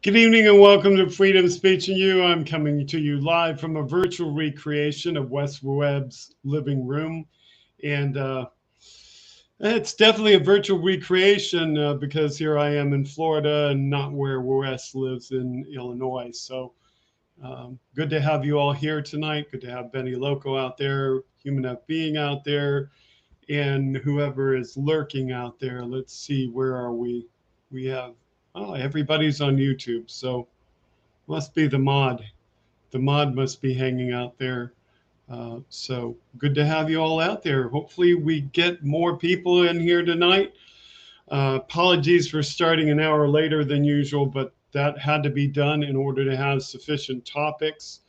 Good evening and welcome to Freedom Speech and You. I'm coming to you live from a virtual recreation of Wes Webb's living room. And it's definitely a virtual recreation because here I am in Florida and not where Wes lives in Illinois. So good to have you all here tonight. Good to have Benny Loco out there, Human F Being out there, and whoever is lurking out there. Let's see, where are we? We have, oh, everybody's on YouTube. So must be the mod. The mod must be hanging out there. So good to have you all out there. Hopefully, we get more people in here tonight. Apologies for starting an hour later than usual, but that had to be done in order to have sufficient topics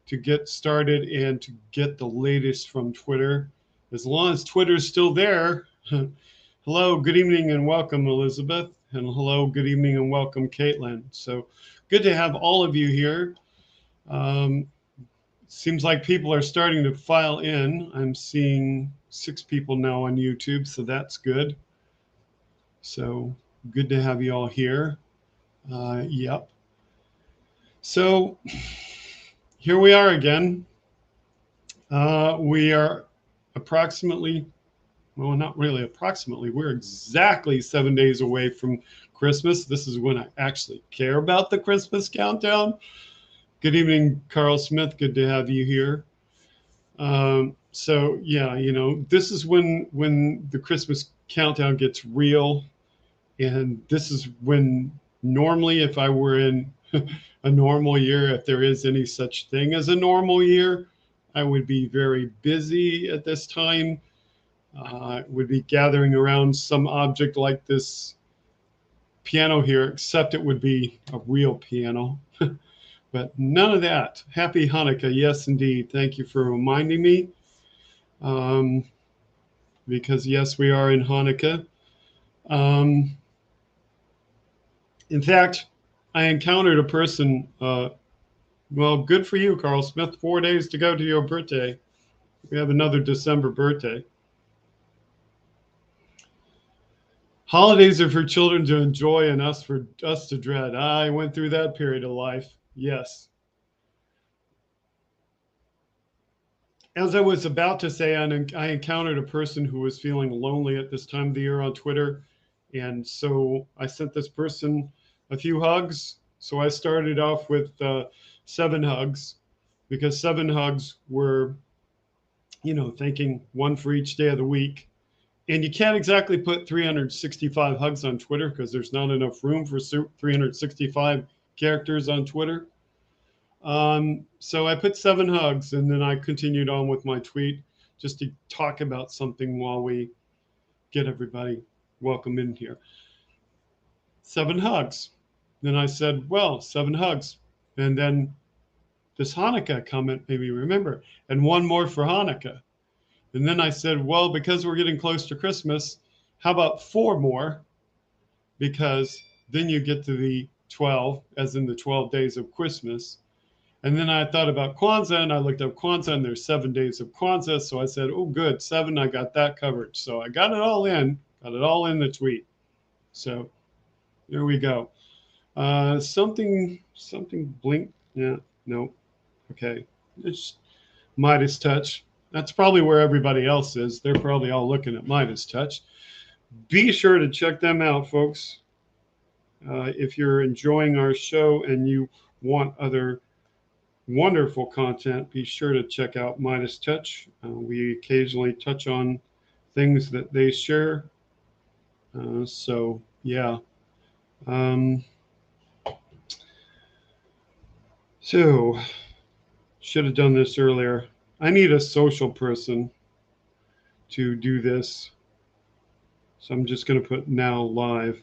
to get started and to get the latest from Twitter. As long as Twitter's still there. Hello, good evening and welcome, Elizabeth. And hello, good evening and welcome, Caitlin. So good to have all of you here. Seems like people are starting to file in. I'm seeing 6 people now on YouTube, so that's good. So good to have you all here. Yep. So here we are again. We are approximately, well, not really approximately, we're exactly 7 days away from Christmas. This is when I actually care about the Christmas countdown. Good evening, Carl Smith. Good to have you here. So yeah, this is when the Christmas countdown gets real, and this is when normally, if I were in a normal year, if there is any such thing as a normal year, I would be very busy at this time. Would be gathering around some object like this piano here, except it would be a real piano. But none of that. Happy Hanukkah. Yes, indeed. Thank you for reminding me. Because, yes, we are in Hanukkah. In fact, I encountered a person. Well, good for you, Carl Smith. 4 days to go to your birthday. We have another December birthday. Holidays are for children to enjoy and us for us to dread. I went through that period of life. Yes. As I was about to say, I encountered a person who was feeling lonely at this time of the year on Twitter. And so I sent this person a few hugs. So I started off with 7 hugs because 7 hugs were, thinking one for each day of the week. And you can't exactly put 365 hugs on Twitter because there's not enough room for 365 characters on Twitter. So I put 7 hugs and then I continued on with my tweet just to talk about something while we get everybody welcome in here. 7 hugs. Then I said, well, 7 hugs. And then this Hanukkah comment made me remember, and 1 more for Hanukkah. And then I said, well, because we're getting close to Christmas, how about 4 more? Because then you get to the 12, as in the 12 days of Christmas. And then I thought about Kwanzaa, and I looked up Kwanzaa, and there's 7 days of Kwanzaa. So I said, oh, good, 7, I got that covered. So I got it all in the tweet. So there we go. Something blink. Yeah, no. Okay. It's Midas Touch. That's probably where everybody else is. They're probably all looking at Midas Touch. Be sure to check them out, folks. If you're enjoying our show and you want other wonderful content, be sure to check out Midas Touch. We occasionally touch on things that they share. So, yeah. So, should have done this earlier. I need a social person to do this. So I'm just going to put now live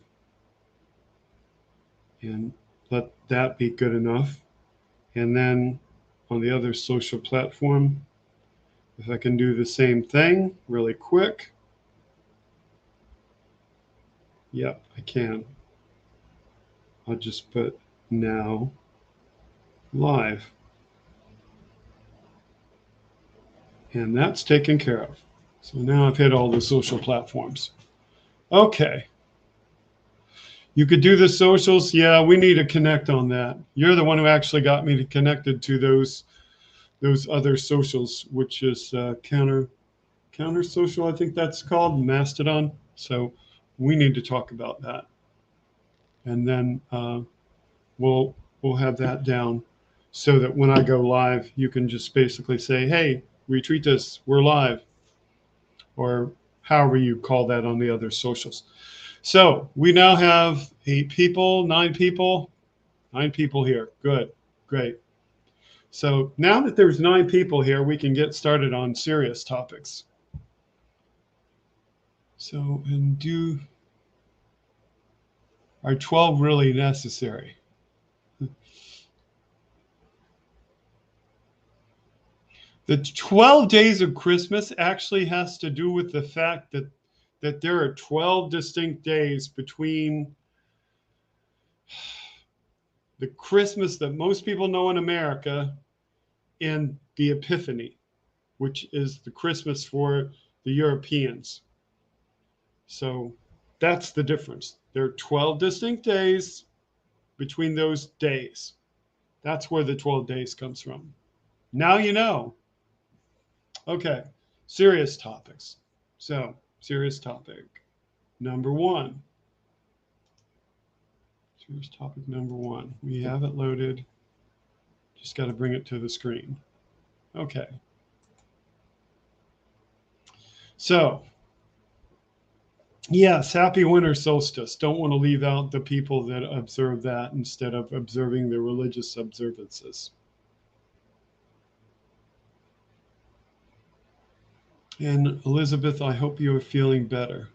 and let that be good enough. And then on the other social platform, if I can do the same thing really quick. Yep, I can. I'll just put now live. And that's taken care of. So now I've hit all the social platforms. Okay. You could do the socials. Yeah, we need to connect on that. You're the one who actually got me connected to those other socials, which is counter social. I think that's called Mastodon. So we need to talk about that, and then we'll we'll have that down so that when I go live, you can just basically say, "Hey, retweet this. We're live," or however you call that on the other socials. So we now have 8 people, 9 people, 9 people here. Good, great. So now that there's 9 people here, we can get started on serious topics. So, and are 12 really necessary? The 12 days of Christmas actually has to do with the fact that there are 12 distinct days between the Christmas that most people know in America and the Epiphany, which is the Christmas for the Europeans. So that's the difference. There are 12 distinct days between those days. That's where the 12 days comes from. Now you know. Okay, serious topics. So, serious topic number 1. Serious topic number 1. We have it loaded. Just got to bring it to the screen. Okay. So, yes, happy winter solstice. Don't want to leave out the people that observe that instead of observing the religious observances. And Elizabeth, I hope you are feeling better.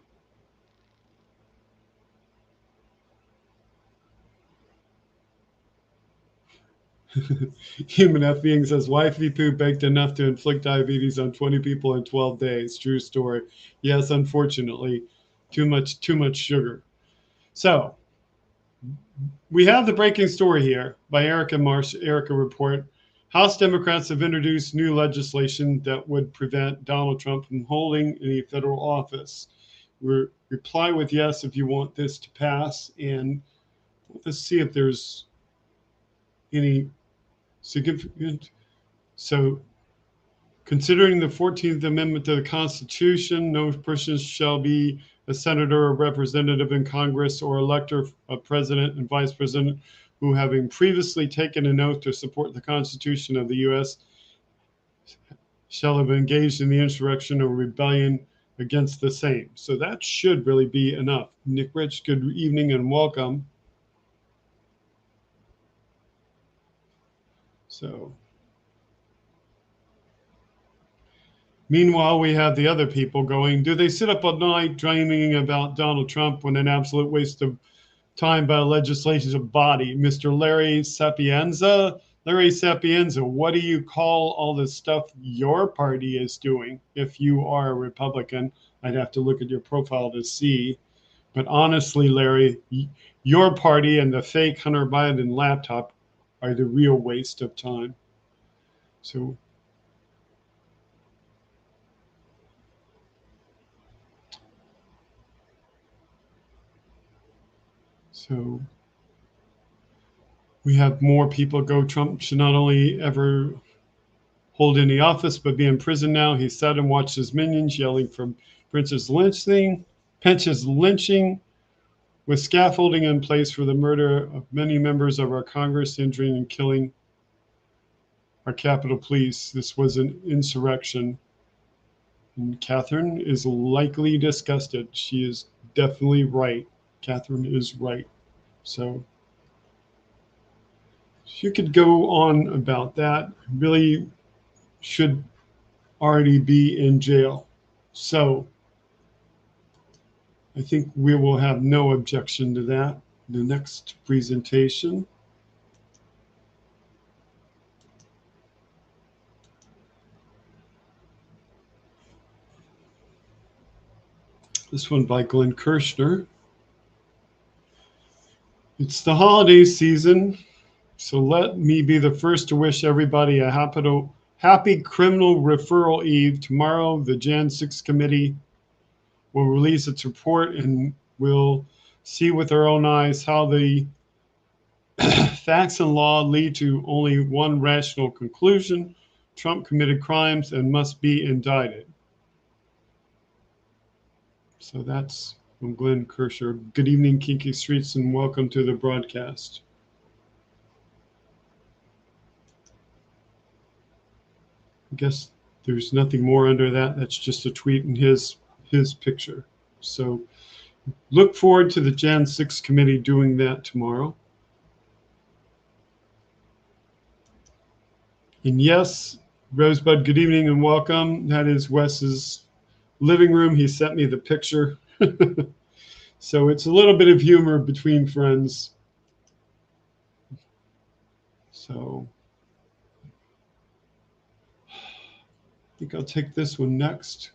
Human F being says, wifey poo baked enough to inflict diabetes on 20 people in 12 days. True story. Yes, unfortunately, too much sugar. So we have the breaking story here by Erica Marsh, Erica Report. House Democrats have introduced new legislation that would prevent Donald Trump from holding any federal office. Reply with yes if you want this to pass, and let's see if there's any significant. So, considering the 14th Amendment to the Constitution, no person shall be a senator or representative in Congress or elector of president and vice president who, having previously taken an oath to support the Constitution of the U.S., shall have engaged in the insurrection or rebellion against the same. So that should really be enough. Nick Rich, good evening and welcome. So, meanwhile, we have the other people going, do they sit up all night dreaming about Donald Trump when an absolute waste of time by a legislative body? Mr. Larry Sapienza. Larry Sapienza, what do you call all the stuff your party is doing? If you are a Republican, I'd have to look at your profile to see. But honestly, Larry, your party and the fake Hunter Biden laptop are the real waste of time. So we have more people go, Trump should not only ever hold any office, but be in prison now. He sat and watched his minions yelling for Pence's lynching, with scaffolding in place for the murder of many members of our Congress, injuring and killing our Capitol Police. This was an insurrection. And Catherine is likely disgusted. She is definitely right. Catherine is right. So you could go on about that. Really should already be in jail. So I think we will have no objection to that. The next presentation. This one by Glenn Kirshner. It's the holiday season, so let me be the first to wish everybody a happy Criminal Referral Eve. Tomorrow, the Jan 6 committee will release its report and will see with our own eyes how the facts and law lead to only one rational conclusion. Trump committed crimes and must be indicted. So that's from Glenn Kirscher. Good evening, Kinky Streets, and welcome to the broadcast. I guess there's nothing more under that. That's just a tweet in his picture. So look forward to the Jan 6 committee doing that tomorrow. And yes, Rosebud, good evening and welcome. That is Wes's living room. He sent me the picture. So it's a little bit of humor between friends. So I think I'll take this one next.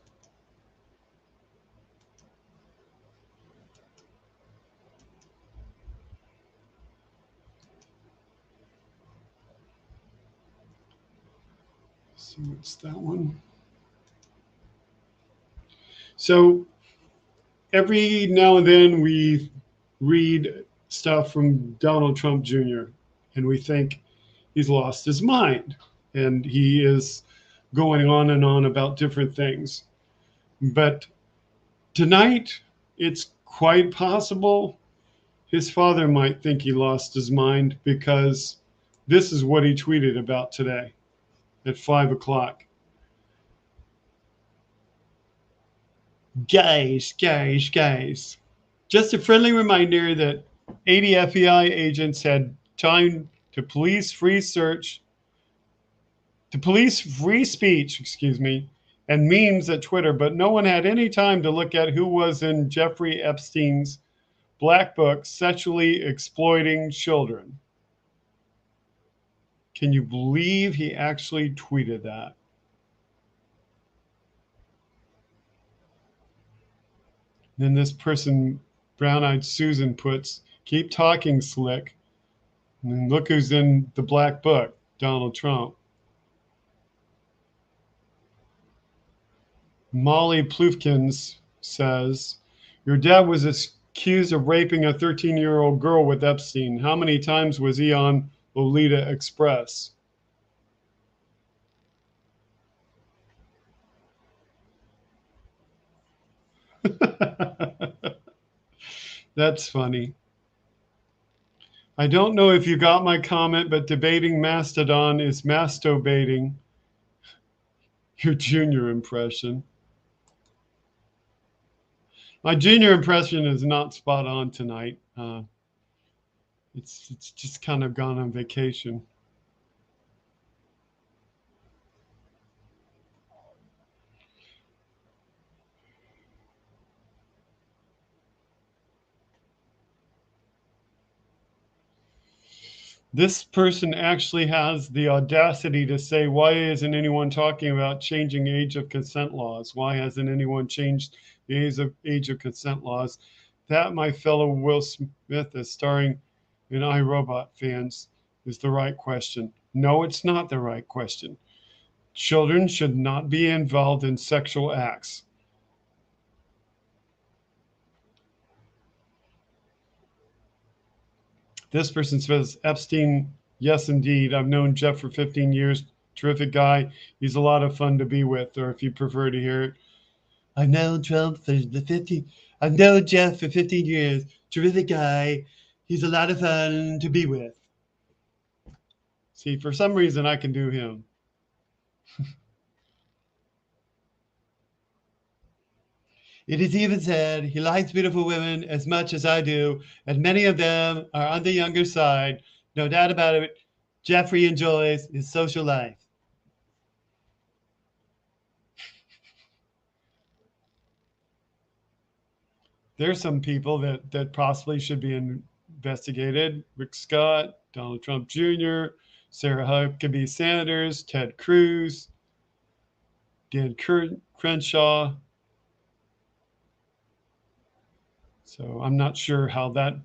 So it's that one. So every now and then we read stuff from Donald Trump Jr. and we think he's lost his mind and he is going on and on about different things. But tonight, it's quite possible his father might think he lost his mind, because this is what he tweeted about today at 5 o'clock. Guys. Just a friendly reminder that 80 FBI agents had time to police free speech, and memes at Twitter, but no one had any time to look at who was in Jeffrey Epstein's black book sexually exploiting children. Can you believe he actually tweeted that? Then this person, Brown-Eyed Susan, puts, keep talking, Slick. And then look who's in the black book, Donald Trump. Molly Plufkins says, your dad was accused of raping a 13-year-old girl with Epstein. How many times was he on Lolita Express? That's funny. I don't know if you got my comment, but debating Mastodon is mastobating. Your junior impression. My junior impression is not spot on tonight. It's just kind of gone on vacation. This person actually has the audacity to say, why isn't anyone talking about changing age of consent laws? Why hasn't anyone changed the age of consent laws? That, my fellow Will Smith is starring in iRobot fans, is the right question. No, it's not the right question. Children should not be involved in sexual acts. This person says, Epstein, yes, indeed. I've known Jeff for 15 years. Terrific guy. He's a lot of fun to be with, or if you prefer to hear it, I've known Jeff for 15 years. Terrific guy. He's a lot of fun to be with. See, for some reason, I can do him. It is even said he likes beautiful women as much as I do, and many of them are on the younger side. No doubt about it. Jeffrey enjoys his social life. There's some people that possibly should be investigated. Rick Scott, Donald Trump Jr., Sarah Huckabee Sanders, Ted Cruz, Dan Crenshaw. So I'm not sure how that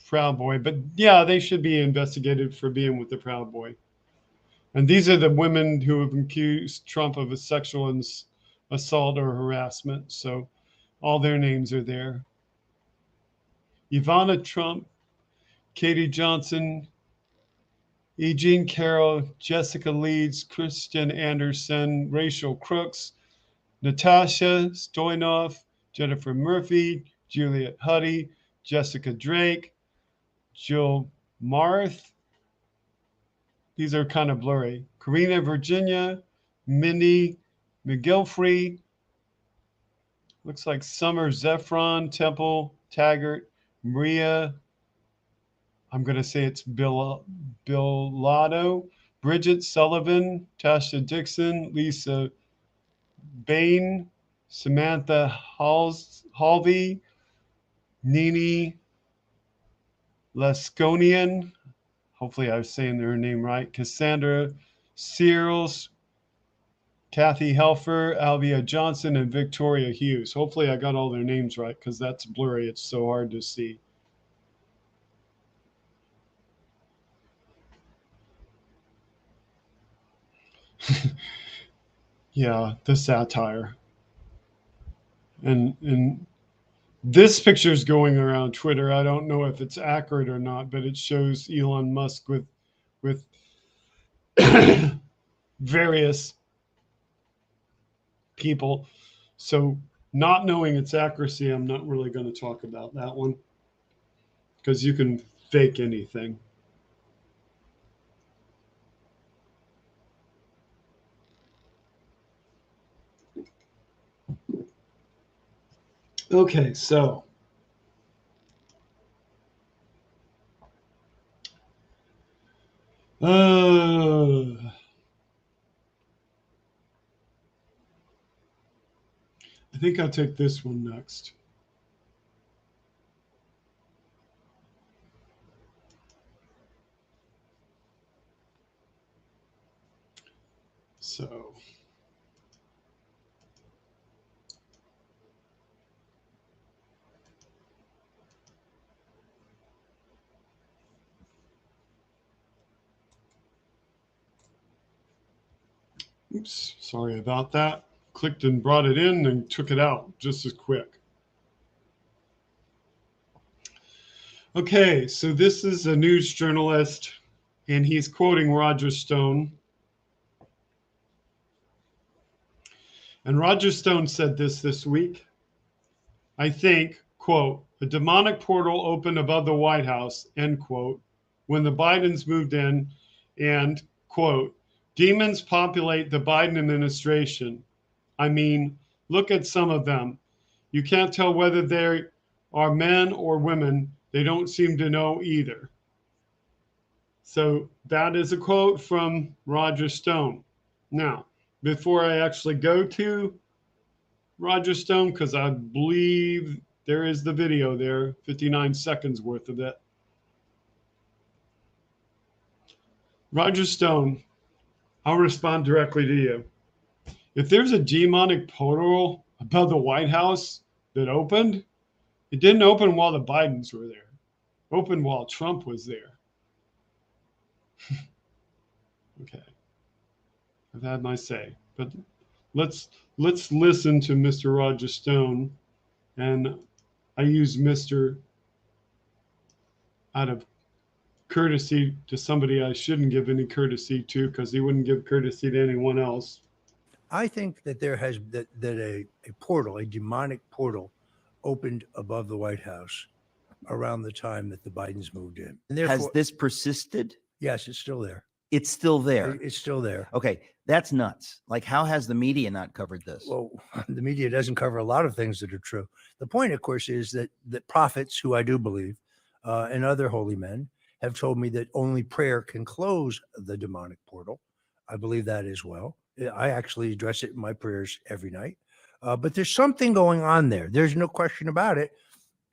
Proud Boy, but yeah, they should be investigated for being with the Proud Boy. And these are the women who have accused Trump of a sexual assault or harassment. So all their names are there. Ivana Trump, Katie Johnson, E. Jean Carroll, Jessica Leeds, Christian Anderson, Rachel Crooks, Natasha Stoyanov, Jennifer Murphy, Juliet Huddy, Jessica Drake, Jill Marth. These are kind of blurry. Karina Virginia, Mindy McGilfrey, looks like Summer Zephron, Temple Taggart, Maria, I'm going to say it's Billato, Bridget Sullivan, Tasha Dixon, Lisa Bain, Samantha Halvey, Nini Lesconian, hopefully I was saying their name right, Cassandra Searles, Kathy Helfer, Alvia Johnson, and Victoria Hughes. Hopefully I got all their names right because that's blurry. It's so hard to see. Yeah, the satire. And this picture is going around Twitter. I don't know if it's accurate or not, but it shows Elon Musk with various people. So not knowing its accuracy, I'm not really going to talk about that one because you can fake anything. Okay, so I think I'll take this one next. So oops, sorry about that. Clicked and brought it in and took it out just as quick. Okay, so this is a news journalist, and he's quoting Roger Stone. And Roger Stone said this week. I think, quote, a demonic portal opened above the White House, end quote, when the Bidens moved in, and, quote, demons populate the Biden administration. I mean, look at some of them. You can't tell whether they are men or women. They don't seem to know either. So that is a quote from Roger Stone. Now, before I actually go to Roger Stone, because I believe there is the video there, 59 seconds worth of it. Roger Stone, I'll respond directly to you. If there's a demonic portal above the White House that opened, it didn't open while the Bidens were there. It opened while Trump was there. Okay. I've had my say. But let's listen to Mr. Roger Stone. And I use Mr. out of courtesy to somebody I shouldn't give any courtesy to because he wouldn't give courtesy to anyone else. I think that there has that a portal, a demonic portal, opened above the White House around the time that the Bidens moved in. And has this persisted? Yes, it's still there. It's still there. It's still there. Okay, that's nuts. Like, how has the media not covered this? Well, the media doesn't cover a lot of things that are true. The point, of course, is that prophets, who I do believe, and other holy men have told me that only prayer can close the demonic portal. I believe that as well. I actually address it in my prayers every night. But there's something going on there. There's no question about it.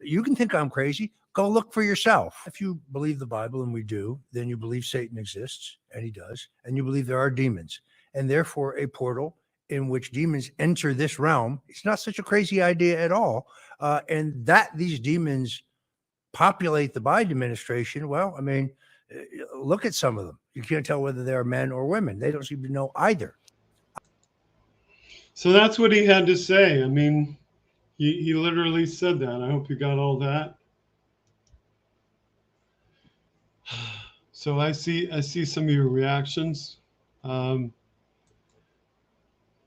You can think I'm crazy. Go look for yourself. If you believe the Bible, and we do, then you believe Satan exists, and he does, and you believe there are demons, and therefore a portal in which demons enter this realm. It's not such a crazy idea at all. And that these demons populate the Biden administration. Well, I mean, look at some of them. You can't tell whether they're men or women. They don't seem to know either. So that's what he had to say. I mean, he literally said that. I hope you got all that. So I see some of your reactions. He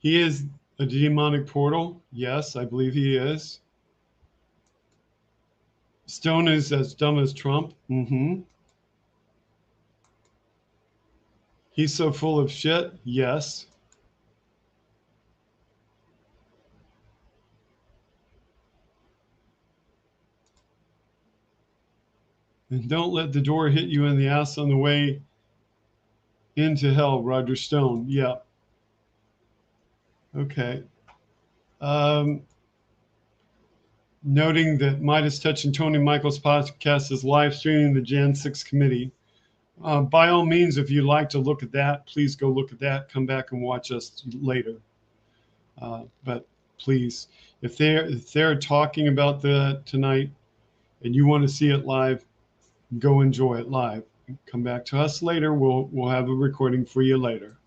is a demonic portal. Yes, I believe he is. Stone is as dumb as Trump. Mm-hmm. He's so full of shit. Yes. And don't let the door hit you in the ass on the way into hell, Roger Stone. Yeah. Okay. Noting that Midas Touch and Tony Michaels podcast is live streaming the Jan 6 committee. By all means, if you'd like to look at that, please go look at that. Come back and watch us later. But please, if they're talking about that tonight and you want to see it live, go enjoy it live. Come back to us later. We'll have a recording for you later.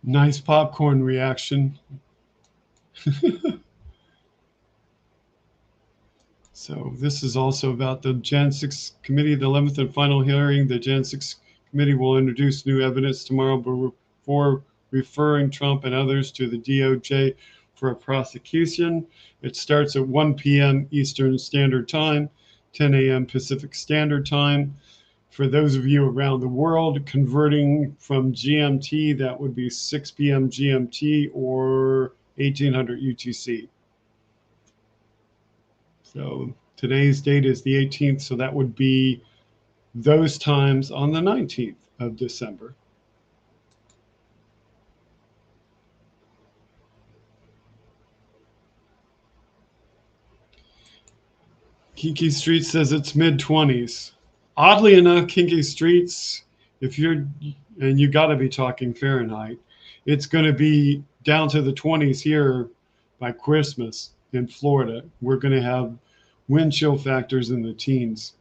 Nice popcorn reaction. So this is also about the Jan 6 committee, the 11th and final hearing. The Jan 6 committee will introduce new evidence tomorrow before referring Trump and others to the DOJ for a prosecution. It starts at 1 p.m. Eastern Standard Time, 10 a.m. Pacific Standard Time. For those of you around the world converting from GMT, that would be 6 p.m. GMT or 1800 UTC. So today's date is the 18th, so that would be those times on the 19th of December. Kinky Street says it's mid-20s. Oddly enough, Kinky Streets, if you're, and you got to be talking Fahrenheit, it's going to be down to the 20s here by Christmas in Florida. We're going to have wind chill factors in the teens.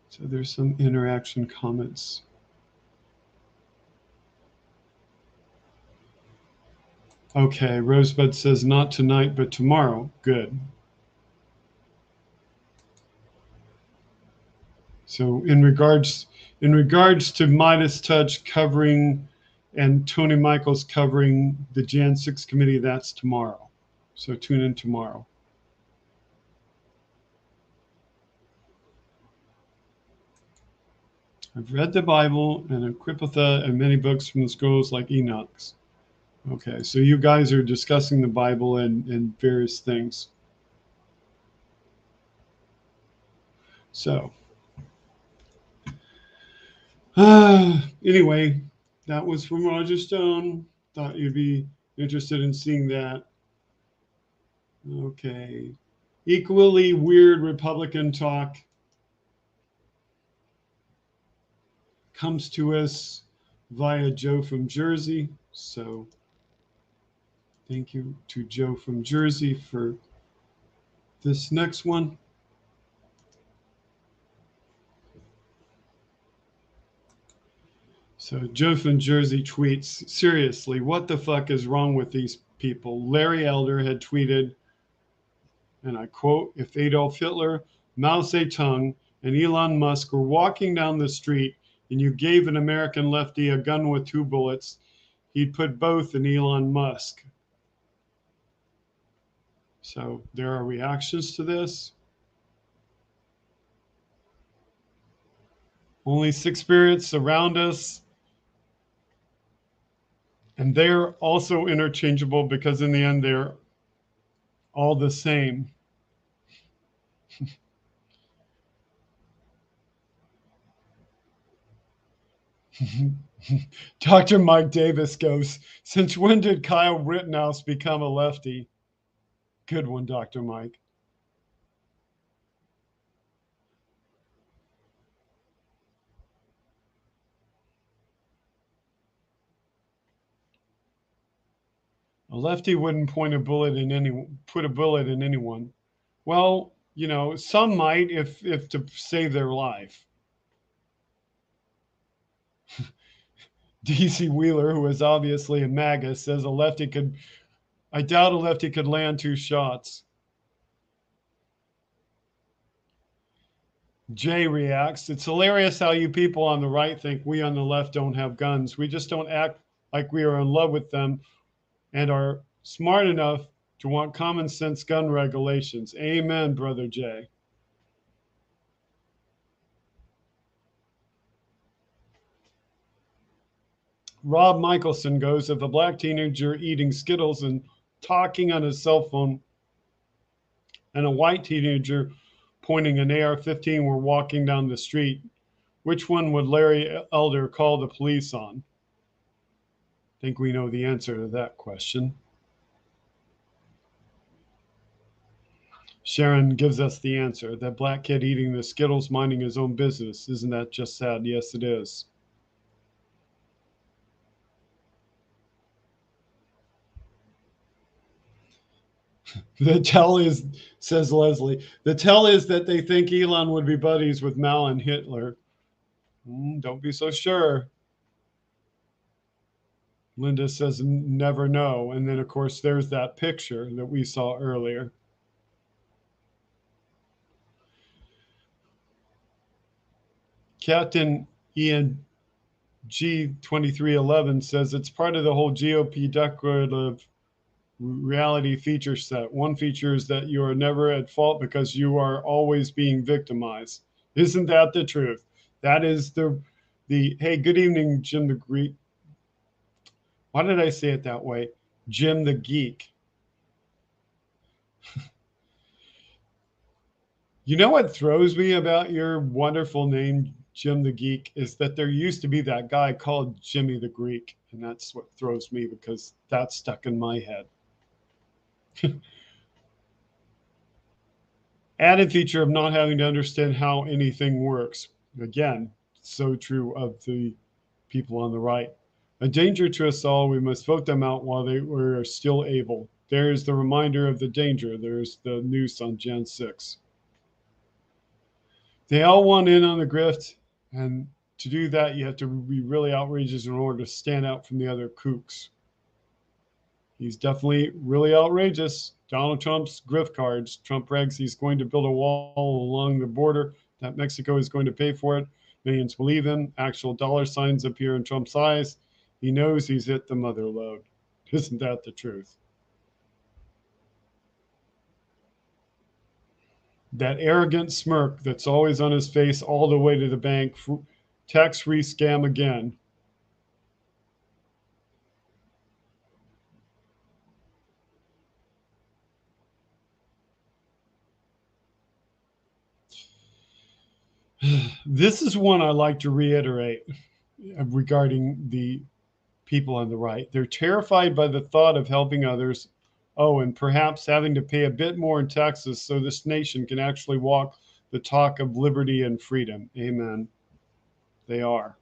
So there's some interaction comments. Okay, Rosebud says not tonight, but tomorrow. Good. So in regards to Midas Touch covering and Tony Michaels covering the Jan 6 committee, that's tomorrow. So tune in tomorrow. I've read the Bible and Equipotha and many books from the schools like Enoch's. Okay, so you guys are discussing the Bible and various things. So, anyway, that was from Roger Stone. Thought you'd be interested in seeing that. Okay. Equally weird Republican talk comes to us via Joe from Jersey. So thank you to Joe from Jersey for this next one. So Joe from Jersey tweets, seriously, what the fuck is wrong with these people? Larry Elder had tweeted, and I quote, if Adolf Hitler, Mao Zedong, and Elon Musk were walking down the street and you gave an American lefty a gun with 2 bullets, he'd put both in Elon Musk. So there are reactions to this. Only 6 spirits around us. And they're also interchangeable because in the end, they're all the same. Dr. Mike Davis goes, since when did Kyle Rittenhouse become a lefty? Good one, Dr. Mike. A lefty wouldn't put a bullet in anyone. Well, you know, some might if to save their life. DC Wheeler, who is obviously a MAGA, says I doubt a lefty could land 2 shots. Jay reacts, it's hilarious how you people on the right think we on the left don't have guns. We just don't act like we are in love with them and are smart enough to want common sense gun regulations. Amen, Brother Jay. Rob Michelson goes, if a black teenager eating Skittles and talking on his cell phone and a white teenager pointing an AR-15 were walking down the street, which one would Larry Elder call the police on? I think we know the answer to that question. Sharon gives us the answer. That black kid eating the Skittles, minding his own business. Isn't that just sad? Yes, it is. The tell is, says Leslie, the tell is that they think Elon would be buddies with Mao and Hitler. Don't be so sure. Linda says, never know. And then, of course, there's that picture that we saw earlier. Captain Ian G2311 says it's part of the whole GOP declarative reality feature set. One feature is that you are never at fault because you are always being victimized. Isn't that the truth? That is the hey, good evening, Jim the Greek. Why did I say it that way? Jim the Geek. You know what throws me about your wonderful name, Jim the Geek, is that there used to be that guy called Jimmy the Greek. And that's what throws me because that's stuck in my head. Added feature of not having to understand how anything works. Again, so true of the people on the right. A danger to us all. We must vote them out while they are still able. There is the reminder of the danger. There's the noose on Gen 6. They all want in on the grift, and to do that, you have to be really outrageous in order to stand out from the other kooks. He's definitely really outrageous. Donald Trump's grift cards. Trump brags he's going to build a wall along the border, that Mexico is going to pay for it. Millions believe him. Actual dollar signs appear in Trump's eyes. He knows he's hit the mother lode. Isn't that the truth? That arrogant smirk that's always on his face all the way to the bank. Tax-free scam again. This is one I like to reiterate regarding the people on the right. They're terrified by the thought of helping others. Oh, and perhaps having to pay a bit more in taxes so this nation can actually walk the talk of liberty and freedom. Amen. They are.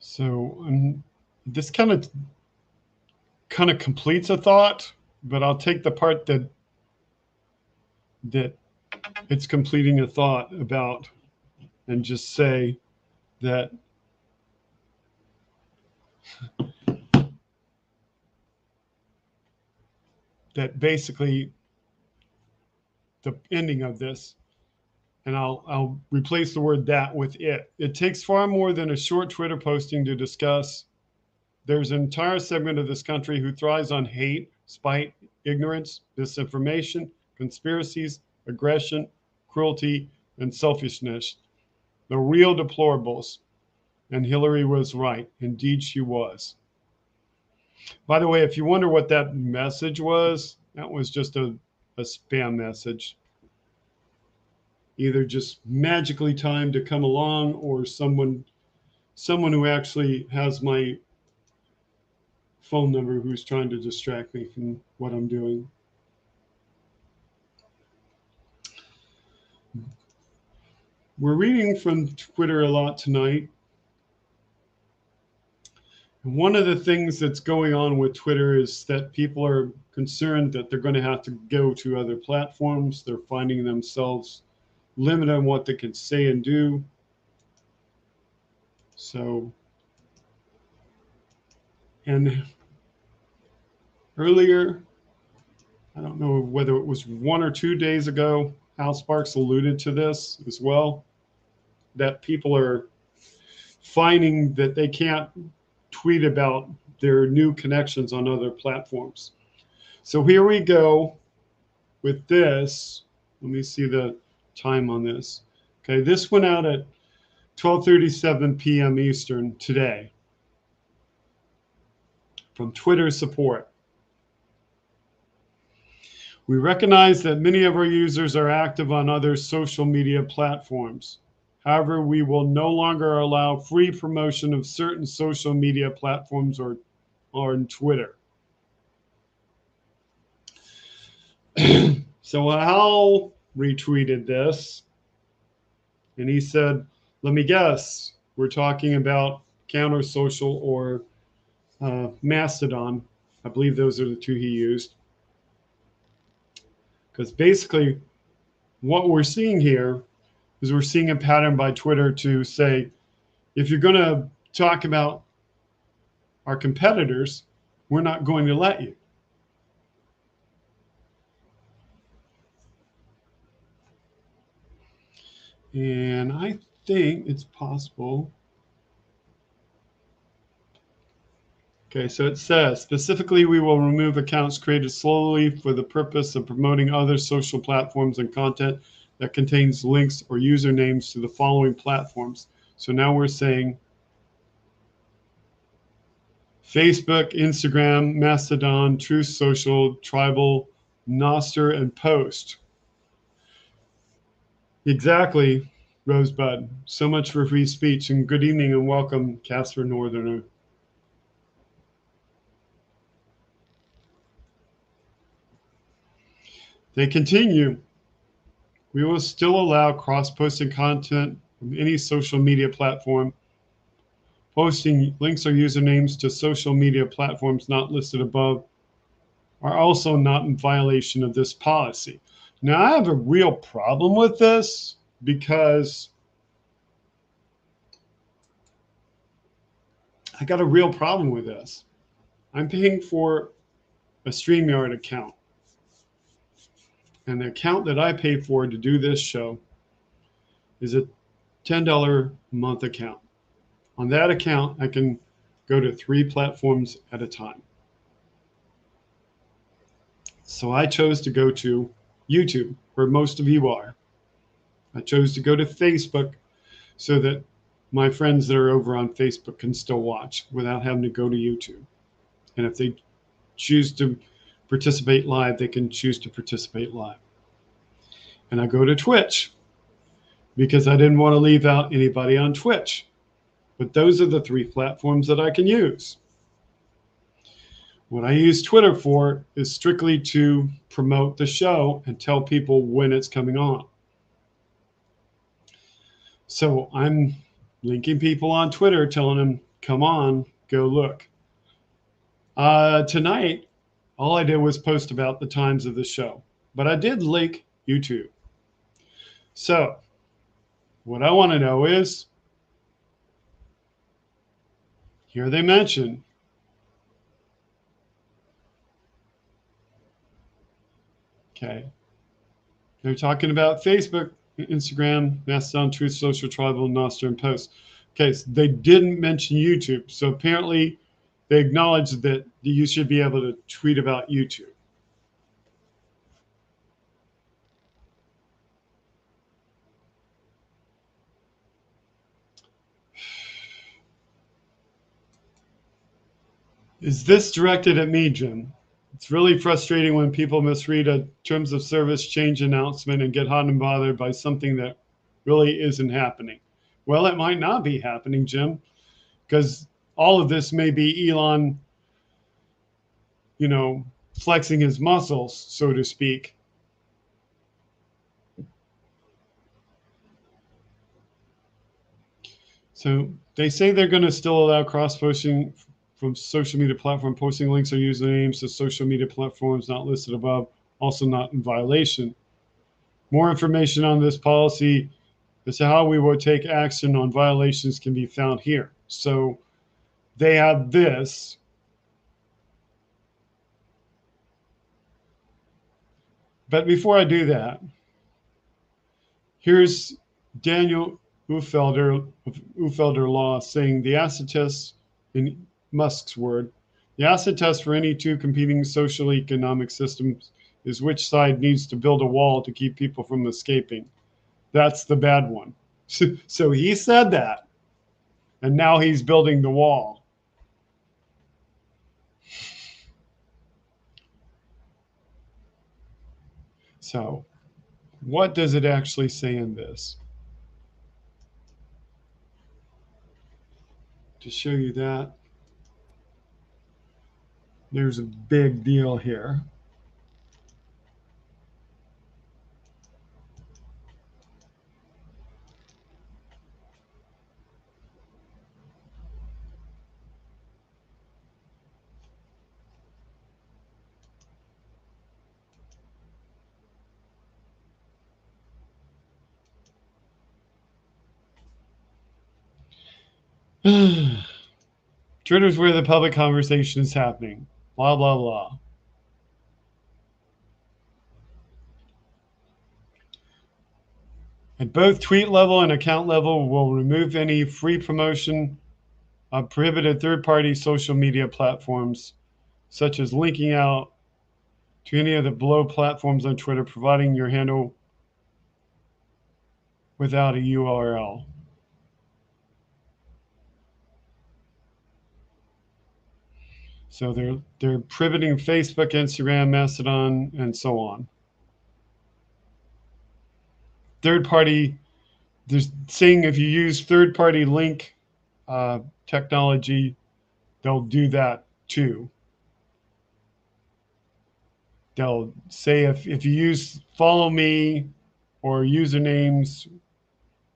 So this kind of completes a thought, but I'll take the part that it's completing a thought about and just say that basically the ending of this, and I'll replace the word that with it. It takes far more than a short Twitter posting to discuss. There's an entire segment of this country who thrives on hate, spite, ignorance, misinformation, conspiracies, aggression, cruelty, and selfishness. The real deplorables. And Hillary was right. Indeed, she was. By the way, if you wonder what that message was, that was just a spam message. Either just magically timed to come along, or someone who actually has my phone number who's trying to distract me from what I'm doing. We're reading from Twitter a lot tonight. one of the things that's going on with Twitter is that people are concerned that they're going to have to go to other platforms. They're finding themselves limited on what they can say and do. So, and earlier, I don't know whether it was 1 or 2 days ago, Hal Sparks alluded to this as well, that people are finding that they can't tweet about their new connections on other platforms. So here we go with this. Let me see the time on this. Okay, this went out at 12:37 p.m. Eastern today from Twitter support. We recognize that many of our users are active on other social media platforms. However, we will no longer allow free promotion of certain social media platforms or on Twitter. So Hal retweeted this, and he said, let me guess, we're talking about Counter Social or Mastodon. I believe those are the two he used. Because basically what we're seeing here is we're seeing a pattern by Twitter to say, if you're going to talk about our competitors, we're not going to let you. And I think it's possible. Okay, so it says, specifically, we will remove accounts created slowly for the purpose of promoting other social platforms and content that contains links or usernames to the following platforms. So now we're saying Facebook, Instagram, Mastodon, Truth Social, Tribal, Nostr, and Post. Exactly, Rosebud. So much for free speech, and good evening and welcome, Casper Northerner. They continue. We will still allow cross-posting content from any social media platform. Posting links or usernames to social media platforms not listed above are also not in violation of this policy. Now, I have a real problem with this because I got a real problem with this. I'm paying for a StreamYard account. And the account that I pay for to do this show is a $10 a month account. On that account, I can go to 3 platforms at a time. So I chose to go to YouTube, where most of you are. I chose to go to Facebook so that my friends that are over on Facebook can still watch without having to go to YouTube. And if they choose to participate live, they can choose to participate live. And I go to Twitch because I didn't want to leave out anybody on Twitch. But those are the 3 platforms that I can use. What I use Twitter for is strictly to promote the show and tell people when it's coming on. So I'm linking people on Twitter, telling them, come on, go look. Tonight, all I did was post about the times of the show, but I did link YouTube. So what I want to know is, here they mention okay. They're talking about Facebook, Instagram, Mastodon, Truth Social, Tribal, Nostr, and Post. Okay, so they didn't mention YouTube. So apparently they acknowledged that you should be able to tweet about YouTube. Is this directed at me, Jim? It's really frustrating when people misread a terms of service change announcement and get hot and bothered by something that really isn't happening. Well, it might not be happening, Jim, because all of this may be Elon, flexing his muscles, so to speak. So they say they're going to still allow cross-posting from social media platform posting links or usernames to social media platforms not listed above, also not in violation. More information on this policy as to how we will take action on violations can be found here. So they have this. But before I do that, here's Daniel Uhlfelder of Uhlfelder Law saying the acid test, in Musk's word, the acid test for any two competing social economic systems is which side needs to build a wall to keep people from escaping. That's the bad one. So he said that, and now he's building the wall. So what does it actually say in this? To show you that, there's a big deal here. Twitter's where the public conversation is happening. Blah, blah, blah. At both tweet level and account level, we'll remove any free promotion of prohibited third-party social media platforms, such as linking out to any of the below platforms on Twitter, providing your handle without a URL. So they're prohibiting Facebook, Instagram, Mastodon, and so on. Third-party, they're saying if you use third-party link technology, they'll do that too. They'll say if you use follow me or usernames,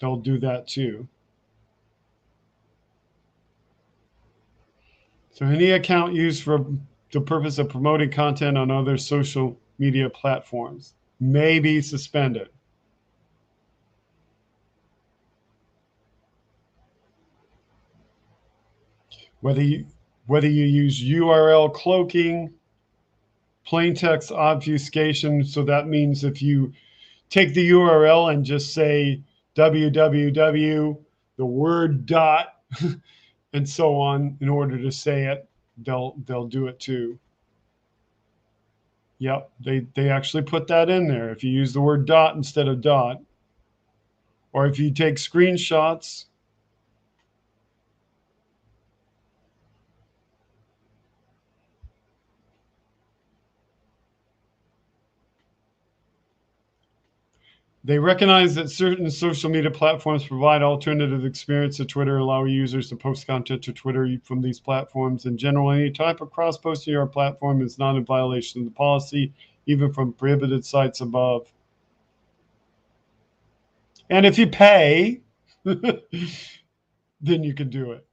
they'll do that too. So any account used for the purpose of promoting content on other social media platforms may be suspended. Whether you use URL cloaking, plain text obfuscation, so that means if you take the URL and just say www, the word dot, and so on in order to say it, they'll do it too. Yep, they actually put that in there. If you use the word dot instead of dot, or if you take screenshots, they recognize that certain social media platforms provide alternative experience to Twitter, allow users to post content to Twitter from these platforms. In general, any type of cross-posting or platform is not in violation of the policy, even from prohibited sites above. And if you pay, then you can do it.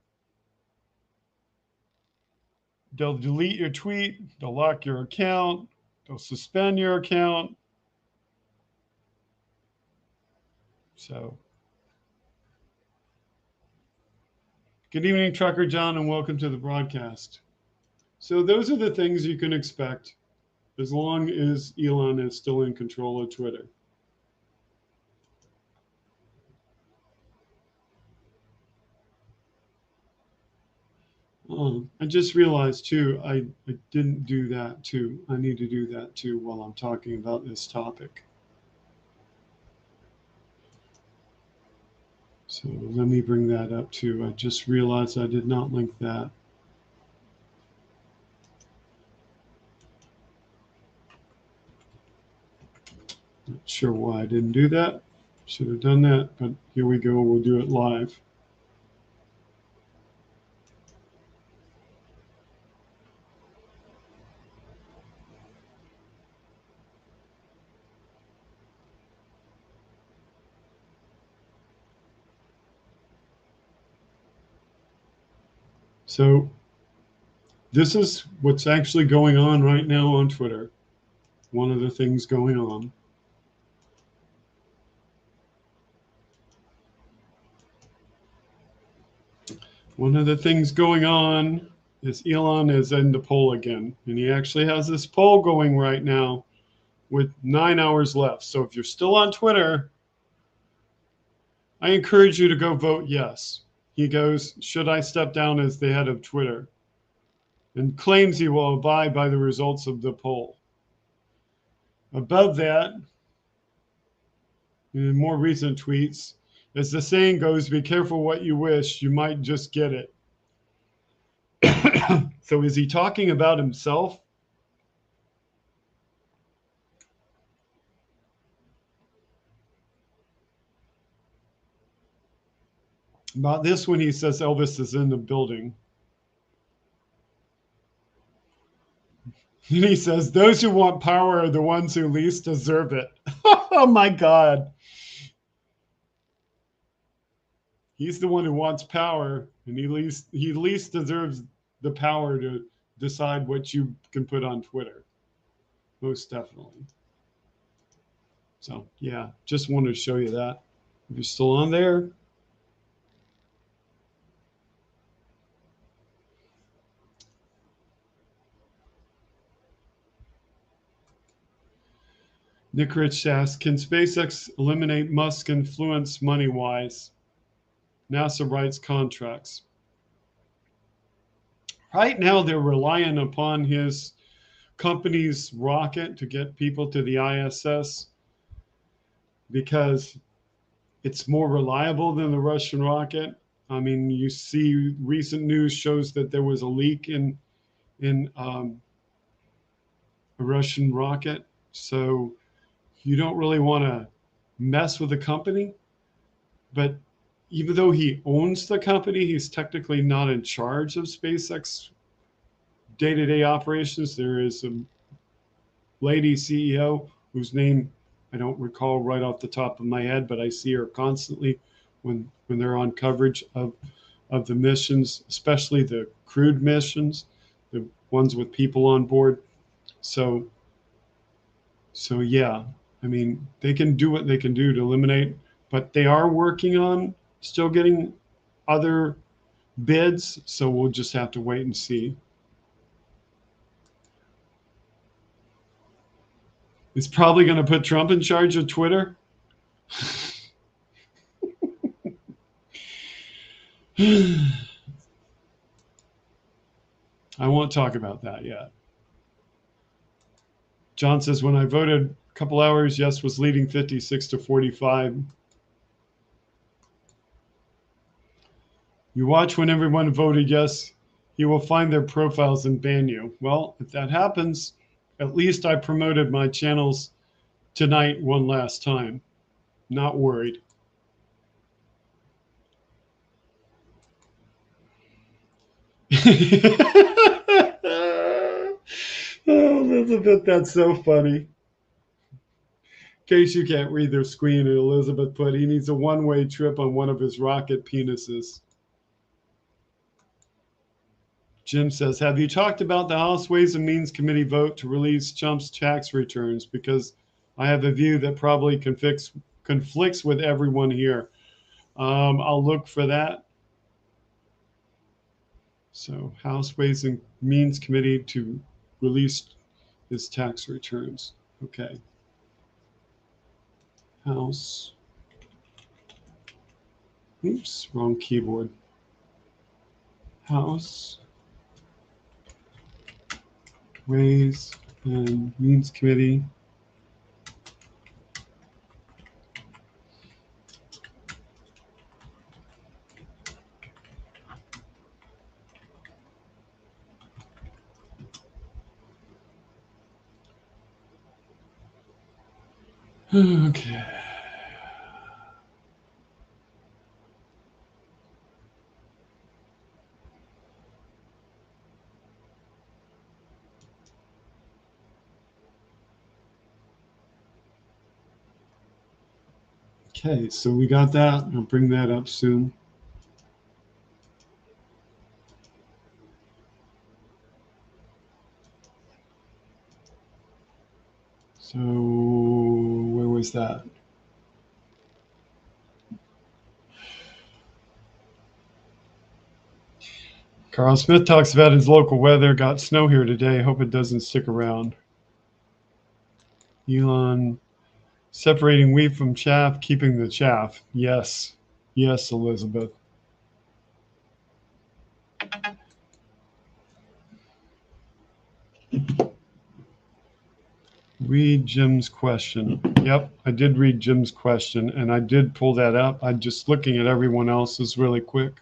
They'll delete your tweet, they'll lock your account, they'll suspend your account. So, good evening, Trucker John, and welcome to the broadcast. So those are the things you can expect as long as Elon is still in control of Twitter. I just realized too, I didn't do that too. I need to do that too while I'm talking about this topic. So let me bring that up too. I just realized I did not link that. Not sure why I didn't do that. Should have done that, but here we go. We'll do it live. So This is what's actually going on right now on Twitter. One of the things going on. One of the things going on is Elon is in the poll again. And he actually has this poll going right now with 9 hours left. So if you're still on Twitter, I encourage you to go vote yes. He goes, should I step down as the head of Twitter? And claims he will abide by the results of the poll. Above that, in more recent tweets, as the saying goes, be careful what you wish, you might just get it. So is he talking about himself? About this when he says Elvis is in the building. And he says, those who want power are the ones who least deserve it. Oh my God. He's the one who wants power, and he least deserves the power to decide what you can put on Twitter. Most definitely. So yeah, just wanted to show you that. If you're still on there. Nick Rich asks, can SpaceX eliminate Musk's influence money-wise? NASA writes contracts. Right now, they're relying upon his company's rocket to get people to the ISS because it's more reliable than the Russian rocket. I mean, you see recent news shows that there was a leak in a Russian rocket. So you don't really want to mess with the company. But even though he owns the company, he's technically not in charge of SpaceX day-to-day operations. There is a lady CEO whose name I don't recall right off the top of my head, but I see her constantly when they're on coverage of the missions, especially the crewed missions, the ones with people on board. So yeah, I mean, they can do what they can do to eliminate, but they are working on still getting other bids. So we'll just have to wait and see. It's probably going to put Trump in charge of Twitter. I won't talk about that yet. John says, when I voted a couple hours, yes was leading 56-45. You watch when everyone voted yes, he will find their profiles and ban you. Well, if that happens, at least I promoted my channels tonight one last time. Not worried. Oh, Elizabeth, that's so funny. In case you can't read their screen, Elizabeth put, he needs a one-way trip on one of his rocket penises. Jim says, have you talked about the House Ways and Means Committee vote to release Trump's tax returns? Because I have a view that probably conflicts with everyone here. I'll look for that. So House Ways and Means Committee to release his tax returns. Okay. House. Oops, wrong keyboard. House Ways and Means Committee. Okay. Okay, so we got that. I'll bring that up soon. So where was that? Carl Smith talks about his local weather. Got snow here today. Hope it doesn't stick around. Elon, separating wheat from chaff, keeping the chaff. Yes. Yes, Elizabeth. Read Jim's question. Yep, I did read Jim's question, and I did pull that up. I'm just looking at everyone else's really quick.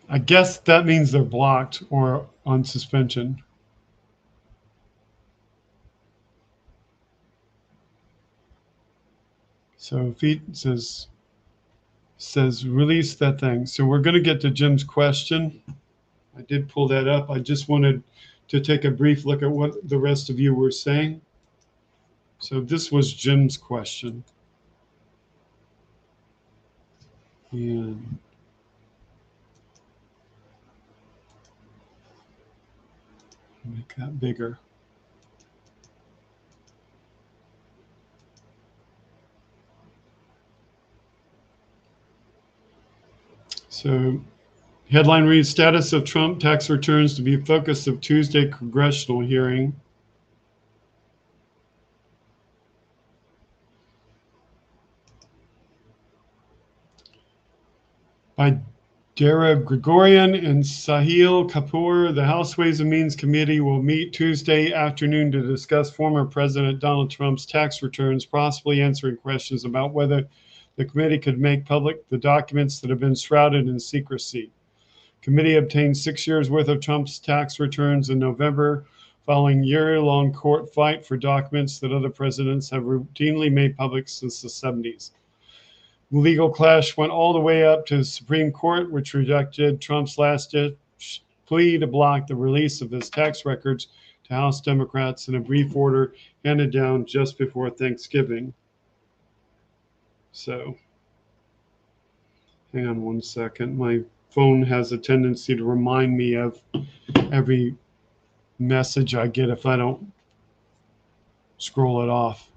I guess that means they're blocked or on suspension. So Feet says release that thing. So we're going to get to Jim's question. I did pull that up. I just wanted to take a brief look at what the rest of you were saying. So this was Jim's question. And make that bigger. So headline reads, status of Trump tax returns to be focus of Tuesday congressional hearing. By Dara Gregorian and Sahil Kapoor, the House Ways and Means Committee will meet Tuesday afternoon to discuss former President Donald Trump's tax returns, possibly answering questions about whether the committee could make public the documents that have been shrouded in secrecy. Committee obtained 6 years worth of Trump's tax returns in November, following year-long court fight for documents that other presidents have routinely made public since the 70s. The legal clash went all the way up to the Supreme Court, which rejected Trump's last-ditch plea to block the release of his tax records to House Democrats in a brief order handed down just before Thanksgiving. So, hang on one second. My phone has a tendency to remind me of every message I get if I don't scroll it off.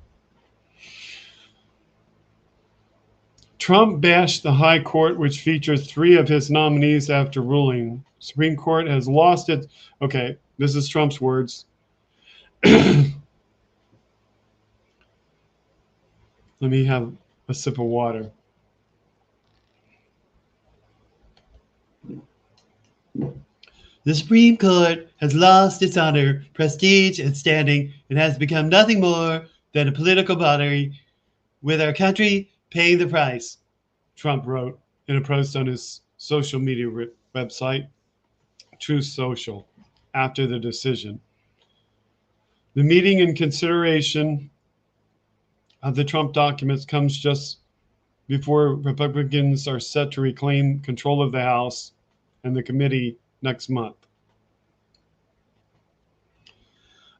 Trump bashed the High Court, which features 3 of his nominees after ruling. Supreme Court has lost its... Okay, this is Trump's words. Let me have a sip of water. The Supreme Court has lost its honor, prestige, and standing, and has become nothing more than a political body with our country paying the price, Trump wrote in a post on his social media website, Truth Social, after the decision. The meeting and consideration of the Trump documents comes just before Republicans are set to reclaim control of the House and the committee next month.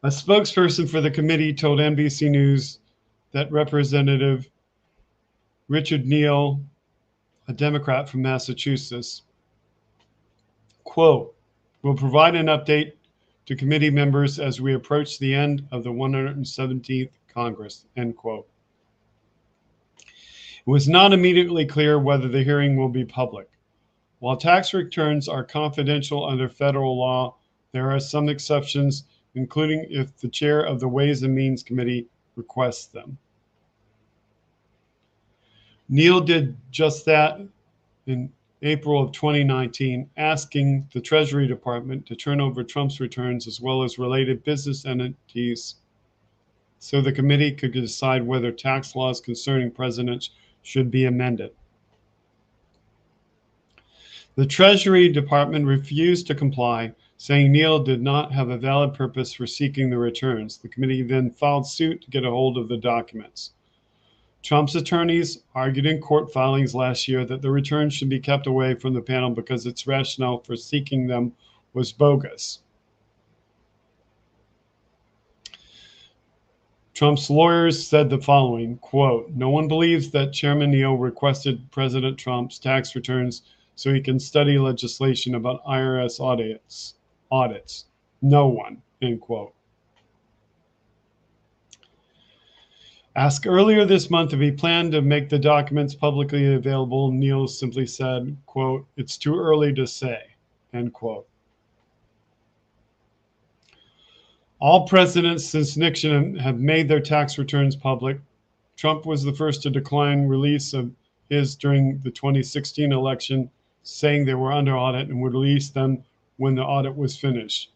A spokesperson for the committee told NBC News that Representative Richard Neal, a Democrat from Massachusetts, quote, will provide an update to committee members as we approach the end of the 117th Congress, end quote. It was not immediately clear whether the hearing will be public. While tax returns are confidential under federal law, there are some exceptions, including if the chair of the Ways and Means Committee requests them. Neal did just that in April of 2019, asking the Treasury Department to turn over Trump's returns as well as related business entities so the committee could decide whether tax laws concerning presidents should be amended. The Treasury Department refused to comply, saying Neal did not have a valid purpose for seeking the returns. The committee then filed suit to get a hold of the documents. Trump's attorneys argued in court filings last year that the returns should be kept away from the panel because its rationale for seeking them was bogus. Trump's lawyers said the following, quote, "No one believes that Chairman Neal requested President Trump's tax returns so he can study legislation about IRS audits. No one," end quote. Asked earlier this month if he planned to make the documents publicly available, Neal simply said, quote, "It's too early to say," end quote. All presidents since Nixon have made their tax returns public. Trump was the first to decline release of his during the 2016 election, saying they were under audit and would release them when the audit was finished.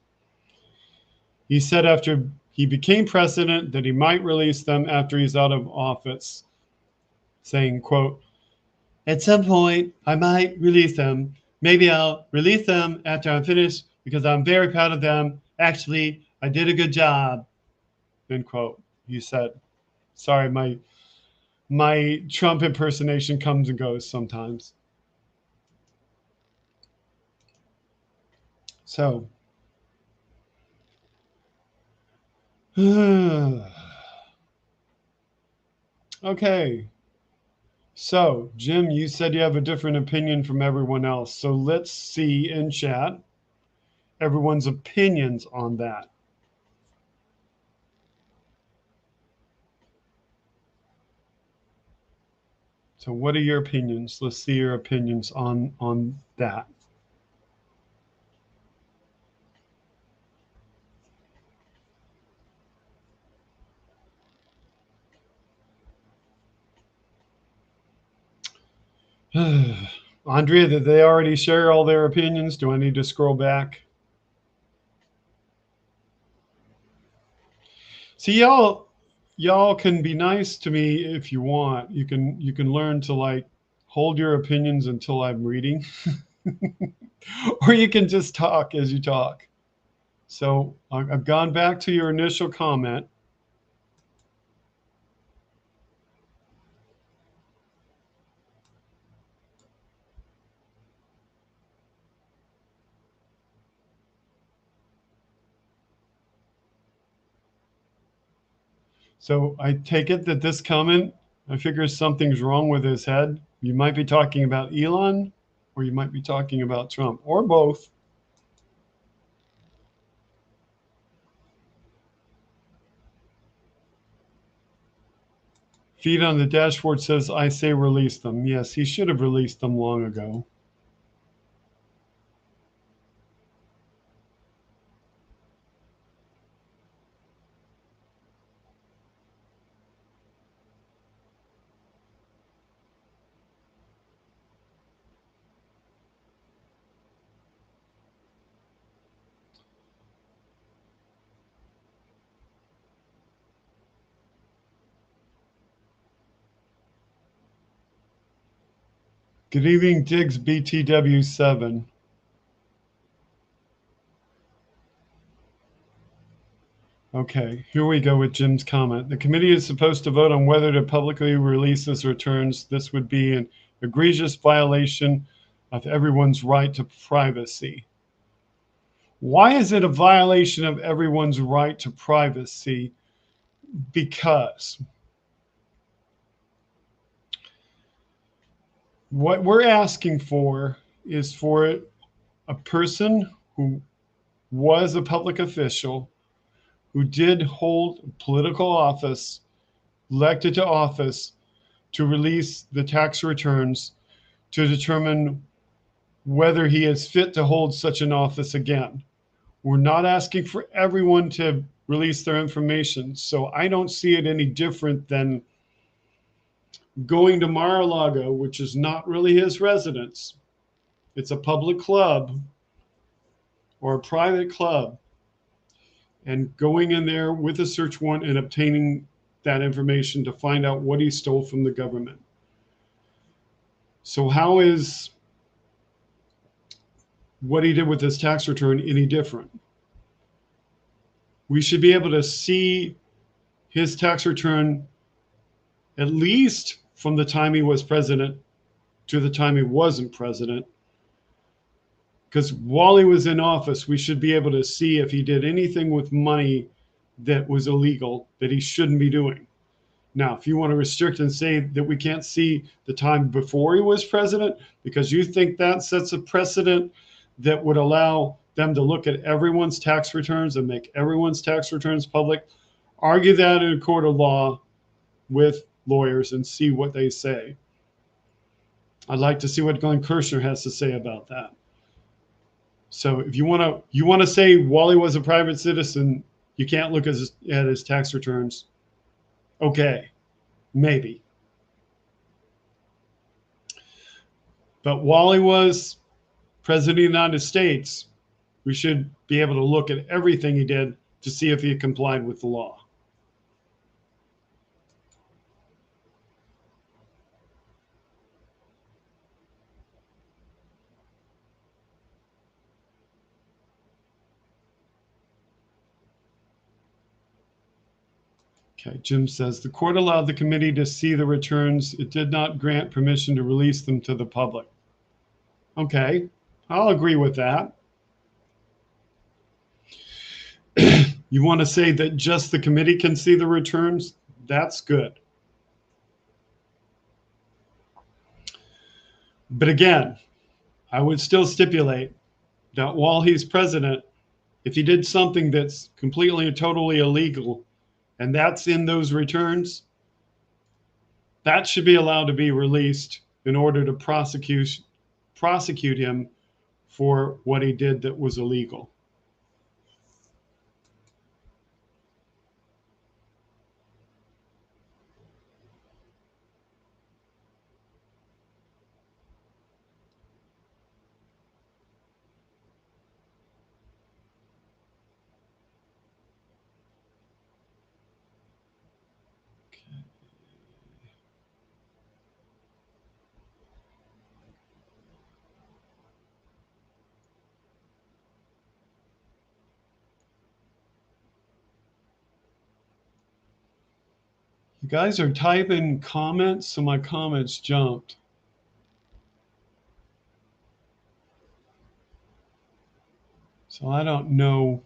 He said after he became president that he might release them after he's out of office, saying, quote, "At some point, I might release them. Maybe I'll release them after I'm finished because I'm very proud of them. Actually, I did a good job," end quote. He said. Sorry, my Trump impersonation comes and goes sometimes. So, okay. So, Jim, you said you have a different opinion from everyone else. So let's see in chat everyone's opinions on that. So what are your opinions? Let's see your opinions on that. Andrea, did they already share all their opinions? Do I need to scroll back? See, y'all can be nice to me if you want. You can learn to like hold your opinions until I'm reading. Or you can just talk as you talk. So I've gone back to your initial comment. So I take it that this comment, I figure something's wrong with his head. You might be talking about Elon, or you might be talking about Trump, or both. Feed on the dashboard says, "I say release them." Yes, he should have released them long ago. Good evening, Diggs BTW7. Okay, here we go with Jim's comment. The committee is supposed to vote on whether to publicly release his returns. This would be an egregious violation of everyone's right to privacy. Why is it a violation of everyone's right to privacy? Because what we're asking for is for a person who was a public official, who did hold political office, elected to office, to release the tax returns to determine whether he is fit to hold such an office again. We're not asking for everyone to release their information. So I don't see it any different than going to Mar-a-Lago, which is not really his residence. It's a public club or a private club, and going in there with a search warrant and obtaining that information to find out what he stole from the government. So how is what he did with his tax return any different? We should be able to see his tax return at least from the time he was president to the time he wasn't president. Because while he was in office, we should be able to see if he did anything with money that was illegal that he shouldn't be doing. Now, if you want to restrict and say that we can't see the time before he was president because you think that sets a precedent that would allow them to look at everyone's tax returns and make everyone's tax returns public, argue that in a court of law with lawyers and see what they say. I'd like to see what Glenn Kirshner has to say about that. So if you want to say while he was a private citizen, you can't look at his tax returns, okay, maybe. But while he was president of the United States, we should be able to look at everything he did to see if he complied with the law. Okay, Jim says, the court allowed the committee to see the returns. It did not grant permission to release them to the public. Okay, I'll agree with that. You want to say that just the committee can see the returns? That's good. But again, I would still stipulate that while he's president, if he did something that's completely and totally illegal, and that's in those returns, that should be allowed to be released in order to prosecute him for what he did that was illegal. You guys are typing comments, so my comments jumped. So I don't know.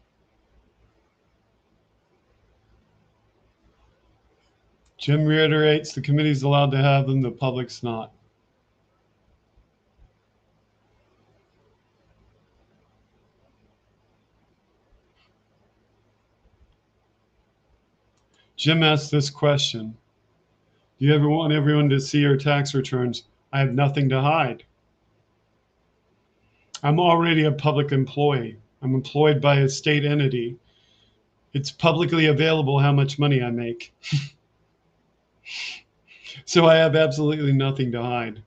Jim reiterates the committee's allowed to have them, the public's not. Jim asked this question. Do you ever want everyone to see your tax returns? I have nothing to hide. I'm already a public employee. I'm employed by a state entity. It's publicly available how much money I make. So I have absolutely nothing to hide.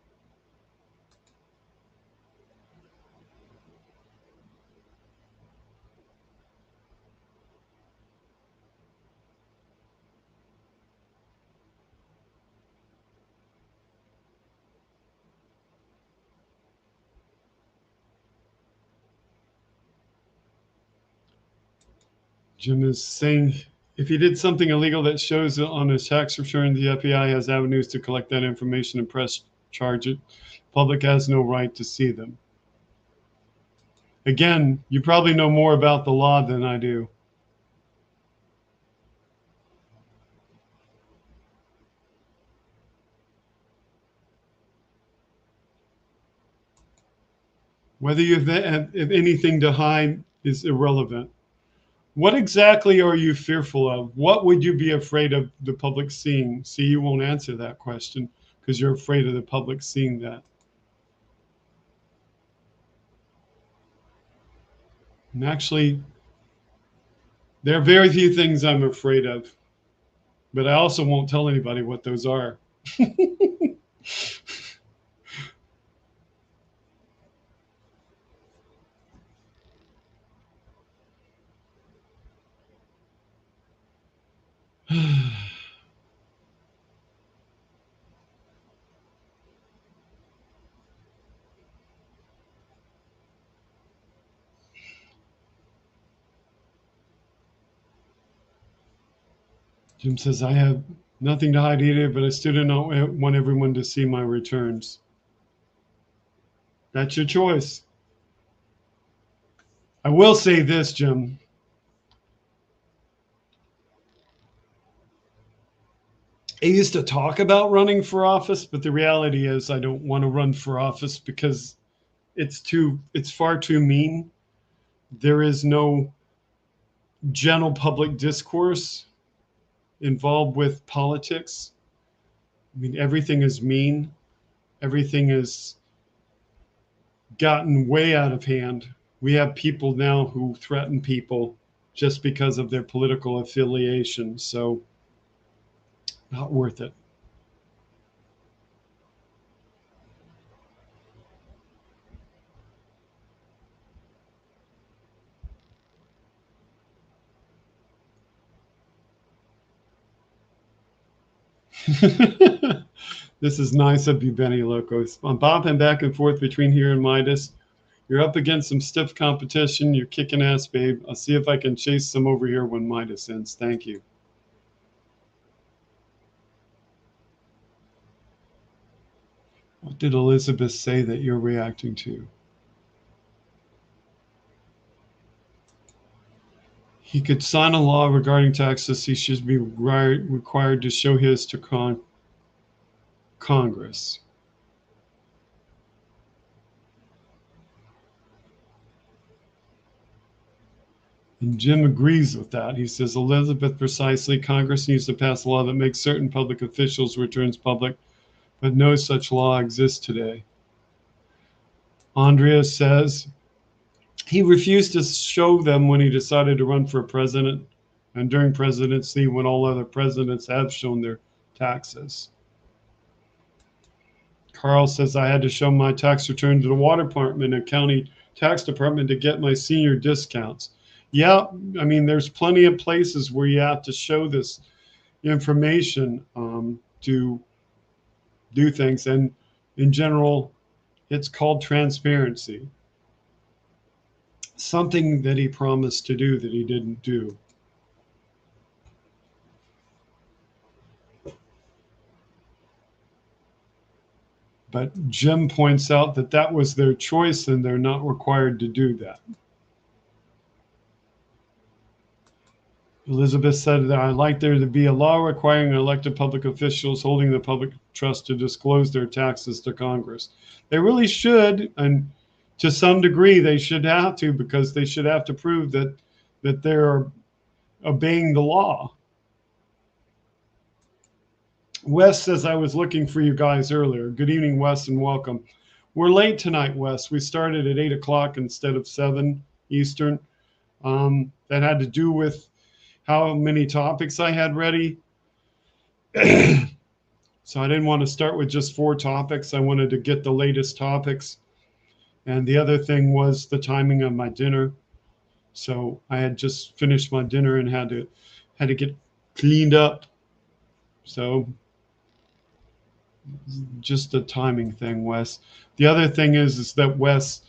Jim is saying if he did something illegal that shows it on his tax return, the FBI has avenues to collect that information and press charge it. Public has no right to see them. Again, you probably know more about the law than I do. Whether you have anything to hide is irrelevant. What exactly are you fearful of? What would you be afraid of the public seeing? See, you won't answer that question because you're afraid of the public seeing that. And actually, there are very few things I'm afraid of, but I also won't tell anybody what those are. Jim says, I have nothing to hide either, but I still don't want everyone to see my returns. That's your choice. I will say this, Jim. I used to talk about running for office, but the reality is I don't want to run for office because it's far too mean. There is no gentle public discourse involved with politics. I mean, everything is mean. Everything has gotten way out of hand. We have people now who threaten people just because of their political affiliation. So, not worth it. This is nice of you, Benny Locos. I'm bopping back and forth between here and Midas. You're up against some stiff competition. You're kicking ass, babe. I'll see if I can chase some over here when Midas ends. Thank you. What did Elizabeth say that you're reacting to? He could sign a law regarding taxes. He should be required to show his to Congress. And Jim agrees with that. He says, Elizabeth, precisely, Congress needs to pass a law that makes certain public officials' returns public, but no such law exists today. Andrea says, he refused to show them when he decided to run for president and during presidency when all other presidents have shown their taxes. Carl says, I had to show my tax return to the water department and county tax department to get my senior discounts. Yeah, I mean, there's plenty of places where you have to show this information to do things. And in general, it's called transparency. Something that he promised to do that he didn't do. But Jim points out that that was their choice and they're not required to do that. Elizabeth said that I'd like there to be a law requiring elected public officials holding the public trust to disclose their taxes to Congress. They really should, and to some degree they should have to, because they should have to prove that they're obeying the law. Wes says, I was looking for you guys earlier. Good evening, Wes, and welcome. We're late tonight, Wes. We started at 8 o'clock instead of 7 Eastern. That had to do with how many topics I had ready. So I didn't want to start with just 4 topics. I wanted to get the latest topics. And the other thing was the timing of my dinner. So I had just finished my dinner and had to get cleaned up. So just a timing thing, Wes. The other thing is that, Wes,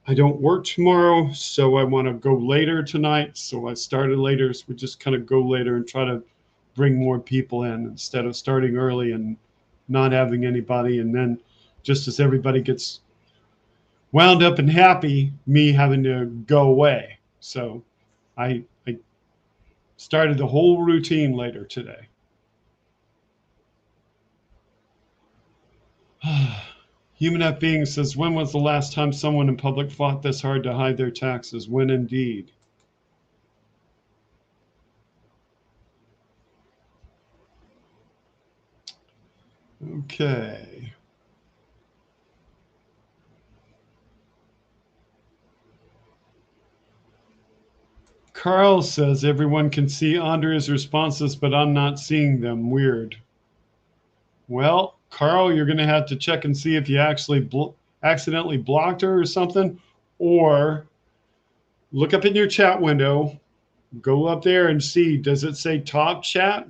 I don't work tomorrow, so I want to go later tonight. So I started later. So we just kind of go later and try to bring more people in instead of starting early and not having anybody. And then just as everybody gets wound up and happy, me having to go away. So I started the whole routine later today. Human F Being says, when was the last time someone in public fought this hard to hide their taxes? When indeed? Okay. Carl says, everyone can see Andrea's responses, but I'm not seeing them. Weird. Well, Carl, you're going to have to check and see if you actually accidentally blocked her or something, or look up in your chat window, go up there and see, does it say top chat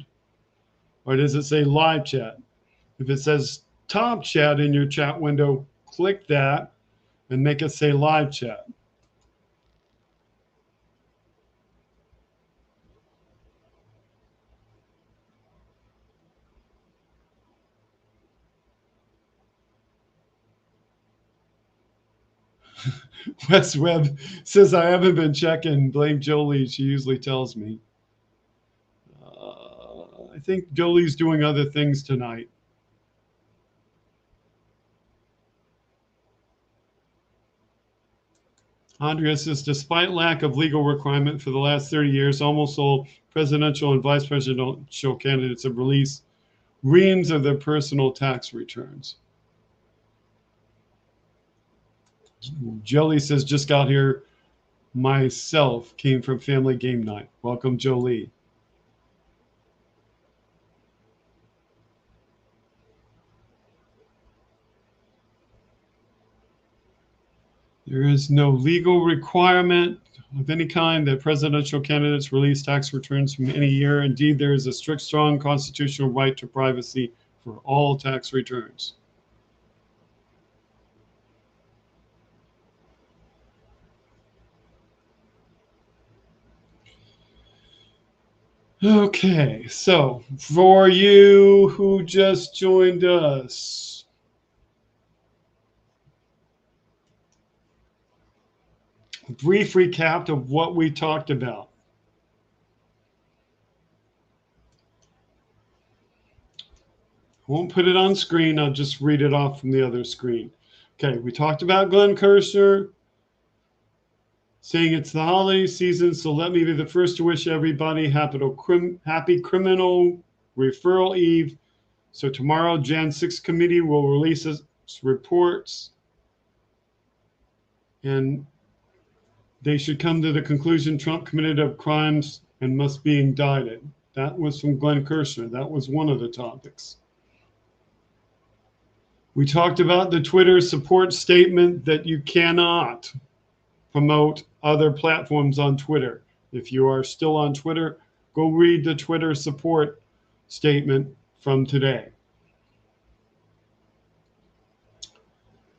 or does it say live chat? If it says top chat in your chat window, click that and make it say live chat. Wes Webb says, I haven't been checking. Blame Jolie. She usually tells me. I think Jolie's doing other things tonight. Andrea says, despite lack of legal requirement for the last 30 years, almost all presidential and vice presidential candidates have released reams of their personal tax returns. Jolie says, just got here myself, came from family game night. Welcome, Jolie. There is no legal requirement of any kind that presidential candidates release tax returns from any year. Indeed, there is a strict, strong constitutional right to privacy for all tax returns. Okay, so for you who just joined us, a brief recap of what we talked about. I won't put it on screen. I'll just read it off from the other screen. Okay, we talked about Glenn Kirshner saying it's the holiday season, so let me be the first to wish everybody happy Criminal Referral Eve. So tomorrow, Jan 6 committee will release its reports, and they should come to the conclusion Trump committed of crimes and must be indicted. That was from Glenn Kirshner. That was one of the topics. We talked about the Twitter support statement that you cannot promote other platforms on Twitter. If you are still on Twitter, go read the Twitter support statement from today.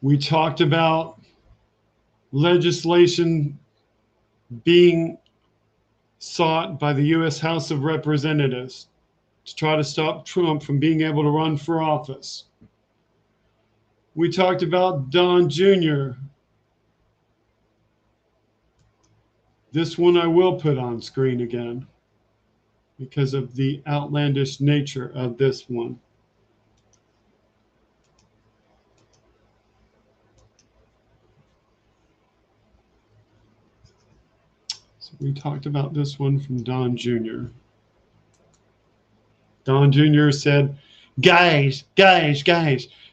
We talked about legislation being sought by the U.S. House of Representatives to try to stop Trump from being able to run for office. We talked about Don Jr. This one I will put on screen again because of the outlandish nature of this one. So we talked about this one from Don Jr. Don Jr. said, guys,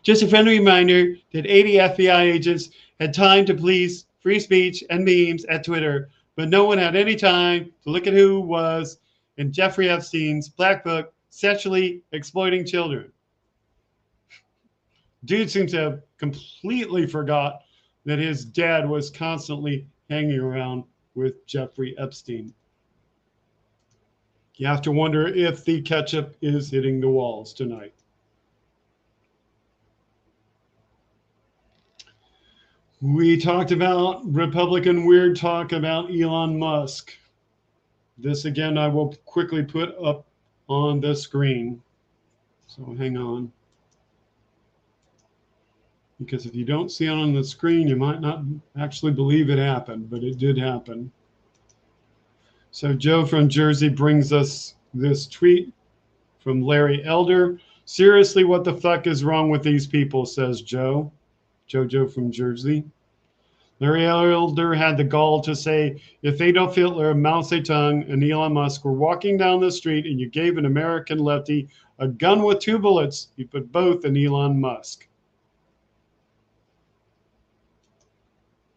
just a friendly reminder that 80 FBI agents had time to police free speech and memes at Twitter, but no one had any time to look at who was in Jeffrey Epstein's black book sexually exploiting children. Dude seems to have completely forgot that his dad was constantly hanging around with Jeffrey Epstein. You have to wonder if the ketchup is hitting the walls tonight. We talked about Republican weird talk about Elon Musk. This again, I will quickly put up on the screen. So hang on. Because if you don't see it on the screen, you might not actually believe it happened, but it did happen. So Joe from Jersey brings us this tweet from Larry Elder. Seriously, what the fuck is wrong with these people, says Joe. Jojo from Jersey. Larry Elder had the gall to say, if Adolf Hitler, Mao Zedong, and Elon Musk were walking down the street and you gave an American lefty a gun with 2 bullets, you put both in Elon Musk.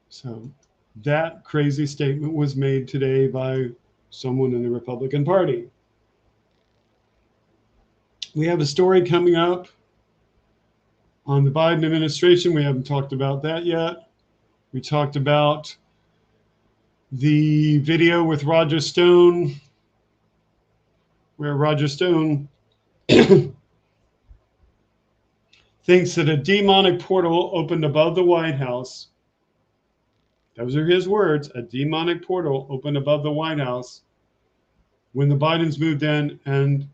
So that crazy statement was made today by someone in the Republican Party. We have a story coming up on the Biden administration. We haven't talked about that yet. We talked about the video with Roger Stone, where Roger Stone thinks that a demonic portal opened above the White House. Those are his words. A demonic portal opened above the White House when the Bidens moved in, and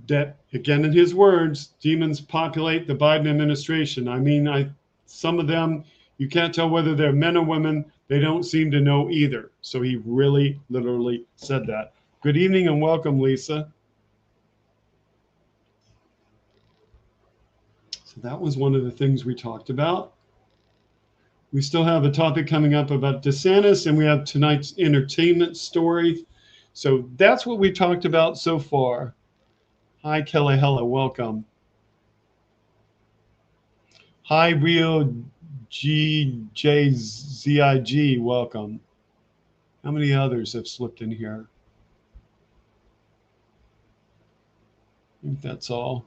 that, again, in his words, demons populate the Biden administration. I mean, some of them, you can't tell whether they're men or women. They don't seem to know either. So he really, literally said that. Good evening and welcome, Lisa. So that was one of the things we talked about. We still have a topic coming up about DeSantis, and we have tonight's entertainment story. So that's what we talked about so far. Hi, Kelly. Hello. Welcome. Hi, Rio GJZIG. Welcome. How many others have slipped in here? I think that's all.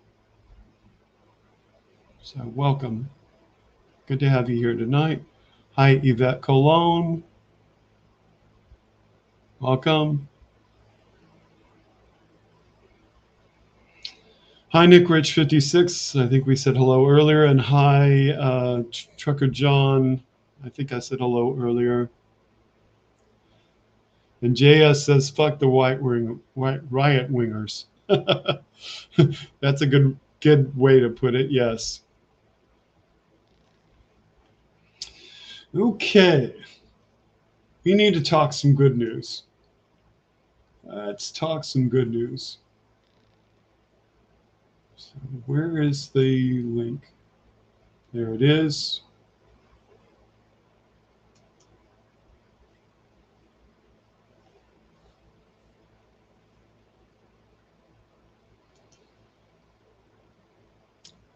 So welcome. Good to have you here tonight. Hi, Yvette Colon. Welcome. Hi, Nick Rich 56. I think we said hello earlier. And hi, Trucker John. I think I said hello earlier. And JS says, fuck the white riot wingers. That's a good way to put it. Yes. Okay. We need to talk some good news. Let's talk some good news. So where is the link? There it is.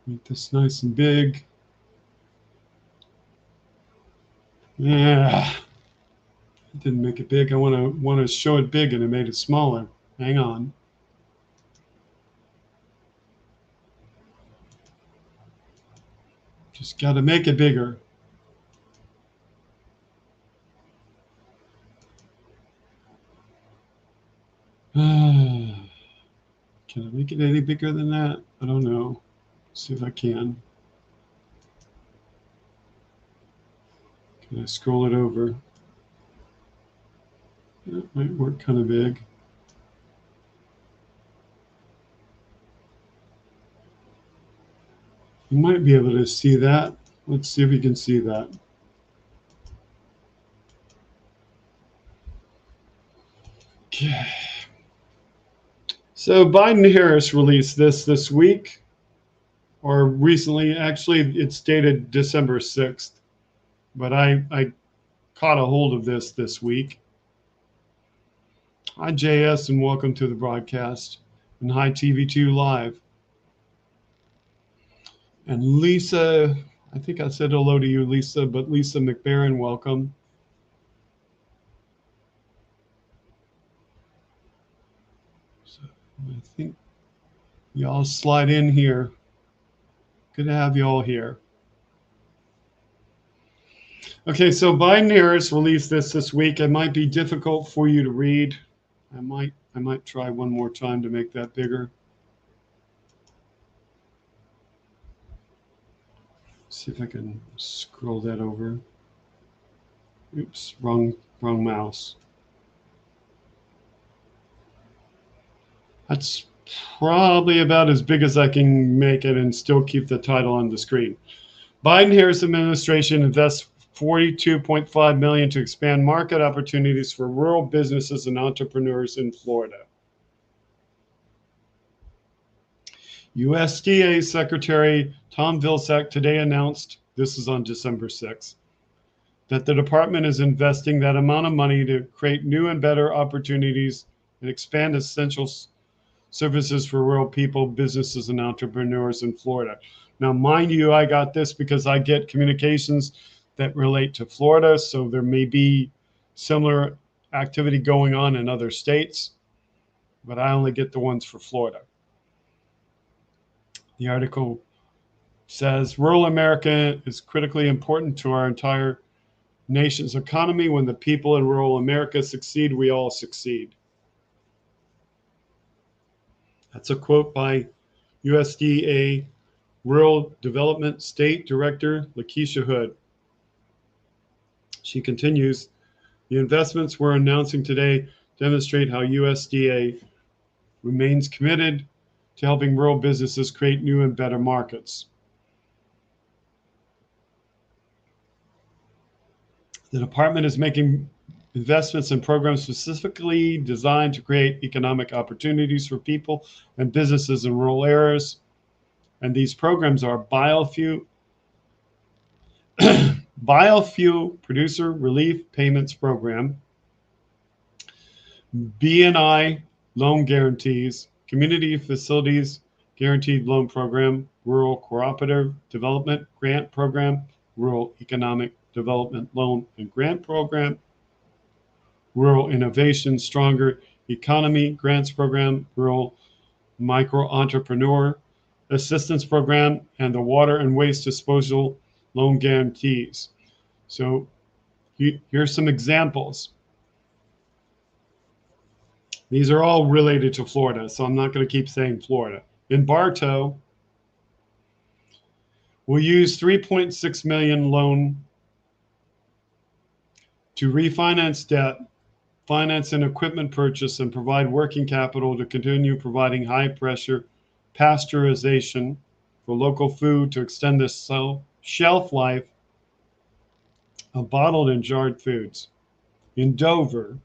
Make this nice and big. Yeah, it didn't make it big. I want to show it big, and it made it smaller. Hang on. Just got to make it bigger. Can I make it any bigger than that? I don't know. See if I can. Can I scroll it over? That might work kind of big. You might be able to see that. Let's see if we can see that. Okay. So Biden-Harris released this week, or recently. Actually, it's dated December 6th, but I caught a hold of this week. Hi, JS, and welcome to the broadcast. And hi, TV2 Live. And Lisa, I think I said hello to you, Lisa, but Lisa McBaron, welcome. So I think y'all slide in here. Good to have you all here. Okay, so Biden-Harris released this week. It might be difficult for you to read. I might try one more time to make that bigger. See if I can scroll that over. Oops, wrong mouse. That's probably about as big as I can make it and still keep the title on the screen. Biden-Harris administration invests $42.5 million to expand market opportunities for rural businesses and entrepreneurs in Florida. USDA Secretary Tom Vilsack today announced, this is on December 6th, that the department is investing that amount of money to create new and better opportunities and expand essential services for rural people, businesses, and entrepreneurs in Florida. Now, mind you, I got this because I get communications that relate to Florida, so there may be similar activity going on in other states, but I only get the ones for Florida. The article says, rural America is critically important to our entire nation's economy. When the people in rural America succeed, we all succeed. That's a quote by USDA Rural Development State Director Lakeisha Hood. She continues, the investments we're announcing today demonstrate how USDA remains committed to helping rural businesses create new and better markets. The department is making investments in programs specifically designed to create economic opportunities for people and businesses in rural areas And these programs are Biofuel Producer Relief Payments Program, BNI Loan Guarantees, Community Facilities Guaranteed Loan Program, Rural Cooperative Development Grant Program, Rural Economic Development Loan and Grant Program, Rural Innovation Stronger Economy Grants Program, Rural Micro Entrepreneur Assistance Program, and the Water and Waste Disposal Loan Guarantees. So here's some examples. These are all related to Florida, so I'm not going to keep saying Florida. In Bartow, we'll use $3.6 million loan to refinance debt, finance an equipment purchase, and provide working capital to continue providing high-pressure pasteurization for local food to extend the shelf life of bottled and jarred foods. In Dover,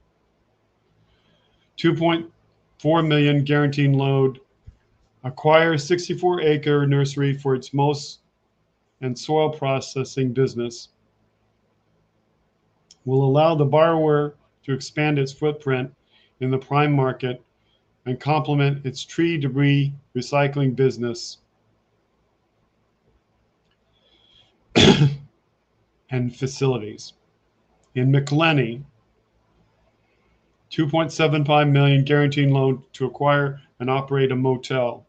$2.4 million guaranteed loan, acquire a 64-acre nursery for its most and soil processing business. Will allow the borrower to expand its footprint in the prime market and complement its tree debris recycling business and facilities. In McLenny, $2.75 million guaranteed loan to acquire and operate a motel.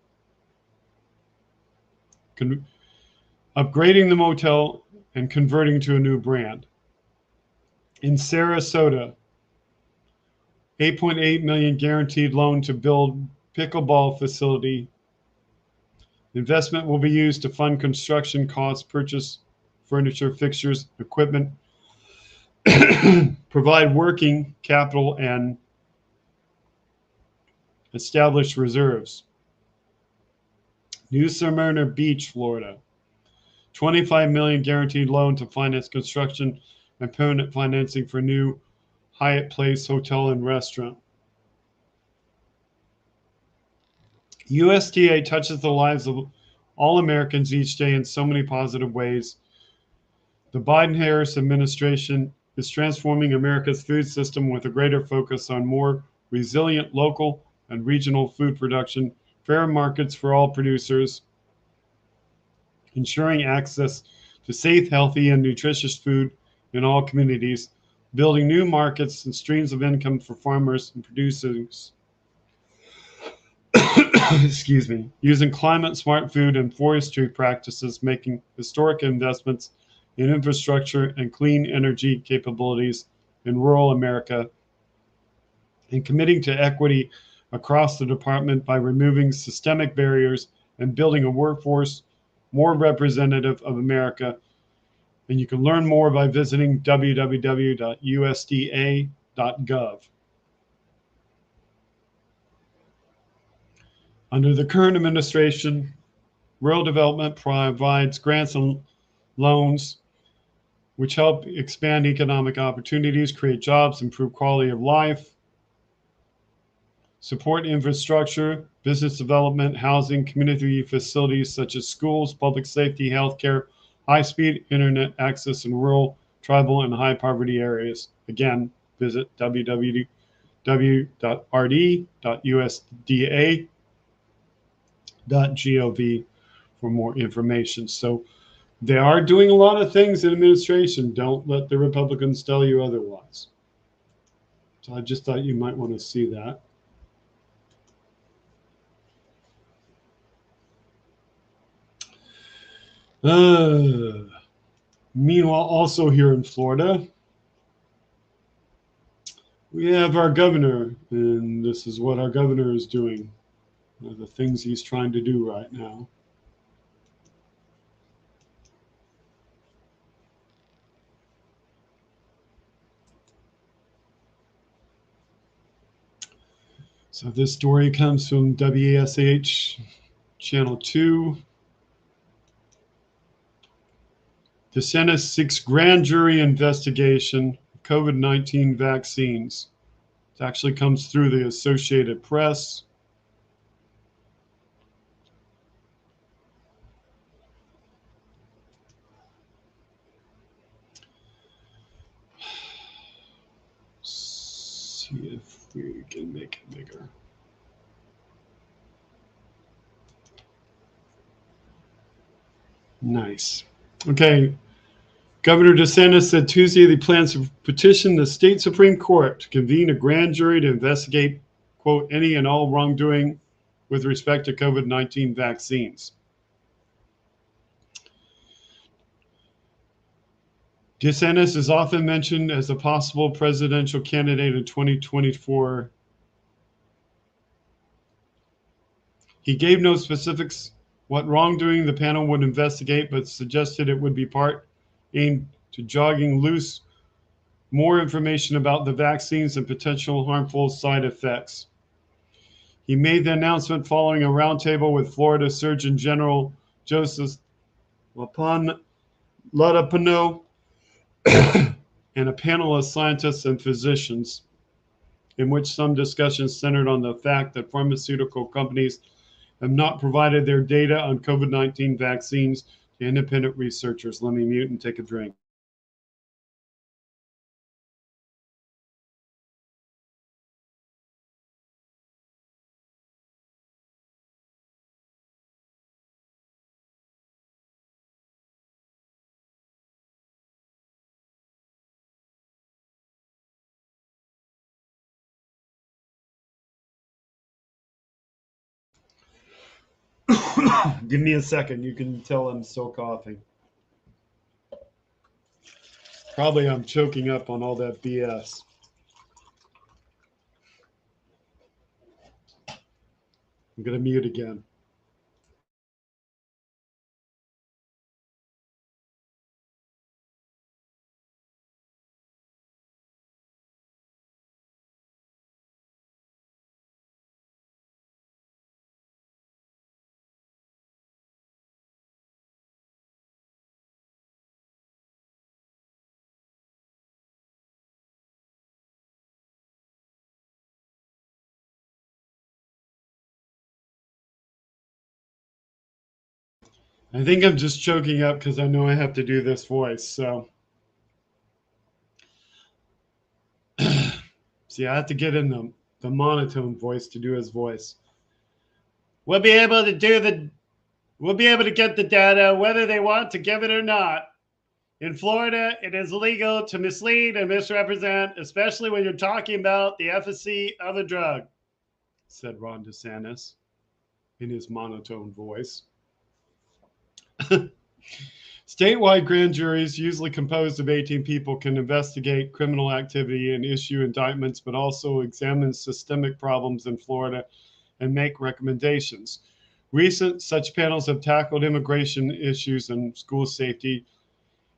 Upgrading the motel and converting to a new brand. In Sarasota, $8.8 million guaranteed loan to build pickleball facility. Investment will be used to fund construction costs, purchase furniture, fixtures, equipment, provide working capital, and establish reserves. New Smyrna Beach, Florida, $25 million guaranteed loan to finance construction and permanent financing for new Hyatt Place hotel and restaurant. USDA touches the lives of all Americans each day in so many positive ways. The Biden-Harris administration is transforming America's food system with a greater focus on more resilient local and regional food production, fair markets for all producers, ensuring access to safe, healthy, and nutritious food in all communities, building new markets and streams of income for farmers and producers. Excuse me. Using climate smart food and forestry practices, making historic investments in infrastructure and clean energy capabilities in rural America, and committing to equity across the department by removing systemic barriers and building a workforce more representative of America. And you can learn more by visiting www.usda.gov. Under the current administration, rural development provides grants and loans which help expand economic opportunities, create jobs, improve quality of life, support infrastructure, business development, housing, community facilities such as schools, public safety, healthcare, high-speed internet access in rural, tribal, and high-poverty areas. Again, visit www.rd.usda.gov for more information. So they are doing a lot of things in administration. Don't let the Republicans tell you otherwise. So I just thought you might want to see that. Meanwhile, also here in Florida, we have our governor, and this is what our governor is doing, the things he's trying to do right now. So this story comes from WASH Channel 2. DeSantis seeks grand jury investigation of COVID-19 vaccines. It actually comes through the Associated Press. see if we can make it bigger. Nice. Okay. Governor DeSantis said Tuesday that he plans to petition the state Supreme Court to convene a grand jury to investigate, quote, any and all wrongdoing with respect to COVID-19 vaccines. DeSantis is often mentioned as a possible presidential candidate in 2024. He gave no specifics what wrongdoing the panel would investigate, but suggested it would be part aimed to jogging loose more information about the vaccines and potential harmful side effects. He made the announcement following a roundtable with Florida Surgeon General Joseph Ladapono and a panel of scientists and physicians, in which some discussions centered on the fact that pharmaceutical companies have not provided their data on COVID-19 vaccines to independent researchers. Let me mute and take a drink. Give me a second. You can tell I'm still coughing. Probably I'm choking up on all that BS. I'm going to mute again. I think I'm just choking up because I know I have to do this voice. So, see, I have to get in the monotone voice to do his voice. We'll be able to get the data whether they want to give it or not. In Florida, it is illegal to mislead and misrepresent, especially when you're talking about the efficacy of a drug, said Ron DeSantis in his monotone voice. Statewide grand juries, usually composed of 18 people, can investigate criminal activity and issue indictments, but also examine systemic problems in Florida and make recommendations. Recent such panels have tackled immigration issues and school safety.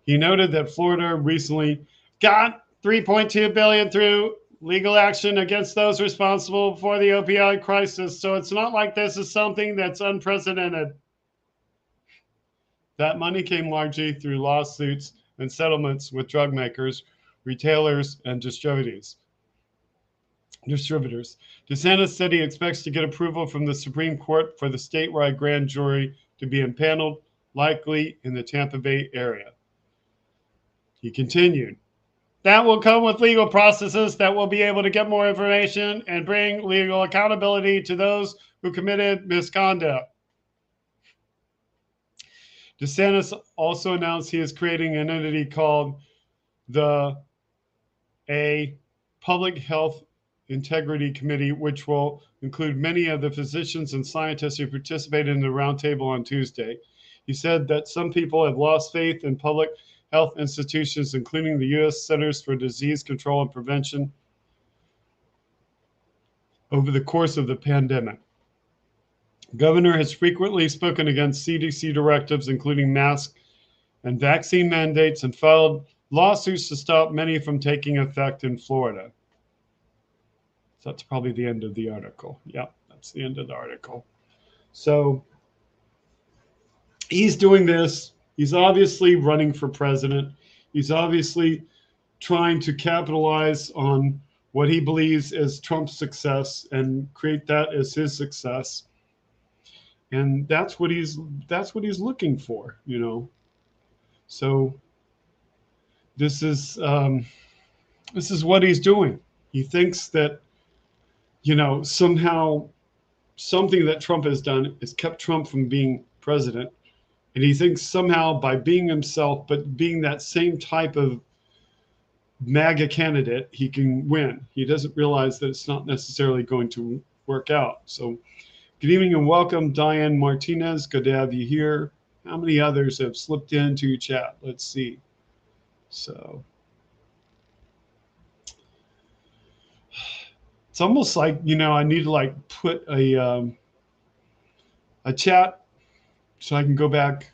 He noted that Florida recently got $3.2 billion through legal action against those responsible for the opioid crisis. So it's not like this is something that's unprecedented. That money came largely through lawsuits and settlements with drug makers, retailers, and distributors. DeSantis said he expects to get approval from the Supreme Court for the statewide grand jury to be impaneled, likely in the Tampa Bay area. He continued, that will come with legal processes that will be able to get more information and bring legal accountability to those who committed misconduct. DeSantis also announced he is creating an entity called a Public Health Integrity Committee, which will include many of the physicians and scientists who participated in the roundtable on Tuesday. He said that some people have lost faith in public health institutions, including the U.S. Centers for Disease Control and Prevention, over the course of the pandemic. The governor has frequently spoken against CDC directives, including mask and vaccine mandates, and filed lawsuits to stop many from taking effect in Florida. So that's probably the end of the article. Yeah, that's the end of the article. So he's doing this. He's obviously running for president. He's obviously trying to capitalize on what he believes is Trump's success and create that as his success. And that's what he's looking for, you know. So this is what he's doing. He thinks that, somehow something that Trump has done has kept Trump from being president. And he thinks somehow by being himself, but being that same type of MAGA candidate, he can win. He doesn't realize that it's not necessarily going to work out. So good evening and welcome, Diane Martinez. Good to have you here. How many others have slipped into your chat? Let's see. So it's almost like, I need to like put a chat so I can go back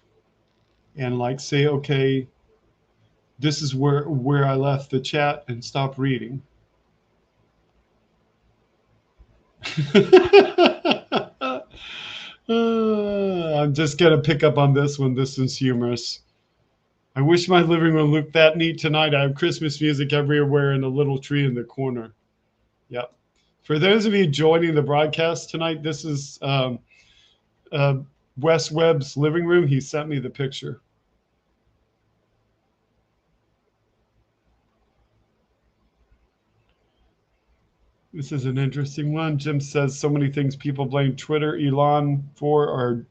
and like say, okay, this is where I left the chat and stop reading. I'm just going to pick up on this one. This is humorous. I wish my living room looked that neat tonight. I have Christmas music everywhere and a little tree in the corner. Yep. For those of you joining the broadcast tonight, this is Wes Webb's living room. He sent me the picture. This is an interesting one. Jim says so many things people blame Twitter, Elon for are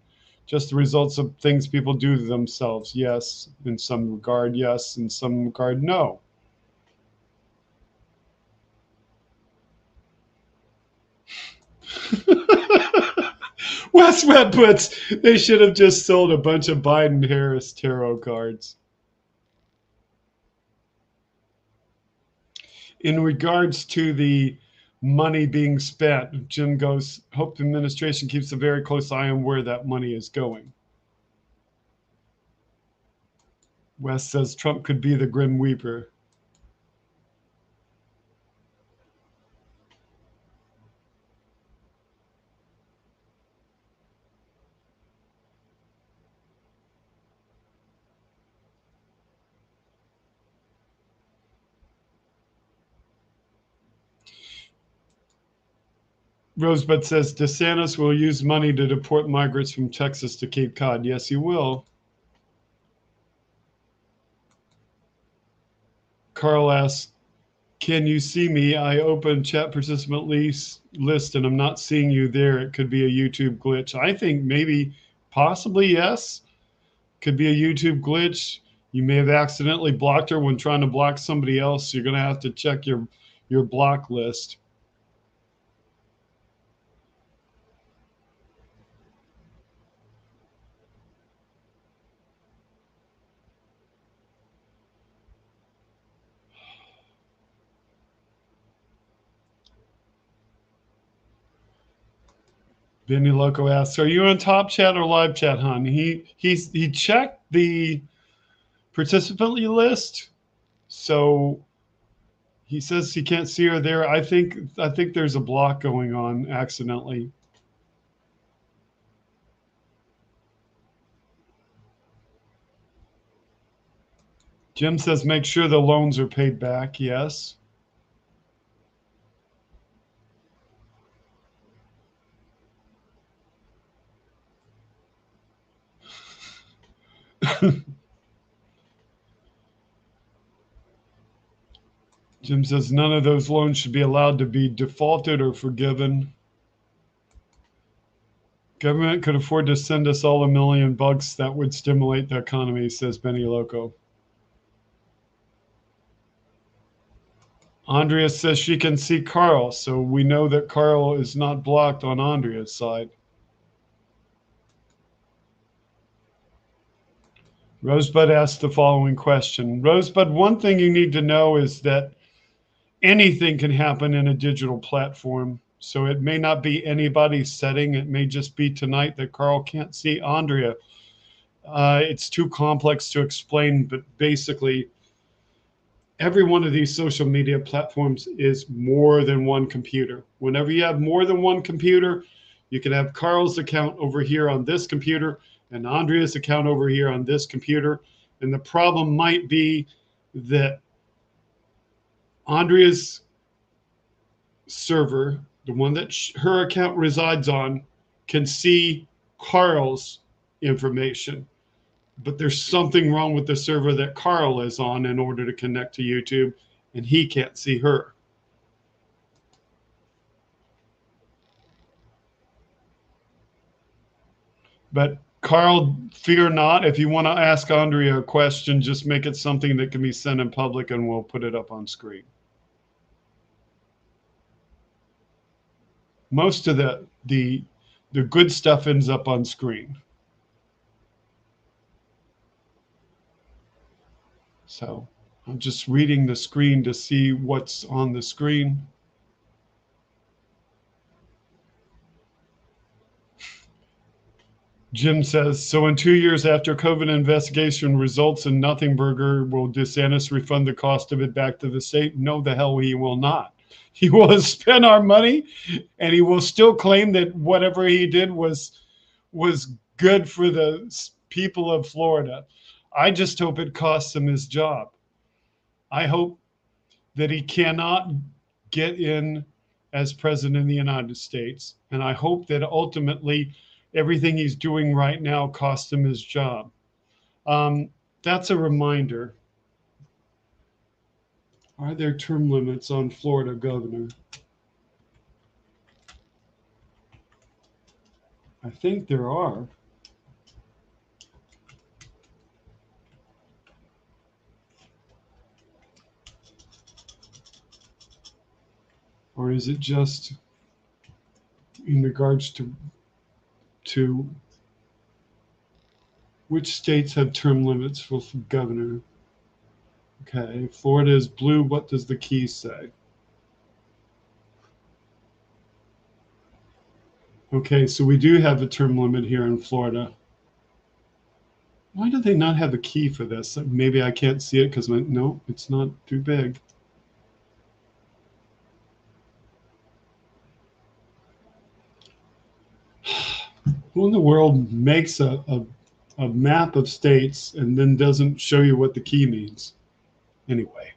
just the results of things people do to themselves. Yes, in some regard, yes. In some regard, no. Wes Webb puts, they should have just sold a bunch of Biden-Harris tarot cards. In regards to the money being spent, Jim goes, hope the administration keeps a very close eye on where that money is going. Wes says Trump could be the Grim Reaper. Rosebud says DeSantis will use money to deport migrants from Texas to Cape Cod. Yes, he will. Carl asks, can you see me? I opened chat participant list and I'm not seeing you there. It could be a YouTube glitch. I think maybe, possibly, yes. Could be a YouTube glitch. You may have accidentally blocked her when trying to block somebody else. You're going to have to check your block list. Benny Loco asks, are you on top chat or live chat, hon? He checked the participant list, so he says he can't see her there. I think there's a block going on accidentally. Jim says make sure the loans are paid back. Yes. Jim says none of those loans should be allowed to be defaulted or forgiven. Government could afford to send us all $1 million. That would stimulate the economy, says Benny Loco. Andrea says she can see Carl, so we know that Carl is not blocked on Andrea's side. Rosebud asked the following question. Rosebud, one thing you need to know is that anything can happen in a digital platform. So it may not be anybody's setting. It may just be tonight that Carl can't see Andrea. It's too complex to explain, but basically, every one of these social media platforms is more than one computer. Whenever you have more than one computer, you can have Carl's account over here on this computer and Andrea's account over here on this computer. And the problem might be that Andrea's server, the one that her account resides on, can see Carl's information. But there's something wrong with the server that Carl is on in order to connect to YouTube, and he can't see her. But Carl, fear not. If you want to ask Andrea a question, just make it something that can be sent in public and we'll put it up on screen. Most of the good stuff ends up on screen. So I'm just reading the screen to see what's on the screen. Jim says, so in 2 years after COVID investigation results in nothing burger, will DeSantis refund the cost of it back to the state? No, the hell he will not. He will spend our money and he will still claim that whatever he did was good for the people of Florida. I just hope it costs him his job. I hope that he cannot get in as president of the United States. And I hope that ultimately everything he's doing right now cost him his job. That's a reminder. Are there term limits on Florida governor? I think there are. Or is it just in regards to which states have term limits for governor? Okay, Florida is blue. What does the key say? Okay, so we do have a term limit here in Florida. Why do they not have a key for this? Maybe I can't see it because no, it's not too big. Who in the world makes a map of states and then doesn't show you what the key means? Anyway.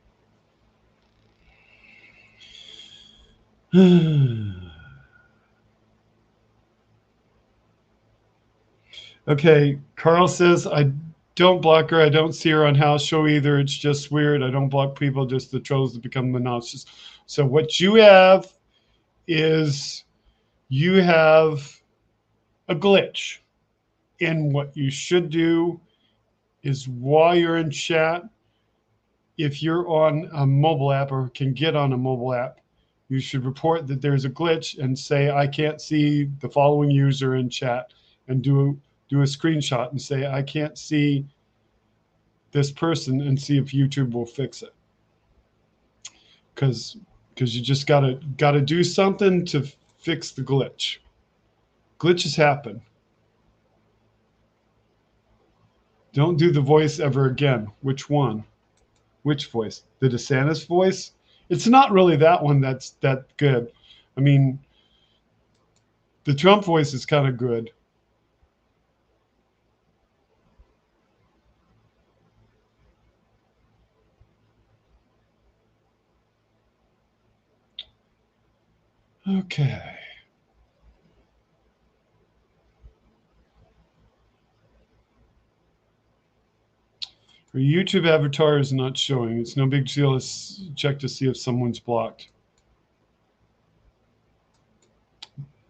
Okay, Carl says, I don't block her. I don't see her on house show either. It's just weird. I don't block people, just the trolls that become monotonous. So what you have is you have a glitch. And what you should do is while you're in chat, if you're on a mobile app or can get on a mobile app, you should report that there's a glitch and say, I can't see the following user in chat, and do a screenshot and say, I can't see this person, and see if YouTube will fix it. Because you just gotta do something to fix the glitch. Glitches happen. Don't do the voice ever again. Which one? Which voice? The DeSantis voice? It's not really that one that's that good. I mean, the Trump voice is kind of good. Okay. Your YouTube avatar is not showing. It's no big deal. Let's check to see if someone's blocked.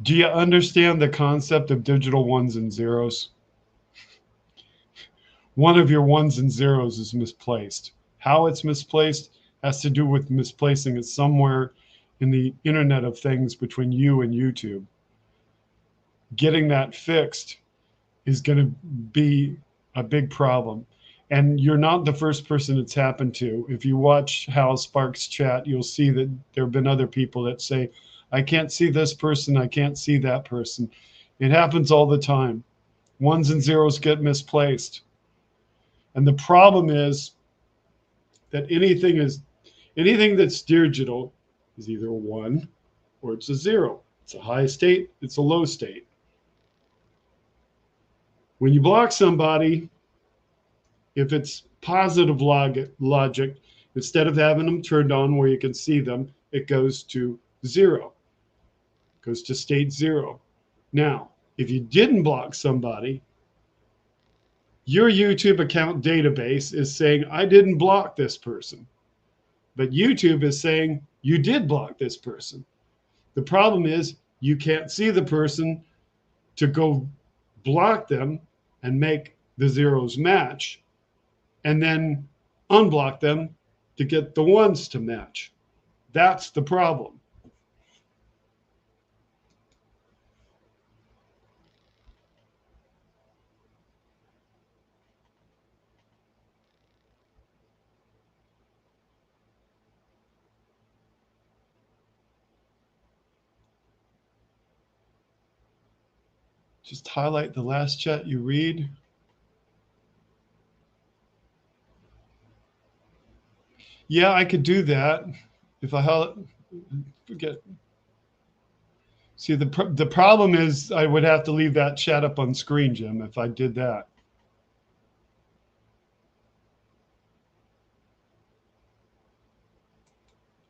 Do you understand the concept of digital ones and zeros? One of your ones and zeros is misplaced. How it's misplaced has to do with misplacing it somewhere in the Internet of Things between you and YouTube. Getting that fixed is going to be a big problem. And you're not the first person it's happened to. If you watch Hal Sparks chat, you'll see that there have been other people that say, I can't see this person, I can't see that person. It happens all the time. Ones and zeros get misplaced. And the problem is that anything that's digital is either a 1 or it's a 0. It's a high state, it's a low state. When you block somebody, if it's positive logic, instead of having them turned on where you can see them, it goes to 0. It goes to state 0. Now, if you didn't block somebody, your YouTube account database is saying, I didn't block this person. But YouTube is saying, you did block this person. The problem is you can't see the person to go block them and make the zeros match, and then unblock them to get the ones to match. That's the problem. Just highlight the last chat you read. Yeah, I could do that if I forget. See, the problem is I would have to leave that chat up on screen, Jim, if I did that.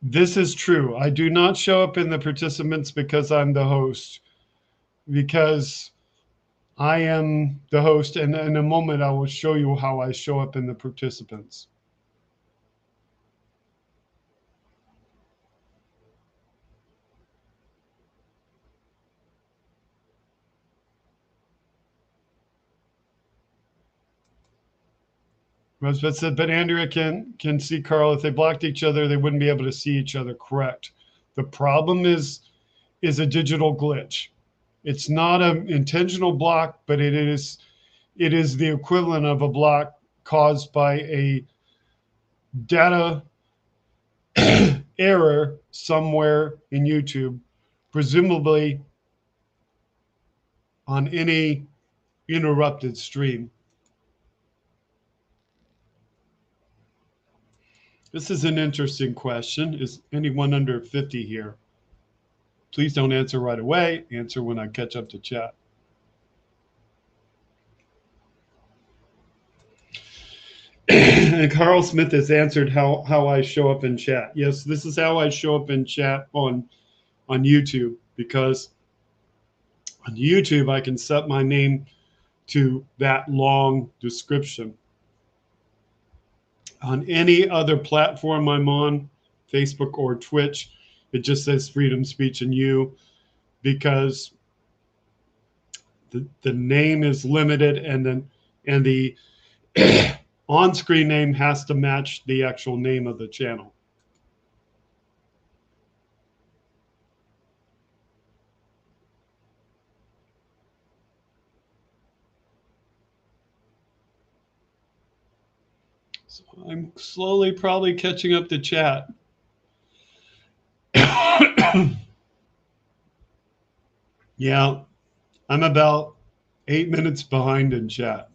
This is true. I do not show up in the participants because I'm the host, because I am the host, and in a moment I will show you how I show up in the participants. Rosebud said, but Andrea can see Carl. If they blocked each other, they wouldn't be able to see each other. Correct. The problem is a digital glitch. It's not an intentional block, but it is the equivalent of a block caused by a data error somewhere in YouTube, presumably on any interrupted stream. This is an interesting question. Is anyone under 50 here? Please don't answer right away. Answer when I catch up to chat. And Carl Smith has answered how I show up in chat. Yes, this is how I show up in chat on YouTube, because on YouTube I can set my name to that long description. On any other platform I'm on, Facebook or Twitch, it just says freedom, speech, and you, because the name is limited, and the on-screen name has to match the actual name of the channel. So I'm slowly probably catching up to chat. Yeah, I'm about 8 minutes behind in chat.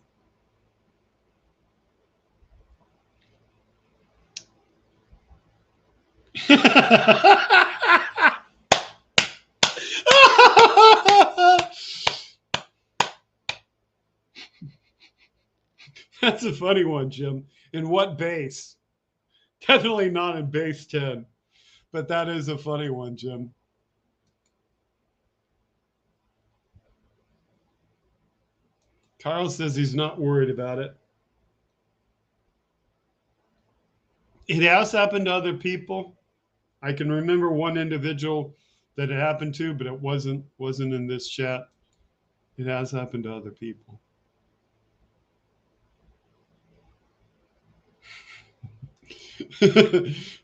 That's a funny one, Jim. In what base? Definitely not in base 10, but that is a funny one, Jim. Carl says he's not worried about it. It has happened to other people. I can remember one individual that it happened to, but it wasn't in this chat. It has happened to other people.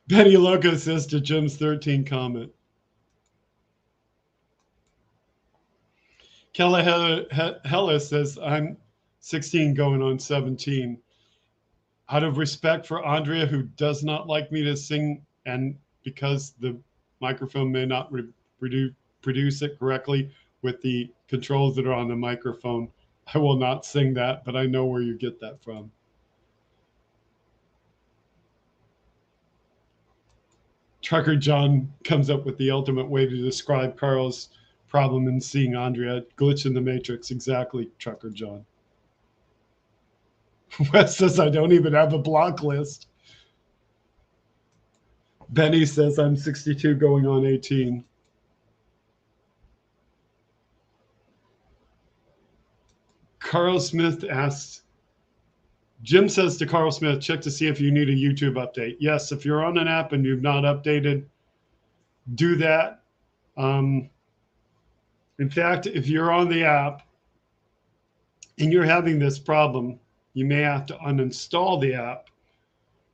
Betty Loco says to Jim's 13 comment. Kella Hella says, I'm 16 going on 17. Out of respect for Andrea, who does not like me to sing, and because the microphone may not produce it correctly with the controls that are on the microphone, I will not sing that, but I know where you get that from. Trucker John comes up with the ultimate way to describe Carl's problem in seeing Andrea. Glitch in the matrix. Exactly, Trucker John. Wes says, I don't even have a block list. Benny says, I'm 62 going on 18. Carl Smith asks, Jim says to Carl Smith, check to see if you need a YouTube update. Yes, if you're on an app and you've not updated, do that. In fact, if you're on the app and you're having this problem, you may have to uninstall the app,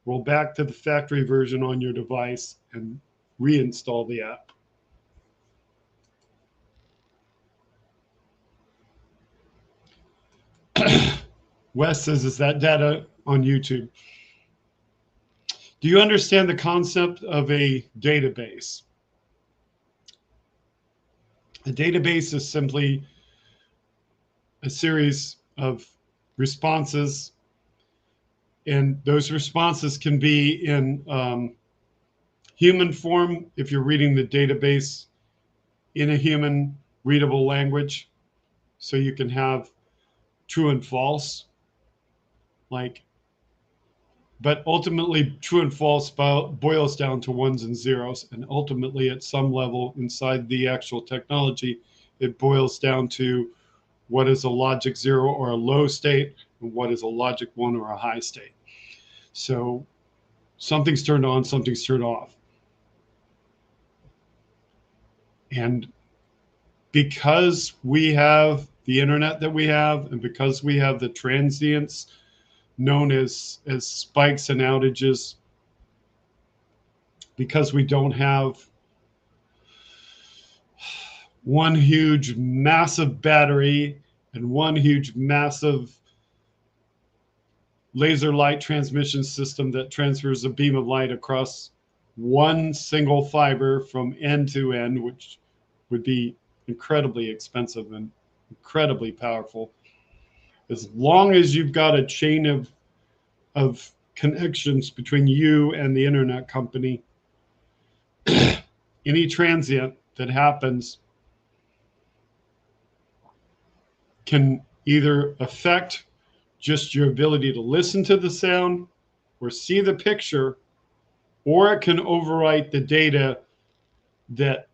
roll back to the factory version on your device, and reinstall the app. Wes says, is that data on YouTube? Do you understand the concept of a database? A database is simply a series of responses, and those responses can be in human form if you're reading the database in a human readable language. So you can have true and false, but ultimately true and false boils down to ones and zeros. And ultimately at some level inside the actual technology, it boils down to what is a logic 0 or a low state and what is a logic 1 or a high state. So something's turned on, something's turned off. And because we have the internet that we have, and because we have the transients known as spikes and outages, because we don't have one huge massive battery and one huge massive laser light transmission system that transfers a beam of light across one single fiber from end to end, which would be incredibly expensive and incredibly powerful. As long as you've got a chain of connections between you and the internet company, any transient that happens can either affect just your ability to listen to the sound or see the picture, or it can overwrite the data that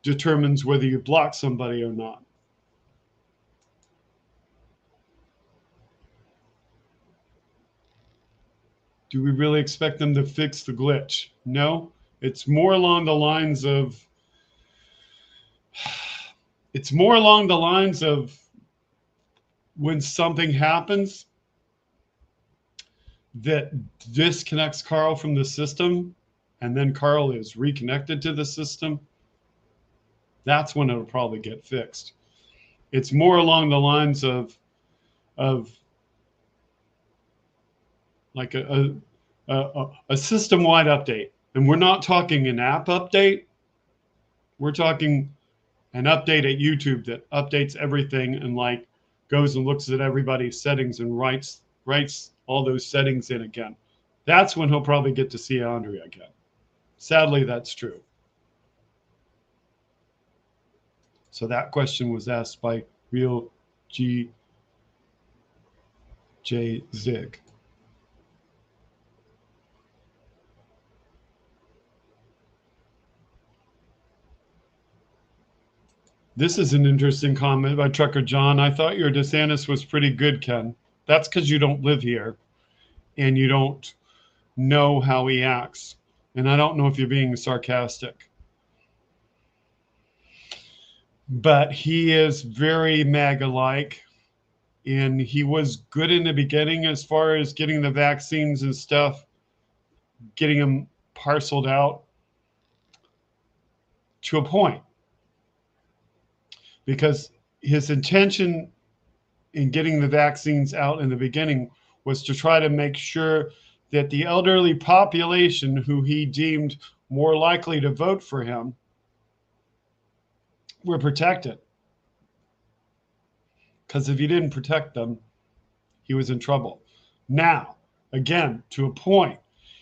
determines whether you block somebody or not. Do we really expect them to fix the glitch? No, it's more along the lines of, when something happens that disconnects Carl from the system, and then Carl is reconnected to the system, that's when it'll probably get fixed. It's more along the lines of like a system-wide update. And we're not talking an app update. We're talking an update at YouTube that updates everything and like goes and looks at everybody's settings and writes all those settings in again. That's when he'll probably get to see Andrea again. Sadly, that's true. So that question was asked by Real G J Zig. This is an interesting comment by Trucker John. I thought your DeSantis was pretty good, Ken. That's because you don't live here and you don't know how he acts. And I don't know if you're being sarcastic. But he is very MAGA-like. And he was good in the beginning as far as getting the vaccines and stuff, getting them parceled out to a point. Because his intention in getting the vaccines out in the beginning was to try to make sure that the elderly population who he deemed more likely to vote for him were protected. Because if he didn't protect them, he was in trouble. Now, again, to a point,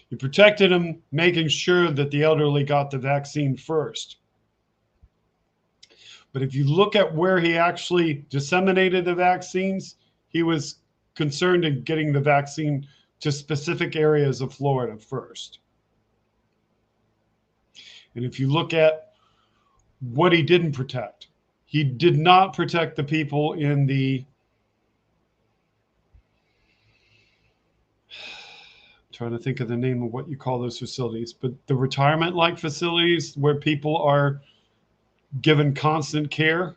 he protected them, making sure that the elderly got the vaccine first. But if you look at where he actually disseminated the vaccines, he was concerned in getting the vaccine to specific areas of Florida first. And if you look at what he didn't protect, he did not protect the people in the, I'm trying to think of the name of what you call those facilities, but the retirement-like facilities where people are given constant care.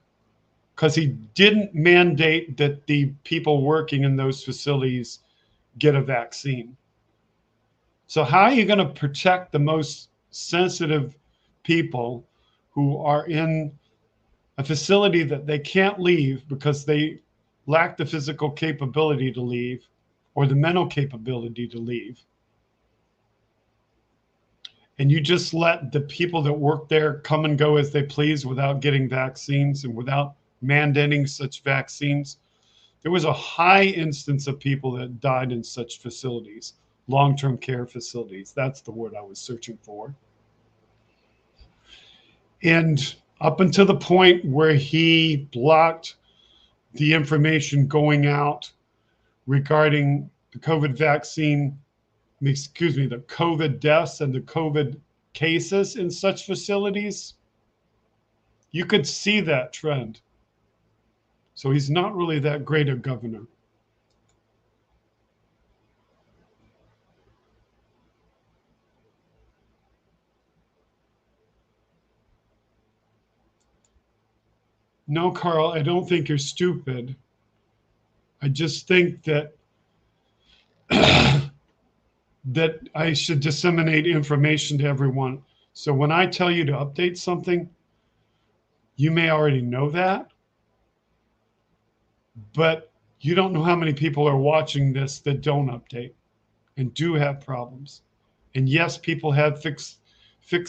because he didn't mandate that the people working in those facilities get a vaccine. So how are you going to protect the most sensitive people who are in a facility that they can't leave because they lack the physical capability to leave or the mental capability to leave? And you just let the people that work there come and go as they please without getting vaccines and without mandating such vaccines. There was a high instance of people that died in such facilities, long-term care facilities. That's the word I was searching for. And up until the point where he blocked the information going out regarding the COVID vaccine, the COVID deaths and the COVID cases in such facilities, you could see that trend. So he's not really that great a governor. No, Carl, I don't think you're stupid. I just think that that I should disseminate information to everyone. So when I tell you to update something, you may already know that, but you don't know how many people are watching this that don't update and do have problems. And yes, people have fixed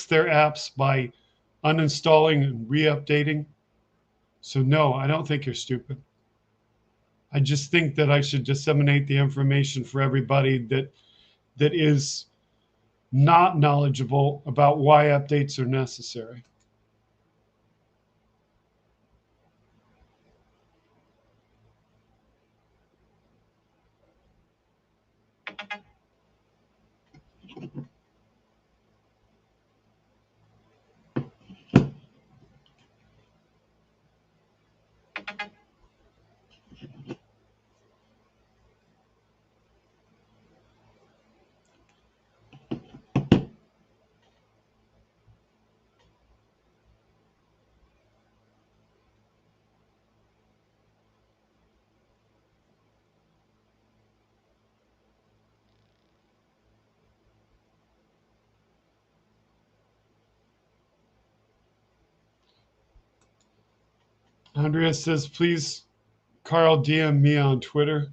their apps by uninstalling and re-updating. So no, I don't think you're stupid. I just think that I should disseminate the information for everybody that is not knowledgeable about why updates are necessary. Andrea says, please, Carl, DM me on Twitter.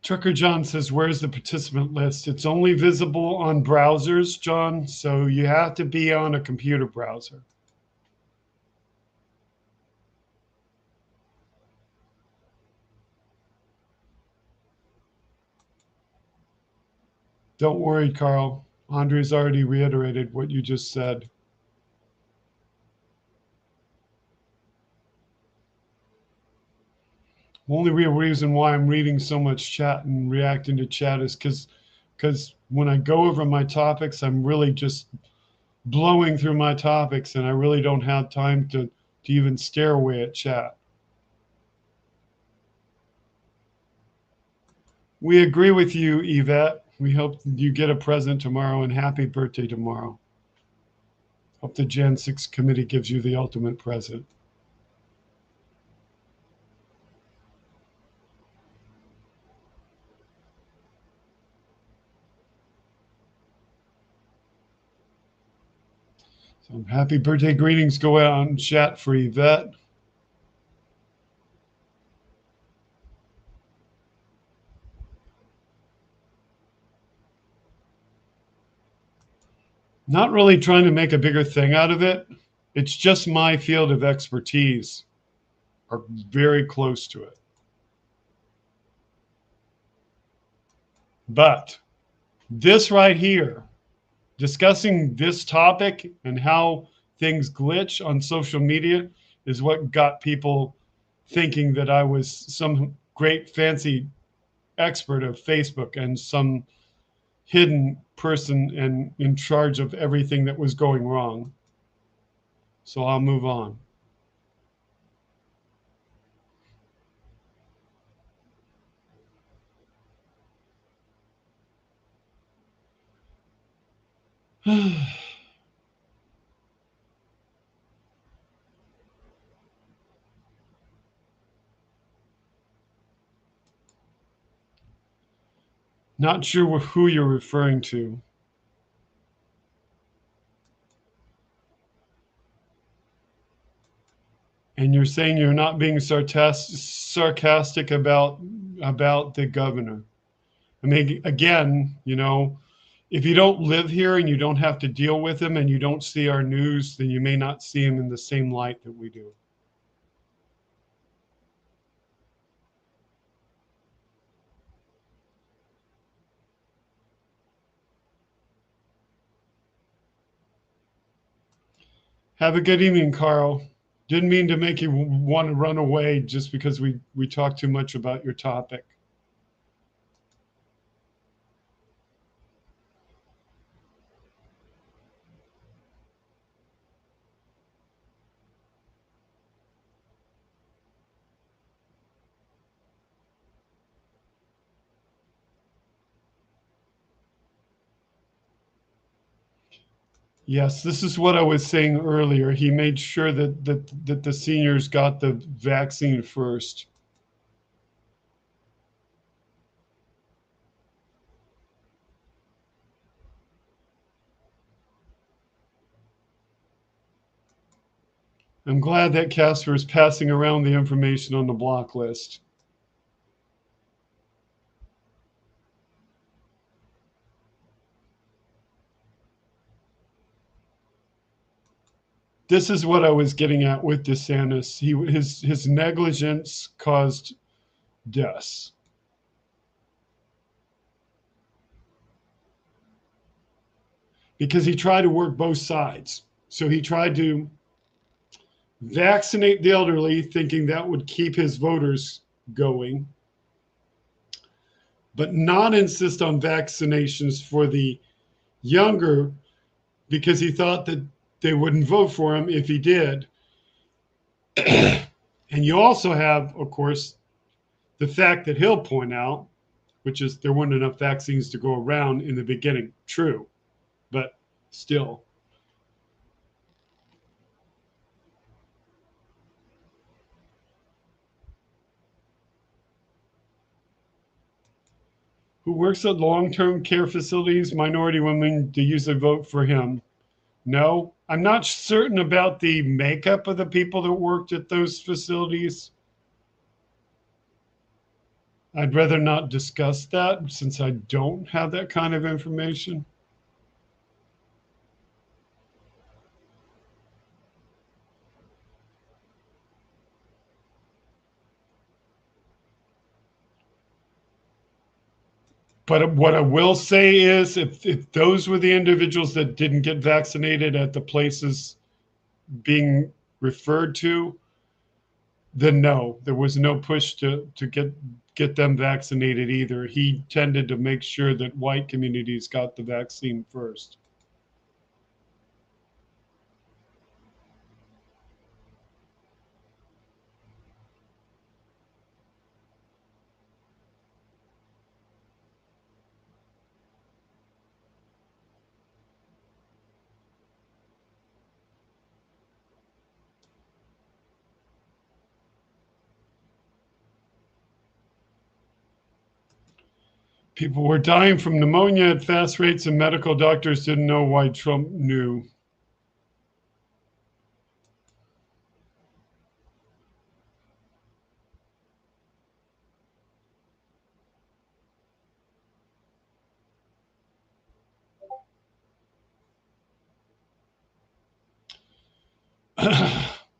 Trucker John says, where's the participant list? It's only visible on browsers, John, so you have to be on a computer browser. Don't worry, Carl. Andre's already reiterated what you just said. Only real reason why I'm reading so much chat and reacting to chat is because when I go over my topics, I'm really just blowing through my topics and I really don't have time to even stare away at chat. We agree with you, Yvette. We hope you get a present tomorrow and happy birthday tomorrow. Hope the Jan 6 committee gives you the ultimate present. So happy birthday greetings go out in chat for Yvette. Not really trying to make a bigger thing out of it. It's just my field of expertise, or very close to it. But this right here, discussing this topic and how things glitch on social media is what got people thinking that I was some great fancy expert of Facebook and some hidden person and in charge of everything that was going wrong. So I'll move on. Not sure who you're referring to. And you're saying you're not being sarcastic about the governor. I mean, again, if you don't live here and you don't have to deal with him and you don't see our news, then you may not see him in the same light that we do. Have a good evening, Carl. Didn't mean to make you want to run away just because we talked too much about your topic. Yes, this is what I was saying earlier. He made sure that the seniors got the vaccine first. I'm glad that Casper is passing around the information on the block list. This is what I was getting at with DeSantis. His negligence caused deaths. Because he tried to work both sides. So he tried to vaccinate the elderly, thinking that would keep his voters going, but not insist on vaccinations for the younger because he thought that they wouldn't vote for him if he did. And you also have, of course, the fact that he'll point out, which is there weren't enough vaccines to go around in the beginning. True, but still. Who works at long-term care facilities, minority women, do usually vote for him? No, I'm not certain about the makeup of the people that worked at those facilities. I'd rather not discuss that since I don't have that kind of information. But what I will say is if those were the individuals that didn't get vaccinated at the places being referred to, then no, there was no push to get them vaccinated either. He tended to make sure that white communities got the vaccine first. People were dying from pneumonia at fast rates, and medical doctors didn't know why Trump knew.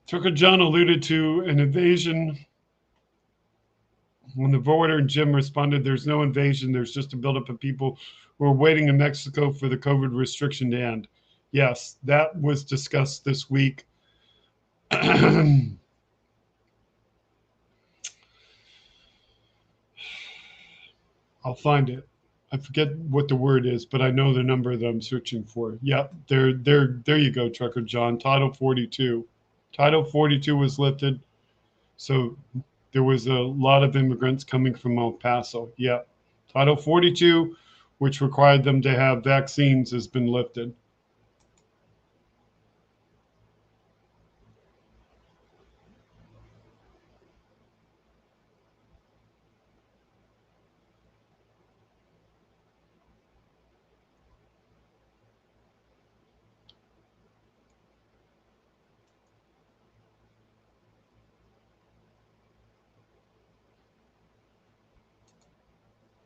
Tucker John alluded to an invasion. When the border and Jim responded, there's no invasion. There's just a buildup of people who are waiting in Mexico for the COVID restriction to end. Yes, that was discussed this week. I'll find it. I forget what the word is, but I know the number that I'm searching for. Yep, there you go, Trucker John. Title 42. Title 42 was lifted, so there was a lot of immigrants coming from El Paso. Yep. Title 42, which required them to have vaccines, has been lifted.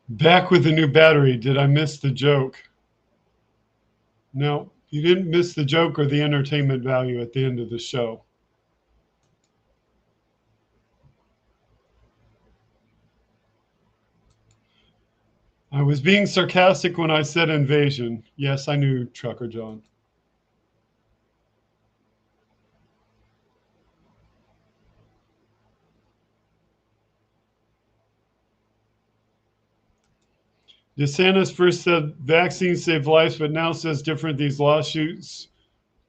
Back with the new battery. Did I miss the joke? No, you didn't miss the joke or the entertainment value at the end of the show. I was being sarcastic when I said invasion. Yes, I knew, Trucker John. DeSantis first said vaccines save lives, but now says different. These lawsuits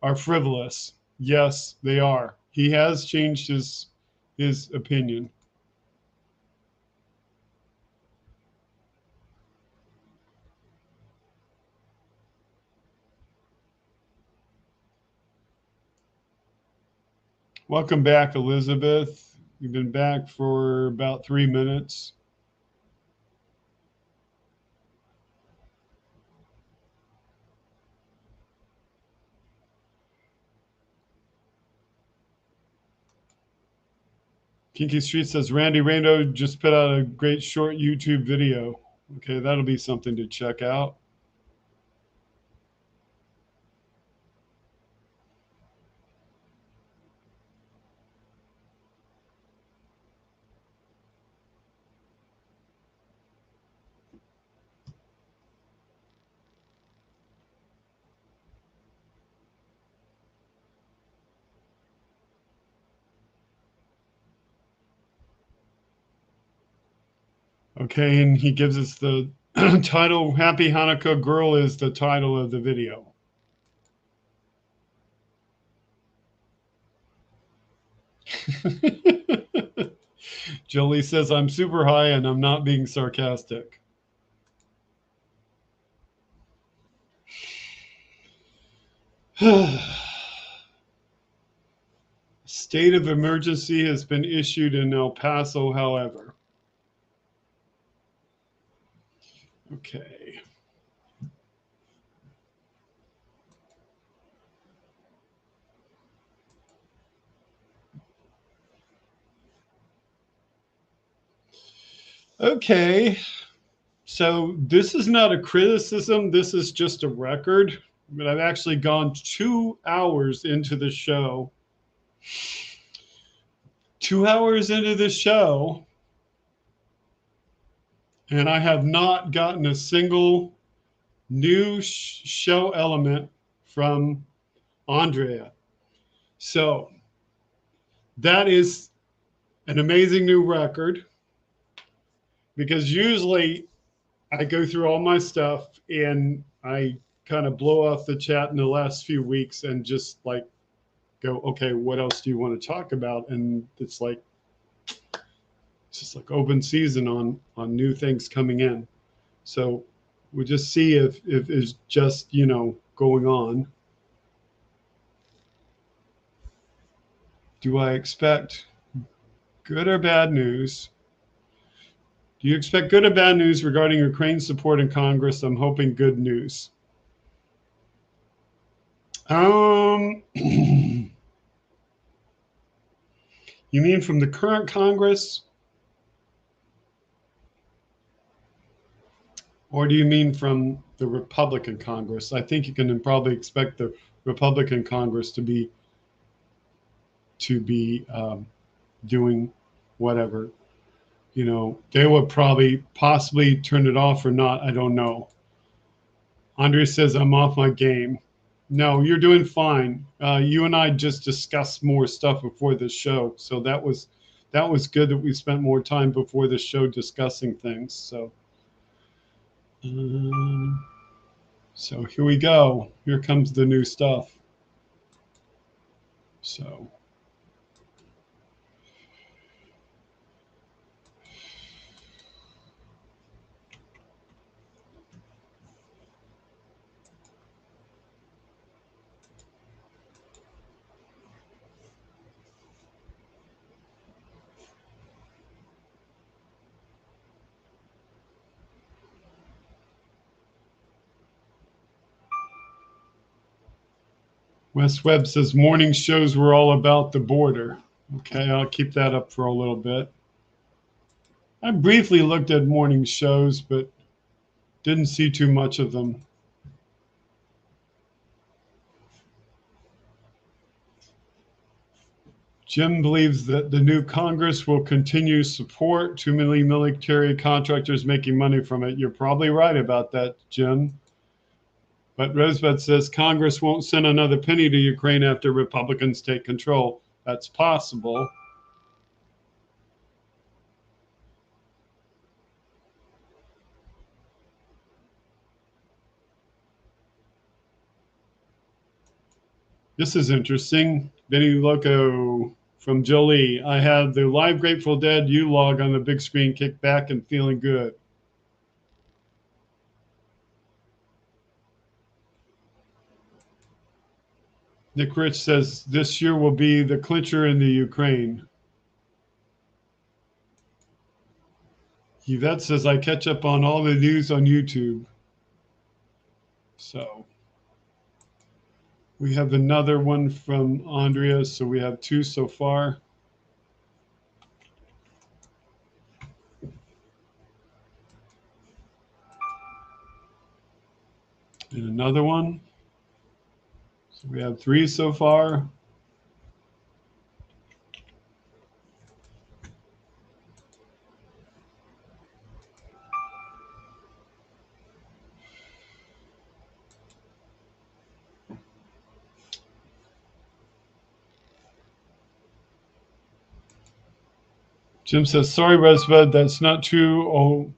are frivolous. Yes, they are. He has changed his opinion. Welcome back, Elizabeth. You've been back for about 3 minutes. Kinky Street says Randy Rando just put out a great short YouTube video. Okay, that'll be something to check out. Okay, and he gives us the title, Happy Hanukkah Girl is the title of the video. Jolie says, I'm super high and I'm not being sarcastic. State of emergency has been issued in El Paso, however. Okay. Okay. So this is not a criticism. This is just a record. But I've actually gone 2 hours into the show. 2 hours into the show. And I have not gotten a single new show element from Andrea. So that is an amazing new record, because usually I go through all my stuff and I kind of blow off the chat in the last few weeks and just like go, okay, what else do you want to talk about? And it's just like open season on new things coming in. So we'll just see if it's just, going on. Do I expect good or bad news? Do you expect good or bad news regarding Ukraine support in Congress? I'm hoping good news. You mean from the current Congress? Or do you mean from the Republican Congress? I think you can probably expect the Republican Congress to be doing whatever. They would probably possibly turn it off or not. I don't know. Andre says, I'm off my game. No, you're doing fine. You and I just discussed more stuff before the show. So that was good that we spent more time before the show discussing things. So So here we go. Here comes the new stuff. So. Wes Webb says morning shows were all about the border. Okay, I'll keep that up for a little bit. I briefly looked at morning shows, but didn't see too much of them. Jim believes that the new Congress will continue support too many military contractors making money from it. You're probably right about that, Jim. But Rosebud says Congress won't send another penny to Ukraine after Republicans take control. That's possible. This is interesting. Benny Loco from Jolie. I had the live Grateful Dead U-log on the big screen, kicked back and feeling good. Nick Rich says this year will be the clincher in the Ukraine. Yvette says I catch up on all the news on YouTube. So we have another one from Andrea. So we have two so far. And another one. So we have three so far. Jim says, sorry, Rosebud, that's not true. Oh,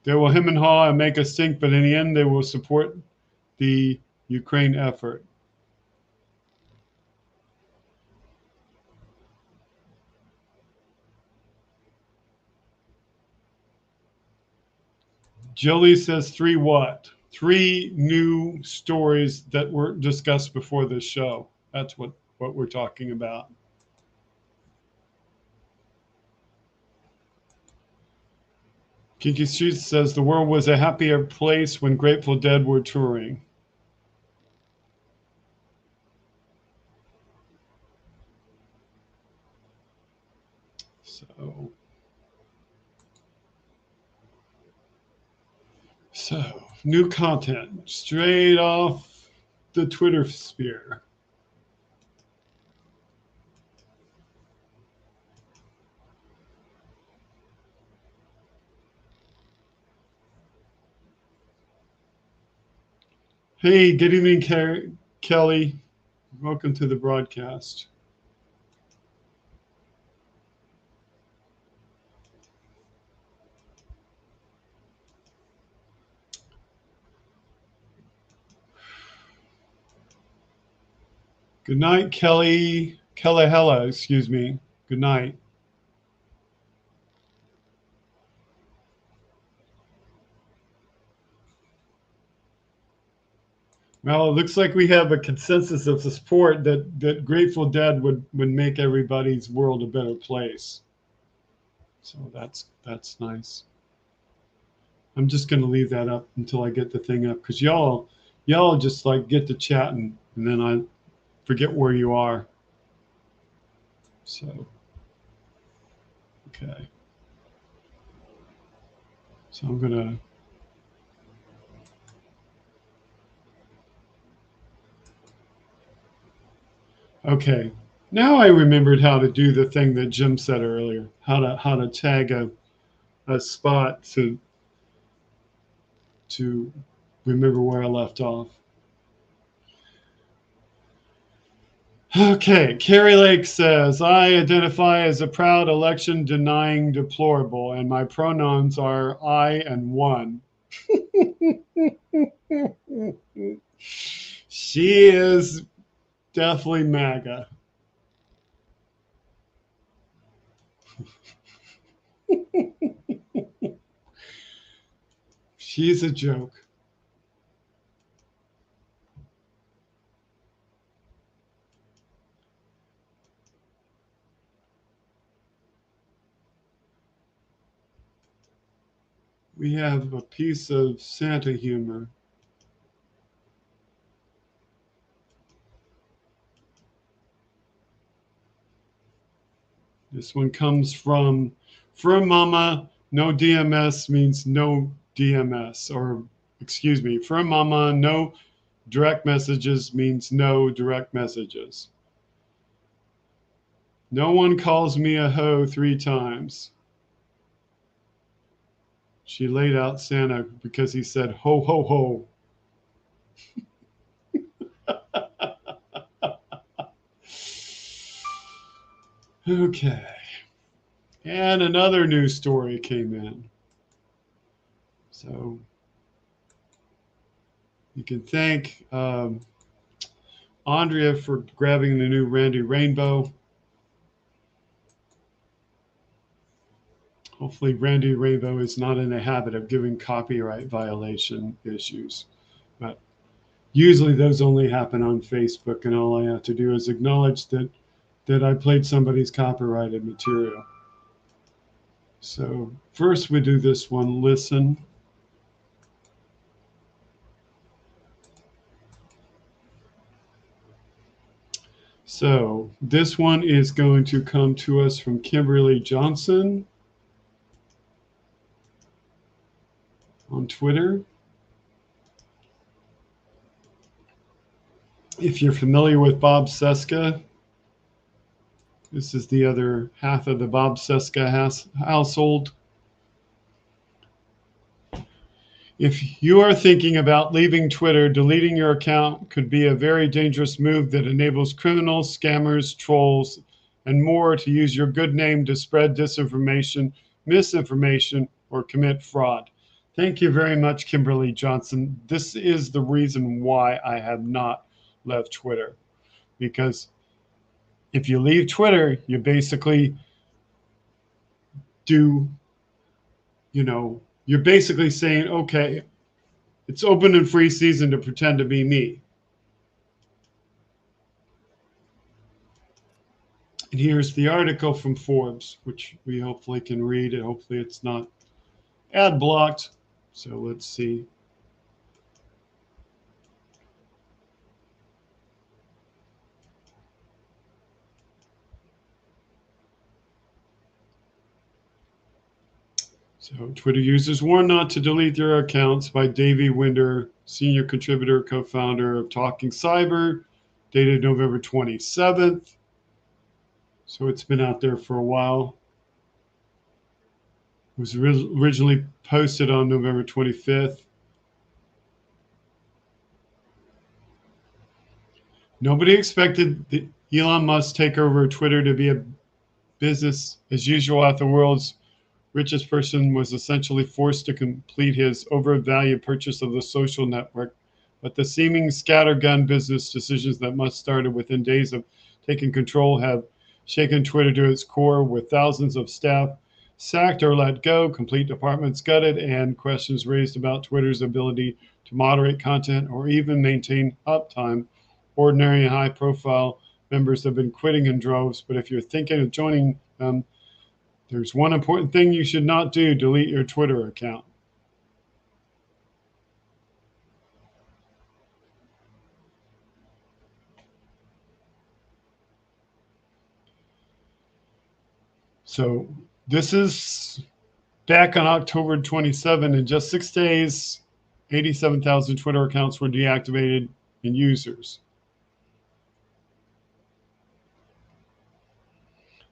they will hem and haw and make us think, but in the end, they will support the Ukraine effort. Jolie says three what? Three new stories that were discussed before this show. That's what we're talking about. Kinky Street says the world was a happier place when Grateful Dead were touring. So new content straight off the Twitter sphere. Hey, good evening, Kelly. Welcome to the broadcast. Good night, Kelly. Hella, excuse me. Good night. Well, it looks like we have a consensus of support that Grateful Dead would make everybody's world a better place. So that's nice. I'm just going to leave that up until I get the thing up, because y'all just like get to chatting and then I forget where you are. So, okay. So I'm going to. Okay, now I remembered how to do the thing that Jim said earlier. How to tag a spot to remember where I left off. Okay, Carrie Lake says, I identify as a proud election denying deplorable, and my pronouns are I and one. She is definitely MAGA. She's a joke. We have a piece of Santa humor. This one comes from Mama, no DMS means no DMS, or excuse me, Mama, no direct messages means no direct messages. No one calls me a hoe 3 times. She laid out Santa because he said ho ho ho. Okay. And another news story came in. So you can thank Andrea for grabbing the new Randy Rainbow. Hopefully, Randy Rainbow is not in the habit of giving copyright violation issues. But usually those only happen on Facebook, and all I have to do is acknowledge that I played somebody's copyrighted material. So first we do this one, listen. So this one is going to come to us from Kimberly Johnson on Twitter. If you're familiar with Bob Cesca, this is the other half of the Bob Cesca household. If you are thinking about leaving Twitter, deleting your account could be a very dangerous move that enables criminals, scammers, trolls, and more to use your good name to spread disinformation, misinformation, or commit fraud. Thank you very much, Kimberly Johnson. This is the reason why I have not left Twitter. Because if you leave Twitter, you basically you're basically saying, okay, it's open and free season to pretend to be me. And here's the article from Forbes, which we hopefully can read, and hopefully it's not ad blocked. So let's see. So Twitter users warn not to delete their accounts by Davey Winder, senior contributor, co-founder of Talking Cyber, dated November 27th. So it's been out there for a while. It was originally posted on November 25th. Nobody expected the Elon Musk takeover of Twitter to be a business as usual after the world's richest person was essentially forced to complete his overvalued purchase of the social network. But the seeming scattergun business decisions that Musk started within days of taking control have shaken Twitter to its core, with thousands of staff sacked or let go, complete departments gutted, and questions raised about Twitter's ability to moderate content or even maintain uptime. Ordinary and high-profile members have been quitting in droves, but if you're thinking of joining them, there's one important thing you should not do: delete your Twitter account. So this is back on October 27. In just 6 days, 87,000 Twitter accounts were deactivated and users.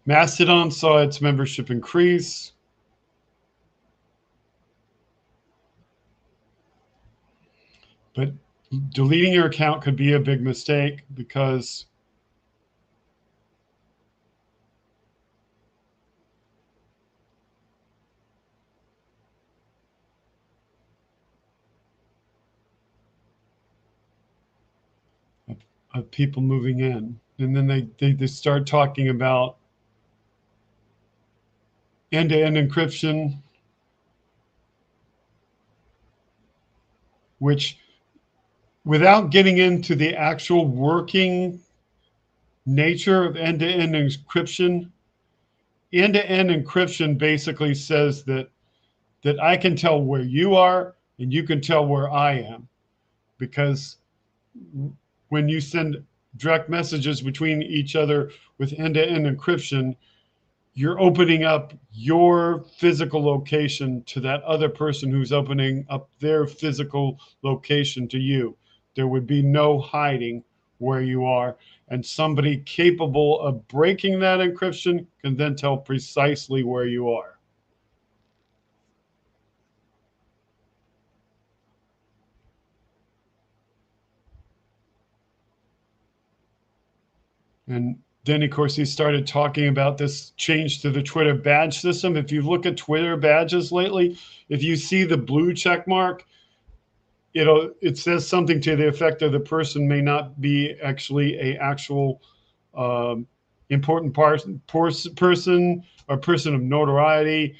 Mastodon saw its membership increase. But deleting your account could be a big mistake because of people moving in. And then they start talking about end-to-end encryption, which, without getting into the actual working nature of end-to-end encryption, end-to-end encryption basically says that I can tell where you are and you can tell where I am, because when you send direct messages between each other with end-to-end encryption, you're opening up your physical location to that other person who's opening up their physical location to you. There would be no hiding where you are, and somebody capable of breaking that encryption can then tell precisely where you are. And then, of course, he started talking about this change to the Twitter badge system. If you look at Twitter badges lately, if you see the blue check mark, it says something to the effect of the person may not be actually a actual important person or person of notoriety,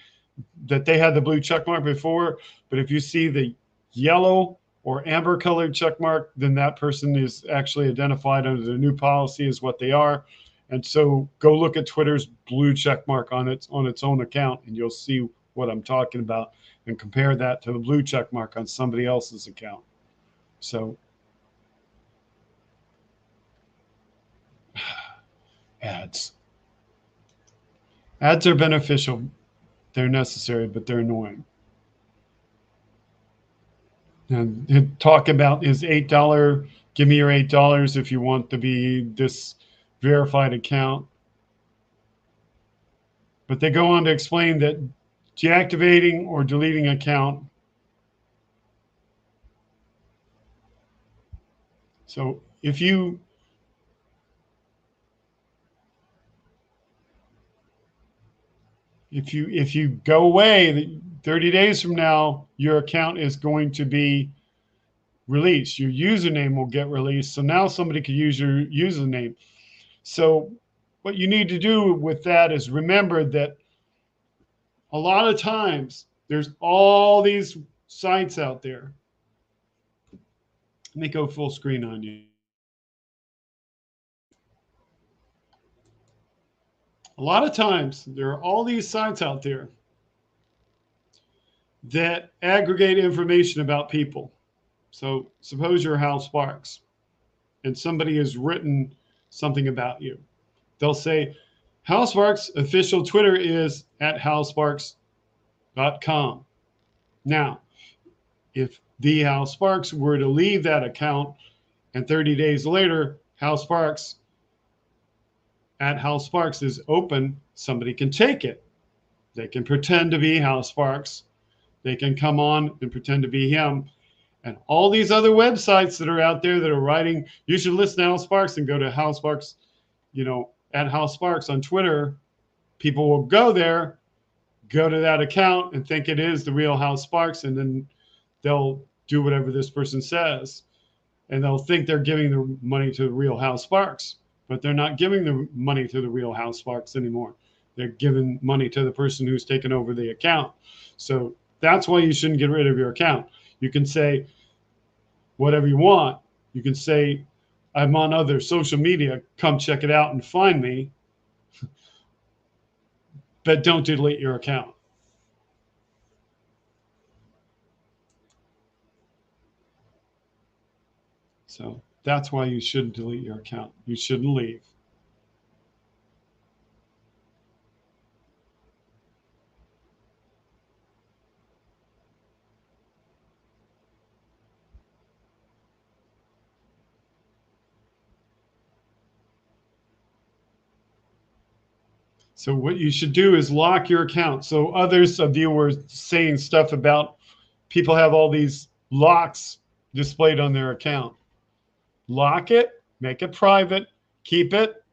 that they had the blue check mark before. But if you see the yellow or amber colored check mark, then that person is actually identified under the new policy as what they are. And so go look at Twitter's blue check mark on its own account, and you'll see what I'm talking about, and compare that to the blue check mark on somebody else's account. So ads are beneficial. They're necessary, but they're annoying. And talk about is $8. Give me your $8 if you want to be this verified account. But they go on to explain that deactivating or deleting account. So if you go away 30 days from now, your account is going to be released. Your username will get released. So now somebody could use your username. So what you need to do with that is remember that a lot of times there's all these sites out there. Let me go full screen on you. A lot of times there are all these sites out there that aggregate information about people. So suppose you're Hal Sparks and somebody has written something about you. They'll say, Hal Sparks' official Twitter is @halsparks.com. Now, if the Hal Sparks were to leave that account and 30 days later, Hal Sparks is open, somebody can take it. They can pretend to be Hal Sparks. They can come on and pretend to be him. And all these other websites that are out there that are writing, you should listen to Hal Sparks, and go to Hal Sparks, @HalSparks on Twitter. People will go there, go to that account and think it is the real Hal Sparks, and then they'll do whatever this person says. And they'll think they're giving the money to the real Hal Sparks, but they're not giving the money to the real Hal Sparks anymore. They're giving money to the person who's taken over the account. So that's why you shouldn't get rid of your account. You can say whatever you want. You can say, I'm on other social media, come check it out and find me, but don't delete your account. So that's why you shouldn't delete your account. You shouldn't leave. So what you should do is lock your account. So others of you were saying stuff about people have all these locks displayed on their account. Lock it, make it private, keep it,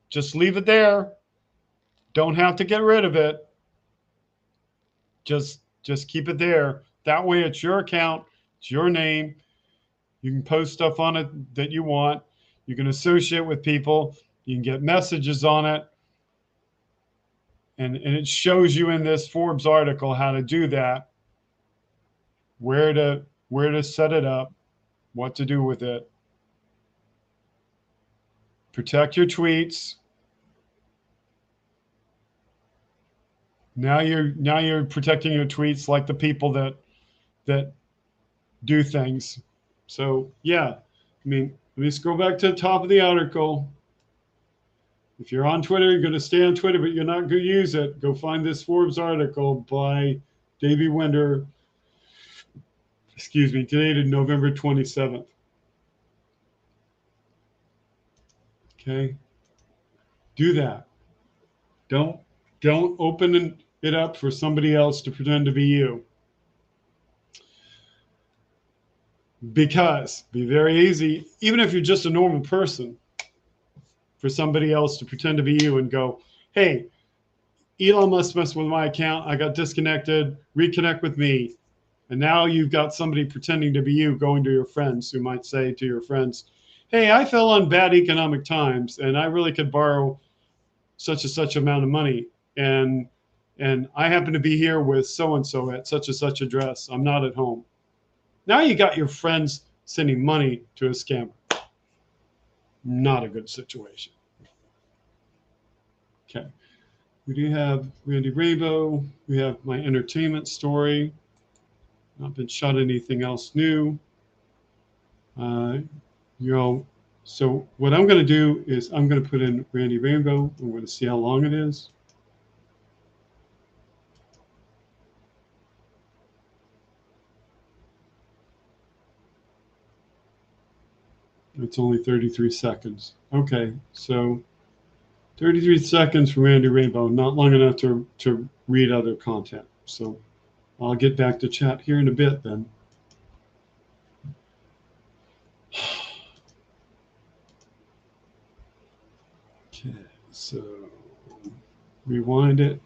just leave it there. Don't have to get rid of it. Just keep it there. That way it's your account, it's your name. You can post stuff on it that you want. You can associate with people. You can get messages on it. And it shows you in this Forbes article how to do that, where to set it up, what to do with it. Protect your tweets. Now you're protecting your tweets like the people that do things. So yeah, I mean, let me scroll back to the top of the article. If you're on Twitter, you're going to stay on Twitter, but you're not going to use it. Go find this Forbes article by Davey Winder. Excuse me, dated November 27th. Okay, do that. Don't open it up for somebody else to pretend to be you. Because be very easy, even if you're just a normal person, for somebody else to pretend to be you and go, hey, Elon Musk messed with my account. I got disconnected. Reconnect with me. And now you've got somebody pretending to be you going to your friends who might say to your friends, hey, I fell on bad economic times and I really could borrow such and such amount of money. And I happen to be here with so-and-so at such and such address. I'm not at home. Now you got your friends sending money to a scammer. Not a good situation. Okay. We do have Randy Rainbow. We have my entertainment story. Not been shot anything else new. So what I'm going to do is I'm going to put in Randy Rainbow. I'm going to see how long it is. It's only 33 seconds. Okay, so 33 seconds for Randy Rainbow, not long enough to read other content. So I'll get back to chat here in a bit then. Okay, so rewind it.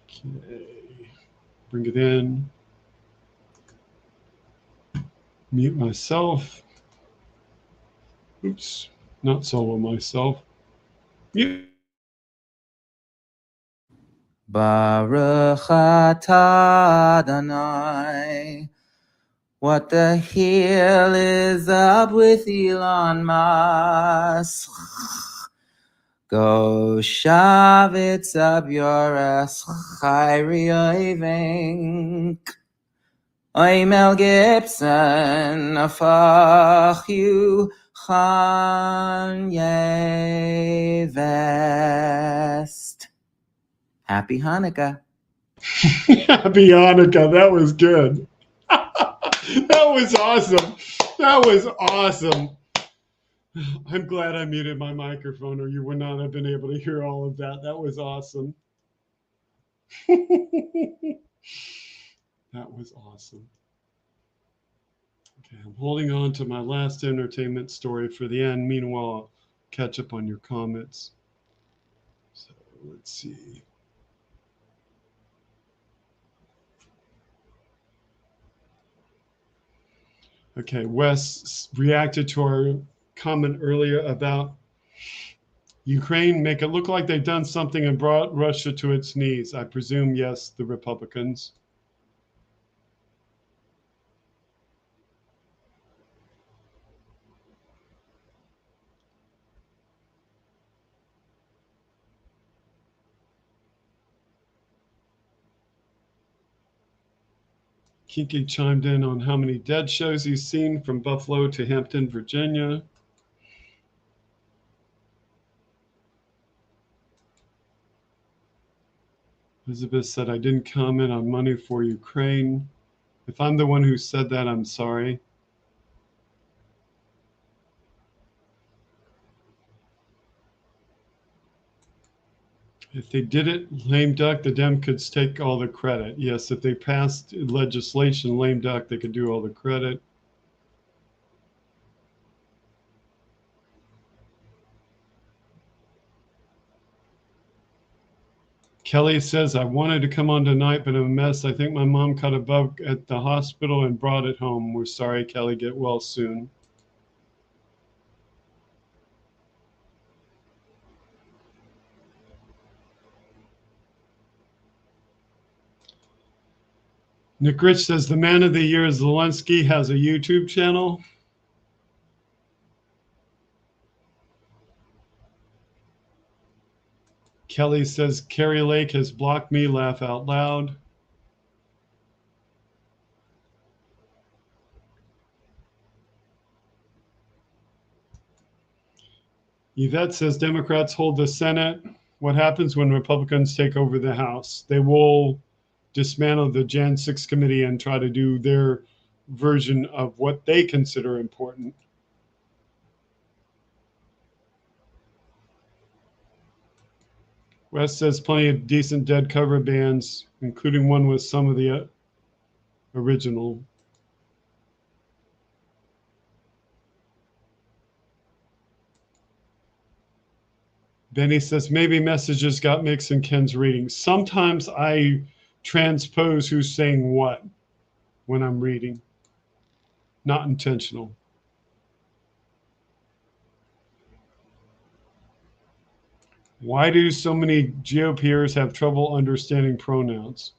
Okay, bring it in. Mute myself. Oops, not solo myself. Mute. Baruch atah Adonai. What the hell is up with Elon Musk? Go shove it up your ass, Kyrie Irving. I'm Mel Gibson, fuck you, Kanye West. Happy Hanukkah. Happy Hanukkah. That was good. That was awesome. That was awesome. I'm glad I muted my microphone, or you would not have been able to hear all of that. That was awesome. That was awesome. Okay, I'm holding on to my last entertainment story for the end. Meanwhile, I'll catch up on your comments. So let's see. Okay, Wes reacted to our comment earlier about Ukraine. Make it look like they've done something and brought Russia to its knees. I presume, yes, the Republicans. Kiki chimed in on how many Dead shows he's seen from Buffalo to Hampton, Virginia. Elizabeth said, I didn't comment on money for Ukraine. If I'm the one who said that, I'm sorry. If they did it, lame duck, the Dem could take all the credit. Yes, if they passed legislation, lame duck, they could do all the credit. Kelly says, I wanted to come on tonight, but I'm a mess. I think my mom caught a bug at the hospital and brought it home. We're sorry, Kelly. Get well soon. Nick Rich says, the man of the year is Zelensky, has a YouTube channel. Kelly says, Carrie Lake has blocked me. Laugh out loud. Yvette says, Democrats hold the Senate. What happens when Republicans take over the House? They will dismantle the Jan 6 committee and try to do their version of what they consider important. West says plenty of decent dead cover bands, including one with some of the original. Benny says maybe messages got mixed in Ken's reading. Sometimes I transpose who's saying what when I'm reading. Not intentional. Why do so many GOPers have trouble understanding pronouns?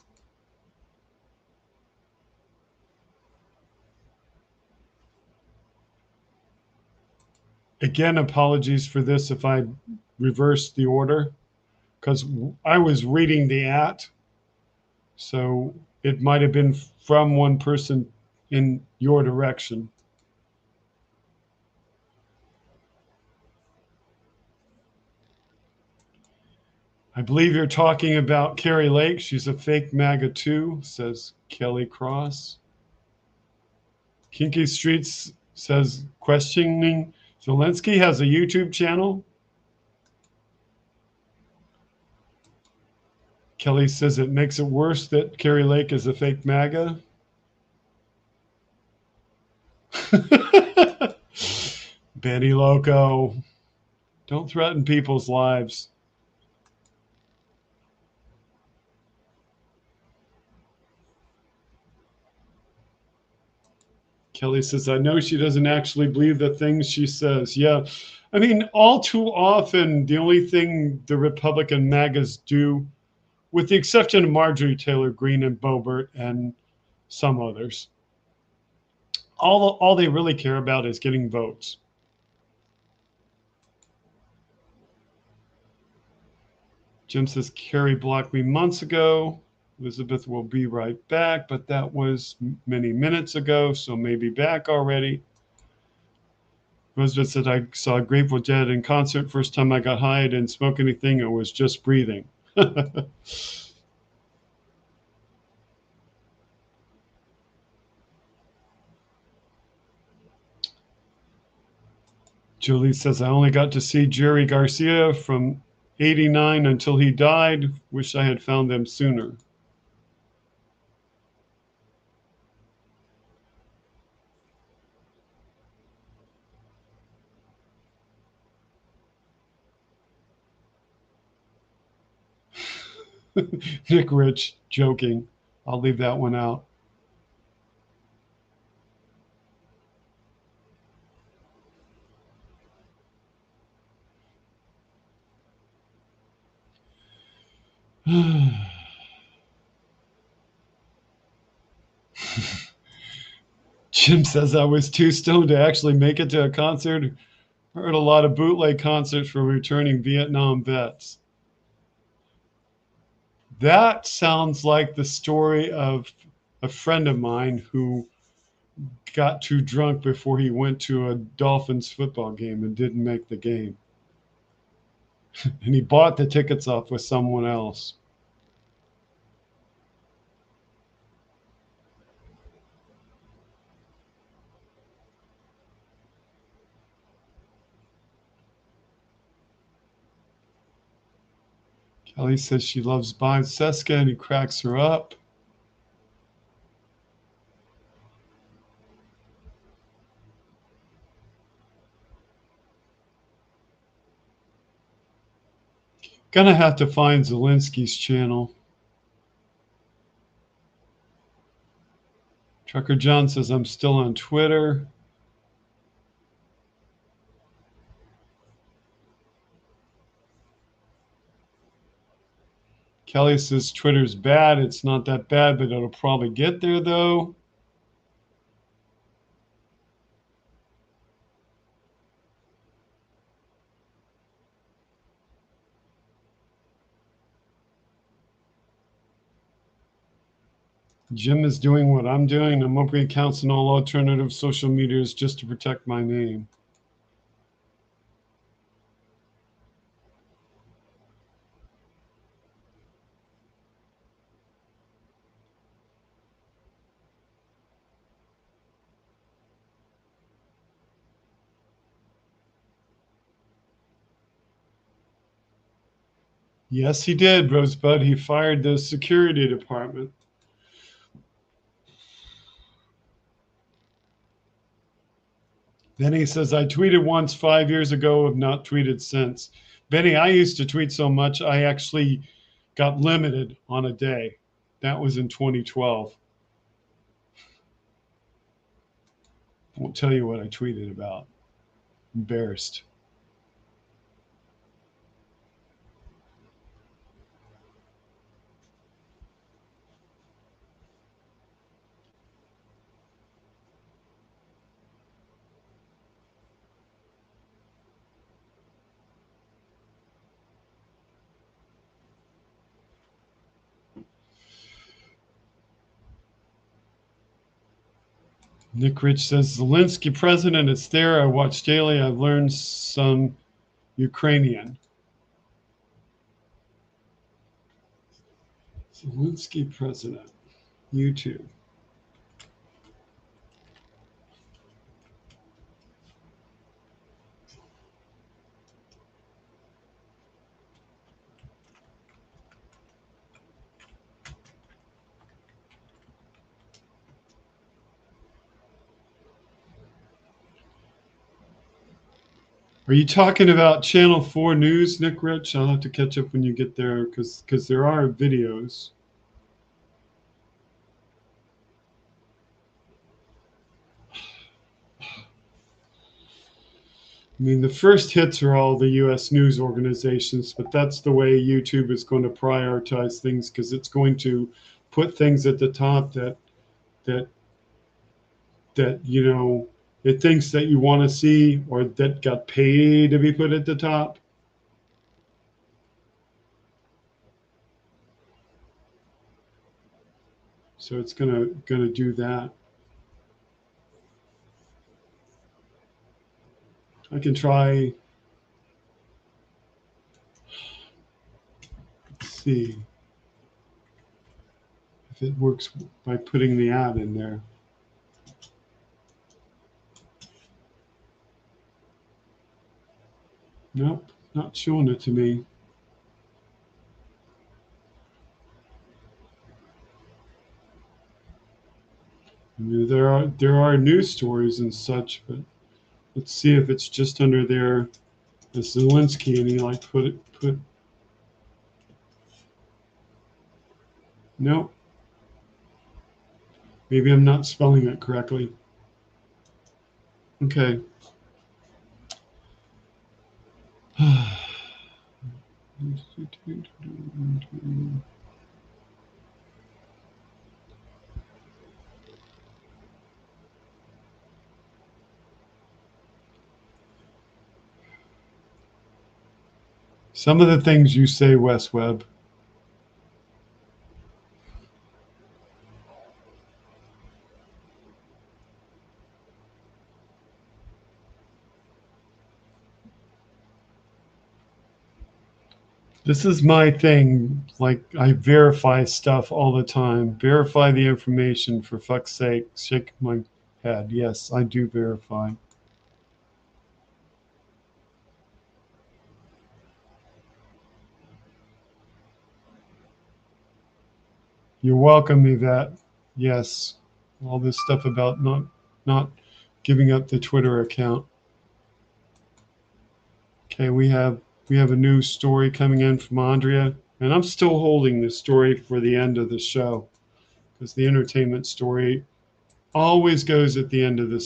Again, apologies for this if I reversed the order, because I was reading the at, so it might have been from one person in your direction. I believe you're talking about Carrie Lake. She's a fake MAGA too, says Kelly Cross. Kinky Streets says, questioning Zelensky has a YouTube channel. Kelly says it makes it worse that Carrie Lake is a fake MAGA. Benny Loco, don't threaten people's lives. Kelly says, I know she doesn't actually believe the things she says. Yeah. I mean, all too often, the only thing the Republican MAGAs do, with the exception of Marjorie Taylor Greene and Boebert and some others, all they really care about is getting votes. Jim says, Carrie blocked me months ago. Elizabeth will be right back, but that was many minutes ago, so maybe back already. Elizabeth said, I saw Grateful Dead in concert. First time I got high, I didn't smoke anything. It was just breathing. Julie says, I only got to see Jerry Garcia from 89 until he died. Wish I had found them sooner. Nick Rich joking. I'll leave that one out. Jim says I was too stoned to actually make it to a concert. Heard a lot of bootleg concerts for returning Vietnam vets. That sounds like the story of a friend of mine who got too drunk before he went to a Dolphins football game and didn't make the game. And he bought the tickets off with someone else. Kelly says she loves Bob Seska and he cracks her up. Gonna have to find Zelensky's channel. Trucker John says I'm still on Twitter. Kelly says Twitter's bad. It's not that bad, but it'll probably get there though. Jim is doing what I'm doing. I'm opening accounts in all alternative social medias just to protect my name. Yes, he did, Rosebud. He fired the security department. Benny says, I tweeted once 5 years ago, have not tweeted since. Benny, I used to tweet so much, I actually got limited on a day. That was in 2012. I won't tell you what I tweeted about. Embarrassed. Nick Rich says, Zelensky president, it's there. I watch daily. I've learned some Ukrainian. Zelensky president, YouTube. Are you talking about Channel 4 News, Nick Rich? I'll have to catch up when you get there because there are videos. I mean, the first hits are all the U.S. news organizations, but that's the way YouTube is going to prioritize things because it's going to put things at the top that you know it thinks that you want to see or that got paid to be put at the top. So it's gonna do that. I can try. Let's see if it works by putting the ad in there. Nope, not showing it to me. I mean, there are news stories and such, but let's see if it's just under there. The Zelensky, and he like put. Nope. Maybe I'm not spelling it correctly. Okay. Some of the things you say, Wes Webb. This is my thing. Like, I verify stuff all the time. Verify the information, for fuck's sake. Shake my head. Yes, I do verify. You're welcome, Yvette. Yes. All this stuff about not giving up the Twitter account. Okay, we have We have a new story coming in from Andrea, and I'm still holding this story for the end of the show because the entertainment story always goes at the end of the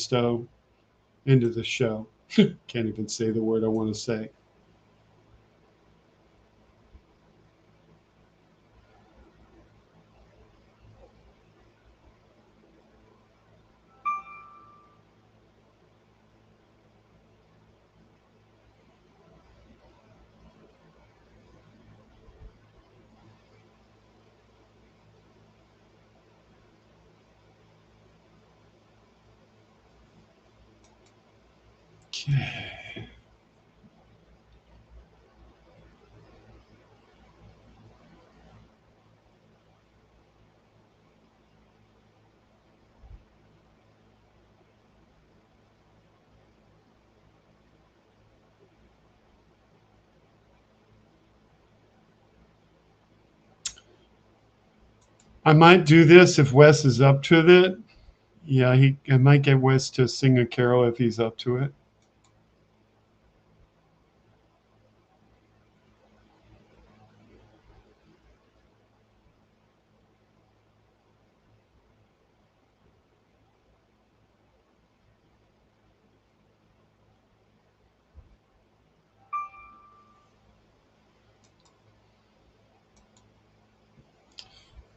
show. Can't even say the word I want to say. Okay. I might do this if Wes is up to it. Yeah, I might get Wes to sing a carol if he's up to it.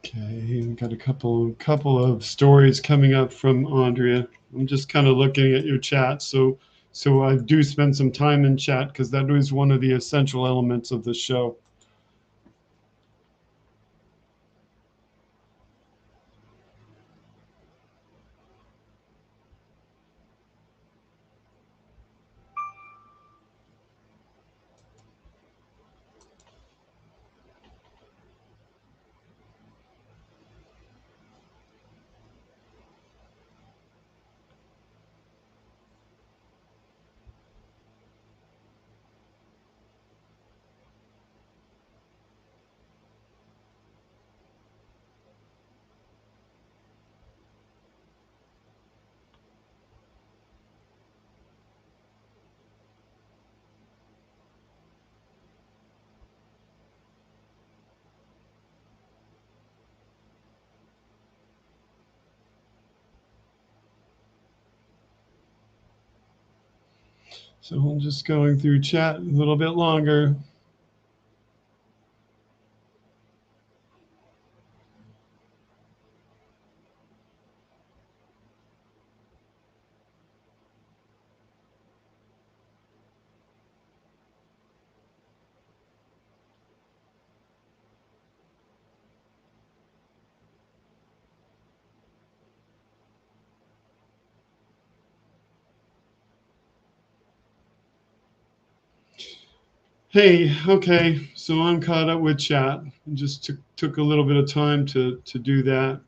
Okay, got a couple of stories coming up from Andrea. I'm just kind of looking at your chat, so I do spend some time in chat because that is one of the essential elements of the show. So I'm just going through chat a little bit longer. Hey, okay, so I'm caught up with chat. I just took a little bit of time to do that.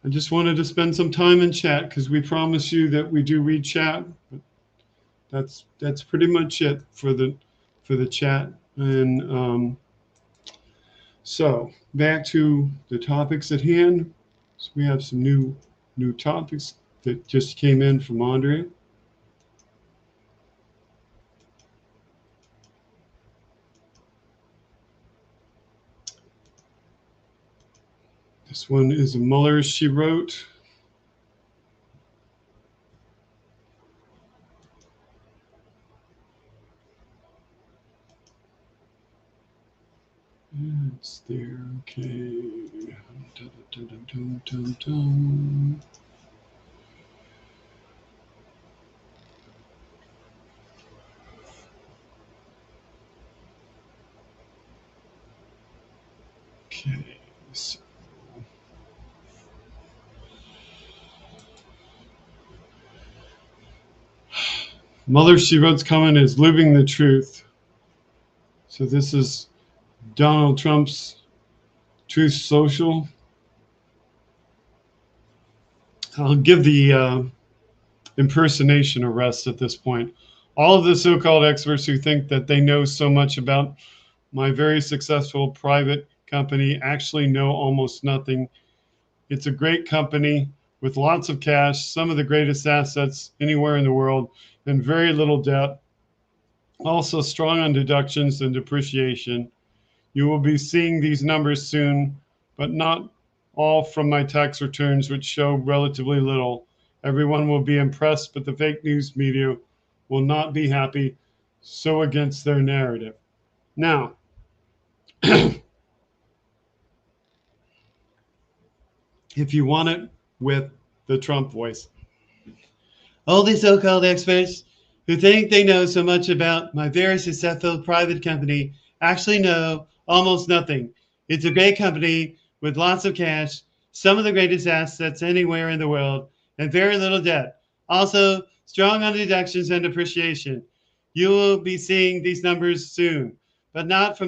I just wanted to spend some time in chat because we promise you that we do read chat. That's pretty much it for the chat. And so back to the topics at hand. So we have some new topics that just came in from Andrea. This one is a Muller she wrote. It's there, okay. Dun, dun, dun, dun. Okay, so Mother She Wrote's comment is living the truth. So this is Donald Trump's Truth Social. I'll give the impersonation a rest at this point. All of the so-called experts who think that they know so much about my very successful private company actually know almost nothing. It's a great company with lots of cash, some of the greatest assets anywhere in the world, and very little debt. Also strong on deductions and depreciation. You will be seeing these numbers soon, but not all from my tax returns, which show relatively little. Everyone will be impressed, but the fake news media will not be happy, so against their narrative. Now, if you want it with the Trump voice, all these so called experts who think they know so much about my very successful private company actually know almost nothing. It's a great company with lots of cash, some of the greatest assets anywhere in the world, and very little debt. Also, strong on deductions and depreciation. You will be seeing these numbers soon, but not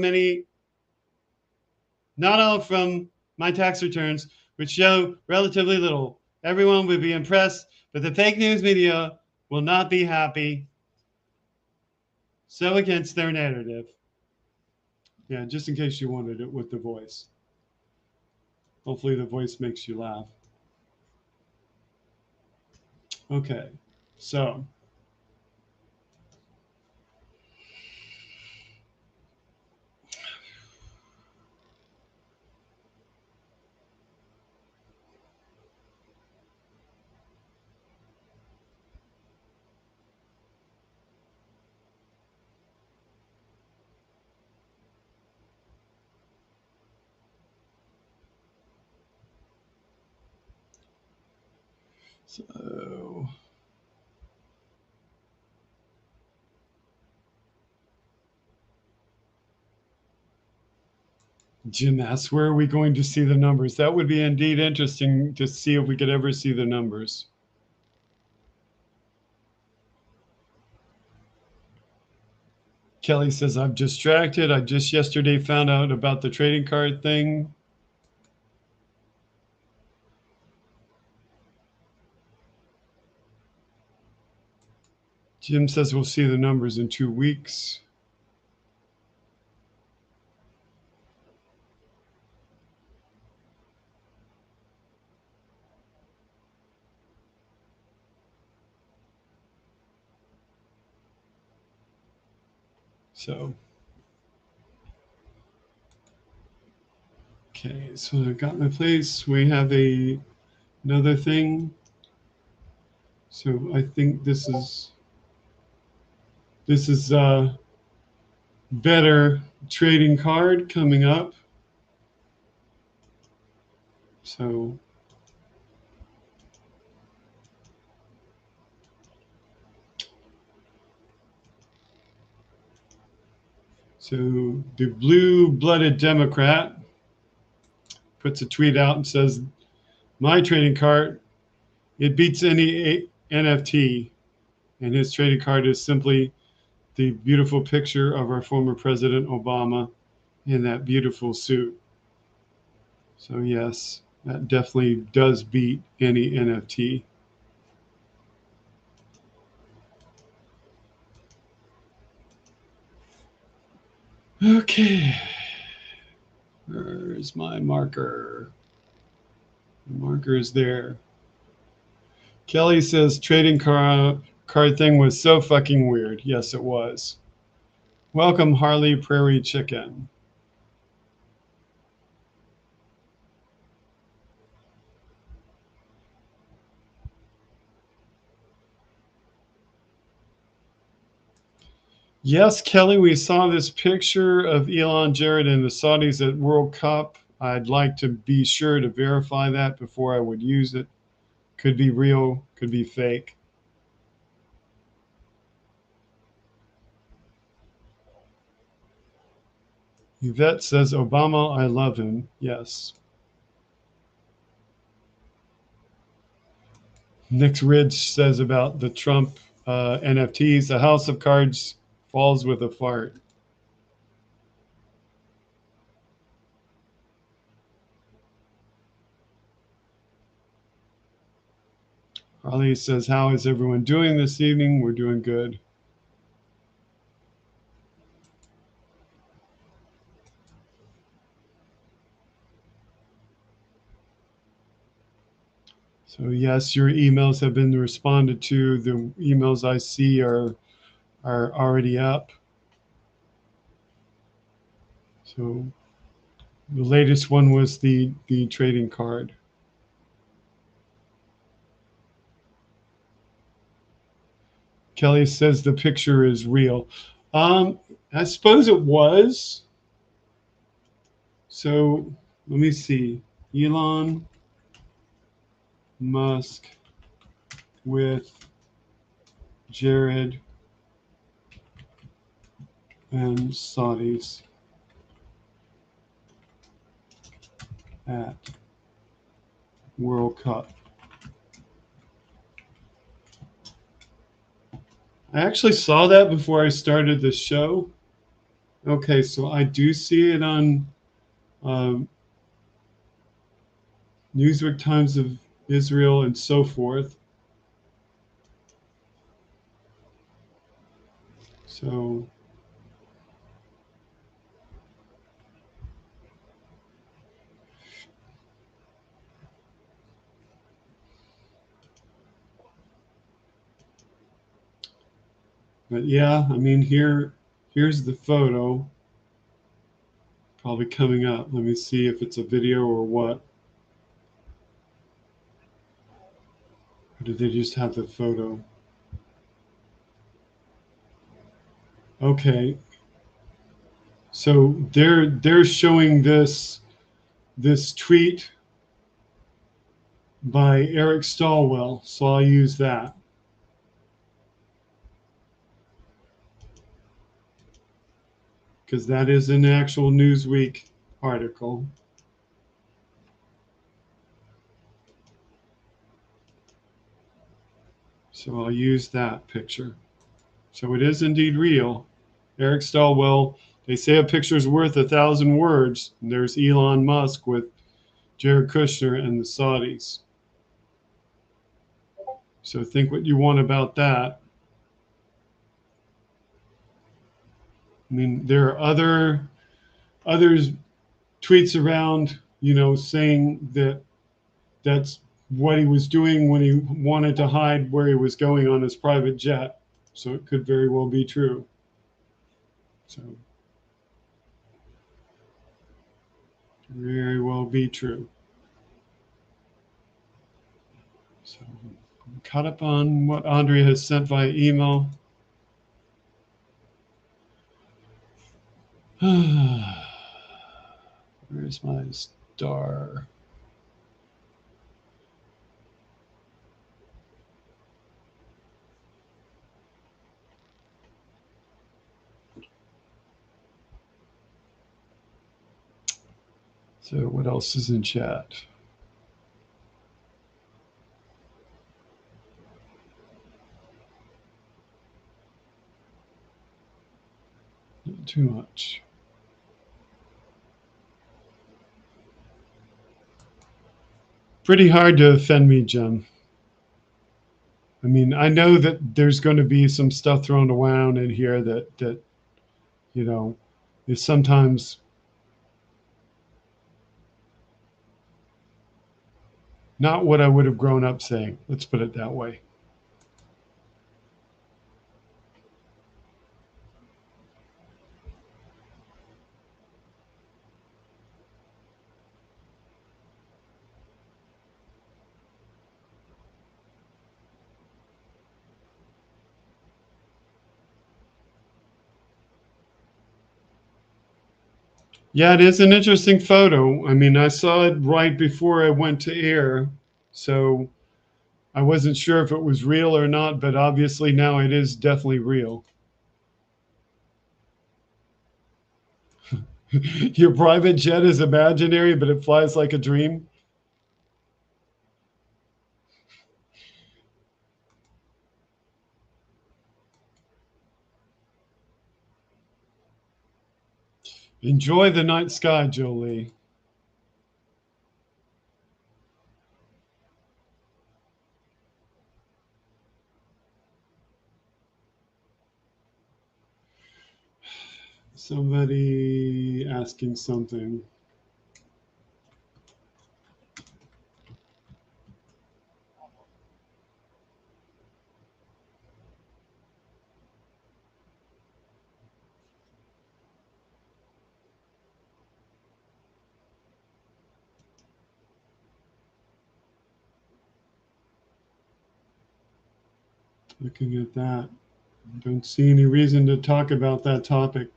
all from my tax returns, which show relatively little. Everyone will be impressed, but the fake news media will not be happy, so against their narrative. Yeah, just in case you wanted it with the voice. Hopefully the voice makes you laugh. Okay, so Jim asks, where are we going to see the numbers? That would be indeed interesting to see if we could ever see the numbers. Kelly says, I'm distracted. I just yesterday found out about the trading card thing. Jim says we'll see the numbers in 2 weeks. So, okay, so I got my place. We have another thing. So I think this is better trading card coming up. So the blue-blooded Democrat puts a tweet out and says, my trading card, it beats any NFT. And his trading card is simply the beautiful picture of our former President Obama in that beautiful suit. So yes, that definitely does beat any NFT. Okay, where's my marker? The marker is there. Kelly says trading card thing was so fucking weird. Yes, it was. Welcome, Harley Prairie Chicken. Yes, Kelly, we saw this picture of Elon Jared and the Saudis at World Cup. I'd like to be sure to verify that before I would use it. Could be real, could be fake. Yvette says, Obama, I love him. Yes. Nick Ridge says about the Trump NFTs, the house of cards falls with a fart. Harley says, how is everyone doing this evening? We're doing good. So yes, your emails have been responded to. The emails I see are already up. So the latest one was the trading card. Kelly says the picture is real. I suppose it was. So let me see. Elon Musk with Jared and Saudis at World Cup. I actually saw that before I started the show. Okay, so I do see it on Newsweek, Times of Israel, and so forth. So but yeah, I mean, here's the photo probably coming up. Let me see if it's a video or what. Or did they just have the photo? Okay. So they're showing this tweet by Eric Stallwell. So I'll use that. Because that is an actual Newsweek article. So I'll use that picture. So it is indeed real. Eric Stallwell, they say a picture's worth 1,000 words. And there's Elon Musk with Jared Kushner and the Saudis. So think what you want about that. I mean, there are others tweets around, saying that that's what he was doing when he wanted to hide where he was going on his private jet. So it could very well be true. So very well be true. So I'm caught up on what Andrea has sent via email. Where's my star? So what else is in chat? Not too much. Pretty hard to offend me, Jim. I mean, I know that there's going to be some stuff thrown around in here that is sometimes not what I would have grown up saying. Let's put it that way. Yeah, it is an interesting photo. I mean, I saw it right before I went to air, so I wasn't sure if it was real or not, but obviously now it is definitely real. Your private jet is imaginary, but it flies like a dream. Enjoy the night sky, Jolie. Somebody asking something. Looking at that, I don't see any reason to talk about that topic.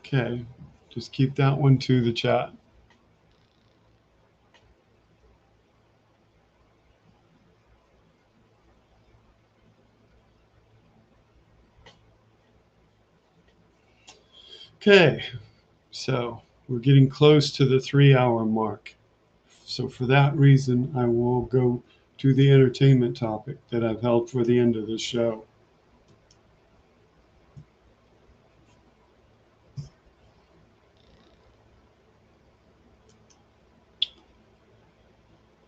Okay, just keep that one to the chat. Okay, so we're getting close to the 3-hour mark. So for that reason, I will go to the entertainment topic that I've held for the end of the show.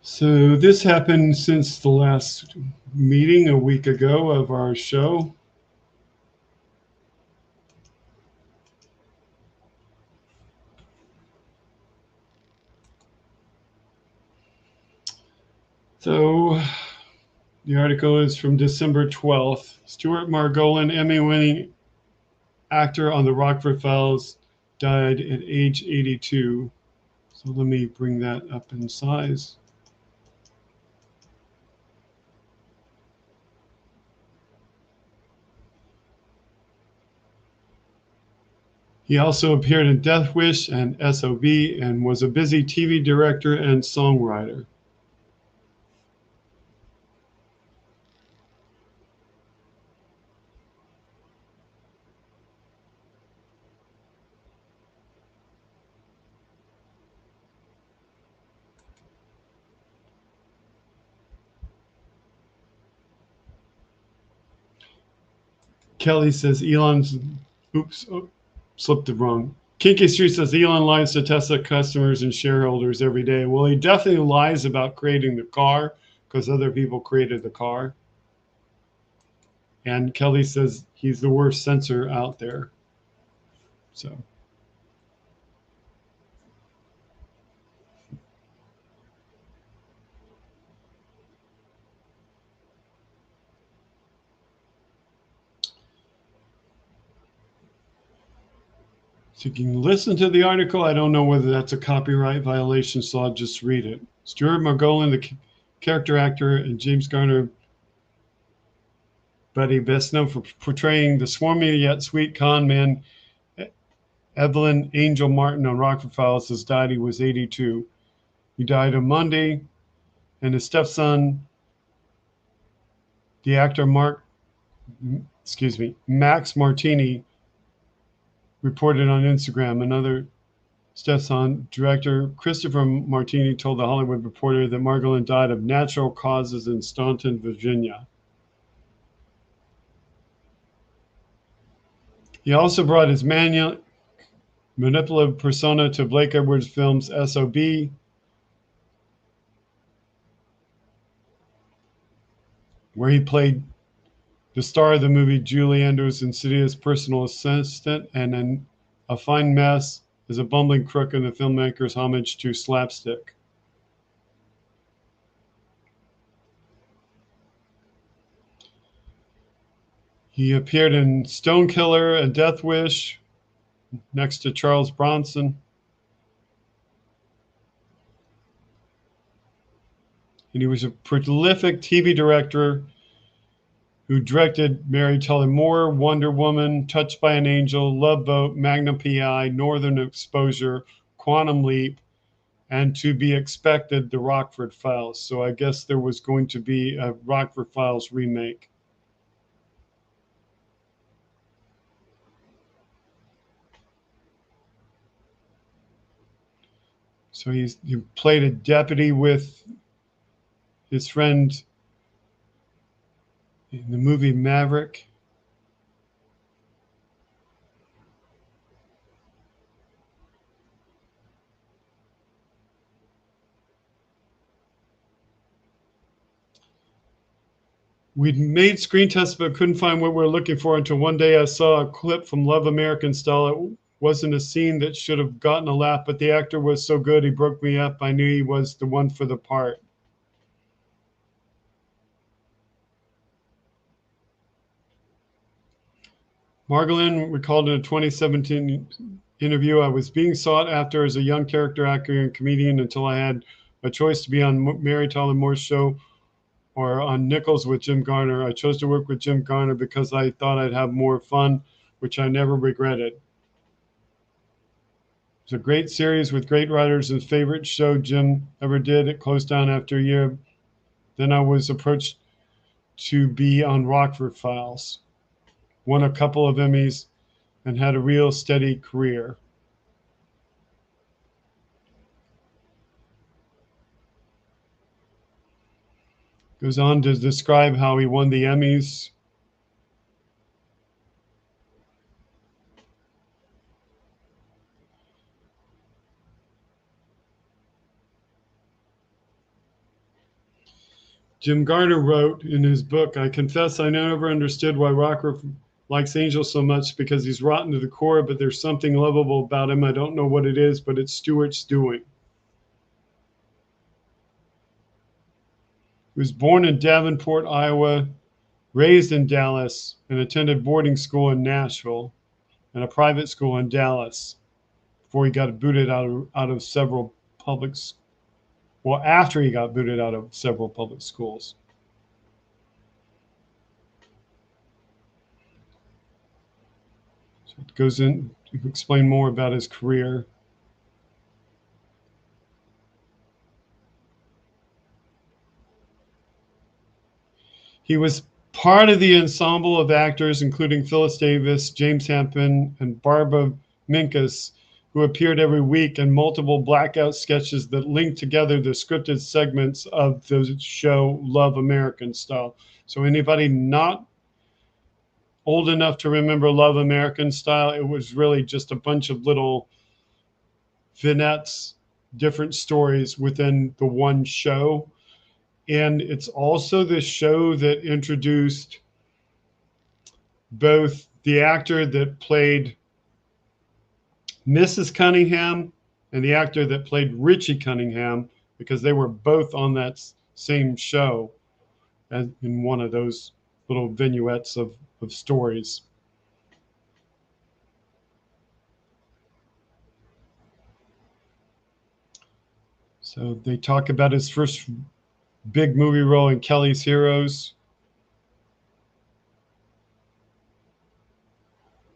So this happened since the last meeting a week ago of our show. So the article is from December 12th. Stuart Margolin, Emmy-winning actor on The Rockford Files, died at age 82. So let me bring that up in size. He also appeared in Death Wish and SOB and was a busy TV director and songwriter. Kelly says Elon's, oops, oh, slipped it wrong. Kinky Street says Elon lies to Tesla customers and shareholders every day. Well, he definitely lies about creating the car because other people created the car. And Kelly says he's the worst censor out there. So. So you can listen to the article. I don't know whether that's a copyright violation, so I'll just read it. Stuart Margolin, the character actor, and James Garner, Buddy, best known for portraying the swarmy yet sweet con man Evelyn Angel Martin on Rockford Files, has died. He was 82. He died on Monday, and his stepson, the actor Max Martini, reported on Instagram. Another stepson, director Christopher Martini, told the Hollywood Reporter that Margolin died of natural causes in Staunton, Virginia. He also brought his manipulative persona to Blake Edwards' films SOB, where he played the star of the movie, Julie Andrews' insidious personal assistant, and in A Fine Mess is a bumbling crook in the filmmaker's homage to slapstick. He appeared in Stone Killer and Death Wish next to Charles Bronson. And he was a prolific TV director who directed Mary Tyler Moore, Wonder Woman, Touched by an Angel, Love Boat, Magnum P.I., Northern Exposure, Quantum Leap, and To Be Expected, The Rockford Files. So I guess there was going to be a Rockford Files remake. So he played a deputy with his friend in the movie Maverick. We'd made screen tests but couldn't find what we were looking for until one day I saw a clip from Love American Style. It wasn't a scene that should have gotten a laugh, but the actor was so good he broke me up. I knew he was the one for the part. Margolin recalled in a 2017 interview, I was being sought after as a young character actor and comedian until I had a choice to be on Mary Tyler Moore's show or on Nichols with Jim Garner. I chose to work with Jim Garner because I thought I'd have more fun, which I never regretted. It's a great series with great writers. His favorite show Jim ever did. It closed down after a year. Then I was approached to be on Rockford Files, won a couple of Emmys, and had a real steady career. Goes on to describe how he won the Emmys. Jim Garner wrote in his book, I confess I never understood why Rockford likes Angel so much because he's rotten to the core, but there's something lovable about him. I don't know what it is, but it's Stewart's doing. He was born in Davenport, Iowa, raised in Dallas, and attended boarding school in Nashville and a private school in Dallas before he got booted out of several public schools. Well, after he got booted out of several public schools. So it goes in to explain more about his career. He was part of the ensemble of actors, including Phyllis Davis, James Hampton, and Barbara Minkus, who appeared every week in multiple blackout sketches that linked together the scripted segments of the show Love American Style. So anybody not old enough to remember Love American Style, it was really just a bunch of little vignettes, different stories within the one show. And it's also the show that introduced both the actor that played Mrs. Cunningham and the actor that played Richie Cunningham, because they were both on that same show and in one of those little vignettes of stories. So they talk about his first big movie role in Kelly's Heroes.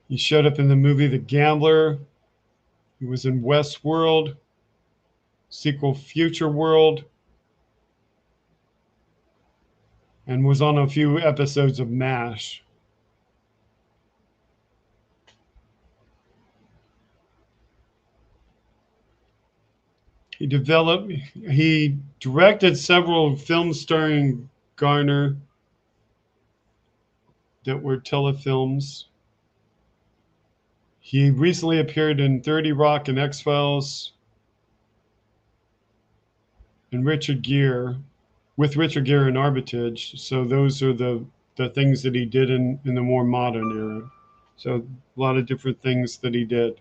He showed up in the movie The Gambler. He was in Westworld, sequel Future World, and was on a few episodes of MASH. He directed several films starring Garner that were telefilms. He recently appeared in 30 Rock and X-Files and Richard Gere, with Richard Gere in Armitage. So those are the things that he did in the more modern era. So a lot of different things that he did.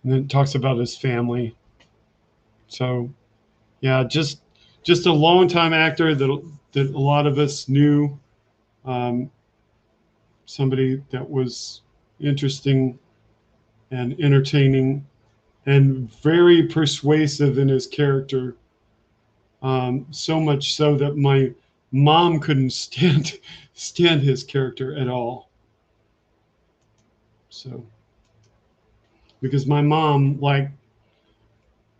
And then it talks about his family. So yeah, just a longtime actor that a lot of us knew. Somebody that was interesting and entertaining and very persuasive in his character. So much so that my mom couldn't stand his character at all. So, because my mom liked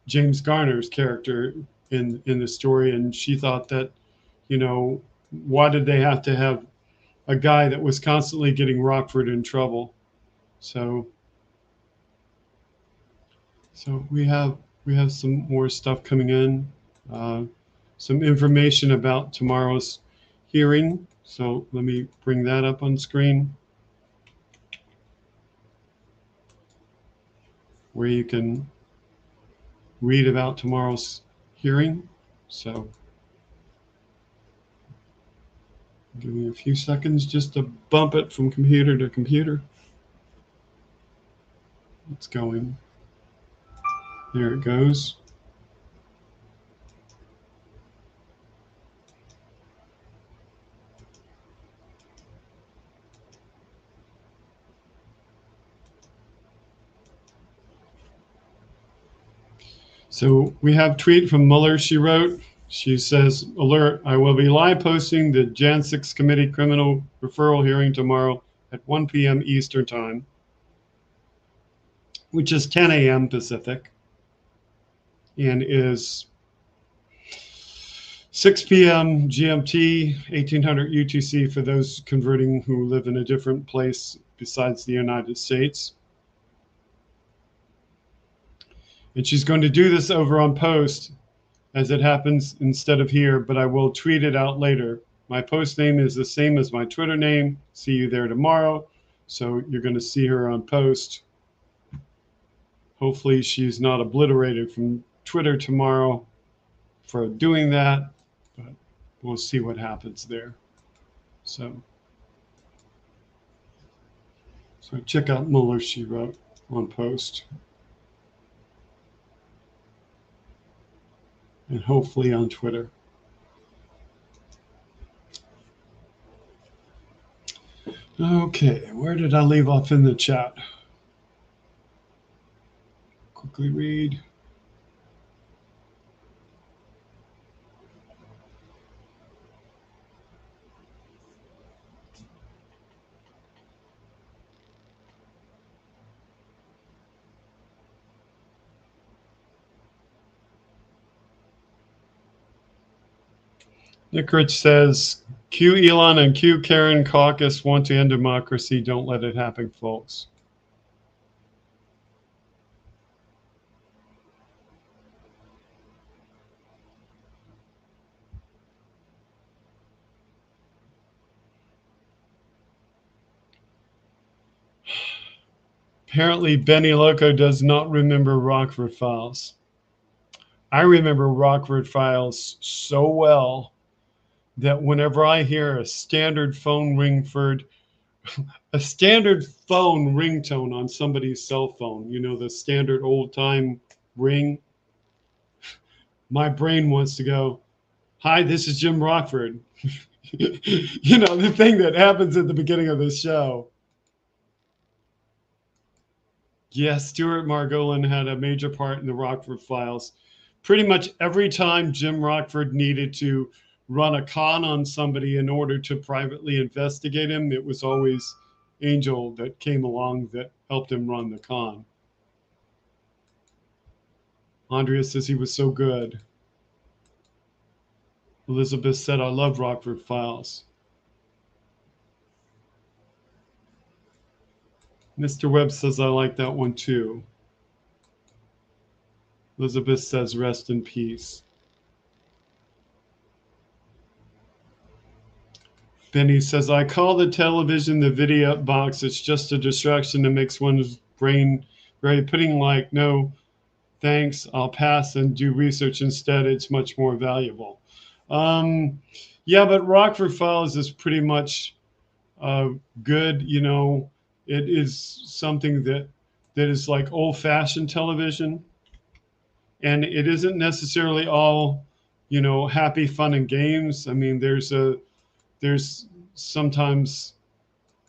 James Garner's character in the story, and she thought that, why did they have to have a guy that was constantly getting Rockford in trouble? So we have some more stuff coming in, some information about tomorrow's hearing. So let me bring that up on screen, where you can read about tomorrow's hearing. So give me a few seconds just to bump it from computer to computer. It's going. There it goes. So we have tweet from Mueller. She wrote, she says, alert, I will be live posting the Jan 6 committee criminal referral hearing tomorrow at 1 p.m. Eastern time, which is 10 a.m. Pacific, and is 6 p.m. GMT, 1800 UTC for those converting who live in a different place besides the United States. And she's going to do this over on Post as it happens instead of here, but I will tweet it out later. My post name is the same as my Twitter name. See you there tomorrow. So you're going to see her on Post. Hopefully she's not obliterated from Twitter tomorrow for doing that, but we'll see what happens there. So check out Mueller, she wrote on Post. And hopefully on Twitter. Okay, where did I leave off in the chat? Quickly read. Nick Rich says, Q Elon and Q Karen caucus want to end democracy. Don't let it happen, folks. Apparently, Benny Loco does not remember Rockford Files. I remember Rockford Files so well that whenever I hear a standard phone ringtone on somebody's cell phone, you know, the standard old time ring, my brain wants to go, hi, this is Jim Rockford. You know, the thing that happens at the beginning of the show. Yes, Stuart Margolin had a major part in the Rockford Files. Pretty much every time Jim Rockford needed to run a con on somebody in order to privately investigate him, it was always Angel that came along that helped him run the con. Andrea says he was so good. Elizabeth said, I love Rockford Files. Mr. Webb says, I like that one too. Elizabeth says, rest in peace. Benny says, I call the television the video box. It's just a distraction that makes one's brain very putting like, no, thanks, I'll pass and do research instead. It's much more valuable. Yeah, but Rockford Files is pretty much good. You know, it is something that is like old-fashioned television. And it isn't necessarily all, you know, happy, fun, and games. I mean, there's sometimes,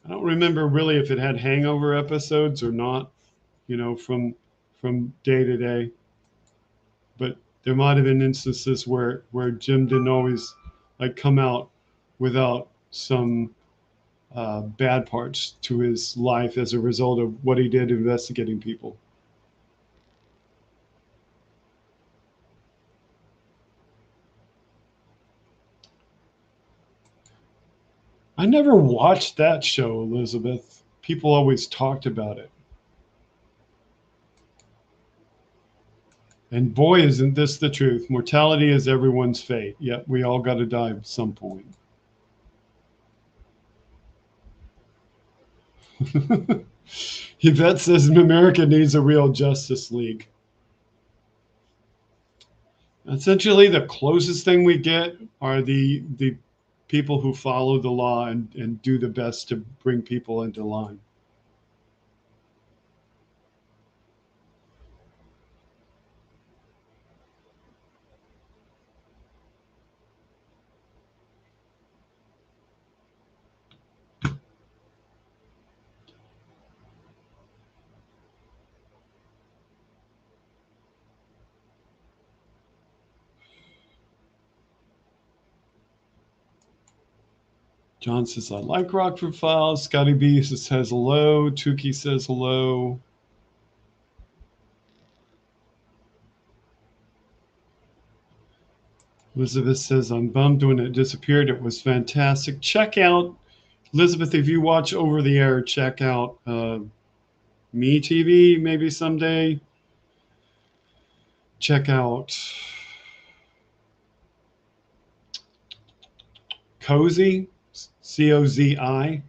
I don't remember really if it had hangover episodes or not, you know, from day to day. But there might have been instances where Jim didn't always like come out without some bad parts to his life as a result of what he did investigating people. I never watched that show, Elizabeth. People always talked about it. And boy, isn't this the truth. Mortality is everyone's fate, yet we all got to die at some point. Yvette says America needs a real Justice League. Essentially, the closest thing we get are the people who follow the law and do the best to bring people into line. John says, I like Rockford Files. Scotty B says hello. Tukey says hello. Elizabeth says, I'm bummed when it disappeared. It was fantastic. Check out, Elizabeth, if you watch over the air, check out Me TV maybe someday. Check out Cozy, C-O-Z-I.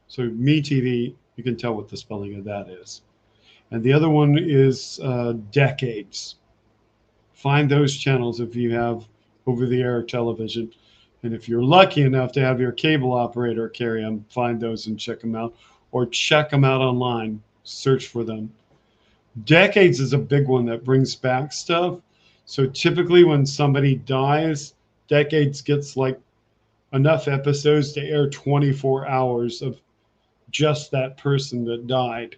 So Me TV, you can tell what the spelling of that is. And the other one is Decades. Find those channels if you have over-the-air television. And if you're lucky enough to have your cable operator carry them, find those and check them out. Or check them out online. Search for them. Decades is a big one that brings back stuff. So typically when somebody dies, Decades gets like enough episodes to air 24 hours of just that person that died.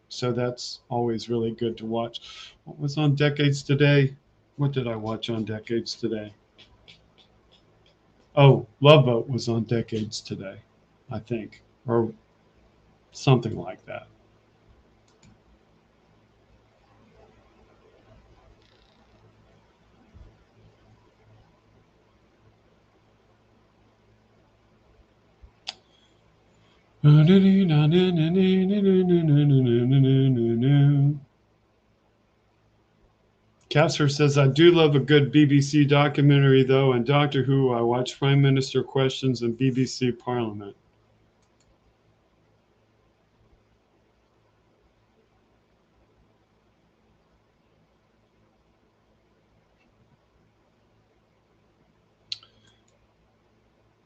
So that's always really good to watch. What was on Decades today? What did I watch on Decades today? Oh, Love Boat was on Decades today, I think, or something like that. Capser says, I do love a good BBC documentary, though, and Doctor Who. I watch Prime Minister Questions and BBC Parliament.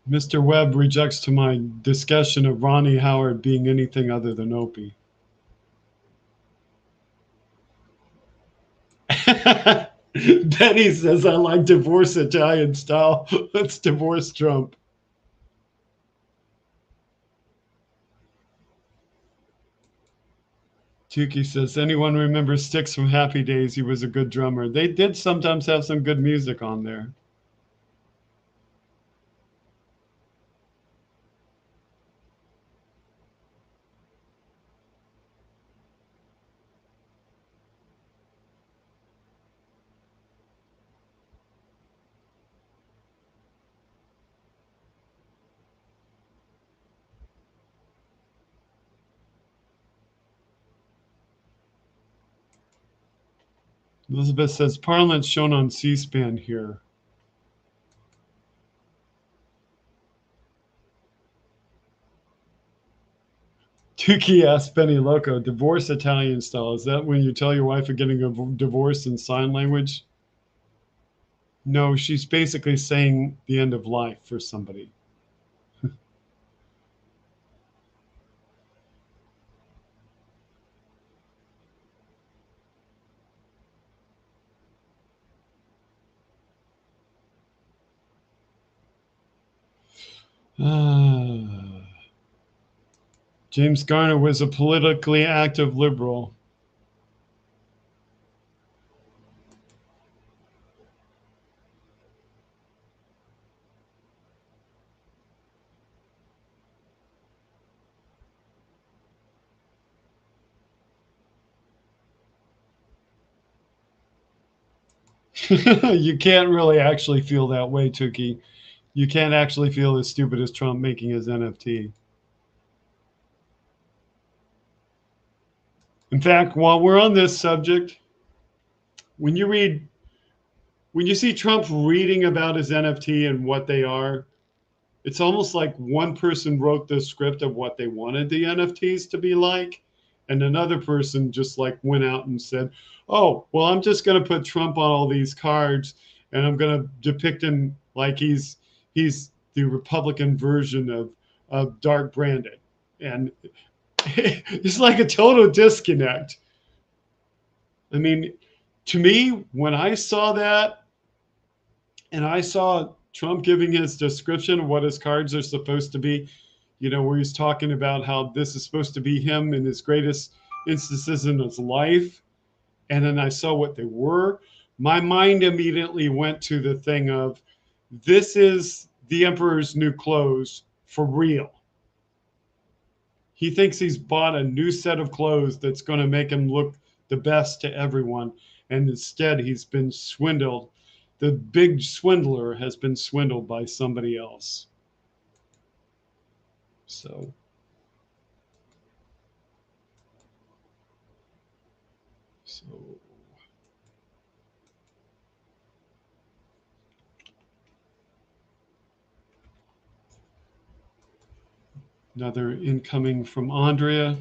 Mr. Webb rejects to my discussion of Ronnie Howard being anything other than Opie. Benny says, I like divorce Italian style. Let's divorce Trump. Tukey says, anyone remembers Styx from Happy Days? He was a good drummer. They did sometimes have some good music on there. Elizabeth says, Parliament's shown on C-SPAN here. Tukey asked Benny Loco, divorce Italian style. Is that when you tell your wife you're getting a divorce in sign language? No, she's basically saying the end of life for somebody. James Garner was a politically active liberal. You can't really actually feel that way, Tukey. You can't actually feel as stupid as Trump making his NFT. In fact, while we're on this subject, when you see Trump reading about his NFT and what they are, it's almost like one person wrote the script of what they wanted the NFTs to be like, and another person just like went out and said, oh, well, I'm just going to put Trump on all these cards and I'm going to depict him like he's the Republican version of Dark Brandon. And it's like a total disconnect. I mean, to me, when I saw that and I saw Trump giving his description of what his cards are supposed to be, you know, where he's talking about how this is supposed to be him in his greatest instances in his life. And then I saw what they were. My mind immediately went to the thing of, this is the Emperor's New Clothes for real. He thinks he's bought a new set of clothes that's going to make him look the best to everyone. And instead, he's been swindled. The big swindler has been swindled by somebody else. So another incoming from Andrea.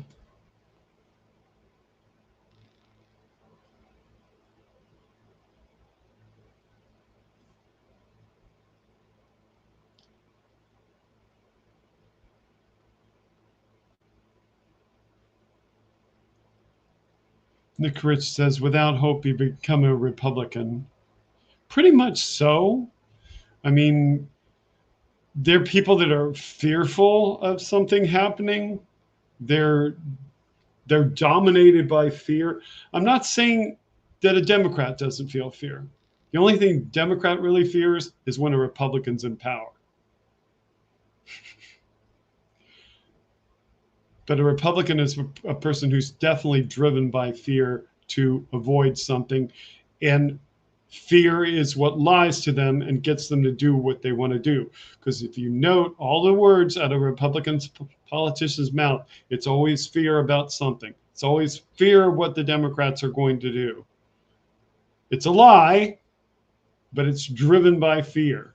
Nick Rich says, without hope, you become a Republican. Pretty much so. I mean, there are people that are fearful of something happening. They're dominated by fear. I'm not saying that a Democrat doesn't feel fear. The only thing Democrat really fears is when a Republican's in power. But a Republican is a person who's definitely driven by fear to avoid something. And fear is what lies to them and gets them to do what they want to do. Because if you note all the words out of a Republican politician's mouth, it's always fear about something. It's always fear of what the Democrats are going to do. It's a lie, but it's driven by fear.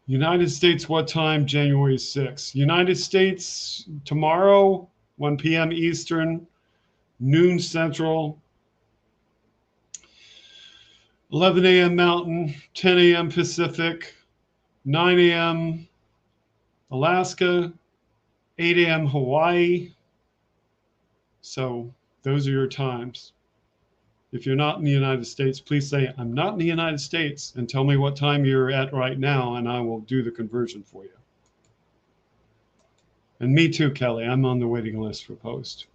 United States, what time? January 6th. United States, tomorrow, 1 p.m. Eastern, noon Central, 11 a.m. Mountain, 10 a.m. Pacific, 9 a.m. Alaska, 8 a.m. Hawaii. So those are your times. If you're not in the United States, please say, I'm not in the United States, and tell me what time you're at right now, and I will do the conversion for you. And me too, Kelly. I'm on the waiting list for Post.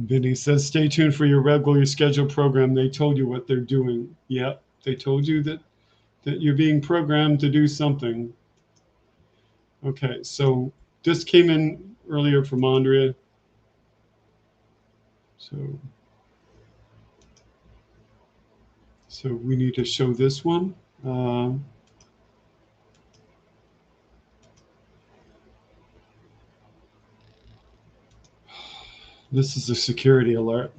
Vinny says, stay tuned for your regularly scheduled program. They told you what they're doing. Yep, they told you that you're being programmed to do something. Okay, so this came in earlier from Andrea. So we need to show this one. This is a security alert.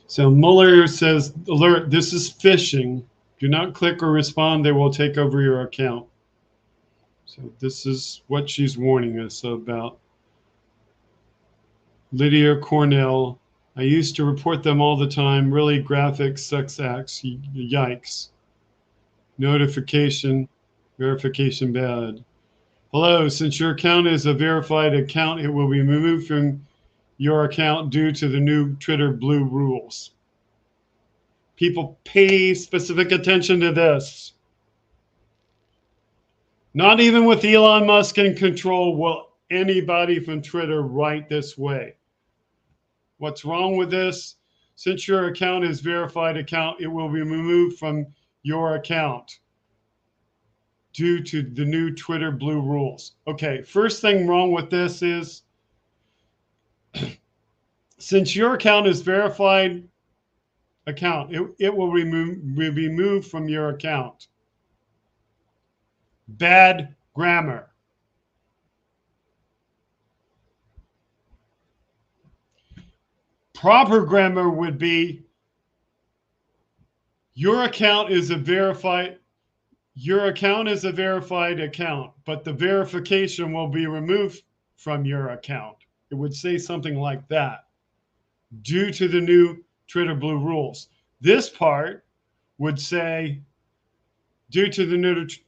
So Mueller says, alert, this is phishing. Do not click or respond. They will take over your account. So this is what she's warning us about. Lydia Cornell, I used to report them all the time. Really graphic sex acts. Yikes. Notification, verification bad. Hello, since your account is a verified account, it will be removed from your account due to the new Twitter Blue rules. People pay specific attention to this. Not even with Elon Musk in control will anybody from Twitter write this way. What's wrong with this? Since your account is verified account, it will be removed from your account due to the new Twitter Blue rules. Okay, first thing wrong with this is, since your account is verified account, it will be removed from your account. Bad grammar. Proper grammar would be, your account is a verified account, but the verification will be removed from your account. It would say something like that, due to the new Twitter Blue rules. This part would say, due to the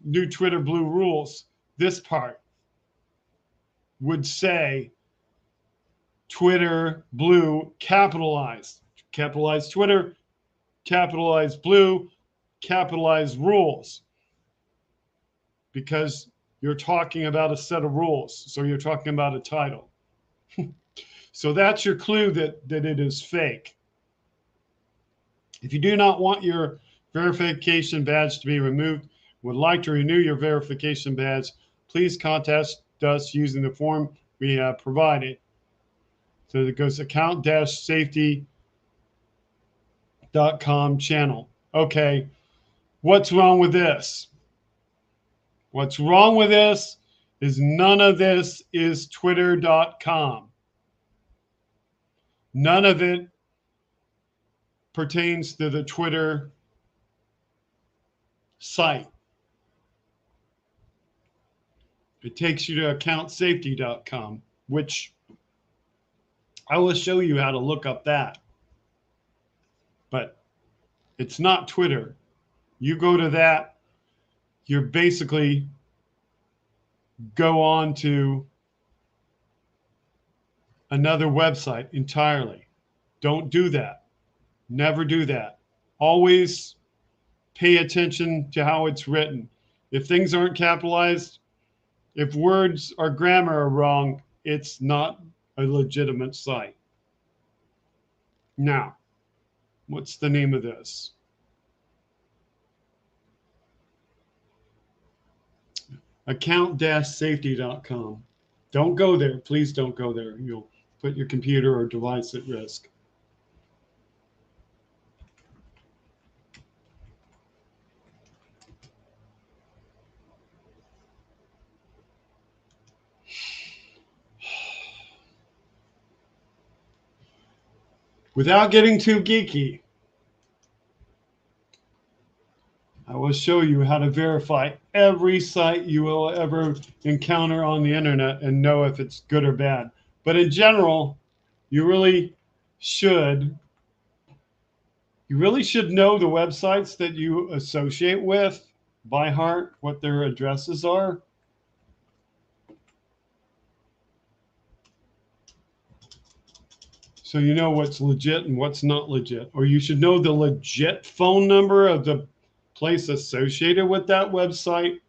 new Twitter Blue rules. This part would say, Twitter Blue capitalized. Capitalized Twitter, capitalize blue, capitalize rules, because you're talking about a set of rules. So you're talking about a title. So that's your clue that it is fake. If you do not want your verification badge to be removed, would like to renew your verification badge, please contact us using the form we have provided. So it goes account-safety.com channel. Okay, what's wrong with this? What's wrong with this is none of this is twitter.com. None of it pertains to the Twitter site. It takes you to accountsafety.com, which I will show you how to look up that. But it's not Twitter. You go to that, you're basically go on to another website entirely. Don't do that. Never do that. Always pay attention to how it's written. If things aren't capitalized, if words or grammar are wrong, it's not a legitimate site. Now, what's the name of this? Account-safety.com. Don't go there. Please don't go there. You'll put your computer or device at risk. Without getting too geeky, I will show you how to verify every site you will ever encounter on the internet and know if it's good or bad. But in general, you really should know the websites that you associate with by heart, what their addresses are. So you know what's legit and what's not legit. Or you should know the legit phone number of the place associated with that website.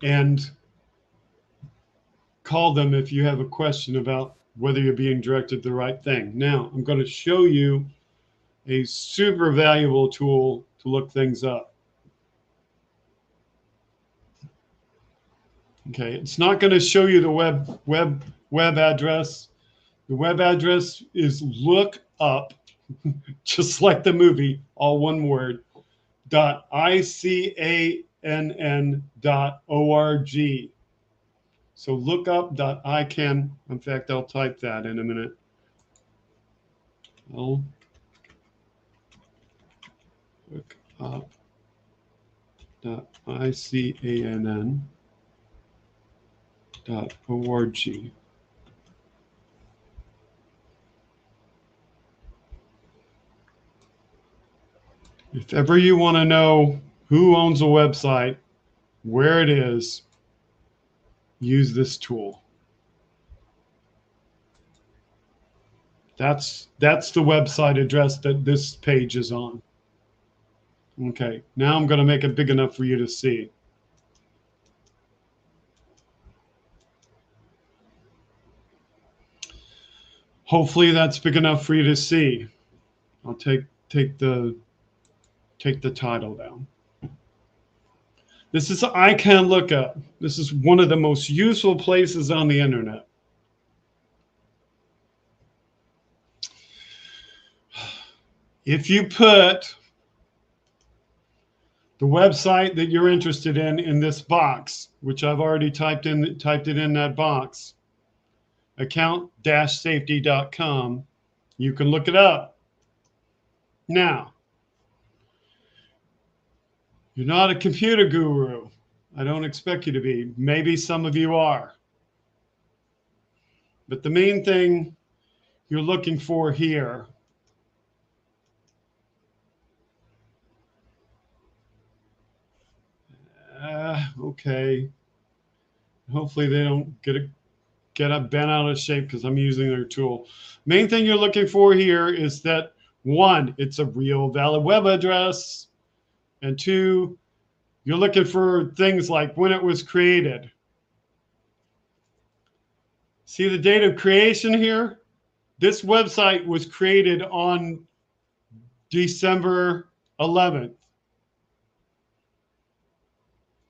And call them if you have a question about whether you're being directed the right thing. Now, I'm going to show you a super valuable tool to look things up. Okay, it's not going to show you the web address. The web address is look up, just like the movie, all one word, .icann.org. So lookup.icann. In fact, I'll type that in a minute. I'll look up.icann.org. If ever you want to know who owns a website, where it is, use this tool. That's the website address that this page is on. Okay, now I'm going to make it big enough for you to see. Hopefully that's big enough for you to see. I'll take the title down. This is ICANN lookup. This is one of the most useful places on the internet. If you put the website that you're interested in this box, which I've already typed it in that box, account-safety.com, you can look it up. Now, you're not a computer guru. I don't expect you to be. Maybe some of you are. But the main thing you're looking for here okay. Hopefully they don't get get bent out of shape because I'm using their tool. Main thing you're looking for here is that, one, it's a real valid web address, and two, you're looking for things like when it was created. See the date of creation here? This website was created on December 11th.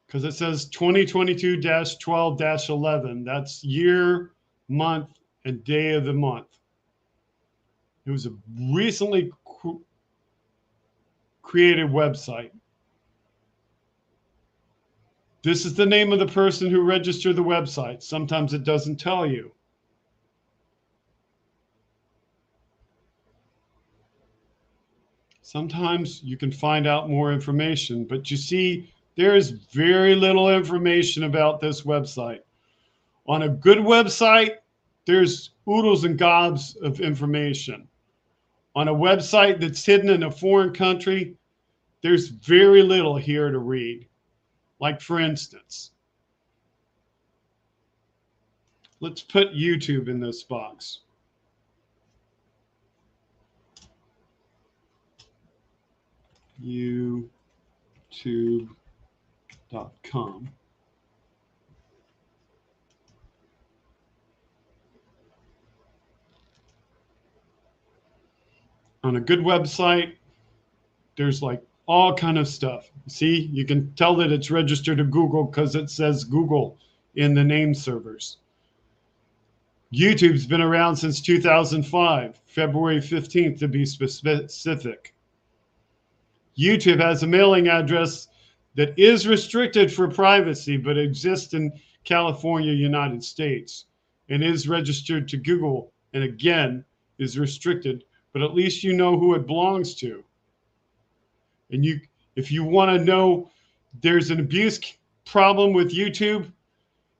Because it says 2022-12-11. That's year, month, and day of the month. It was a recently created website. This is the name of the person who registered the website. Sometimes it doesn't tell you. Sometimes you can find out more information, but you see, there is very little information about this website. On a good website, there's oodles and gobs of information. On a website that's hidden in a foreign country, there's very little here to read. Like, for instance, let's put YouTube in this box. YouTube.com. On a good website, there's like all kind of stuff. See, you can tell that it's registered to Google because it says Google in the name servers. YouTube's been around since 2005, February 15th to be specific. YouTube has a mailing address that is restricted for privacy, but exists in California, United States, and is registered to Google, and again, is restricted, but at least you know who it belongs to. And if you want to know there's an abuse problem with YouTube,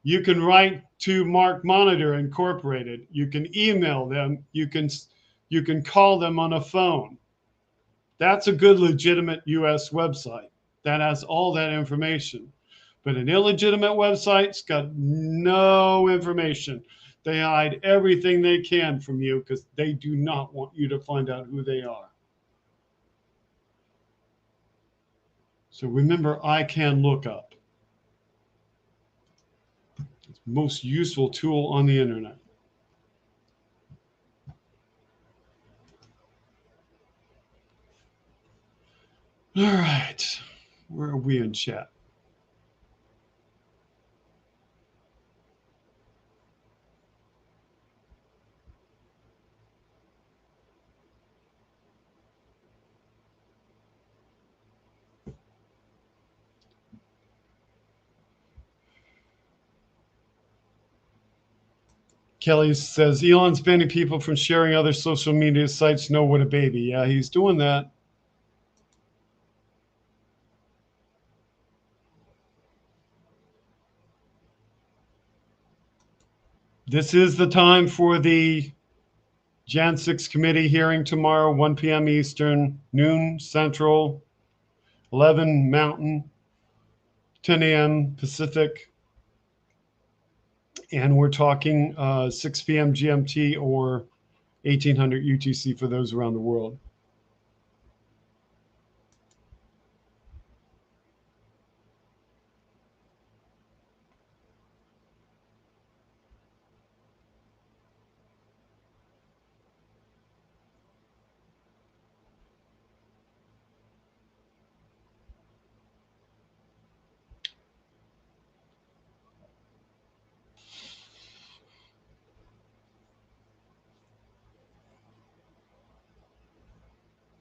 you can write to Mark Monitor Incorporated. You can email them. You can call them on a phone. That's a good, legitimate U.S. website that has all that information. But an illegitimate website's got no information. They hide everything they can from you because they do not want you to find out who they are. So remember, iCanLookup. It's the most useful tool on the internet. All right, where are we in chat? Kelly says, Elon's banning people from sharing other social media sites. No, what a baby. Yeah, he's doing that. This is the time for the Jan 6 committee hearing tomorrow, 1 p.m. Eastern, noon Central, 11 Mountain, 10 a.m. Pacific. And we're talking 6 p.m. GMT or 1800 UTC for those around the world.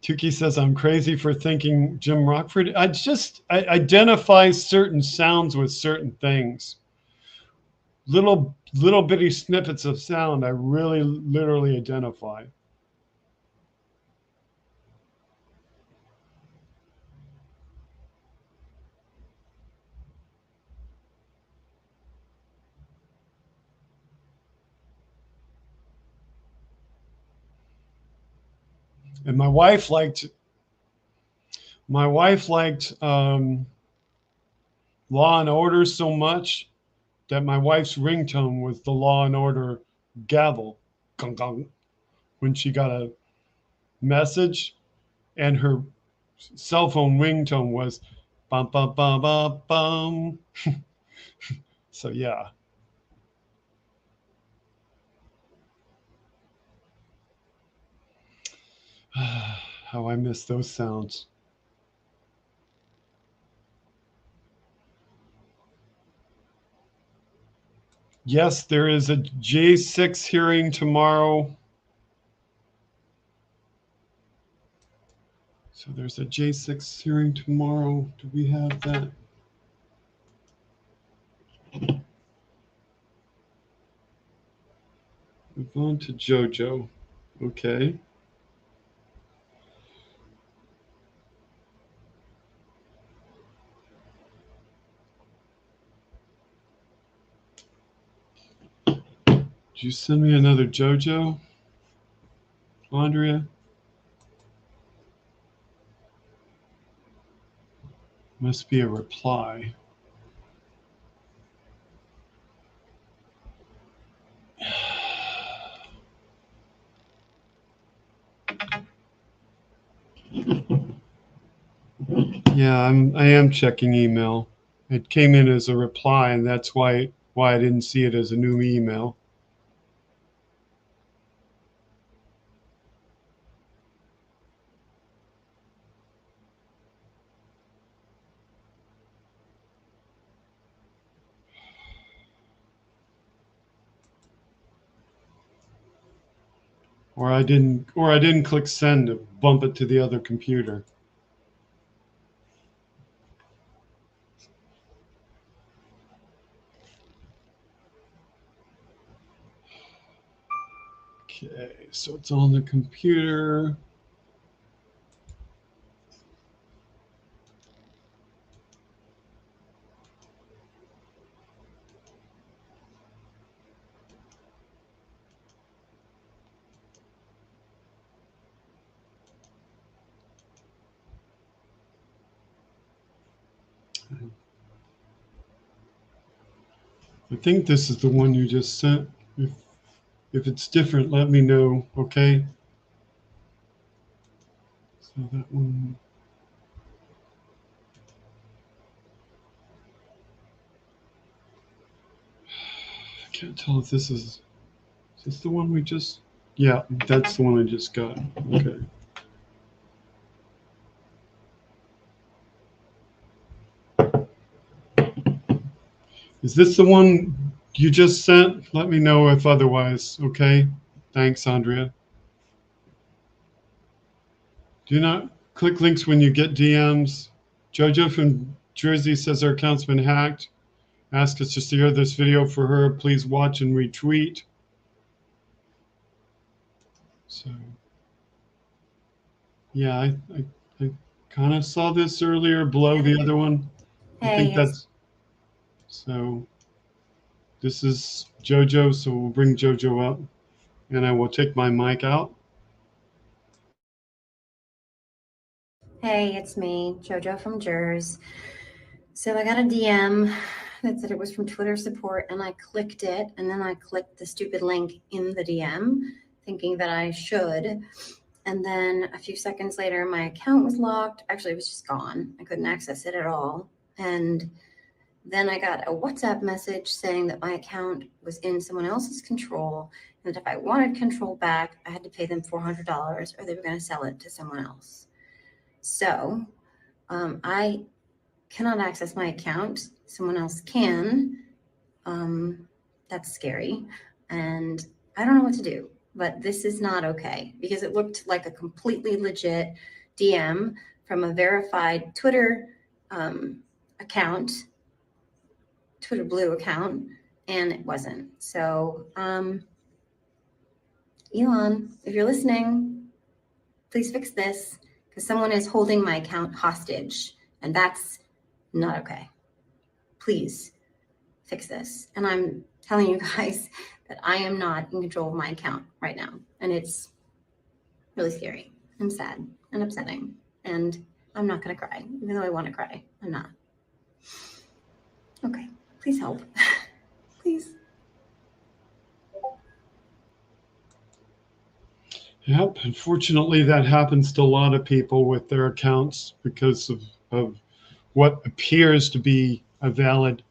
Tukey says, I'm crazy for thinking Jim Rockford. I identify certain sounds with certain things. Little bitty snippets of sound I really literally identify. And my wife liked Law and Order so much that my wife's ringtone was the Law and Order gavel, gong gong, when she got a message, and her cell phone ringtone was bum bum bum bum bum. So yeah. How I miss those sounds. Yes, there is a J6 hearing tomorrow. So there's a J6 hearing tomorrow. Do we have that? Move on to JoJo. Okay. Did you send me another JoJo, Andrea? Must be a reply. Yeah, I am checking email. It came in as a reply, and that's why I didn't see it as a new email. Or I didn't click send to bump it to the other computer. Okay, so it's on the computer. I think this is the one you just sent. If it's different, let me know, okay? So that one. I can't tell if this is this the one we just, yeah, that's the one I just got. Okay. Is this the one you just sent? Let me know if otherwise, okay? Thanks, Andrea. Do not click links when you get DMs. Jojo from Jersey says our account's been hacked. Ask us to share this video for her. Please watch and retweet. So, yeah, I kind of saw this earlier below the other one. I think that's, so this is Jojo, so we'll bring Jojo up, and I will take my mic out. Hey, it's me, Jojo from Jers. So I got a DM that said it was from Twitter support, and I clicked it, and then I clicked the stupid link in the DM, thinking that I should. And then a few seconds later, my account was locked. Actually, it was just gone. I couldn't access it at all. And then I got a WhatsApp message saying that my account was in someone else's control, and that if I wanted control back, I had to pay them $400 or they were going to sell it to someone else. So I cannot access my account. Someone else can. That's scary. And I don't know what to do, but this is not okay because it looked like a completely legit DM from a verified Twitter account, Twitter Blue account, and it wasn't. So, Elon, if you're listening, please fix this because someone is holding my account hostage, and that's not okay. Please fix this. And I'm telling you guys that I am not in control of my account right now. And it's really scary and sad and upsetting. And I'm not going to cry, even though I want to cry. I'm not. Okay, please help. Please. Yep. Unfortunately, that happens to a lot of people with their accounts because of what appears to be a valid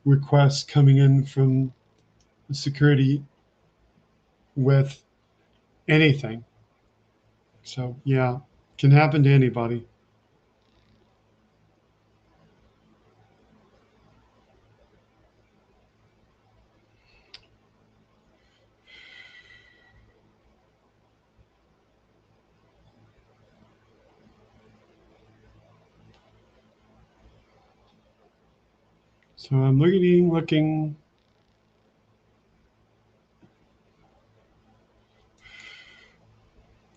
request coming in from security with anything. So, yeah, can happen to anybody. So I'm looking.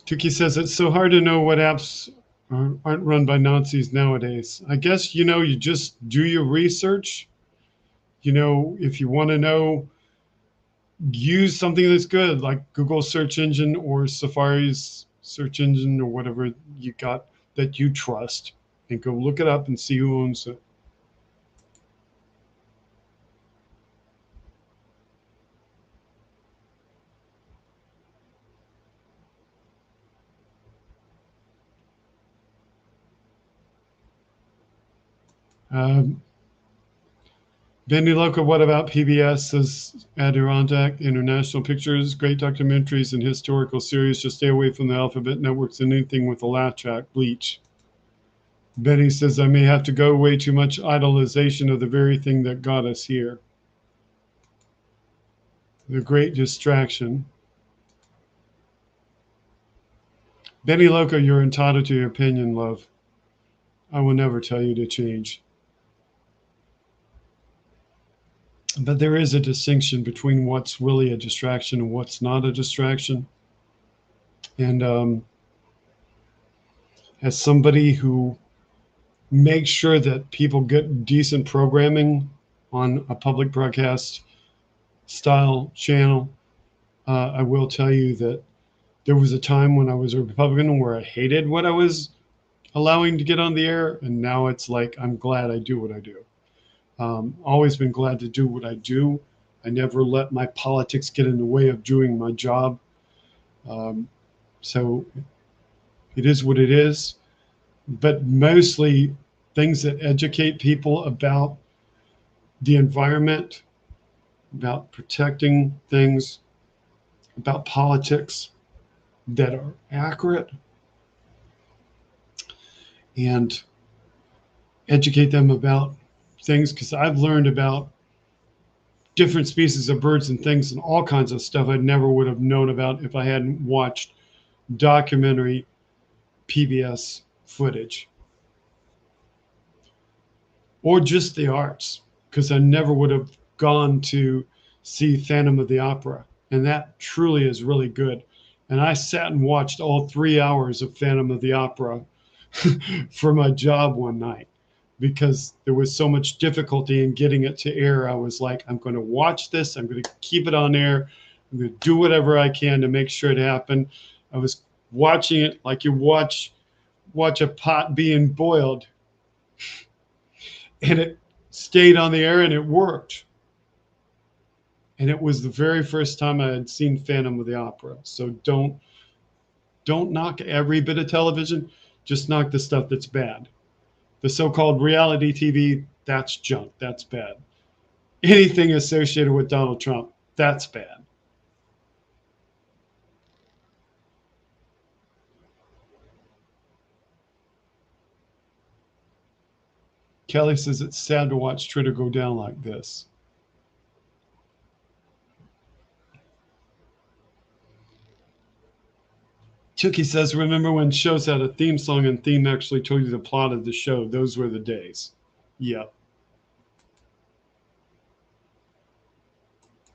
Tuki says it's so hard to know what apps aren't run by Nazis nowadays. I guess, you just do your research. If you want to know, use something that's good like Google search engine or Safari's search engine or whatever you got that you trust, and go look it up and see who owns it. Benny Loca, what about PBS? Says Adirondack International Pictures. Great documentaries and historical series. Just stay away from the alphabet networks and anything with a laugh track. Bleach. Benny says, I may have to go, way too much idolization of the very thing that got us here. The great distraction. Benny Loca, you're entitled to your opinion, love. I will never tell you to change. But there is a distinction between what's really a distraction and what's not a distraction. And as somebody who makes sure that people get decent programming on a public broadcast style channel, I will tell you that there was a time when I was a Republican where I hated what I was allowing to get on the air. And now it's like, I'm glad I do what I do. Always been glad to do what I do. I never let my politics get in the way of doing my job. So it is what it is. But mostly things that educate people about the environment, about protecting things, about politics that are accurate, and educate them about things, because I've learned about different species of birds and things and all kinds of stuff I never would have known about if I hadn't watched documentary PBS footage. Or just the arts, because I never would have gone to see Phantom of the Opera. And that truly is really good. And I sat and watched all 3 hours of Phantom of the Opera for my job one night, because there was so much difficulty in getting it to air. I was like, I'm going to watch this. I'm going to keep it on air. I'm going to do whatever I can to make sure it happened. I was watching it like you watch a pot being boiled. And it stayed on the air and it worked. And it was the very first time I had seen Phantom of the Opera. So don't knock every bit of television. Just knock the stuff that's bad. The so-called reality TV, that's junk. That's bad. Anything associated with Donald Trump, that's bad. Kelly says it's sad to watch Twitter go down like this. Chucky says, remember when shows had a theme song and theme actually told you the plot of the show? Those were the days. Yep.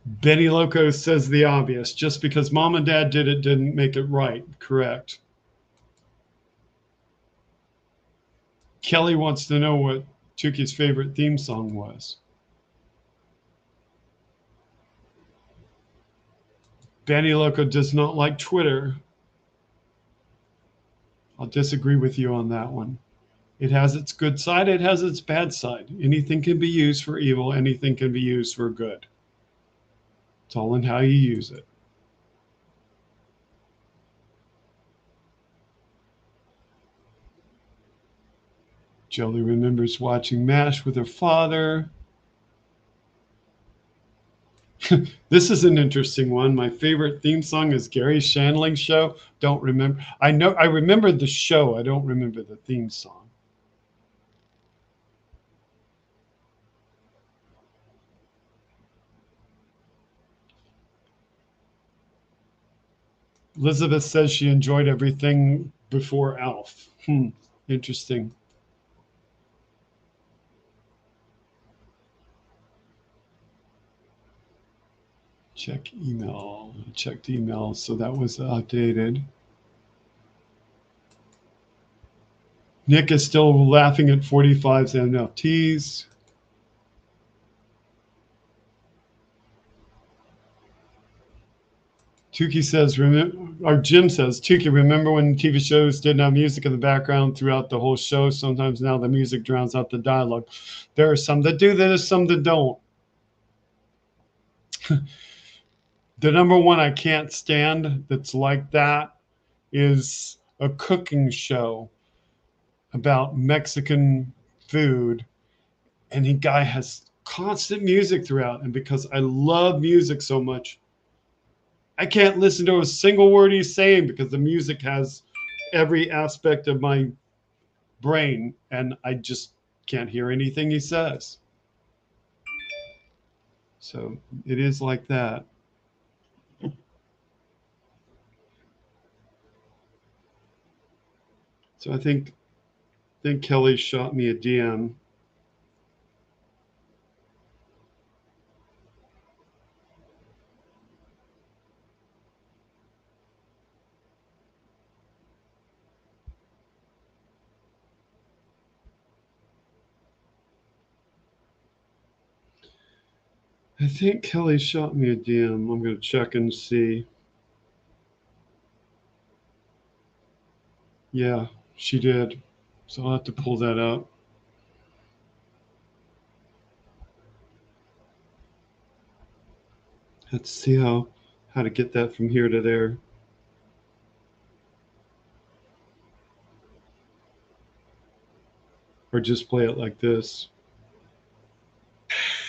Benny Loco says the obvious. Just because mom and dad did it didn't make it right. Correct. Kelly wants to know what Chucky's favorite theme song was. Benny Loco does not like Twitter. I'll disagree with you on that one. It has its good side. It has its bad side. Anything can be used for evil. Anything can be used for good. It's all in how you use it. Jolie remembers watching MASH with her father. This is an interesting one. My favorite theme song is Gary Shandling's show. Don't remember. I remember the show. I don't remember the theme song. Elizabeth says she enjoyed everything before Alf. Interesting. Check email. Checked email, so that was updated. Nick is still laughing at 45's NFTs. Tukey says, or Jim says, Tukey, remember when TV shows didn't have music in the background throughout the whole show? Sometimes now the music drowns out the dialogue. There are some that do, there's some that don't. The number one I can't stand that's like that is a cooking show about Mexican food. And the guy has constant music throughout. And because I love music so much, I can't listen to a single word he's saying because the music has every aspect of my brain and I just can't hear anything he says. So it is like that. So I think Kelly shot me a DM. I think Kelly shot me a DM. I'm going to check and see. Yeah, she did. So I'll have to pull that up. Let's see how to get that from here to there. Or just play it like this.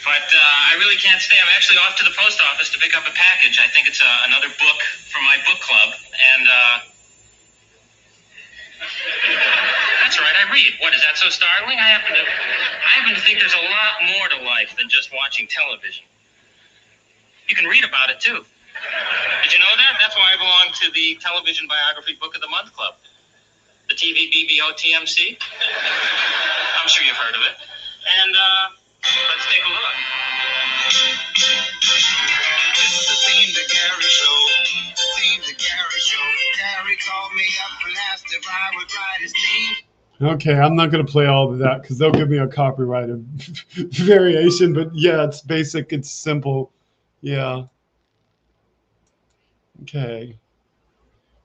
But I really can't stay. I'm actually off to the post office to pick up a package. I think it's another book from my book club. And that's right, I read. What, is that so startling? I happen to think there's a lot more to life than just watching television. You can read about it, too. Did you know that? That's why I belong to the Television Biography Book of the Month Club. The TV BBO TMC. I'm sure you've heard of it. And let's take a look. This is the Theme to Gary show. The Theme to Gary show. Gary called me up and asked if I would write his theme. Okay, I'm not going to play all of that because they'll give me a copyrighted variation. But yeah, it's basic. It's simple. Yeah. Okay.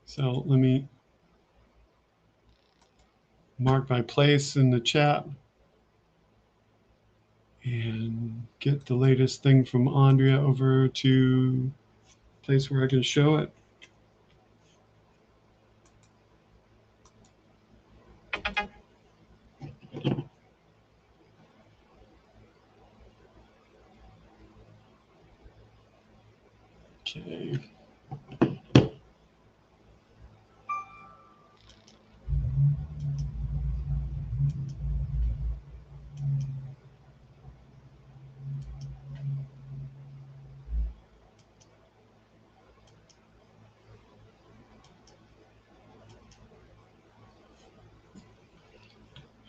So let me mark my place in the chat and get the latest thing from Andrea over to a place where I can show it. Okay.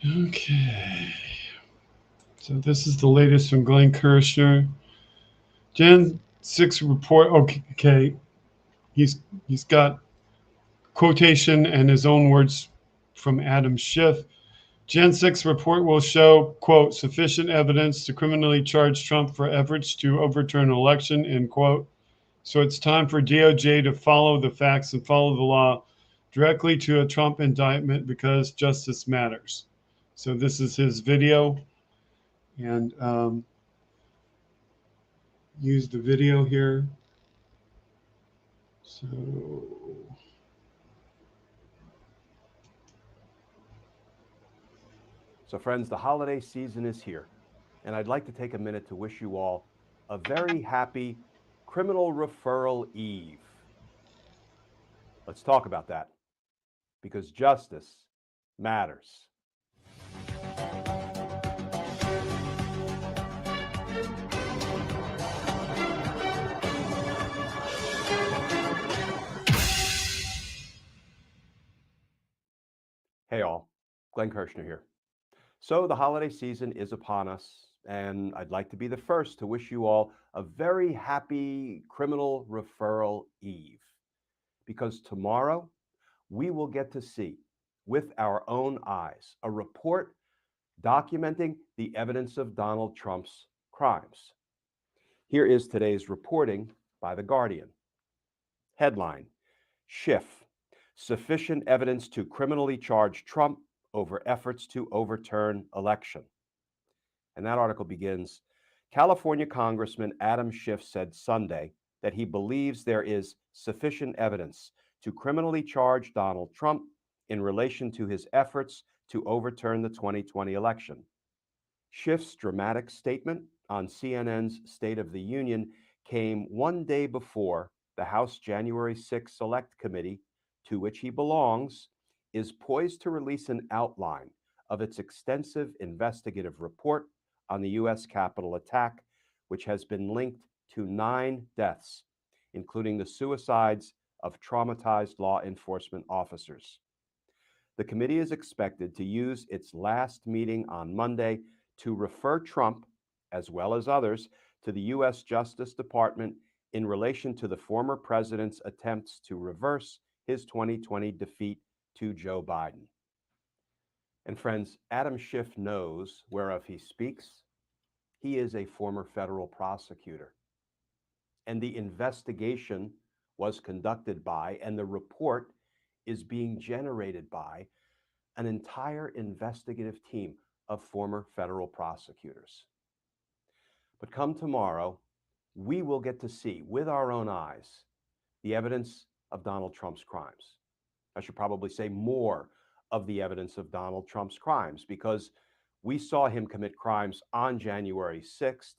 Okay. So this is the latest from Glenn Kirshner. Gen 6 report. Okay. He's got quotation and his own words from Adam Schiff. Gen 6 report will show, quote, sufficient evidence to criminally charge Trump for efforts to overturn an election, end quote. So it's time for DOJ to follow the facts and follow the law directly to a Trump indictment because justice matters. So this is his video. And use the video here. So So friends, the holiday season is here, and I'd like to take a minute to wish you all a very happy Criminal Referral Eve. Let's talk about that, because justice matters. Hey all, Glenn Kirshner here. So the holiday season is upon us, and I'd like to be the first to wish you all a very happy Criminal Referral Eve, because tomorrow we will get to see with our own eyes a report documenting the evidence of Donald Trump's crimes. Here is today's reporting by The Guardian. Headline: Schiff, sufficient evidence to criminally charge Trump over efforts to overturn election. And that article begins, California Congressman Adam Schiff said Sunday that he believes there is sufficient evidence to criminally charge Donald Trump in relation to his efforts to overturn the 2020 election. Schiff's dramatic statement on CNN's State of the Union came one day before the House January 6 Select Committee, to which he belongs, is poised to release an outline of its extensive investigative report on the U.S. Capitol attack, which has been linked to 9 deaths, including the suicides of traumatized law enforcement officers. The committee is expected to use its last meeting on Monday to refer Trump, as well as others, to the U.S. Justice Department in relation to the former president's attempts to reverse his 2020 defeat to Joe Biden. And friends, Adam Schiff knows whereof he speaks. He is a former federal prosecutor. And the investigation was conducted by, and the report is being generated by, an entire investigative team of former federal prosecutors. But come tomorrow, we will get to see with our own eyes the evidence of Donald Trump's crimes. I should probably say more of the evidence of Donald Trump's crimes, because we saw him commit crimes on January 6th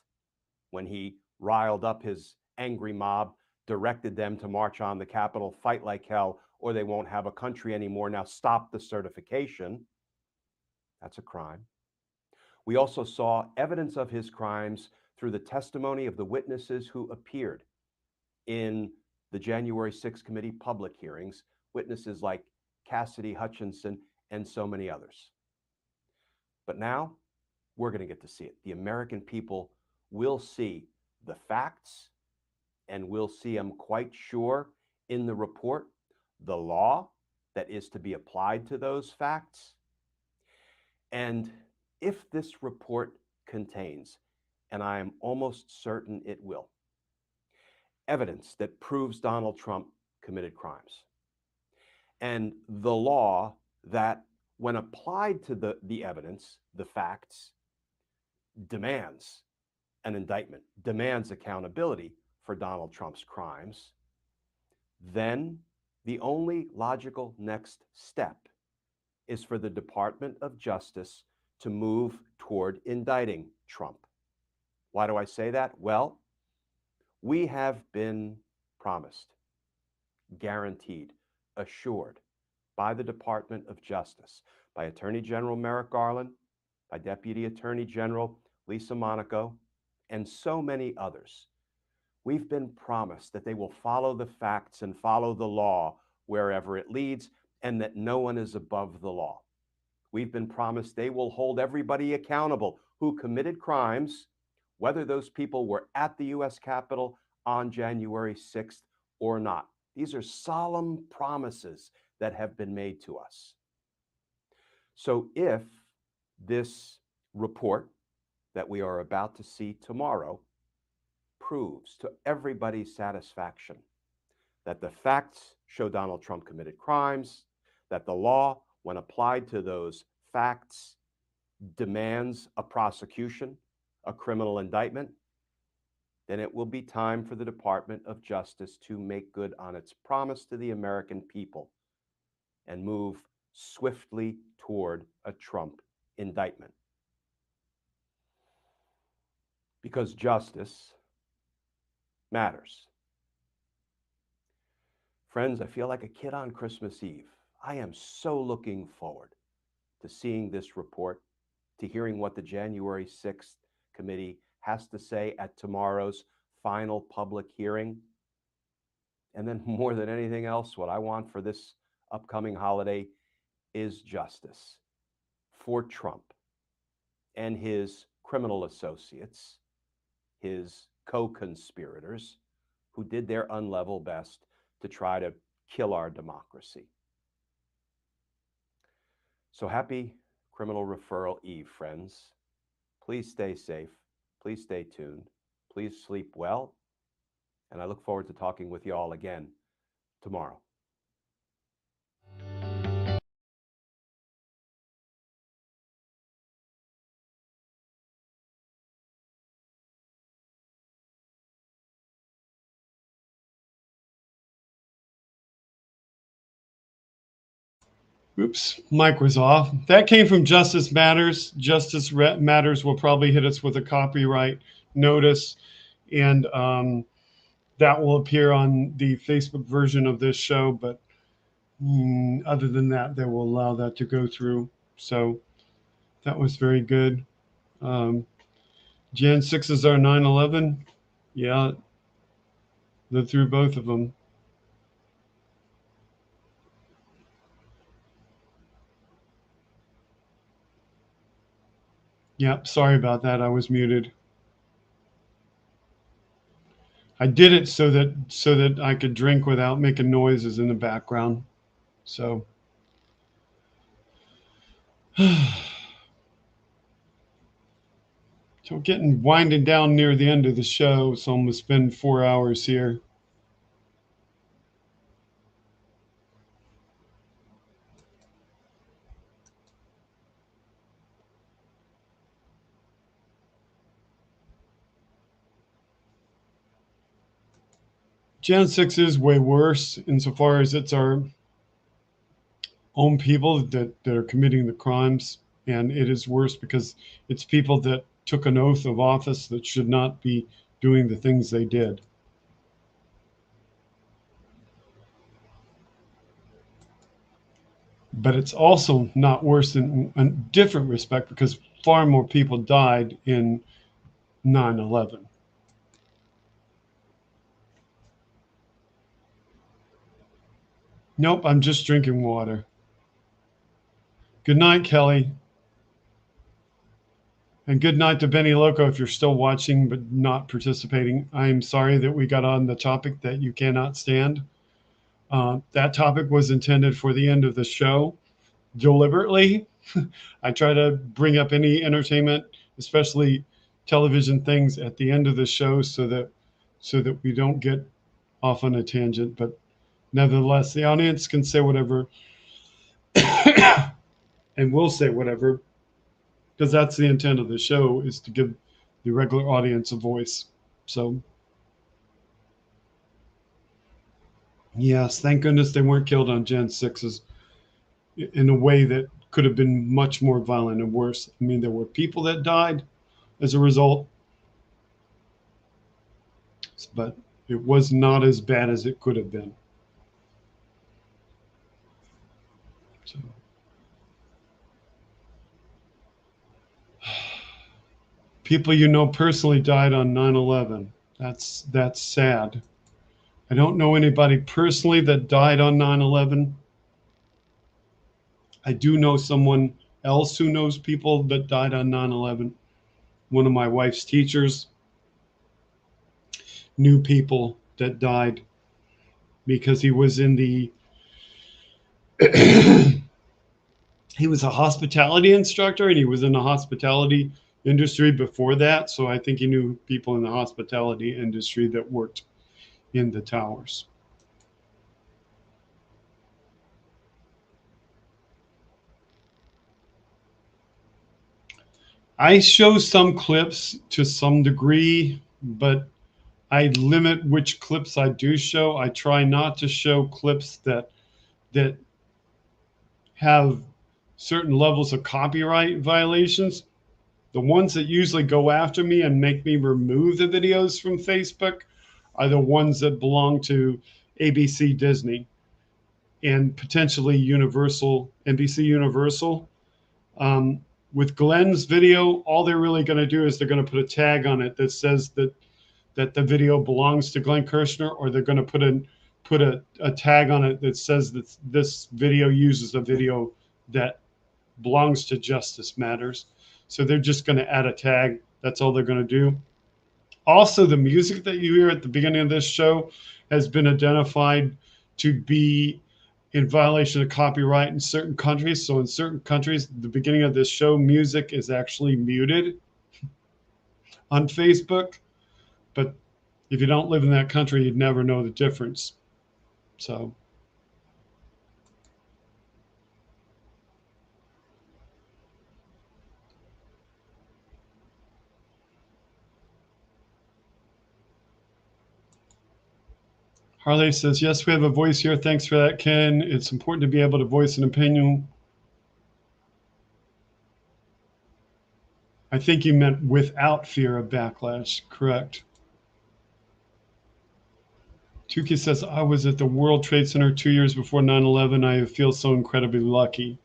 when he riled up his angry mob, directed them to march on the Capitol, fight like hell, or they won't have a country anymore. Now stop the certification. That's a crime. We also saw evidence of his crimes through the testimony of the witnesses who appeared in the January 6th committee public hearings, witnesses like Cassidy Hutchinson and so many others. But now we're going to get to see it. The American people will see the facts, and we'll see, I'm quite sure, in the report, the law that is to be applied to those facts. And if this report contains, and I am almost certain it will, evidence that proves Donald Trump committed crimes, and the law that, when applied to the evidence, the facts, demands an indictment, demands accountability for Donald Trump's crimes, then the only logical next step is for the Department of Justice to move toward indicting Trump. Why do I say that? Well, we have been promised, guaranteed, assured by the Department of Justice, by Attorney General Merrick Garland, by Deputy Attorney General Lisa Monaco, and so many others. We've been promised that they will follow the facts and follow the law wherever it leads, and that no one is above the law. We've been promised they will hold everybody accountable who committed crimes, whether those people were at the U.S. Capitol on January 6th or not. These are solemn promises that have been made to us. So if this report that we are about to see tomorrow proves to everybody's satisfaction that the facts show Donald Trump committed crimes, that the law, when applied to those facts, demands a prosecution, a criminal indictment, then it will be time for the Department of Justice to make good on its promise to the American people and move swiftly toward a Trump indictment. Because justice matters. Friends, I feel like a kid on Christmas Eve. I am so looking forward to seeing this report, to hearing what the January 6th committee has to say at tomorrow's final public hearing. And then more than anything else, what I want for this upcoming holiday is justice for Trump and his criminal associates, his co-conspirators who did their unlevel best to try to kill our democracy. So happy Criminal Referral Eve, friends. Please stay safe. Please stay tuned. Please sleep well. And I look forward to talking with you all again tomorrow. Oops, mic was off. That came from Justice Matters. Justice Matters will probably hit us with a copyright notice, and that will appear on the Facebook version of this show. But other than that, they will allow that to go through. So that was very good. Jan 6 is our 9/11. Yeah, lived through both of them. Yep, sorry about that. I was muted. I did it so that I could drink without making noises in the background. So so getting winding down near the end of the show, so I'm gonna spend 4 hours here. Gen 6 is way worse insofar as it's our own people that are committing the crimes. And it is worse because it's people that took an oath of office that should not be doing the things they did. But it's also not worse in a different respect because far more people died in 9/11. Nope, I'm just drinking water. Good night, Kelly. And good night to Benny Loco if you're still watching but not participating. I'm sorry that we got on the topic that you cannot stand. That topic was intended for the end of the show deliberately. I try to bring up any entertainment, especially television things, at the end of the show so that we don't get off on a tangent. But nevertheless, the audience can say whatever and we'll say whatever, because that's the intent of the show, is to give the regular audience a voice. So yes, thank goodness they weren't killed on Gen 6s in a way that could have been much more violent and worse. I mean, there were people that died as a result, but it was not as bad as it could have been. So. People you know personally died on 9/11. That's sad. I don't know anybody personally that died on 9/11. I do know someone else who knows people that died on 9/11. One of my wife's teachers knew people that died because he was in the he was a hospitality instructor, and he was in the hospitality industry before that. So I think he knew people in the hospitality industry that worked in the towers. I show some clips to some degree, but I limit which clips I do show. I try not to show clips that have certain levels of copyright violations. The ones that usually go after me and make me remove the videos from Facebook are the ones that belong to ABC, Disney, and potentially Universal, NBC Universal. With Glenn's video, all they're really going to do is they're going to put a tag on it that says that the video belongs to Glenn Kirshner, or they're going to put a tag on it that says that this video uses a video that belongs to Justice Matters. So they're just going to add a tag. That's all they're going to do. Also, the music that you hear at the beginning of this show has been identified to be in violation of copyright in certain countries. So in certain countries, the beginning of this show, music is actually muted on Facebook. But if you don't live in that country, you'd never know the difference. So. Harley says, yes, we have a voice here. Thanks for that, Ken. It's important to be able to voice an opinion. I think you meant without fear of backlash. Correct. Tuki says, I was at the World Trade Center 2 years before 9/11. I feel so incredibly lucky.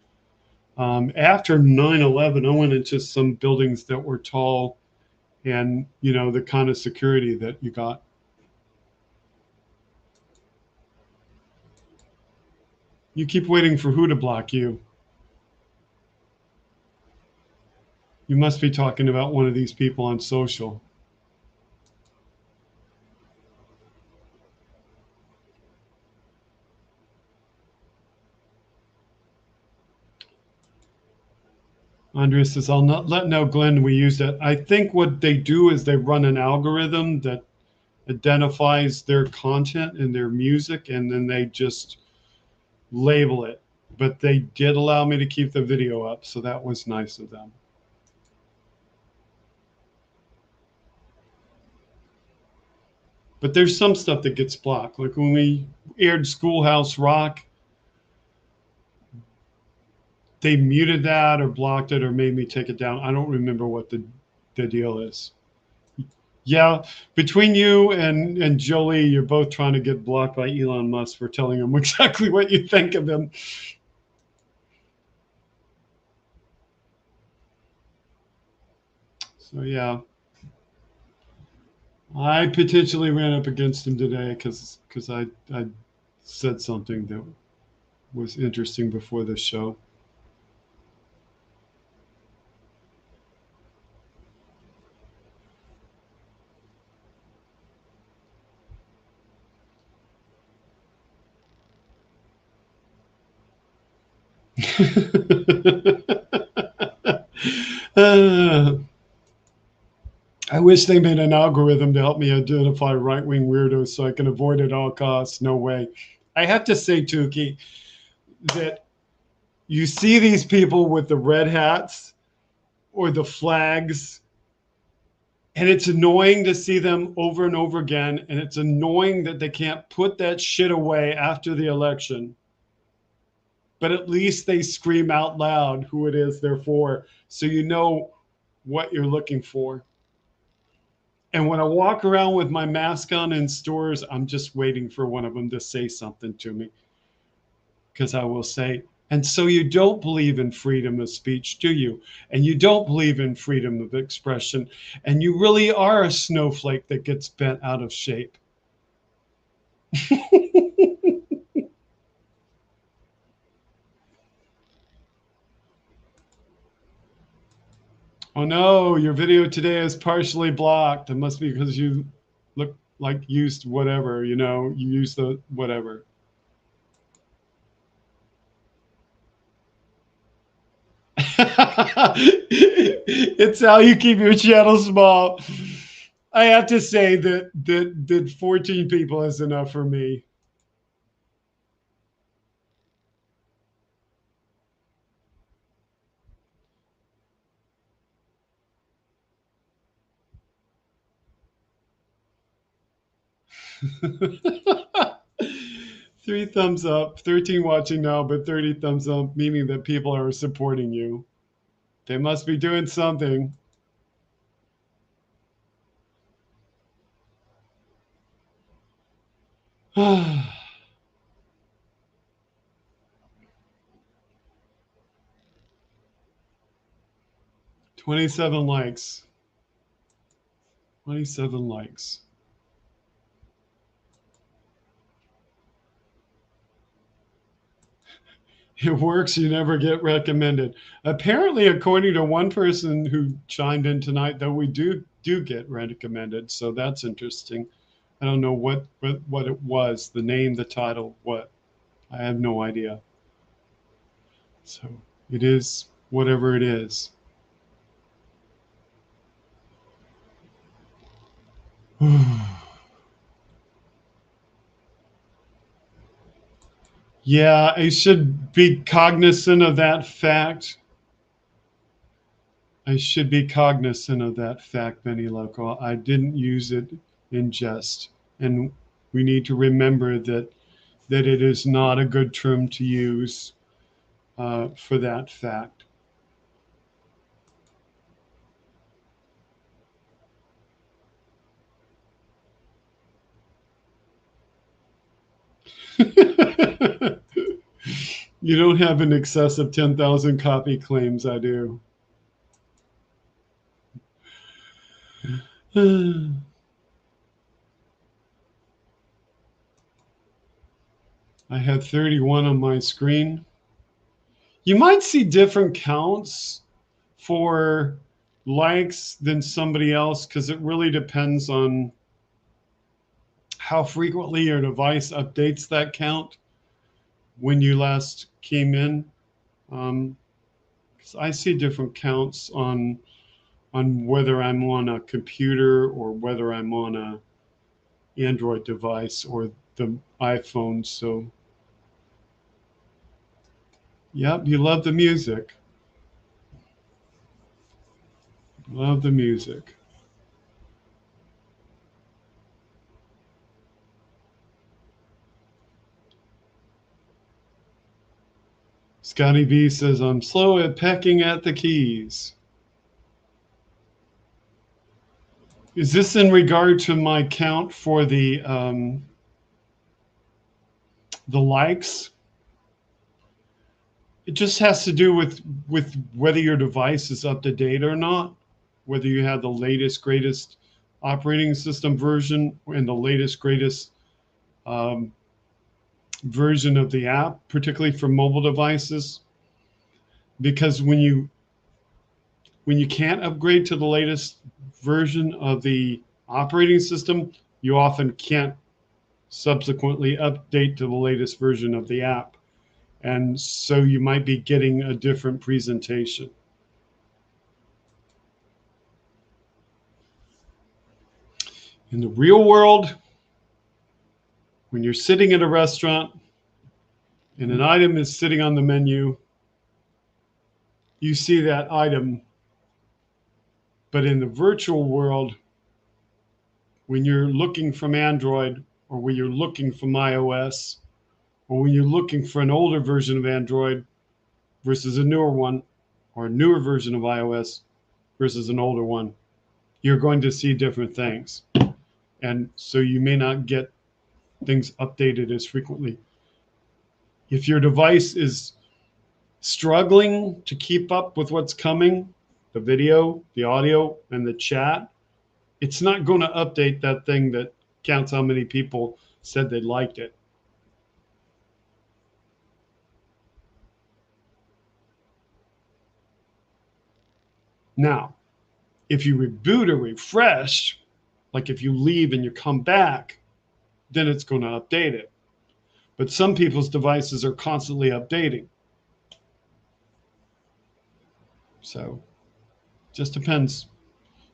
After 9/11, I went into some buildings that were tall and, you know, the kind of security that you got. You keep waiting for who to block you? You must be talking about one of these people on social. Andrea says, I'll not let know, Glenn, we use that. I think what they do is they run an algorithm that identifies their content and their music, and then they just label it. But they did allow me to keep the video up, so that was nice of them. But there's some stuff that gets blocked. Like when we aired Schoolhouse Rock, they muted that or blocked it or made me take it down. I don't remember what the deal is. Yeah, between you and Jolie, you're both trying to get blocked by Elon Musk for telling him exactly what you think of him. So yeah, I potentially ran up against him today because I said something that was interesting before the show. I wish they made an algorithm to help me identify right-wing weirdos so I can avoid at all costs. No way. I have to say, Tuki, that you see these people with the red hats or the flags, and it's annoying to see them over and over again, and it's annoying that they can't put that shit away after the election. But at least they scream out loud who it is they're for, so you know what you're looking for. And when I walk around with my mask on in stores, I'm just waiting for one of them to say something to me. Because I will say, and so you don't believe in freedom of speech, do you? And you don't believe in freedom of expression. And you really are a snowflake that gets bent out of shape. Oh no, your video today is partially blocked. It must be because you look like used whatever, you know, you used the whatever. It's how you keep your channel small. I have to say that 14 people is enough for me. 3 thumbs up, 13 watching now, but 30 thumbs up, meaning that people are supporting you. They must be doing something. $27 likes. 27 likes. It works, you never get recommended. Apparently, according to one person who chimed in tonight, though, we do get recommended. So that's interesting. I don't know what it was, the name, the title, what. I have no idea. So it is whatever it is. Yeah, I should be cognizant of that fact. I should be cognizant of that fact, Benny Loco. I didn't use it in jest. And we need to remember that it is not a good term to use for that fact. You don't have an excess of 10,000 copy claims. I do. I had 31 on my screen. You might see different counts for likes than somebody else because it really depends on how frequently your device updates that count when you last came in. 'Cause I see different counts on whether I'm on a computer or whether I'm on a Android device or the iPhone. So, yep, you love the music. Love the music. Scotty B says, I'm slow at pecking at the keys. Is this in regard to my count for the likes? It just has to do with whether your device is up to date or not, whether you have the latest, greatest operating system version and the latest, greatest version of the app, particularly for mobile devices. Because when you can't upgrade to the latest version of the operating system, you often can't subsequently update to the latest version of the app. And so you might be getting a different presentation. In the real world, when you're sitting at a restaurant and an item is sitting on the menu, you see that item. But in the virtual world, when you're looking from Android or when you're looking from iOS, or when you're looking for an older version of Android versus a newer one, or a newer version of iOS versus an older one, you're going to see different things. And so you may not get things updated as frequently. If your device is struggling to keep up with what's coming, the video, the audio, and the chat, it's not going to update that thing that counts how many people said they liked it. Now, if you reboot or refresh, like if you leave and you come back, then it's going to update it. But some people's devices are constantly updating. So just depends.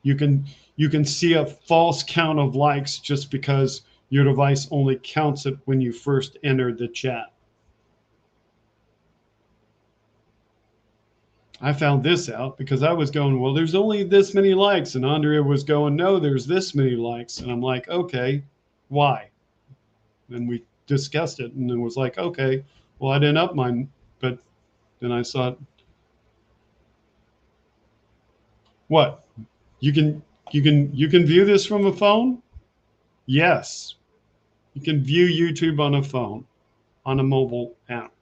You can see a false count of likes just because your device only counts it when you first entered the chat. I found this out because I was going, well, there's only this many likes. And Andrea was going, no, there's this many likes. And I'm like, okay, why? and we discussed it, and it was like, okay, well, I didn't up mine, but then I saw it. What? You can view this from a phone? Yes. You can view YouTube on a phone, on a mobile app.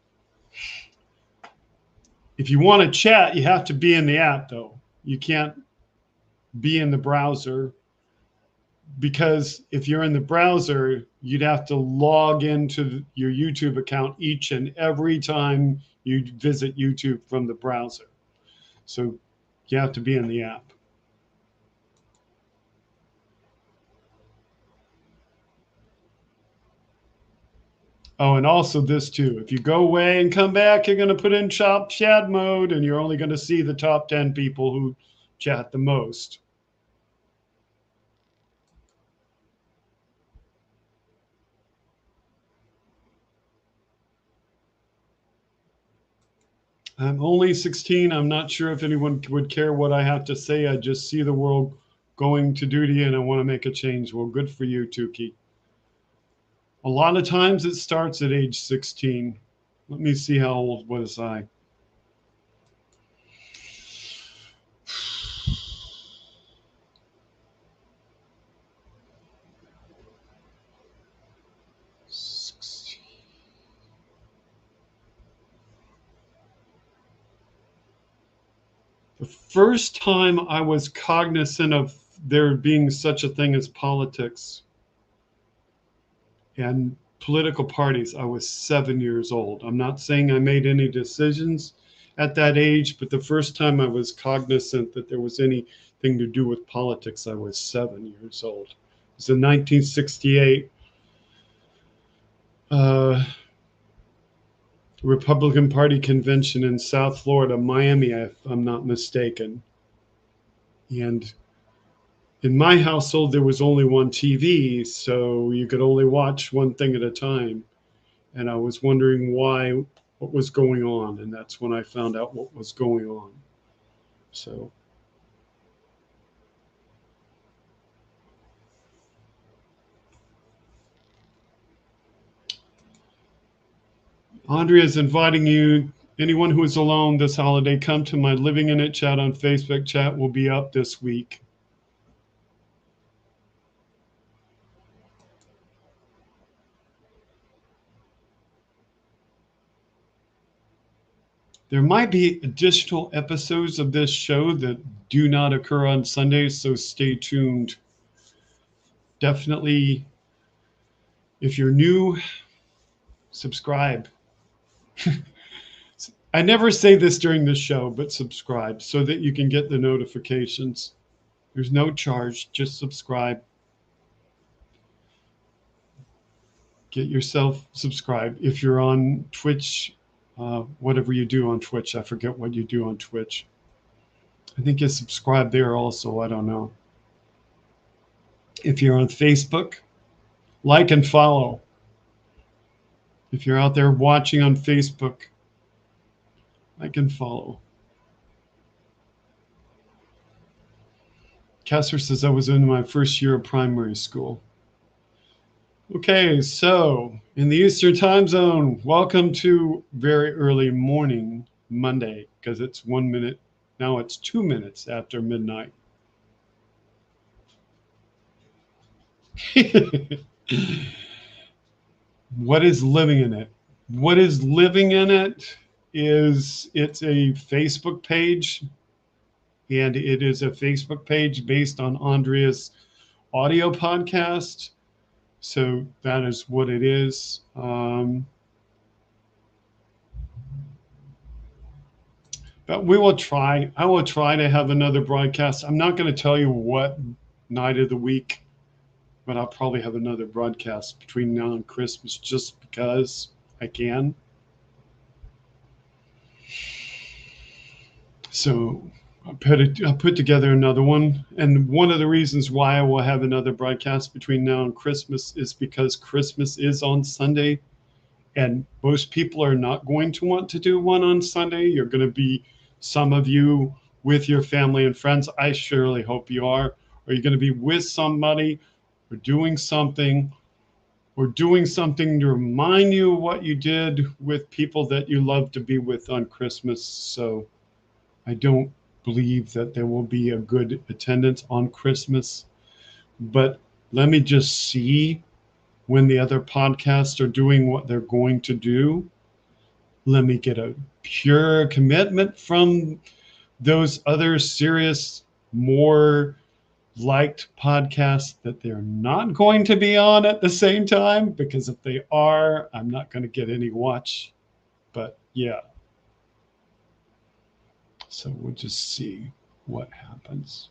If you want to chat, you have to be in the app, though. You can't be in the browser, because if you're in the browser, you'd have to log into your YouTube account each and every time you visit YouTube from the browser. So you have to be in the app. Oh, and also this too. If you go away and come back, you're going to put in chat mode, and you're only going to see the top 10 people who chat the most. I'm only 16. I'm not sure if anyone would care what I have to say. I just see the world going to duty, and I want to make a change. Well, good for you, Tukey. A lot of times it starts at age 16. Let me see, how old was I? The first time I was cognizant of there being such a thing as politics and political parties, I was 7 years old. I'm not saying I made any decisions at that age, but the first time I was cognizant that there was anything to do with politics, I was 7 years old. It was in 1968. Republican Party convention in South Florida, Miami, if I'm not mistaken. And in my household, there was only one TV, so you could only watch one thing at a time. And I was wondering what was going on. And that's when I found out what was going on. So. Andrea is inviting you, anyone who is alone this holiday, come to my Living in It chat on Facebook. Chat will be up this week. There might be additional episodes of this show that do not occur on Sundays, so stay tuned. Definitely, if you're new, subscribe. I never say this during the show, but subscribe so that you can get the notifications. There's no charge, just subscribe. Get yourself subscribed. If you're on Twitch, whatever you do on Twitch, I forget what you do on Twitch. I think you subscribe there also, I don't know. If you're on Facebook, like and follow. If you're out there watching on Facebook, like and follow. Kessler says I was in my first year of primary school. Okay, so in the Eastern time zone, welcome to very early morning Monday, because it's 1 minute. Now it's 2 minutes after midnight. What is living in it? What is living in it is it's a Facebook page, and it is a Facebook page based on Andrea's audio podcast. So that is what it is. But we will try. I will try to have another broadcast. I'm not going to tell you what night of the week, but I'll probably have another broadcast between now and Christmas just because I can. So I'll put together another one. And one of the reasons why I will have another broadcast between now and Christmas is because Christmas is on Sunday. And most people are not going to want to do one on Sunday. You're going to be, some of you, with your family and friends. I surely hope you are. Or you're going to be with somebody or doing something. or doing something to remind you of what you did with people that you love to be with on Christmas. So I don't believe that there will be a good attendance on Christmas. But let me just see when the other podcasts are doing what they're going to do. Let me get a pure commitment from those other serious, more liked podcasts that they're not going to be on at the same time, because if they are, I'm not going to get any watch. But yeah. So we'll just see what happens.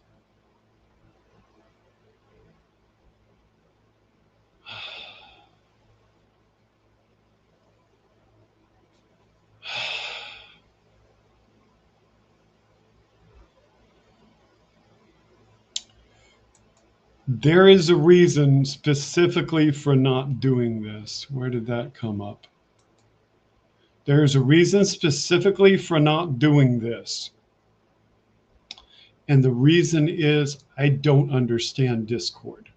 There is a reason specifically for not doing this. Where did that come up? There is a reason specifically for not doing this. And the reason is I don't understand Discord.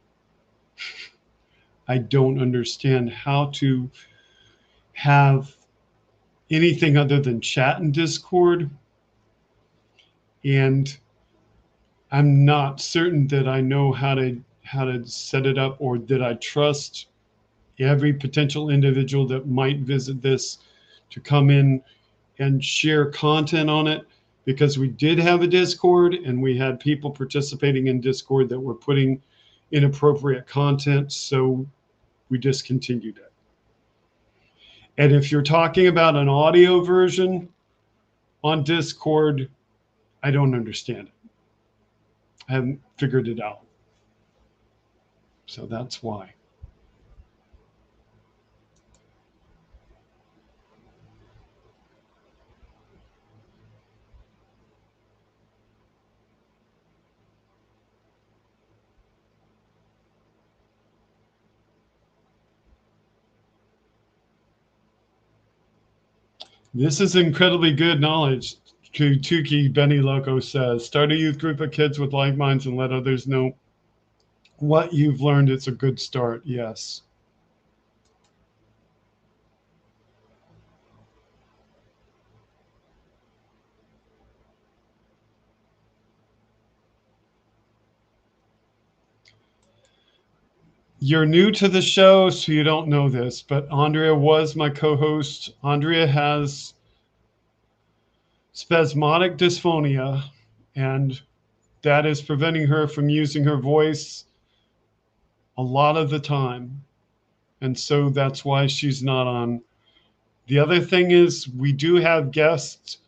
I don't understand how to have anything other than chat in Discord. And I'm not certain that I know how to set it up, or that I trust every potential individual that might visit this to come in and share content on it, because we did have a Discord and we had people participating in Discord that were putting inappropriate content, so we discontinued it. And if you're talking about an audio version on Discord, I don't understand it. I haven't figured it out. So that's why. This is incredibly good knowledge. Tuki Benny Loco says, start a youth group of kids with like minds and let others know what you've learned. It's a good start. Yes. You're new to the show, so you don't know this, but Andrea was my co-host. Andrea has spasmodic dysphonia, and that is preventing her from using her voice a lot of the time. And so that's why she's not on. The other thing is we do have guests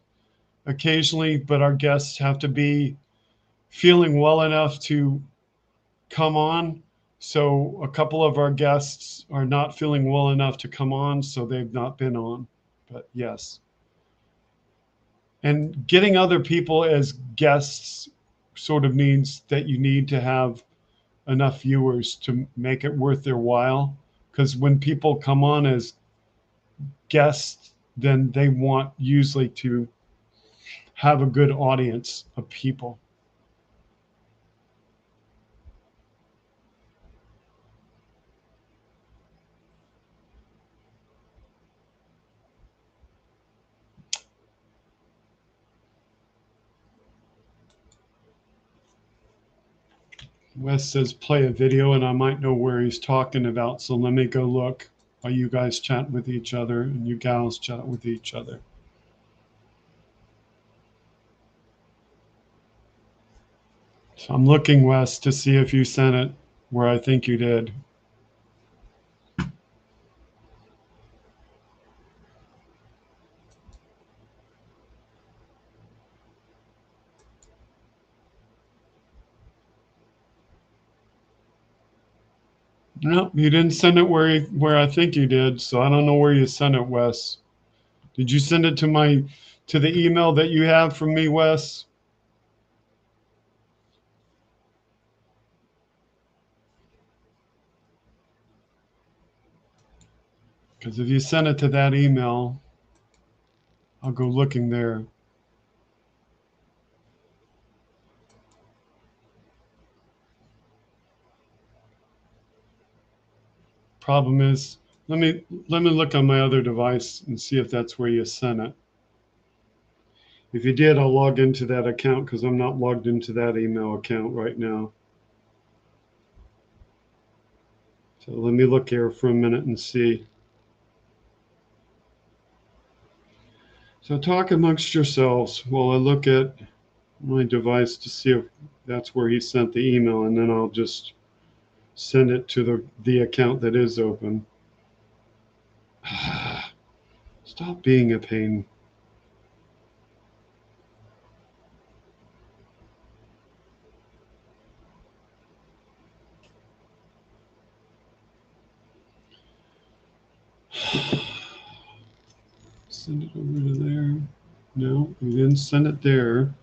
occasionally, but our guests have to be feeling well enough to come on. So a couple of our guests are not feeling well enough to come on, so they've not been on. But yes. And getting other people as guests sort of means that you need to have enough viewers to make it worth their while. Because when people come on as guests, then they want usually to have a good audience of people. Wes says play a video, and I might know where he's talking about. So let me go look while you guys chat with each other and you gals chat with each other. So I'm looking, Wes, to see if you sent it where I think you did. No, you didn't send it where I think you did. So I don't know where you sent it, Wes. Did you send it to the email that you have from me, Wes? Because if you send it to that email, I'll go looking there. Problem is, let me look on my other device and see if that's where you sent it. If you did, I'll log into that account because I'm not logged into that email account right now. So let me look here for a minute and see. So talk amongst yourselves while I look at my device to see if that's where he sent the email, and then I'll just send it to the account that is open. Stop being a pain. Send it over to there. No, we didn't send it there.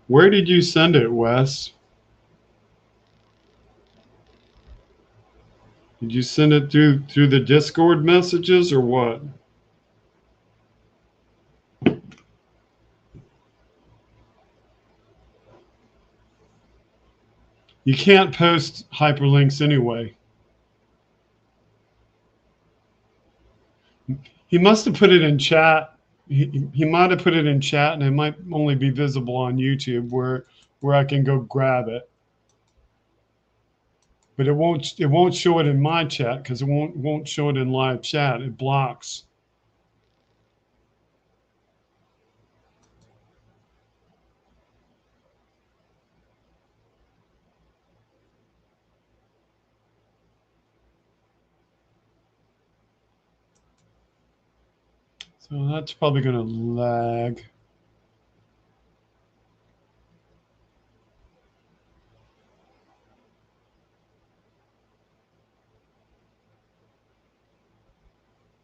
Where did you send it, Wes? Did you send it through the Discord messages or what? You can't post hyperlinks anyway. He must have put it in chat. He might have put it in chat, and it might only be visible on YouTube where I can go grab it. But it won't show it in my chat because it won't show it in live chat. It blocks. So that's probably going to lag.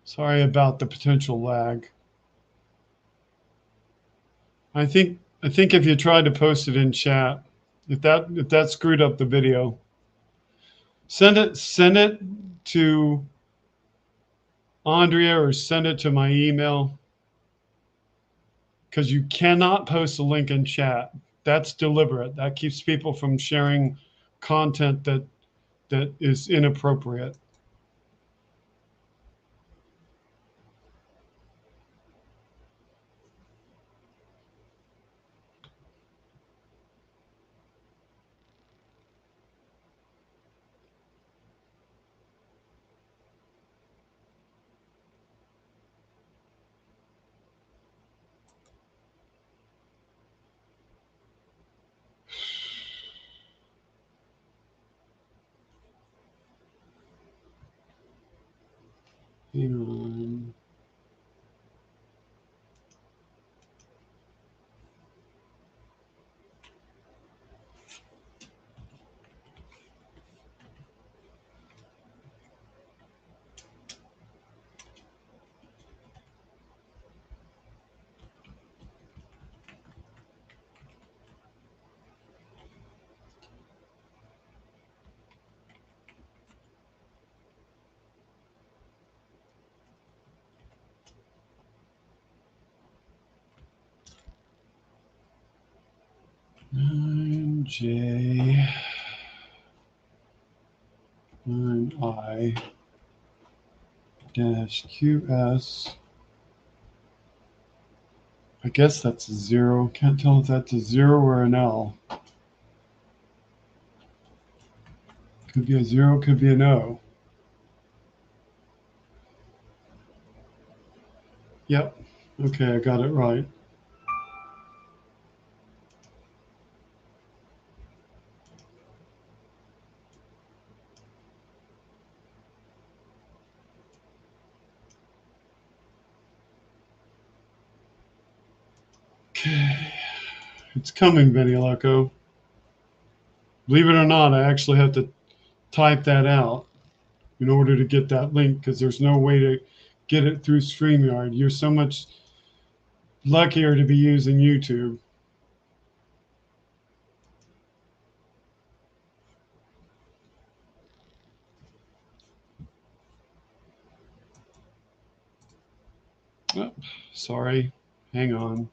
Sorry about the potential lag. I think if you tried to post it in chat, if that screwed up the video, send it to Andrea or send it to my email, because you cannot post a link in chat. That's deliberate. That keeps people from sharing content that is inappropriate. Hang on. J 9I dash QS. I guess that's a 0. Can't tell if that's a 0 or an L. Could be a 0, could be an O. Yep. Okay, I got it right. Okay. It's coming, Benny Loco. Believe it or not, I actually have to type that out in order to get that link because there's no way to get it through StreamYard. You're so much luckier to be using YouTube. Oh, sorry. Hang on.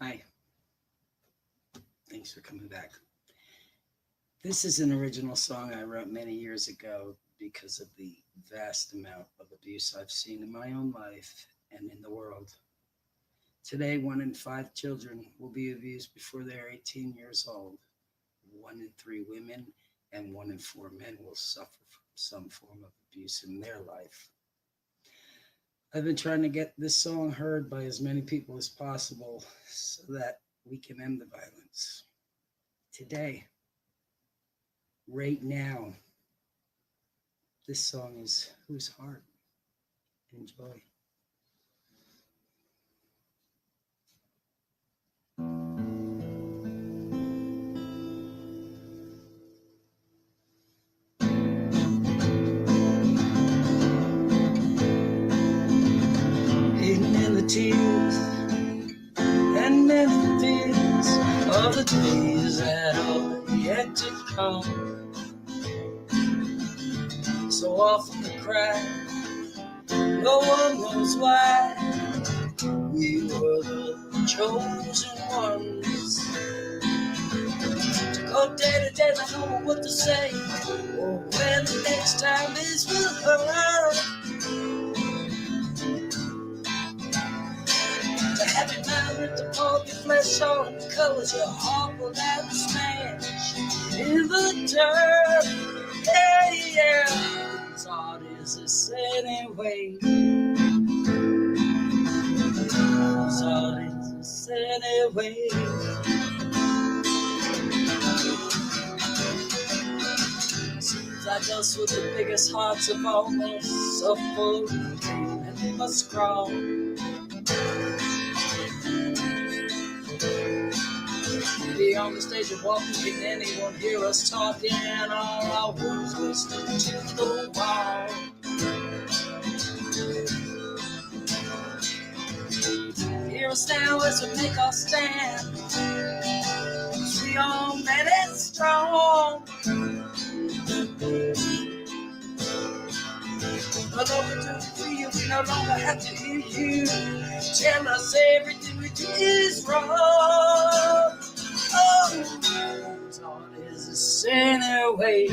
Hi. Thanks for coming back. This is an original song I wrote many years ago because of the vast amount of abuse I've seen in my own life and in the world. Today, 1 in 5 children will be abused before they're 18 years old. 1 in 3 women and 1 in 4 men will suffer from some form of abuse in their life. I've been trying to get this song heard by as many people as possible so that we can end the violence. Today, right now, this song is Whose Heart? Enjoy. Hidden in the tears and in the fears of the days that are yet to come. So often the cry, no one knows why. We were the chosen ones to go day to day, not knowing what to say or when the next time is with her. The happy mind ripped apart your flesh on the colors your heart will have to smash in the dirt. Hey, yeah, whose heart is this anyway? Whose heart is this anyway? Seems like us with the biggest hearts of all must suffer pain and must crawl. Be on the stage of walking, can anyone hear us talking? All our words whispered to the wall. Hear us now as we make our stand, 'cause we are men and strong. No longer do we feel, we no longer have to hear you tell us everything we do is wrong. Oh, whose heart is this anyway?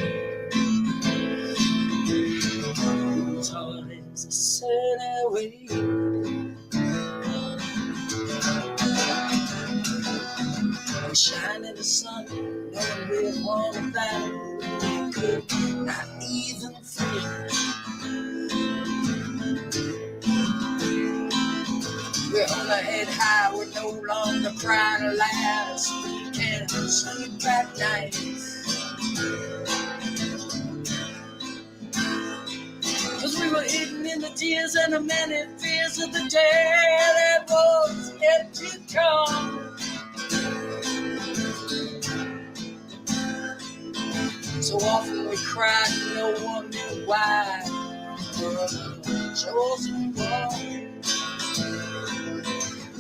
Whose heart is this anyway? We shine in the sun, knowing we've won a battle we could not even feel. We're on the head high, we're no longer crying aloud, we can sleep at night. 'Cause we were hidden in the tears and the many fears of the day that was yet to come. So often we cried, no one knew why. We're the chosen one.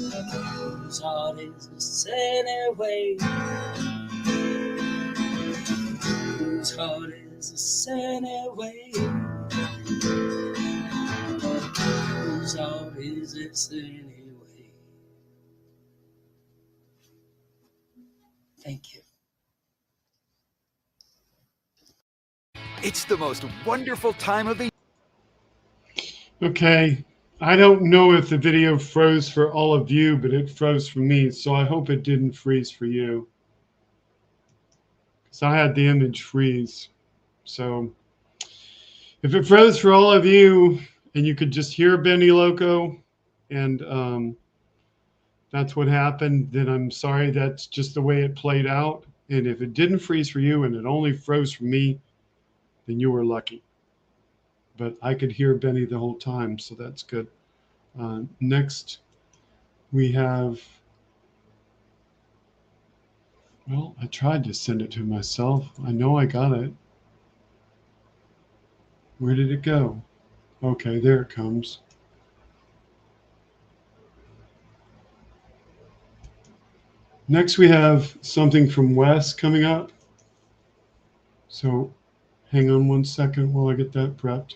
Whose heart is this anyway? Whose heart is this anyway? Whose heart is this anyway? Thank you. It's the most wonderful time of the Okay. I don't know if the video froze for all of you, but it froze for me. So I hope it didn't freeze for you. Because I had the image freeze. So if it froze for all of you and you could just hear Benny Loco and that's what happened, then I'm sorry. That's just the way it played out. And if it didn't freeze for you and it only froze for me, then you were lucky. But I could hear Benny the whole time, so that's good. Next, we have, well, I tried to send it to myself. I know I got it. Where did it go? Okay, there it comes. Next, we have something from Wes coming up. So hang on one second while I get that prepped.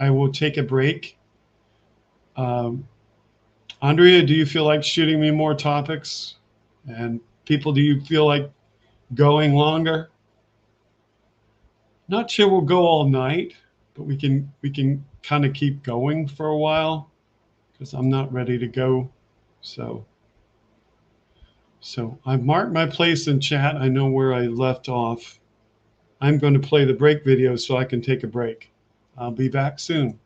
I will take a break. Andrea, do you feel like shooting me more topics? And people, do you feel like going longer? Not sure we'll go all night, but we can kind of keep going for a while because I'm not ready to go. So I've marked my place in chat. I know where I left off. I'm going to play the break video so I can take a break. I'll be back soon.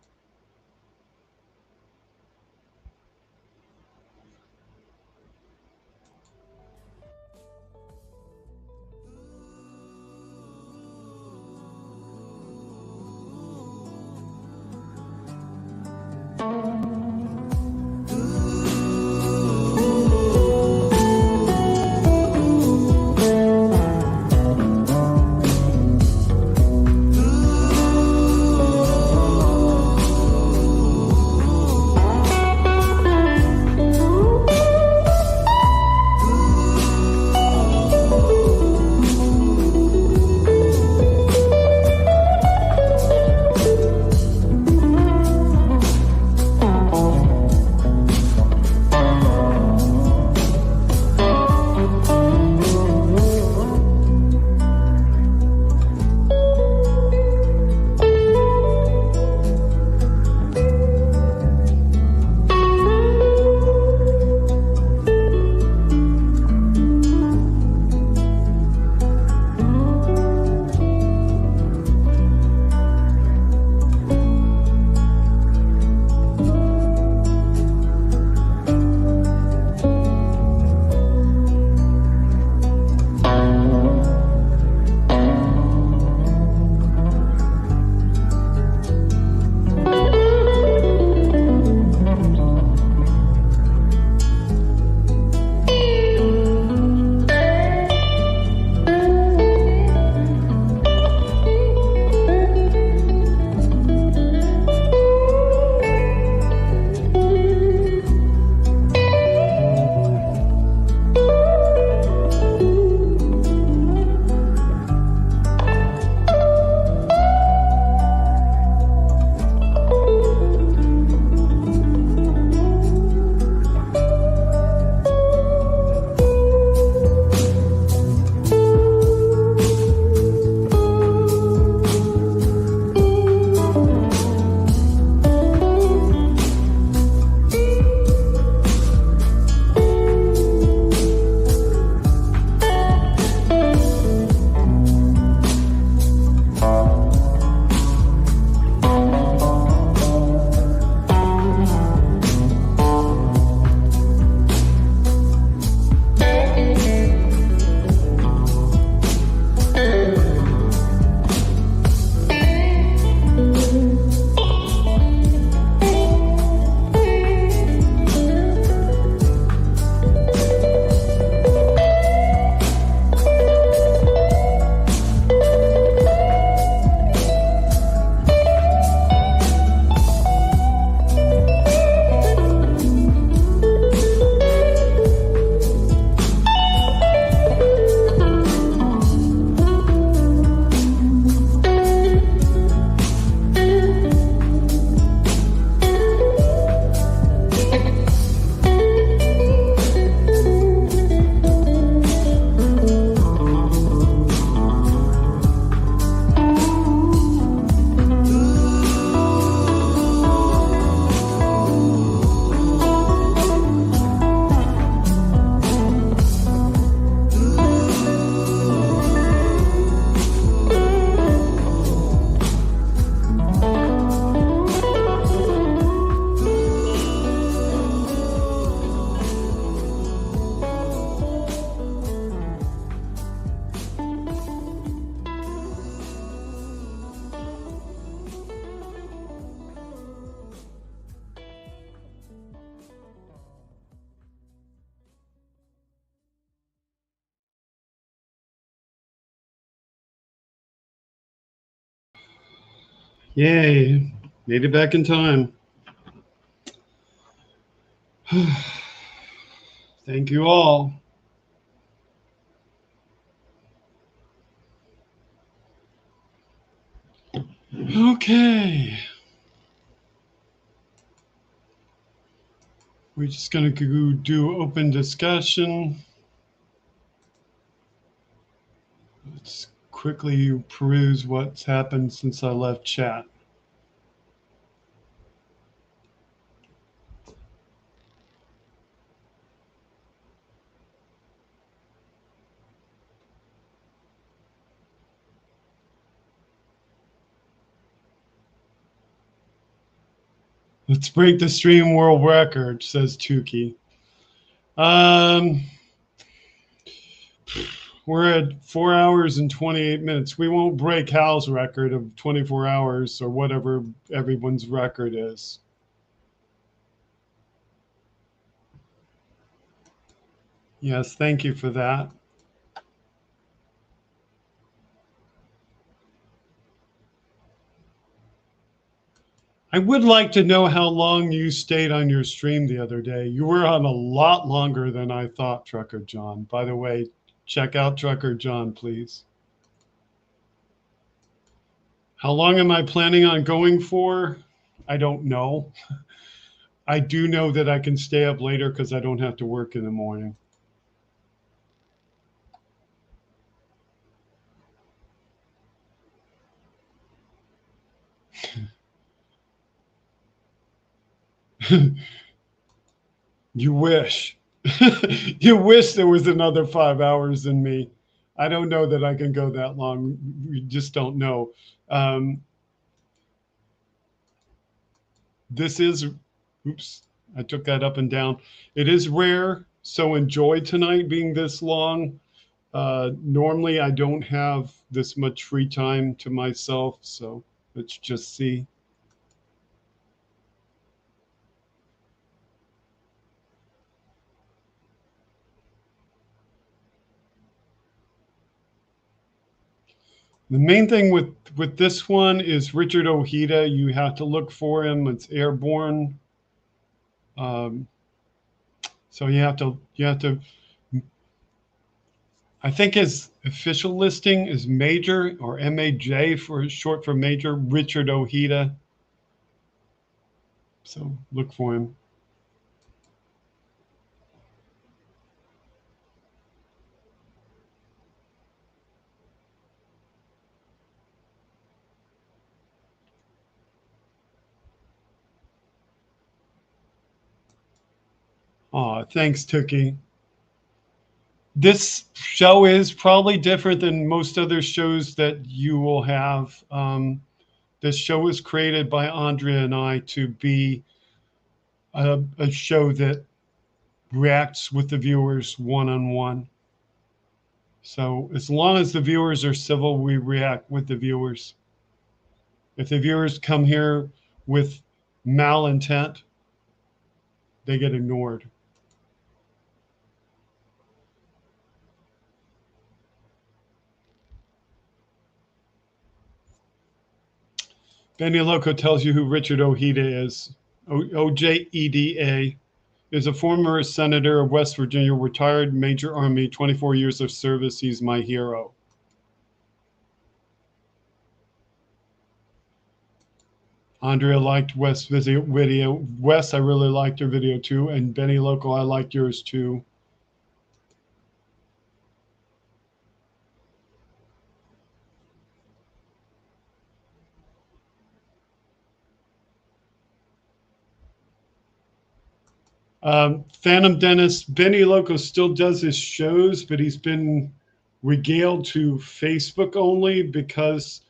Yay, made it back in time. Thank you all. Okay. We're just going to go do open discussion. Let's quickly peruse what's happened since I left chat. Let's break the stream world record, says Tukey. We're at 4 hours and 28 minutes. We won't break Hal's record of 24 hours or whatever everyone's record is. Yes, thank you for that. I would like to know how long you stayed on your stream the other day. You were on a lot longer than I thought, Trucker John. By the way, check out Trucker John, please. How long am I planning on going for? I don't know. I do know that I can stay up later because I don't have to work in the morning. You wish. You wish there was another 5 hours in me. I don't know that I can go that long. We just don't know. This is, oops, I took that up and down. It is rare, so enjoy tonight being this long. Normally, I don't have this much free time to myself, so let's just see. The main thing with this one is Richard Ojeda. You have to look for him. It's airborne. So you have to, I think his official listing is Major, or MAJ for short for Major Richard Ojeda. So look for him. Oh, thanks, Tookie. This show is probably different than most other shows that you will have. This show was created by Andrea and I to be a show that reacts with the viewers one-on-one. So as long as the viewers are civil, we react with the viewers. If the viewers come here with malintent, they get ignored. Benny Loco tells you who Richard Ojeda is. OJEDA is a former senator of West Virginia, retired Major Army, 24 years of service. He's my hero. Andrea liked Wes' video. Wes, I really liked your video too. And Benny Loco, I liked yours too. Phantom Dennis, Benny Loco still does his shows, but he's been regaled to Facebook only because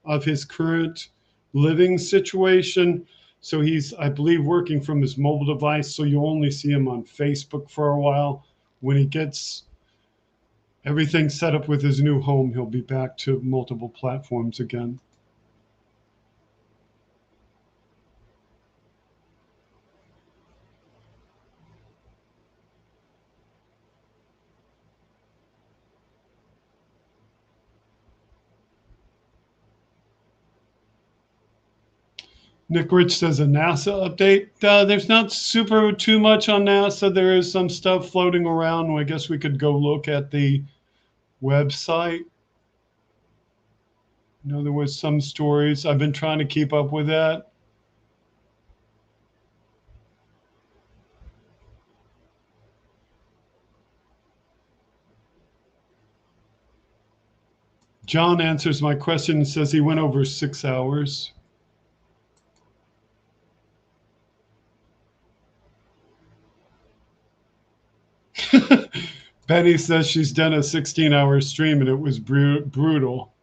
of his current living situation. So he's, I believe, working from his mobile device. So you only see him on Facebook for a while. When he gets everything set up with his new home, he'll be back to multiple platforms again. Nick Rich says a NASA update. There's not too much on NASA. There is some stuff floating around. I guess we could go look at the website. I know there was some stories. I've been trying to keep up with that. John answers my question and says he went over 6 hours. Penny says she's done a 16-hour stream and it was brutal.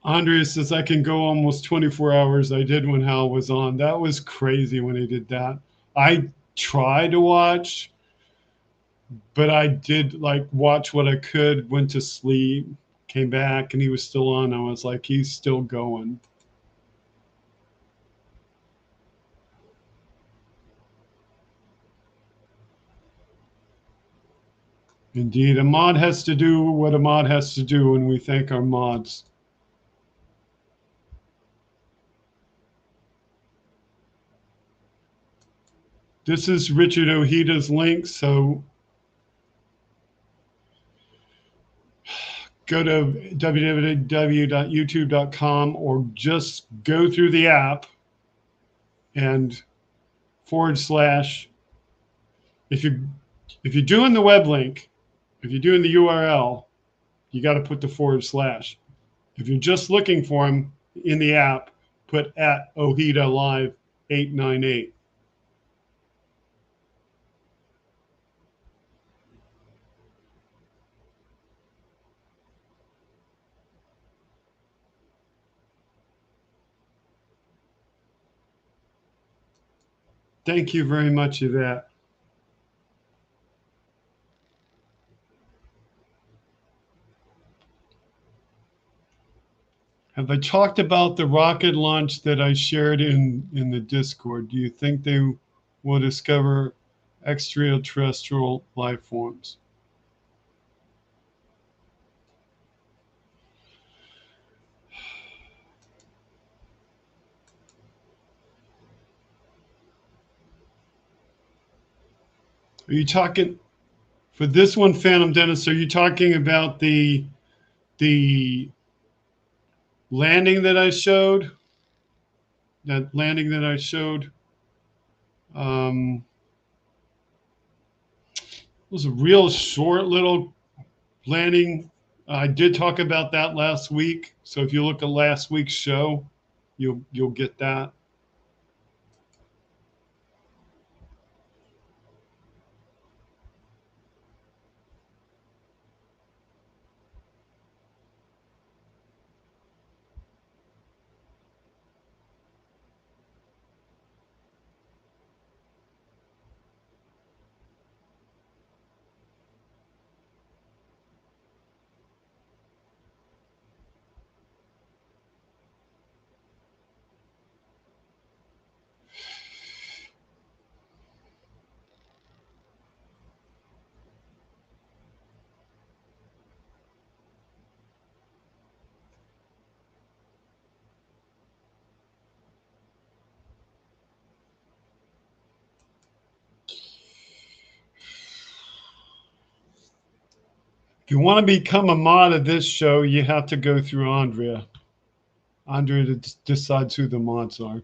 Andrea says, I can go almost 24 hours. I did when Hal was on. That was crazy when he did that. I tried to watch, but I did like watch what I could, went to sleep, came back, and he was still on. I was like, he's still going. Indeed, a mod has to do what a mod has to do, and we thank our mods. This is Richard Ojida's link, so go to www.youtube.com or just go through the app and / if you're doing the web link, if you're doing the URL, you got to put the / If you're just looking for him in the app, put @Ojeda Live 898. Thank you very much, Yvette. Have I talked about the rocket launch that I shared in the Discord? Do you think they will discover extraterrestrial life forms? Are you talking, for this one, Phantom Dennis, are you talking about the landing that I showed? That landing that I showed? It was a real short little landing. I did talk about that last week. So if you look at last week's show, you'll get that. If you want to become a mod of this show, you have to go through Andrea. Andrea decides who the mods are.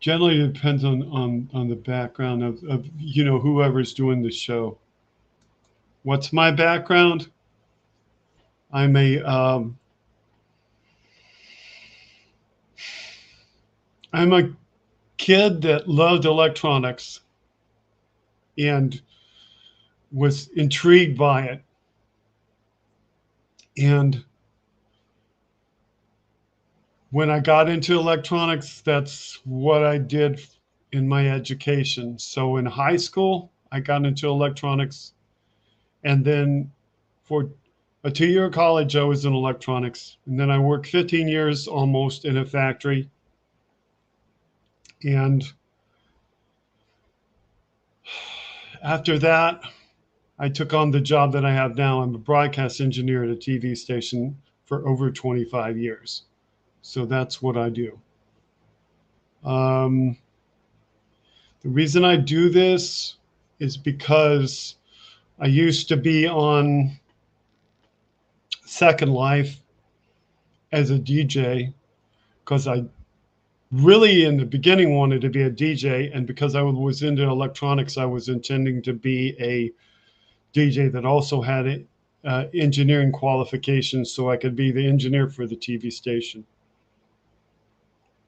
Generally, it depends on the background of whoever's doing the show. What's my background? I'm a kid that loved electronics and was intrigued by it. And when I got into electronics, that's what I did in my education. So in high school, I got into electronics. And then for a 2-year college, I was in electronics. And then I worked 15 years almost in a factory. And after that, I took on the job that I have now. I'm a broadcast engineer at a TV station for over 25 years. So that's what I do. The reason I do this is because I used to be on Second Life as a DJ, because I really in the beginning wanted to be a DJ, and because I was into electronics, I was intending to be a DJ that also had engineering qualifications, so I could be the engineer for the TV station.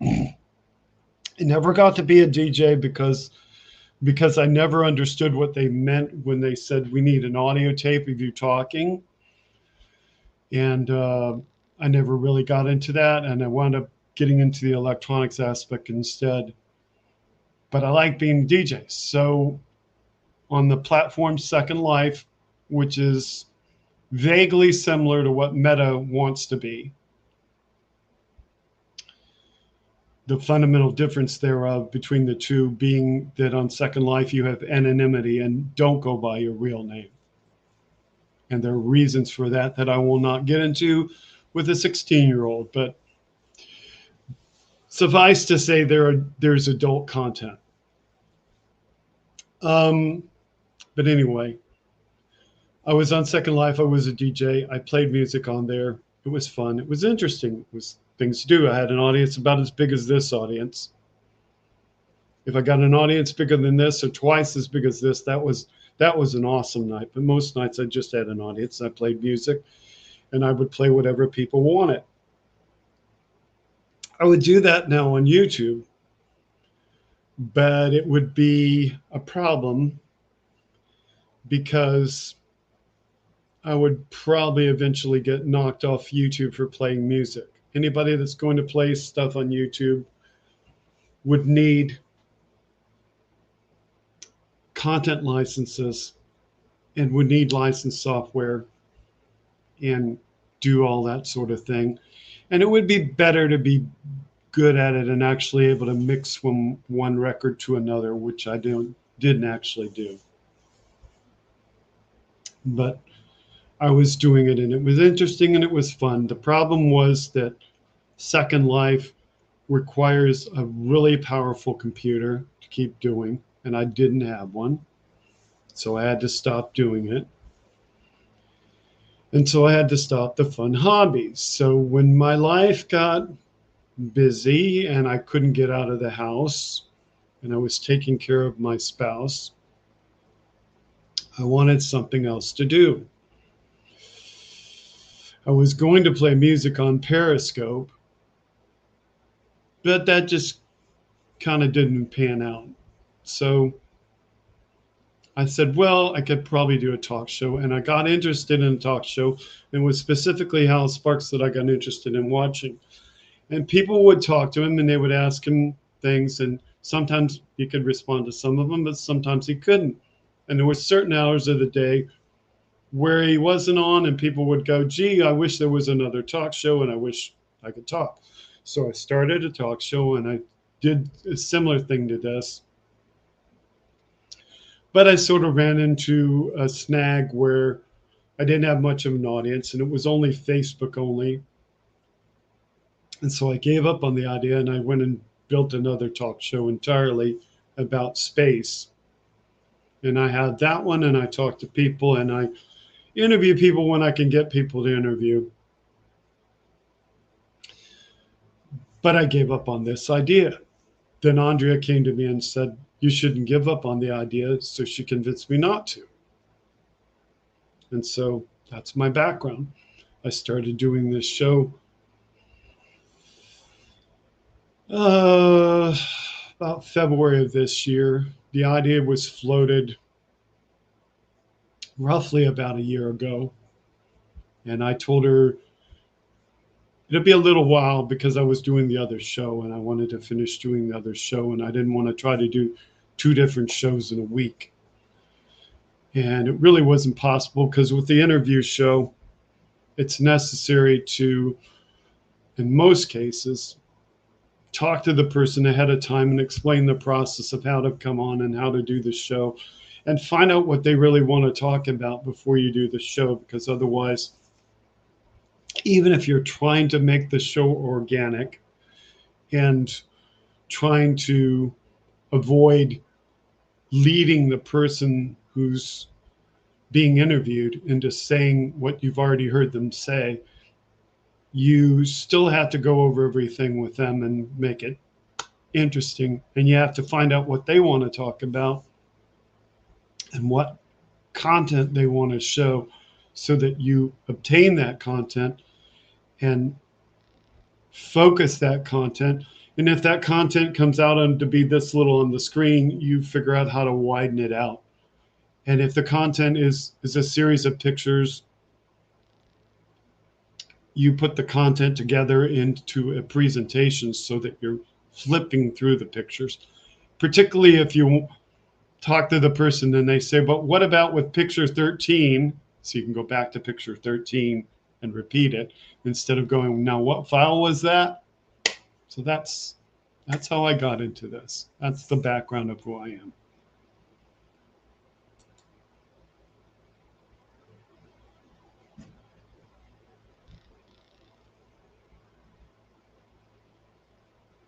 I never got to be a DJ because I never understood what they meant when they said we need an audio tape of you talking, and I never really got into that, and I wound up getting into the electronics aspect instead. But I like being a DJ. So on the platform Second Life, which is vaguely similar to what Meta wants to be, the fundamental difference thereof between the two being that on Second Life you have anonymity and don't go by your real name. And there are reasons for that that I will not get into with a 16-year-old, but suffice to say there's adult content. But anyway, I was on Second Life. I was a DJ. I played music on there. It was fun. It was interesting. It was things to do. I had an audience about as big as this audience. If I got an audience bigger than this or twice as big as this, that was an awesome night. But most nights I just had an audience. I played music, and I would play whatever people wanted. I would do that now on YouTube, but it would be a problem because I would probably eventually get knocked off YouTube for playing music. Anybody that's going to play stuff on YouTube would need content licenses and would need licensed software and do all that sort of thing. And it would be better to be good at it and actually able to mix from one record to another, which I didn't actually do. But I was doing it, and it was interesting and it was fun. The problem was that Second Life requires a really powerful computer to keep doing, and I didn't have one. So I had to stop doing it. And so I had to stop the fun hobbies. So when my life got busy and I couldn't get out of the house and I was taking care of my spouse, I wanted something else to do. I was going to play music on Periscope, but that just kind of didn't pan out. So I said, well, I could probably do a talk show. And I got interested in a talk show, and it was specifically Hal Sparks that I got interested in watching. And people would talk to him and they would ask him things, and sometimes he could respond to some of them, but sometimes he couldn't. And there were certain hours of the day where he wasn't on, and people would go, gee, I wish there was another talk show and I wish I could talk. So I started a talk show, and I did a similar thing to this. But I sort of ran into a snag where I didn't have much of an audience, and it was only Facebook only. And so I gave up on the idea, and I went and built another talk show entirely about space. And I had that one, and I talked to people, and I interview people when I can get people to interview. But I gave up on this idea. Then Andrea came to me and said, you shouldn't give up on the idea. So she convinced me not to. And so that's my background. I started doing this show about February of this year. The idea was floated roughly about a year ago. And I told her it'd be a little while because I was doing the other show and I wanted to finish doing the other show, and I didn't want to try to do 2 different shows in a week. And it really wasn't possible because with the interview show, it's necessary to, in most cases, talk to the person ahead of time and explain the process of how to come on and how to do the show and find out what they really want to talk about before you do the show, because otherwise, even if you're trying to make the show organic and trying to avoid leading the person who's being interviewed into saying what you've already heard them say, you still have to go over everything with them and make it interesting. And you have to find out what they want to talk about and what content they want to show so that you obtain that content and focus that content. And if that content comes out on to be this little on the screen, you figure out how to widen it out. And if the content is a series of pictures, you put the content together into a presentation so that you're flipping through the pictures. Particularly if you talk to the person and they say, but what about with picture 13? So you can go back to picture 13 and repeat it instead of going, now what file was that? So that's how I got into this. That's the background of who I am.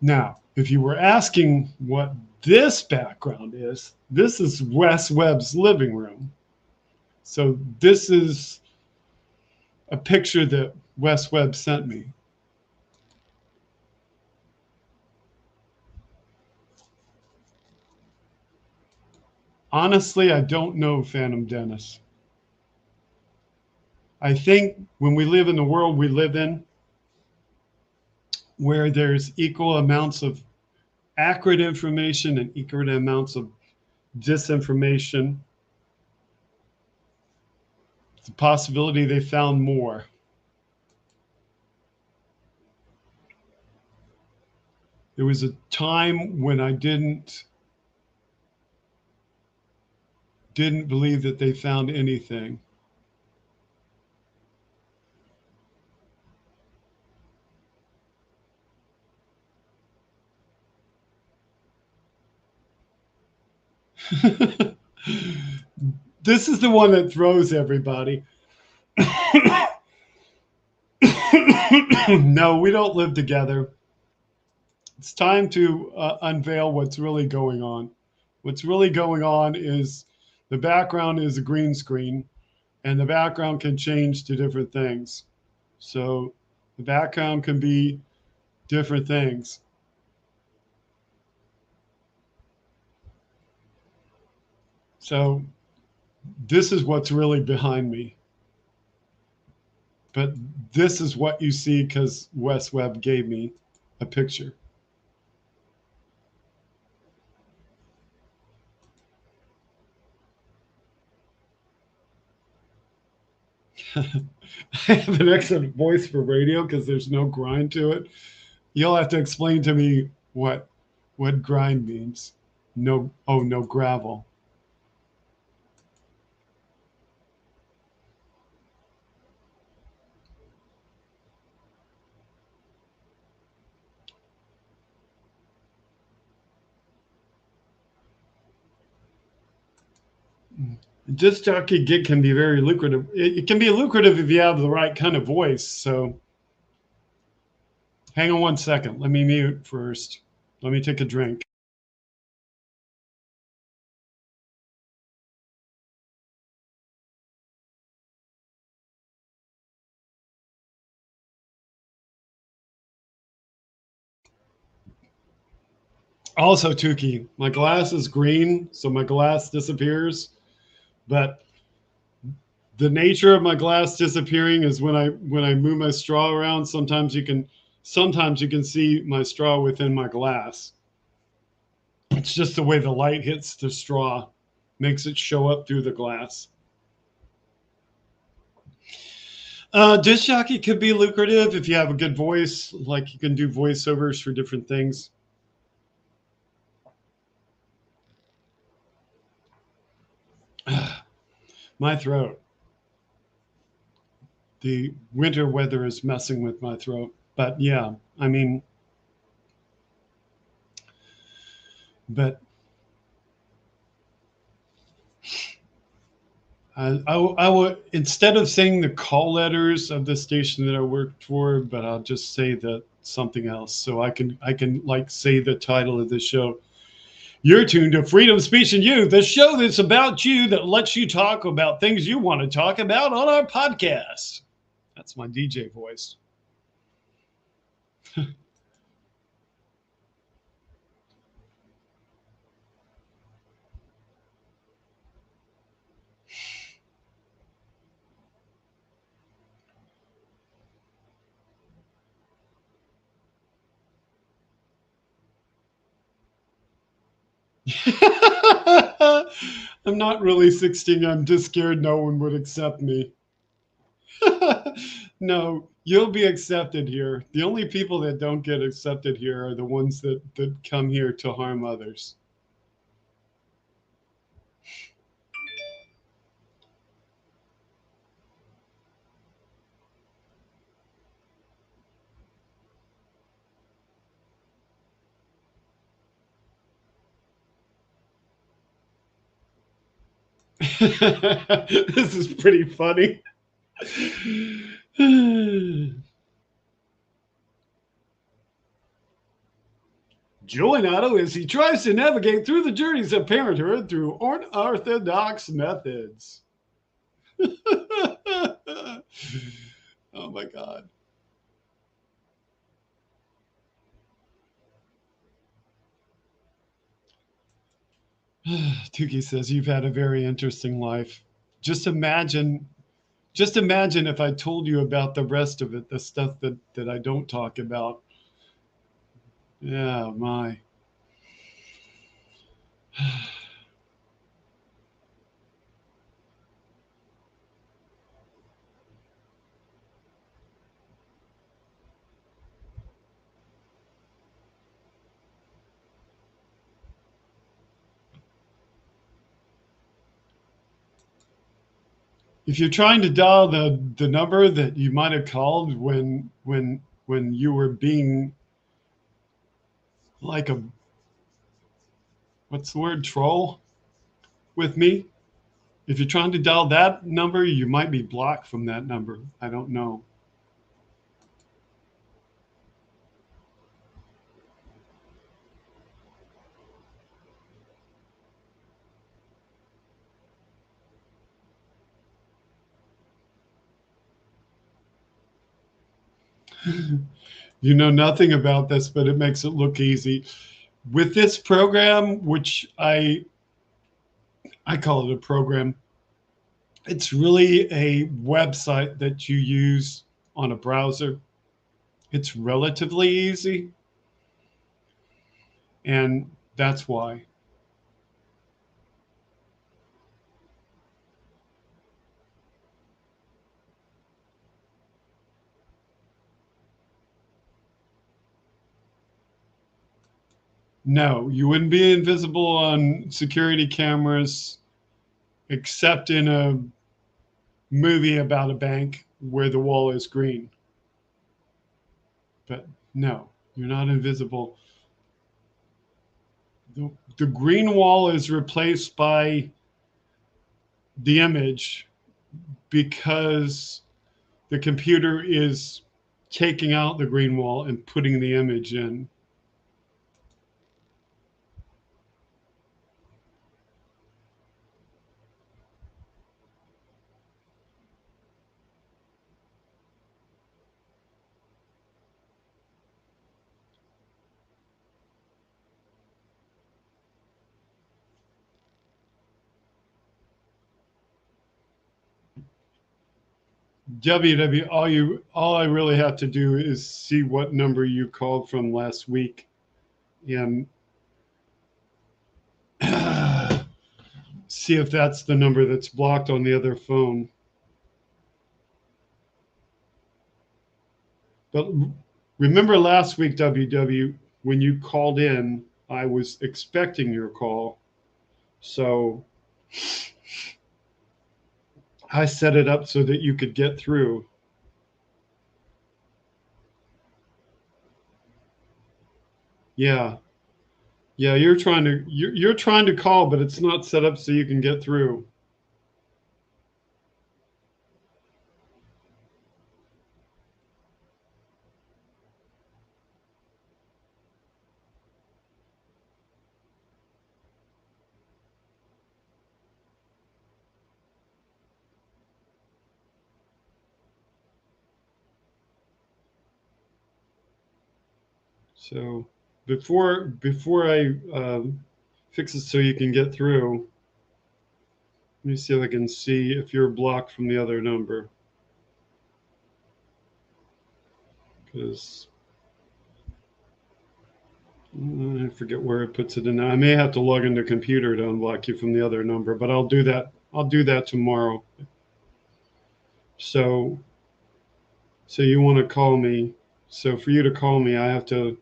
Now, if you were asking what this background is, this is Wes Webb's living room. So this is a picture that Wes Webb sent me. Honestly, I don't know Phantom Dennis. I think when we live in the world we live in, where there's equal amounts of accurate information and equal amounts of disinformation, it's a possibility they found more. There was a time when I didn't believe that they found anything. This is the one that throws everybody. No, we don't live together. It's time to unveil what's really going on. What's really going on is the background is a green screen, and the background can change to different things. So the background can be different things. So this is what's really behind me. But this is what you see because Wes Webb gave me a picture. I have an excellent voice for radio because there's no grind to it. You'll have to explain to me what grind means. No gravel. Disc jockey gig can be very lucrative. It can be lucrative if you have the right kind of voice. So hang on one second. Let me mute first. Let me take a drink. Also, Tukey, my glass is green, so my glass disappears. But the nature of my glass disappearing is when I move my straw around. Sometimes you can see my straw within my glass. It's just the way the light hits the straw, makes it show up through the glass. Disc jockey could be lucrative if you have a good voice, like you can do voiceovers for different things. My throat. The winter weather is messing with my throat. But yeah, I mean, but I will, instead of saying the call letters of the station that I worked for, but I'll just say that something else. So I can like say the title of the show. You're tuned to Freedom Speech and You, the show that's about you, that lets you talk about things you want to talk about on our podcast. That's my DJ voice. I'm not really 16. I'm just scared no one would accept me. No, you'll be accepted here. The only people that don't get accepted here are the ones that come here to harm others. This is pretty funny. Join Otto as he tries to navigate through the journeys of parenthood through unorthodox methods. Oh my God. Tuki says, you've had a very interesting life. Just imagine if I told you about the rest of it, the stuff that I don't talk about. Yeah, my. If you're trying to dial the number that you might have called when you were being like a, what's the word, troll with me, if you're trying to dial that number, you might be blocked from that number. I don't know. You know nothing about this, but it makes it look easy. With this program, which I call it a program, it's really a website that you use on a browser. It's relatively easy, and that's why. No, you wouldn't be invisible on security cameras except in a movie about a bank where the wall is green. But no, you're not invisible. The green wall is replaced by the image because the computer is taking out the green wall and putting the image in. All I really have to do is see what number you called from last week and see if that's the number that's blocked on the other phone. But remember last week, WW, when you called in, I was expecting your call. So I set it up so that you could get through. Yeah. Yeah, you're trying to call, but it's not set up so you can get through. So before I fix it so you can get through, let me see if I can see if you're blocked from the other number. Because I forget where it puts it in. I may have to log into the computer to unblock you from the other number, but I'll do that. I'll do that tomorrow. So you want to call me. So for you to call me, I have to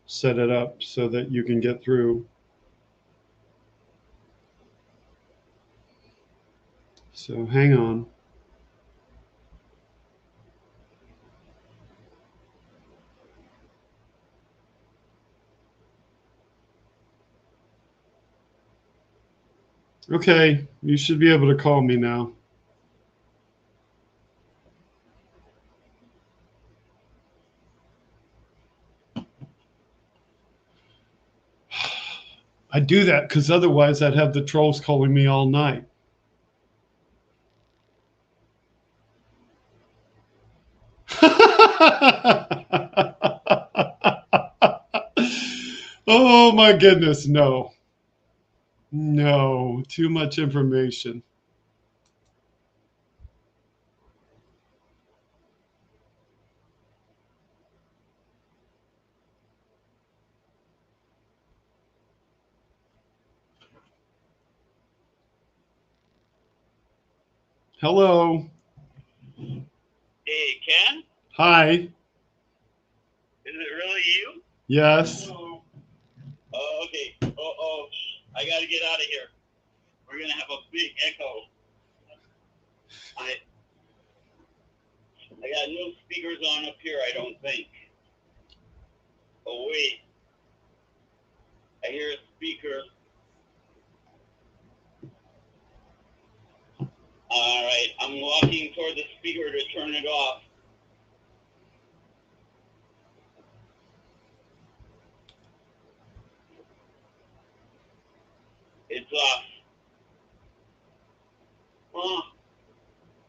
set it up so that you can get through. So hang on. Okay, you should be able to call me now. I do that because otherwise I'd have the trolls calling me all night. Oh my goodness, no. No, too much information. Hello. Hey, Ken? Hi. Is it really you? Yes. Oh, okay. Oh, I gotta get out of here. We're gonna have a big echo. I got no speakers on up here, I don't think. Oh, wait. I hear a speaker. All right, I'm walking toward the speaker to turn it off. It's off. Oh,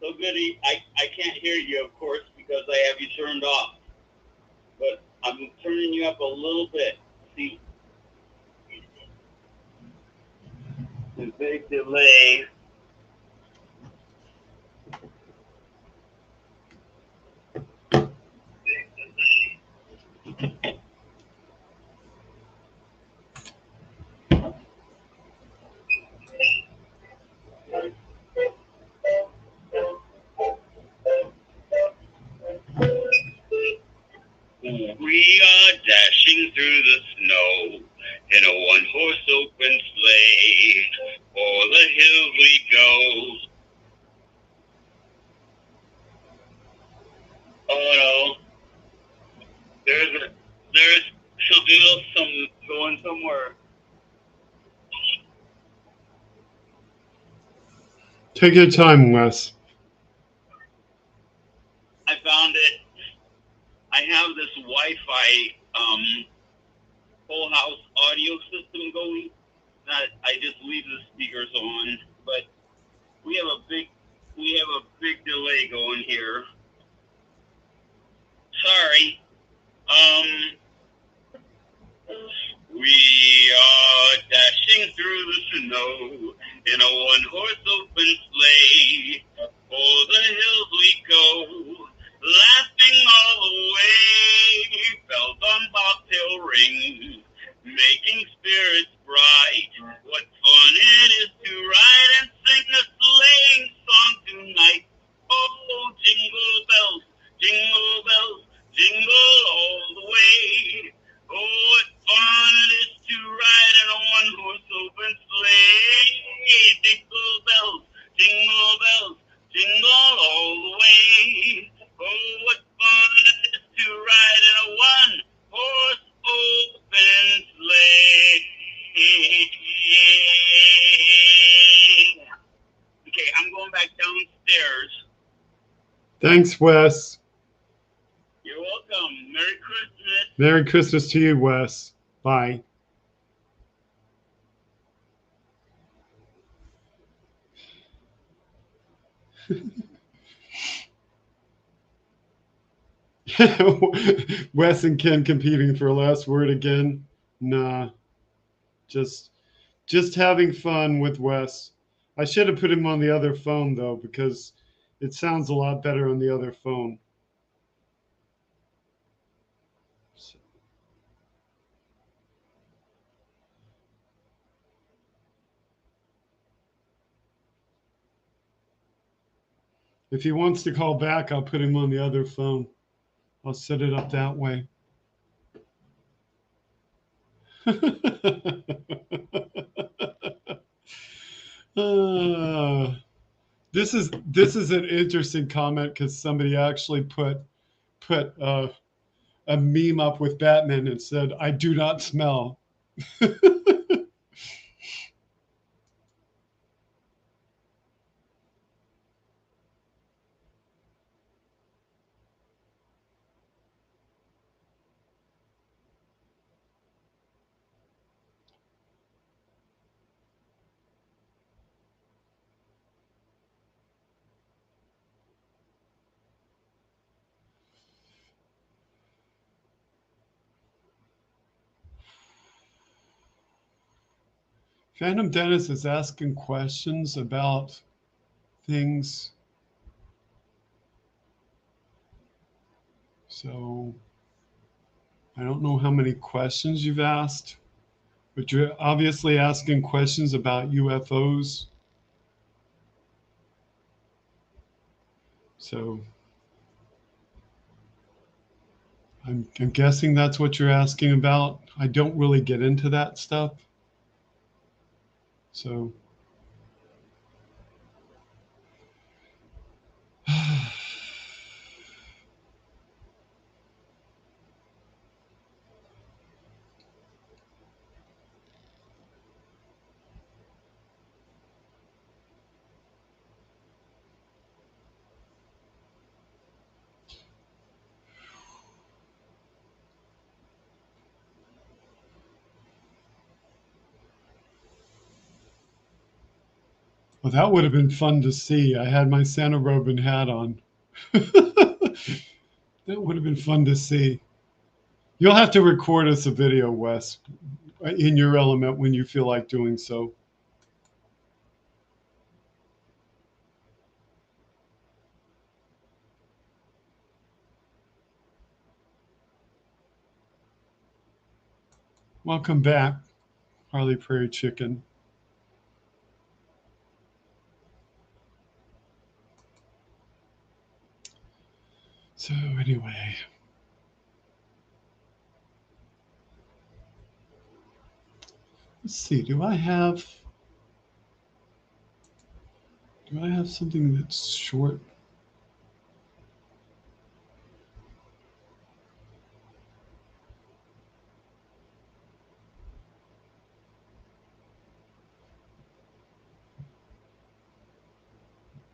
so good. I can't hear you, of course, because I have you turned off. But I'm turning you up a little bit. See? The big delay. We are dashing through the snow in a one-horse open sleigh. O'er the hills we go. Oh no, there's something else going somewhere. Take your time, Wes. I found it. I have this Wi-Fi whole house audio system going. That I just leave the speakers on, but we have a big delay going here. Sorry. We are dashing through the snow in a one-horse open sleigh. O'er the hills we go, laughing all the way. Bells on bobtail ring, making spirits bright. What fun it is to ride and sing a sleighing song tonight. Oh, jingle bells, jingle all the way. Oh, what fun it is to ride in a one-horse open sleigh. Jingle bells, jingle all the way. Oh, what fun it is to ride in a one-horse open sleigh. Okay, I'm going back downstairs. Thanks, Wes. You're welcome. Merry Christmas. Merry Christmas to you, Wes. Bye. Wes and Ken competing for a last word again. Nah, just having fun with Wes. I should have put him on the other phone though, because it sounds a lot better on the other phone. If he wants to call back, I'll put him on the other phone. I'll set it up that way. This is an interesting comment because somebody actually put a meme up with Batman and said, "I do not smell." Phantom Dennis is asking questions about things. So I don't know how many questions you've asked, but you're obviously asking questions about UFOs. So I'm guessing that's what you're asking about. I don't really get into that stuff. So well, that would have been fun to see. I had my Santa robe and hat on. That would have been fun to see. You'll have to record us a video, Wes, in your element when you feel like doing so. Welcome back, Harley Prairie Chicken. So anyway, let's see. Do I have something that's short?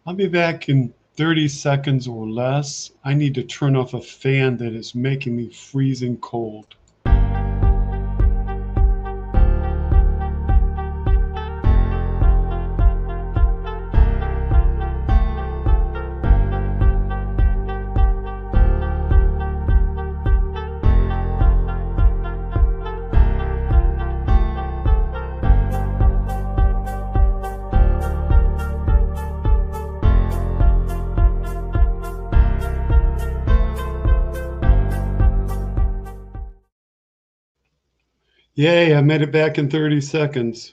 I'll be back in 30 seconds or less. I need to turn off a fan that is making me freezing cold. Yay, I made it back in 30 seconds.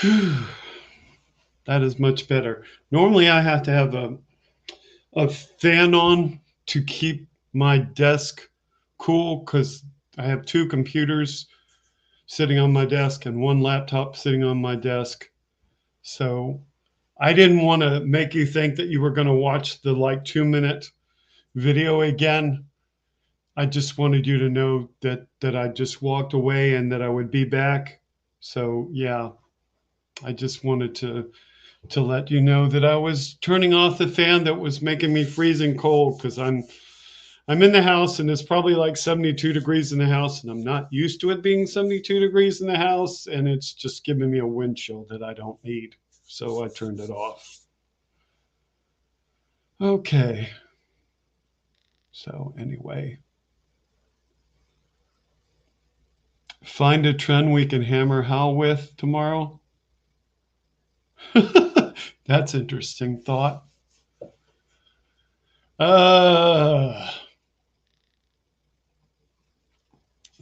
That is much better. Normally I have to have a fan on to keep my desk cool because I have two computers sitting on my desk and one laptop sitting on my desk. So I didn't want to make you think that you were going to watch the 2-minute video again. I just wanted you to know that I just walked away and that I would be back. So yeah, I just wanted to let you know that I was turning off the fan that was making me freezing cold because I'm in the house and it's probably like 72 degrees in the house and I'm not used to it being 72 degrees in the house and it's just giving me a wind chill that I don't need. So I turned it off. Okay. So anyway, find a trend we can hammer Hal with tomorrow. That's interesting thought.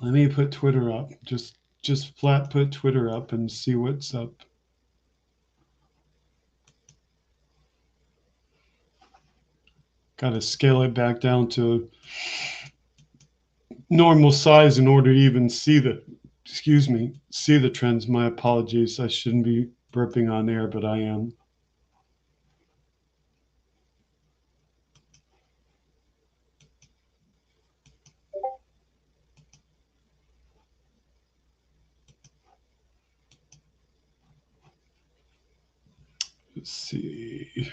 Let me put Twitter up. Just flat put Twitter up and see what's up. Got to scale it back down to normal size in order to even see the, see the trends. My apologies. I shouldn't be burping on air, but I am. Let's see.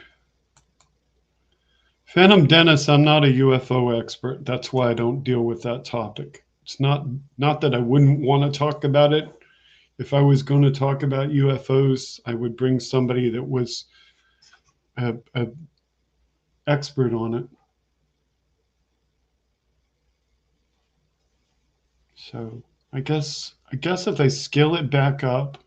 Phantom Dennis, I'm not a UFO expert. That's why I don't deal with that topic. It's not that I wouldn't want to talk about it. If I was going to talk about UFOs, I would bring somebody that was a expert on it. So I guess if I scale it back up,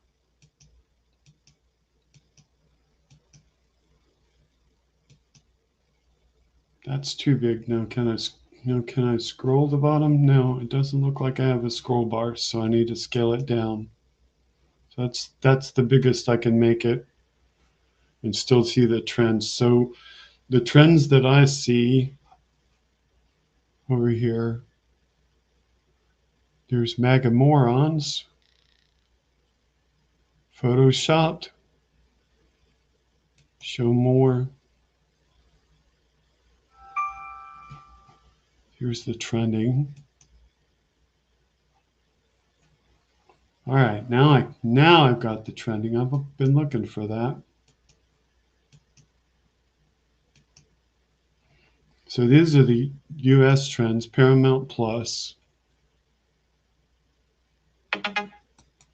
that's too big. Now can I scroll the bottom? No, it doesn't look like I have a scroll bar, so I need to scale it down. So that's the biggest I can make it and still see the trends. So the trends that I see over here, there's MAGA morons, photoshopped, show more. Here's the trending. All right, now I've got the trending. I've been looking for that. So these are the US trends, Paramount Plus.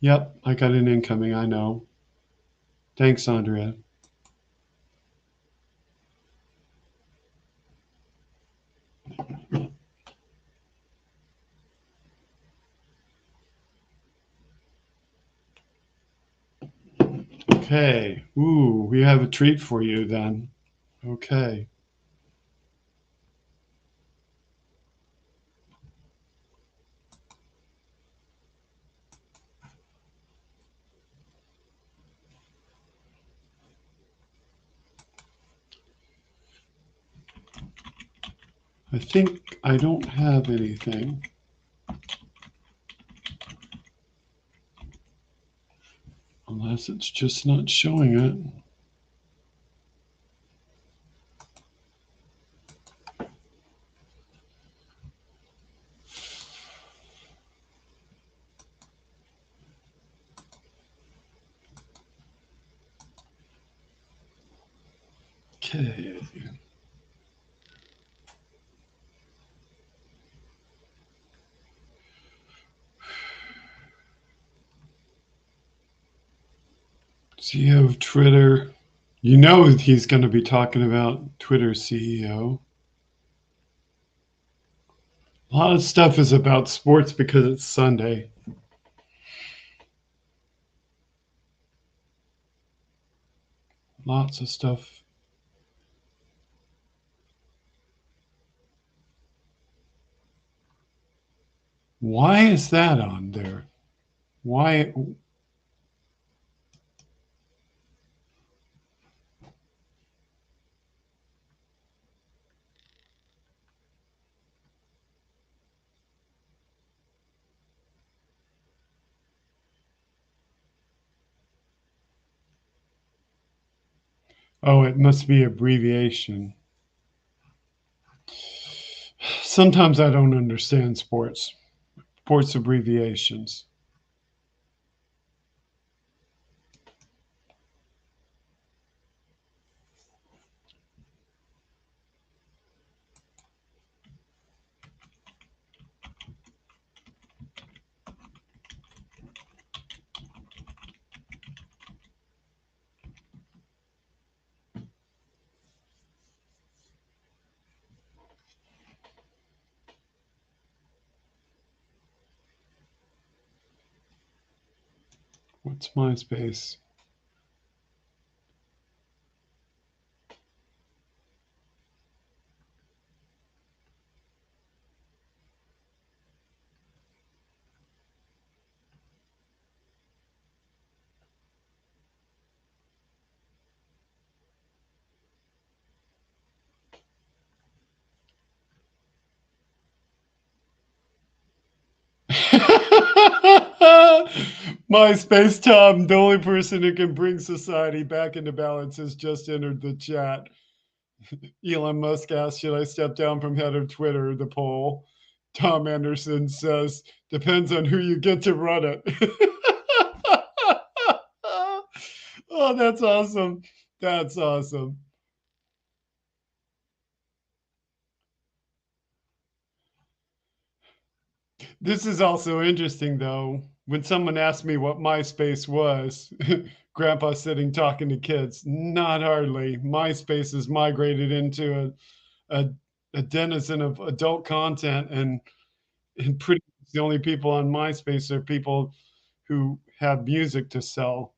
Yep, I got an incoming, I know. Thanks, Andrea. Okay. Ooh, we have a treat for you then. Okay. I think I don't have anything. Unless it's just not showing it. Okay. CEO of Twitter. You know he's going to be talking about Twitter CEO. A lot of stuff is about sports because it's Sunday. Lots of stuff. Why is that on there? Why? Oh, it must be abbreviation. Sometimes I don't understand sports abbreviations. What's MySpace? MySpace Tom, the only person who can bring society back into balance, has just entered the chat. Elon Musk asked, should I step down from head of Twitter? The poll. Tom Anderson says, depends on who you get to run it. Oh, that's awesome. That's awesome. This is also interesting, though. When someone asked me what MySpace was, Grandpa sitting talking to kids, not hardly. MySpace has migrated into a denizen of adult content, and pretty much the only people on MySpace are people who have music to sell.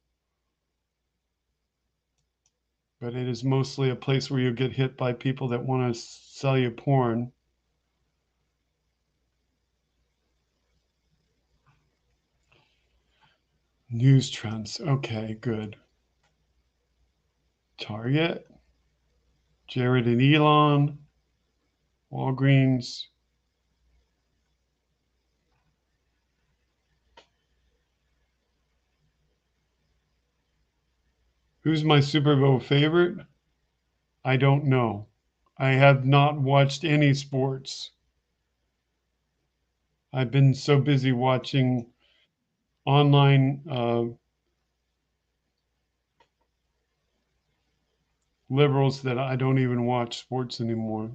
But it is mostly a place where you get hit by people that want to sell you porn. News trends. Okay, good. Target, Jared and Elon, Walgreens. Who's my Super Bowl favorite? I don't know. I have not watched any sports. I've been so busy watching online liberals that I don't even watch sports anymore.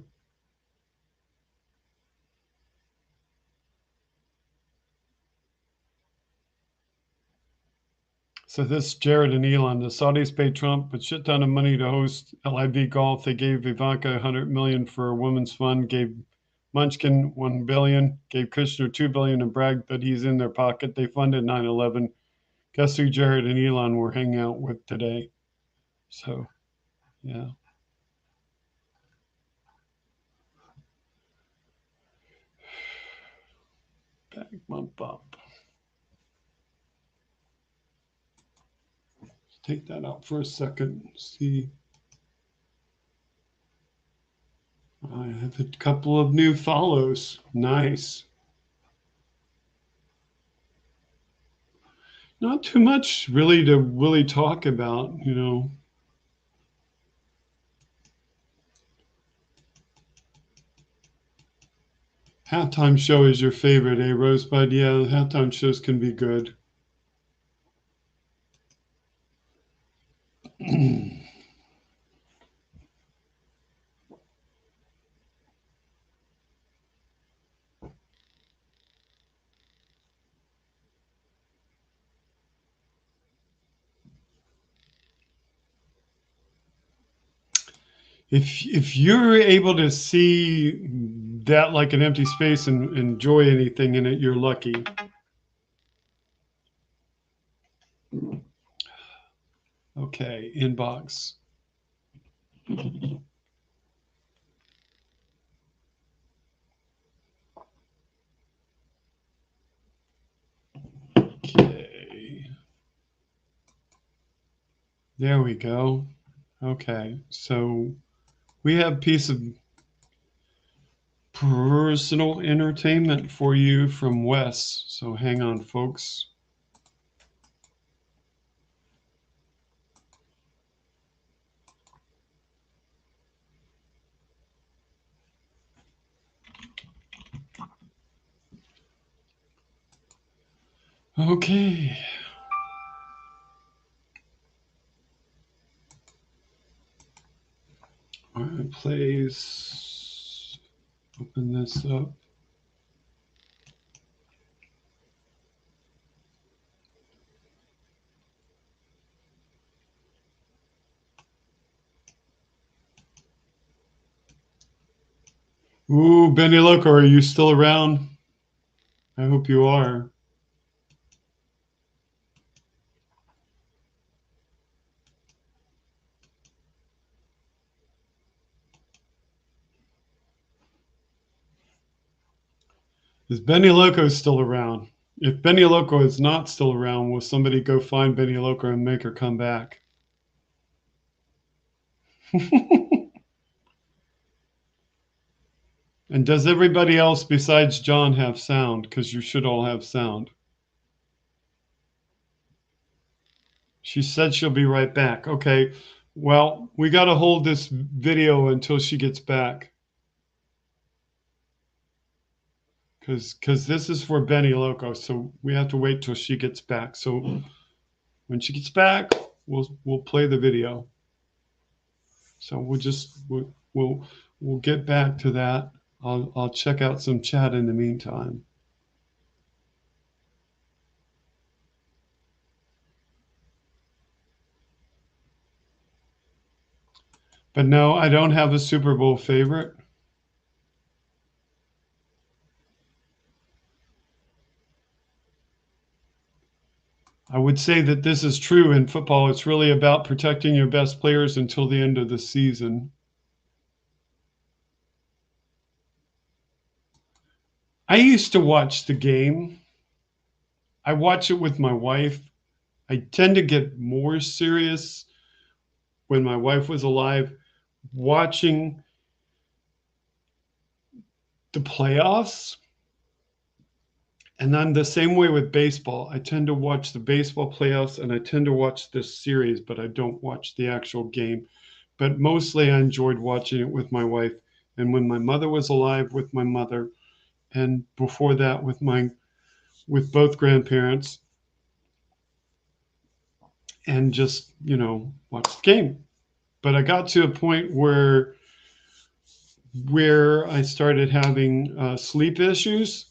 So this Jared and Elon, the Saudis paid Trump a shit ton of money to host LIV golf. They gave Ivanka $100 million for a women's fund, gave Munchkin $1 billion, gave Kushner $2 billion, and bragged that he's in their pocket. They funded 9/11. Guess who Jared and Elon were hanging out with today? So, yeah. Back bump up. Let's take that out for a second. See. I have a couple of new follows. Nice. Not too much really to really talk about, you know. Halftime show is your favorite, eh, Rosebud? Yeah, halftime shows can be good. If you're able to see that like an empty space and enjoy anything in it, you're lucky. Okay, inbox. Okay. There we go. Okay, so we have a piece of personal entertainment for you from Wes. So hang on, folks. Okay. All right, please open this up. Ooh, Benny Loco, are you still around? I hope you are. Is Benny Loco still around? If Benny Loco is not still around, will somebody go find Benny Loco and make her come back? And does everybody else besides John have sound? Because you should all have sound. She said she'll be right back. Okay, well, we got to hold this video until she gets back. Because this is for Benny Loco, so we have to wait till she gets back. So when she gets back, we'll play the video. So we'll get back to that. I'll check out some chat in the meantime. But no, I don't have a Super Bowl favorite. I would say that this is true in football. It's really about protecting your best players until the end of the season. I used to watch the game. I watch it with my wife. I tend to get more serious when my wife was alive, watching the playoffs. And I'm the same way with baseball. I tend to watch the baseball playoffs and I tend to watch this series, but I don't watch the actual game. But mostly I enjoyed watching it with my wife. And when my mother was alive, with my mother, and before that with both grandparents, and just, watch the game. But I got to a point where I started having sleep issues.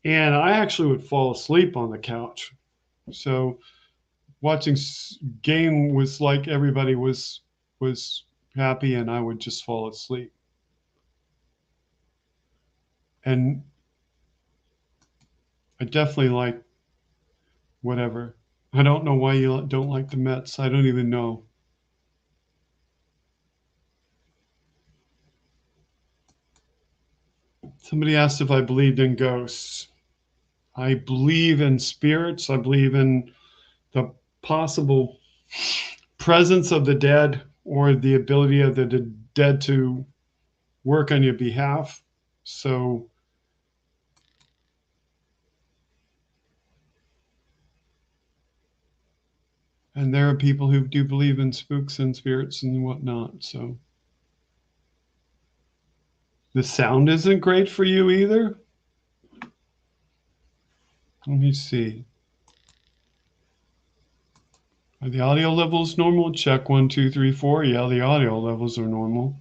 And I actually would fall asleep on the couch. So watching game was like everybody was happy and I would just fall asleep. And I definitely like whatever. I don't know why you don't like the Mets. I don't even know. Somebody asked if I believed in ghosts. I believe in spirits. I believe in the possible presence of the dead or the ability of the dead to work on your behalf. So and there are people who do believe in spooks and spirits and whatnot. So the sound isn't great for you either. Let me see. Are the audio levels normal? Check 1, 2, 3, 4. Yeah, the audio levels are normal.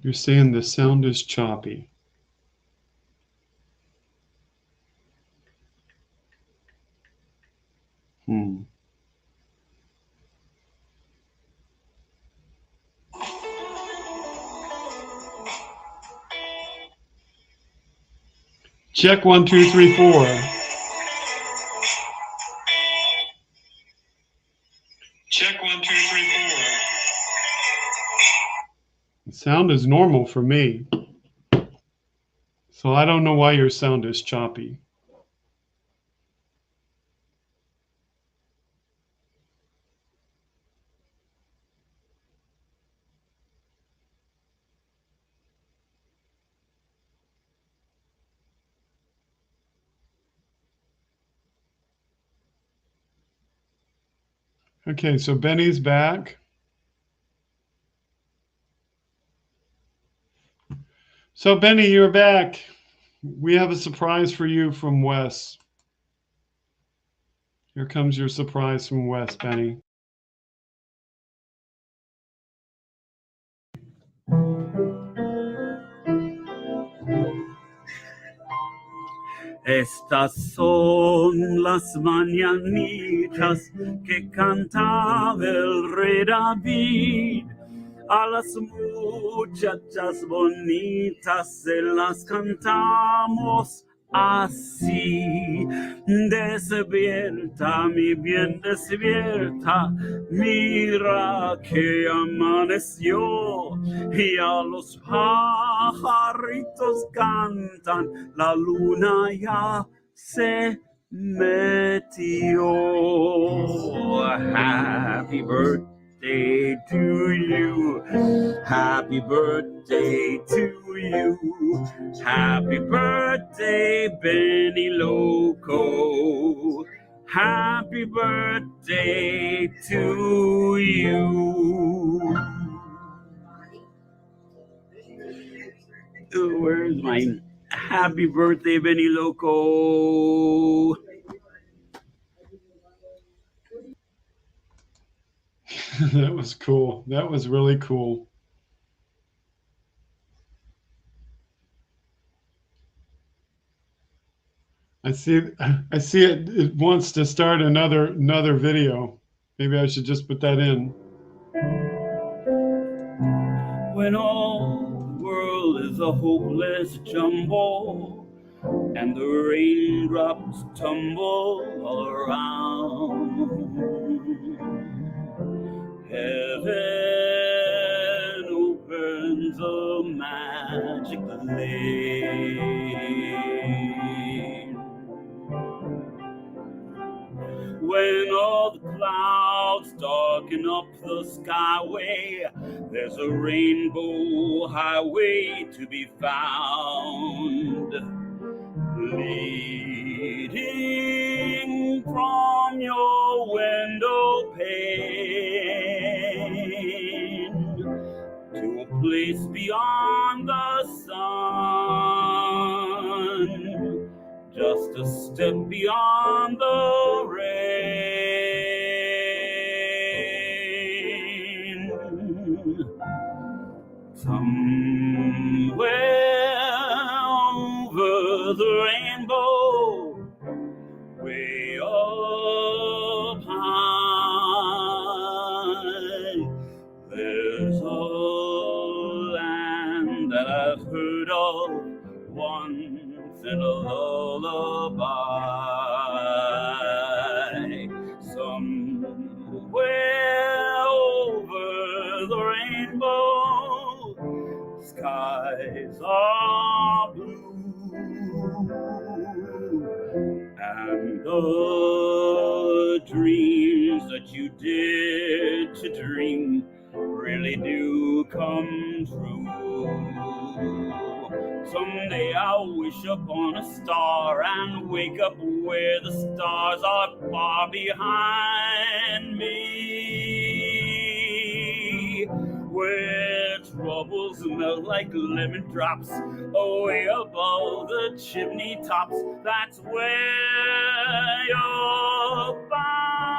You're saying the sound is choppy. Check 1, 2, 3, 4. Check 1, 2, 3, 4. The sound is normal for me. So I don't know why your sound is choppy. Okay, so Benny's back. So Benny, you're back. We have a surprise for you from Wes. Here comes your surprise from Wes, Benny. Estas son las mañanitas que cantaba el rey David. A las muchachas bonitas se las cantamos así. Despierta, mi bien, despierta, mira que amaneció y a los pajaritos cantan, la luna ya se metió. Happy birthday to you. Happy birthday to you. Happy birthday, Benny Loco. Happy birthday to you. Where's my happy birthday, Benny Loco? That was cool. That was really cool. I see it wants to start another video. Maybe I should just put that in. When all the world is a hopeless jumble and the raindrops tumble all around, heaven opens a magic lane. When all the clouds darken up the skyway, there's a rainbow highway to be found, leading from your window pane to a place beyond the sun, just a step beyond the rain. Somewhere over the rainbow, way up high, there's a land that I've heard of once in a lullaby. Somewhere over the rainbow, skies are blue, and the dreams that you did to dream really do come true. Someday I'll wish upon a star and wake up where the stars are far behind me, where troubles melt like lemon drops away above the chimney tops. That's where you'll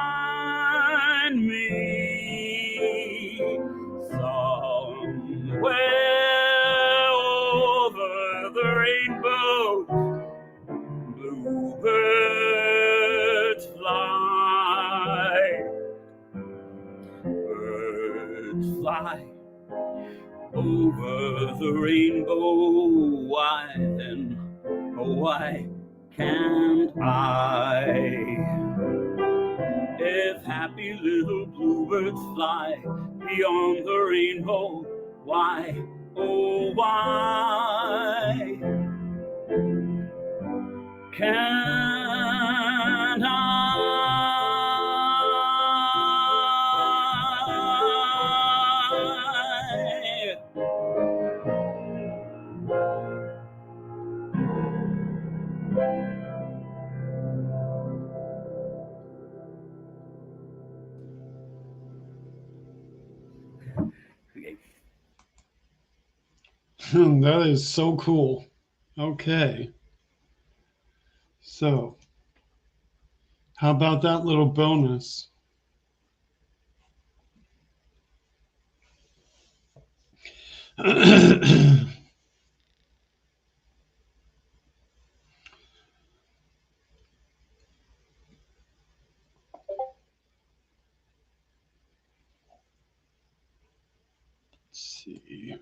find me. Somewhere over the rainbow, bluebirds fly. Birds fly over the rainbow. Why then, oh why can't I? If happy little bluebirds fly beyond the rainbow, why, oh why can't I? That is so cool. Okay. So, how about that little bonus? Let's see.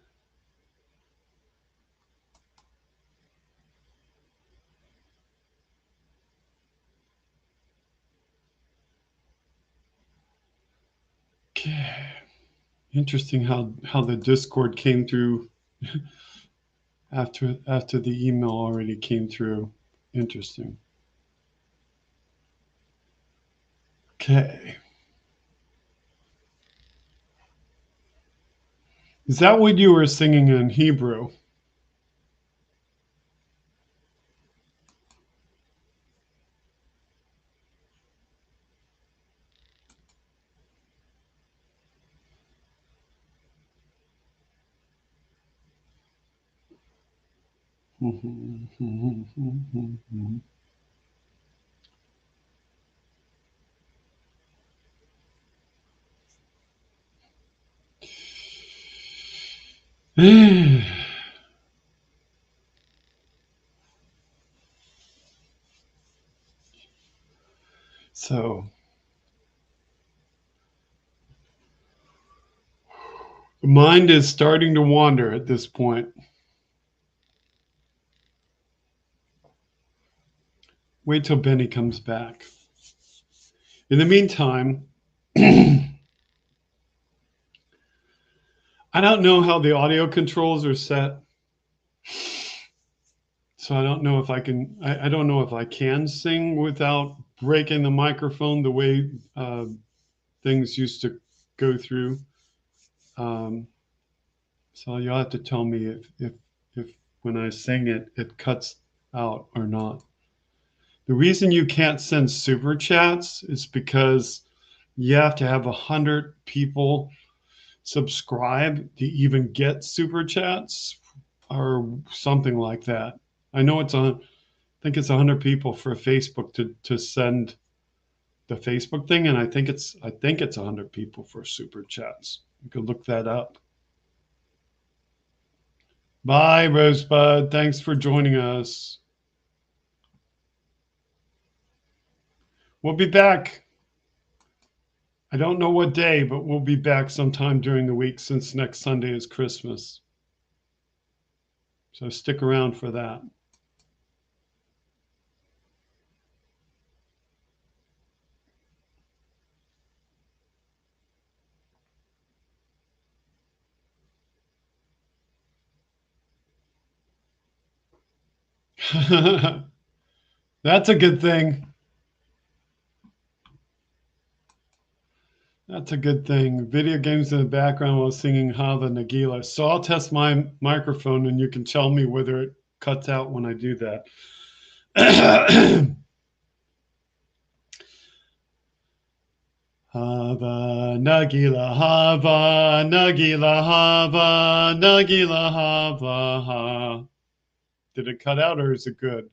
Interesting how the Discord came through after the email already came through. Interesting. Okay. Is that what you were singing in Hebrew? So the mind is starting to wander at this point. Wait till Benny comes back. In the meantime, I don't know how the audio controls are set. So I don't know if I can, I don't know if I can sing without breaking the microphone the way things used to go through. So you'll have to tell me if when I sing it cuts out or not. The reason you can't send super chats is because you have to have 100 people subscribe to even get super chats or something like that. I know I think it's 100 people for Facebook to send the Facebook thing, and I think it's 100 people for super chats. You could look that up. Bye, Rosebud. Thanks for joining us. We'll be back. I don't know what day, but we'll be back sometime during the week since next Sunday is Christmas. So stick around for that. That's a good thing. That's a good thing. Video games in the background while singing Hava Nagila. So I'll test my microphone and you can tell me whether it cuts out when I do that. Hava Nagila Hava Nagila Hava Nagila Hava Ha. Did it cut out or is it good?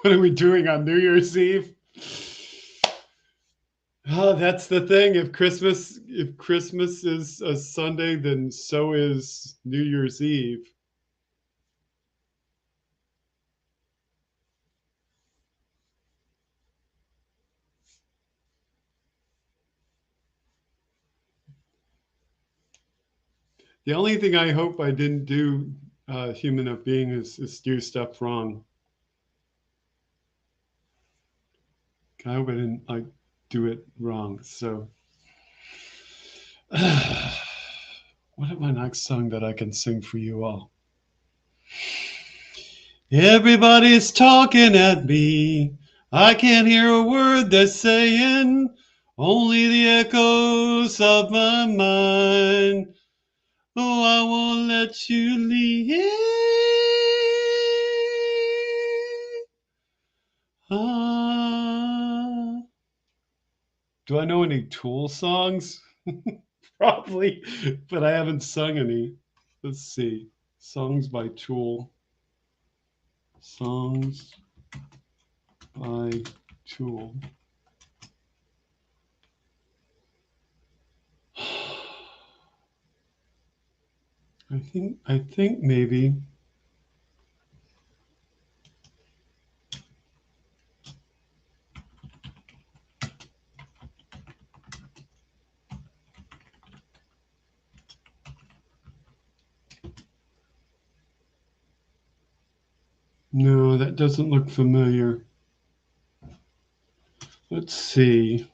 What are we doing on New Year's Eve? Oh, that's the thing. If Christmas is a Sunday, then so is New Year's Eve. The only thing I hope I didn't do, human of being, is do stuff wrong. I hope I didn't do it wrong. So, what is my next song that I can sing for you all? Everybody's talking at me. I can't hear a word they're saying. Only the echoes of my mind. Oh, I won't let you leave. Do I know any Tool songs? Probably, but I haven't sung any. Let's see. Songs by Tool. Songs by Tool. I think maybe. No, that doesn't look familiar. Let's see.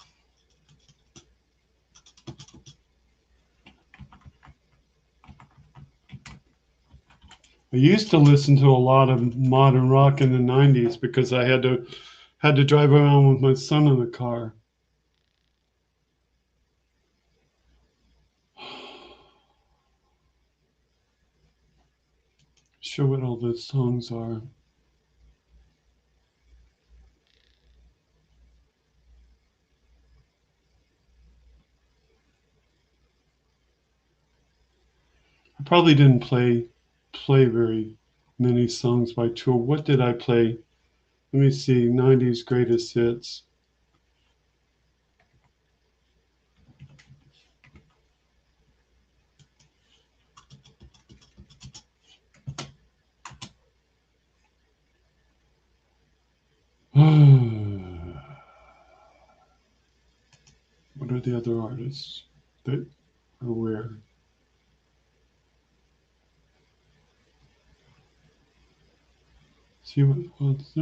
I used to listen to a lot of modern rock in the 90s because I had to drive around with my son in the car. Sure what all those songs are. I probably didn't play very many songs by Tool. What did I play? Let me see. 90s greatest hits. What are the other artists that are where? See what what's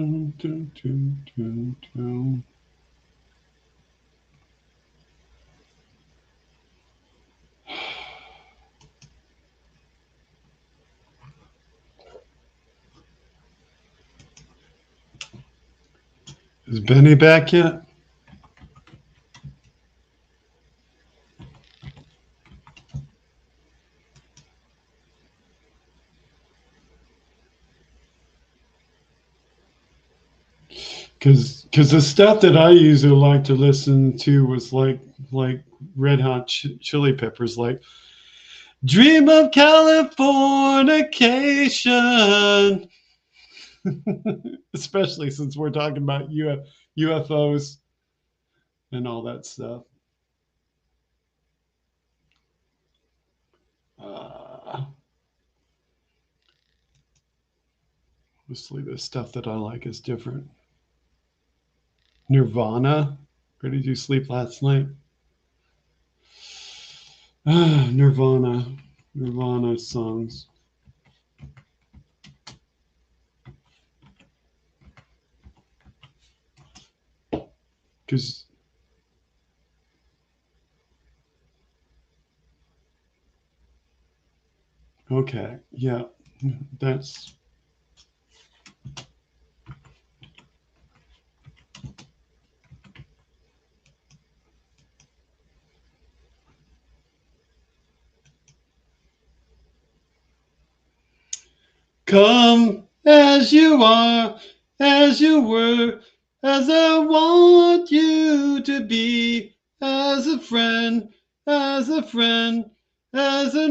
Is Benny back yet? Because the stuff that I usually like to listen to was like Red Hot Chili Peppers, like Dream of Californication. Especially since we're talking about UFOs and all that stuff. Mostly the stuff that I like is different. Nirvana. Where did you sleep last night? Nirvana songs. Because okay, yeah, that's come as you are, as you were, as I want you to be, as a friend, as an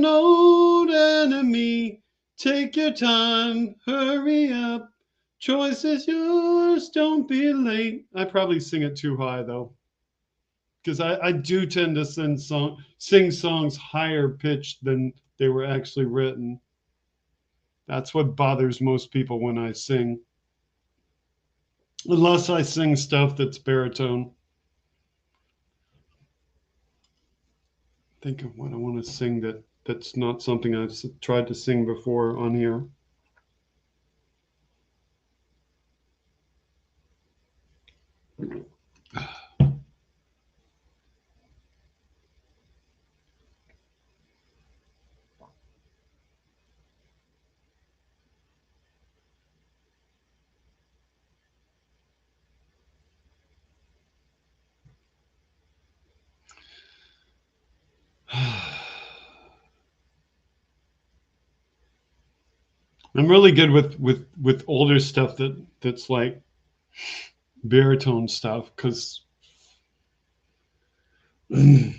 old enemy. Take your time, hurry up. Choice is yours, don't be late. I probably sing it too high though, because I do tend to sing songs higher pitched than they were actually written. That's what bothers most people when I sing. Unless I sing stuff that's baritone. Think of what I want to sing that's not something I've tried to sing before on here. I'm really good with older stuff that's like baritone stuff because I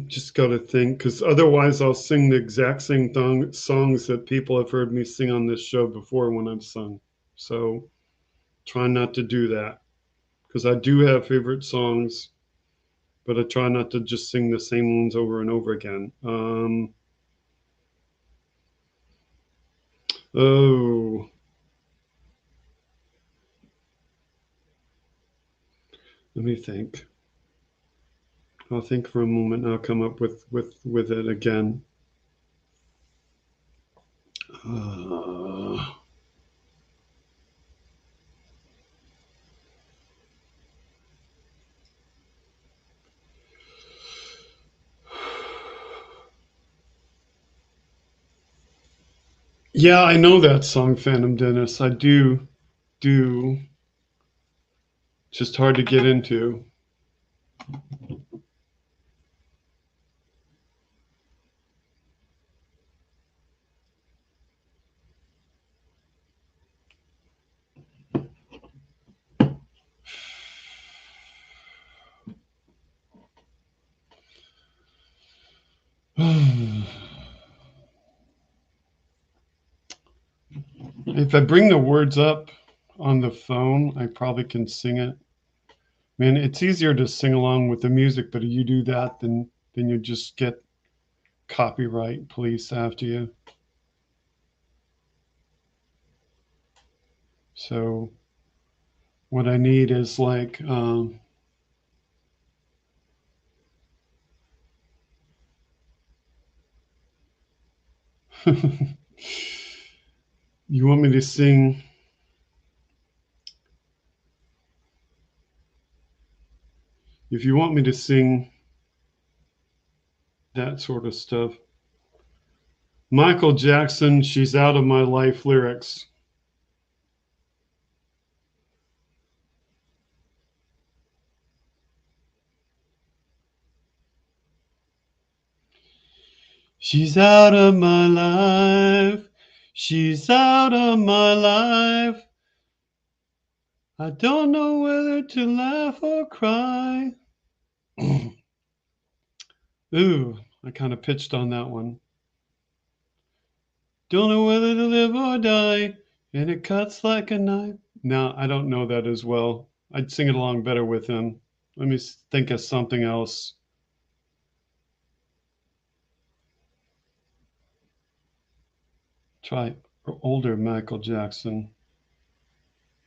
just gotta think, because otherwise I'll sing the exact same songs that people have heard me sing on this show before when I've sung. So try not to do that, because I do have favorite songs, but I try not to just sing the same ones over and over again. Oh, let me think. I'll think for a moment and I'll come up with it again. Yeah, I know that song, Phantom Dennis. I do. Just hard to get into. If I bring the words up on the phone, I probably can sing it. Man, it's easier to sing along with the music, but if you do that, then you just get copyright police after you. So what I need is like you want me to sing? If you want me to sing that sort of stuff. Michael Jackson, She's Out of My Life lyrics. She's out of my life. She's out of my life. I don't know whether to laugh or cry. Ooh, I kind of pitched on that one. Don't know whether to live or die, and it cuts like a knife. No, I don't know that as well. I'd sing it along better with him. Let me think of something else. Try older Michael Jackson.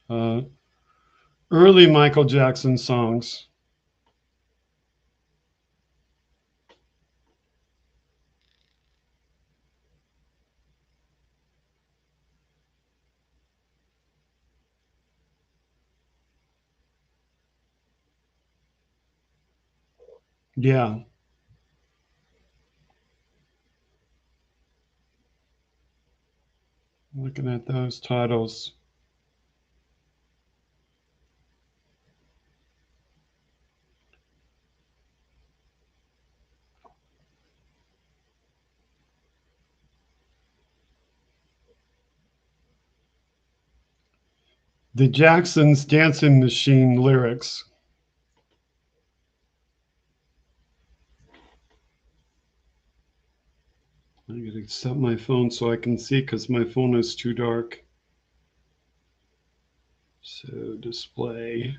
Early Michael Jackson songs. Yeah. Looking at those titles. The Jacksons Dancing Machine lyrics. I gotta set my phone so I can see because my phone is too dark. So display.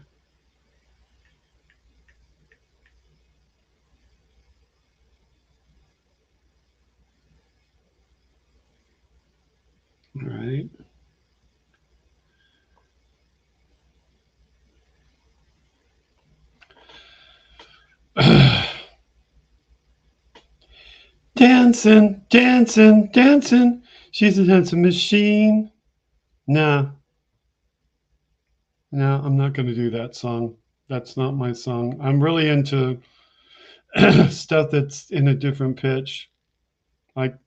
All right. Dancing, dancing, dancing. She's a dancing machine. Nah. No, I'm not going to do that song. That's not my song. I'm really into stuff that's in a different pitch. Like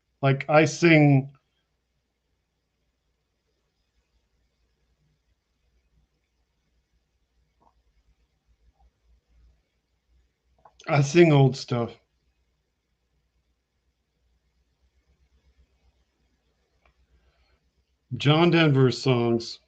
I sing. I sing old stuff. John Denver songs.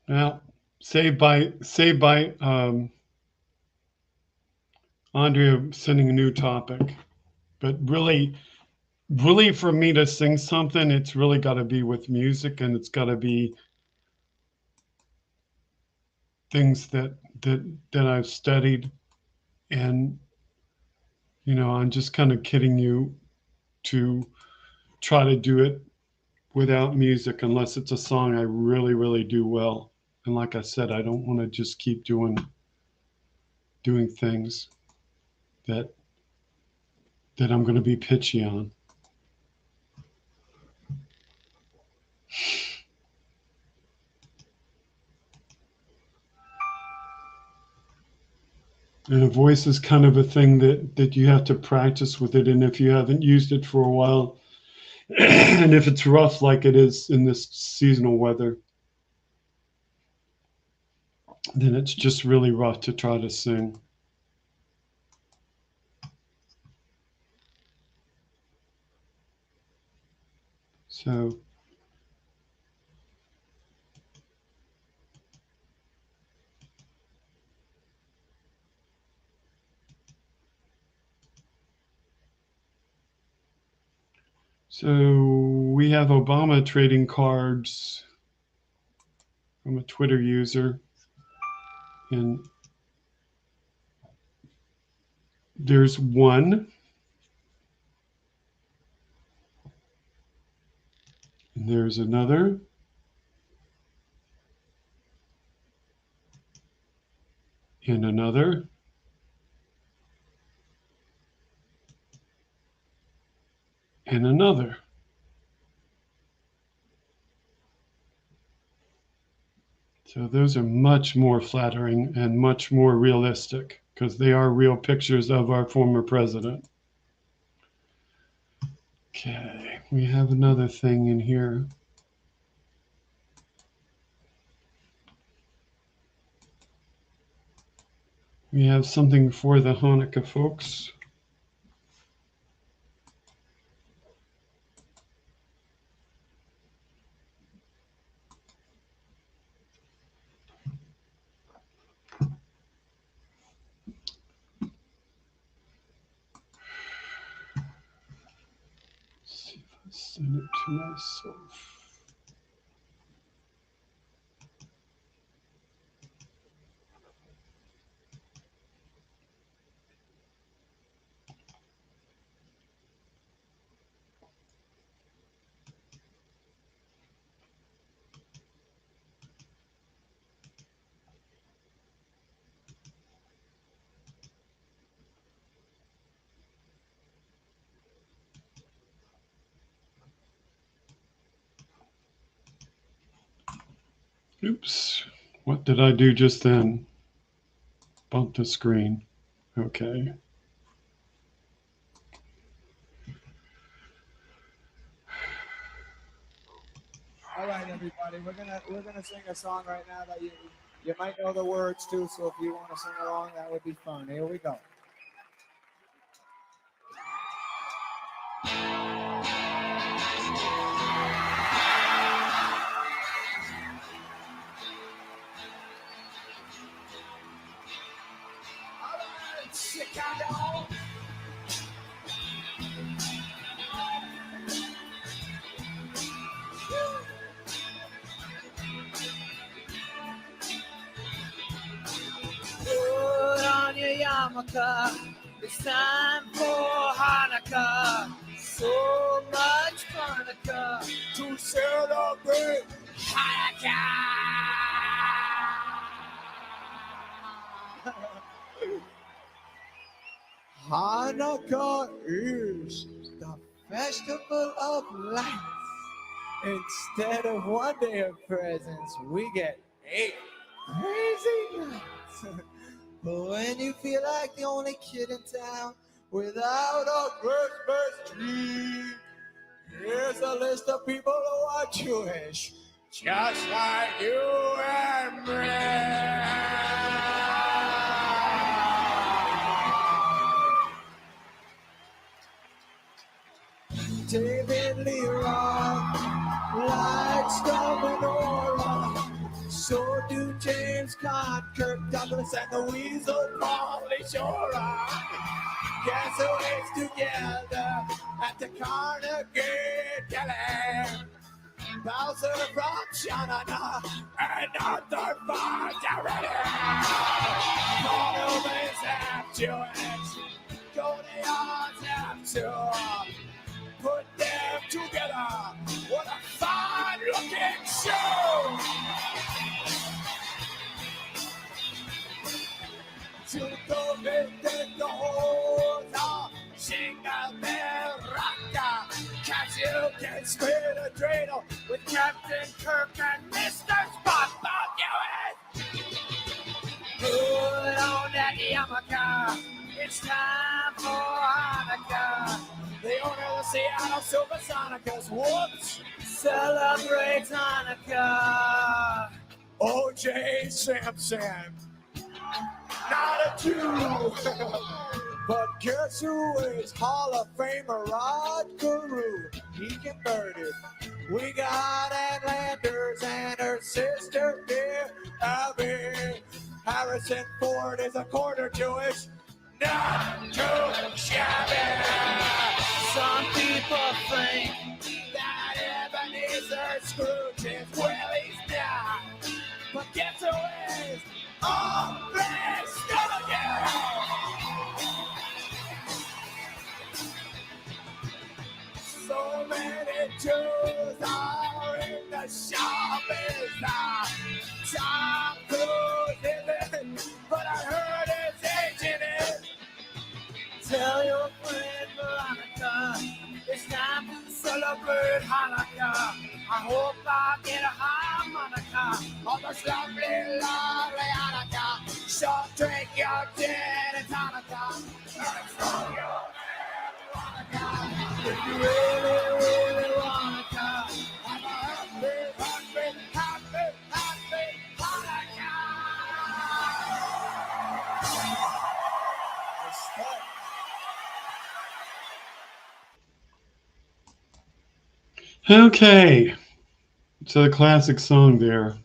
Well, saved by Andrea sending a new topic. But really for me to sing something, it's really got to be with music, and it's got to be things that I've studied, and I'm just kind of kidding you to try to do it without music unless it's a song I really, really do well. And like I said, I don't want to just keep doing things that I'm going to be pitchy on. And a voice is kind of a thing that you have to practice with it. And if you haven't used it for a while, and if it's rough like it is in this seasonal weather, then it's just really rough to try to sing. So we have Obama trading cards from a Twitter user, and there's one, and there's another, and another, and another. So those are much more flattering and much more realistic because they are real pictures of our former president. Okay, we have another thing in here. We have something for the Hanukkah folks. Send it to myself. Oops, what did I do just then? Bump the screen. Okay. All right, everybody, we're gonna sing a song right now that you might know the words to, so if you want to sing along, that would be fun. Here we go. Chicago. Put on your yarmulke, it's time for Hanukkah. So much Hanukkah to celebrate Hanukkah. Hanukkah is the festival of lights. Instead of one day of presents, we get 8 crazy nights. But when you feel like the only kid in town without a Christmas tree, here's a list of people who are Jewish, just like you and me. David Lee Roth likes the menorah. So do James Caan, Kirk Douglas, and the Weasel Pauly Shore. Castaways together at the Carnegie Gallery. Bowser from China, another Margarita. Monomays have to act, Goldens have to put them together. What a fine looking show! To go with the whole Jingle Bell Rocker. Cause you can spin a dreidel with Captain Kirk and Mr. Spock. Fuck you in! Put on that yarmulke. It's time for Hanukkah. The owner of the Seattle Supersonicers, whoops, celebrates Hanukkah. O.J. Simpson, not a Jew. But guess who is Hall of Famer Rod Carew? He converted. We got Atlanders and her sister, dear Abby. Harrison Ford is a quarter Jewish, not too shabby. Some people think that Ebenezer Scrooge is Willie's dad. But guess who is? Oh, blessed so many Jews are in the shopping now. Tom Cruise is it, but I heard it's aging it. Tell your friend Veronica, it's time to celebrate Hanukkah. I hope I get a harmonica on this lovely, lovely Hanukkah. So drink your gin and Hanukkah. And throw your if you really, really wanna come, have a happy, happy, happy, happy Hanukkah! Okay. So the classic song there.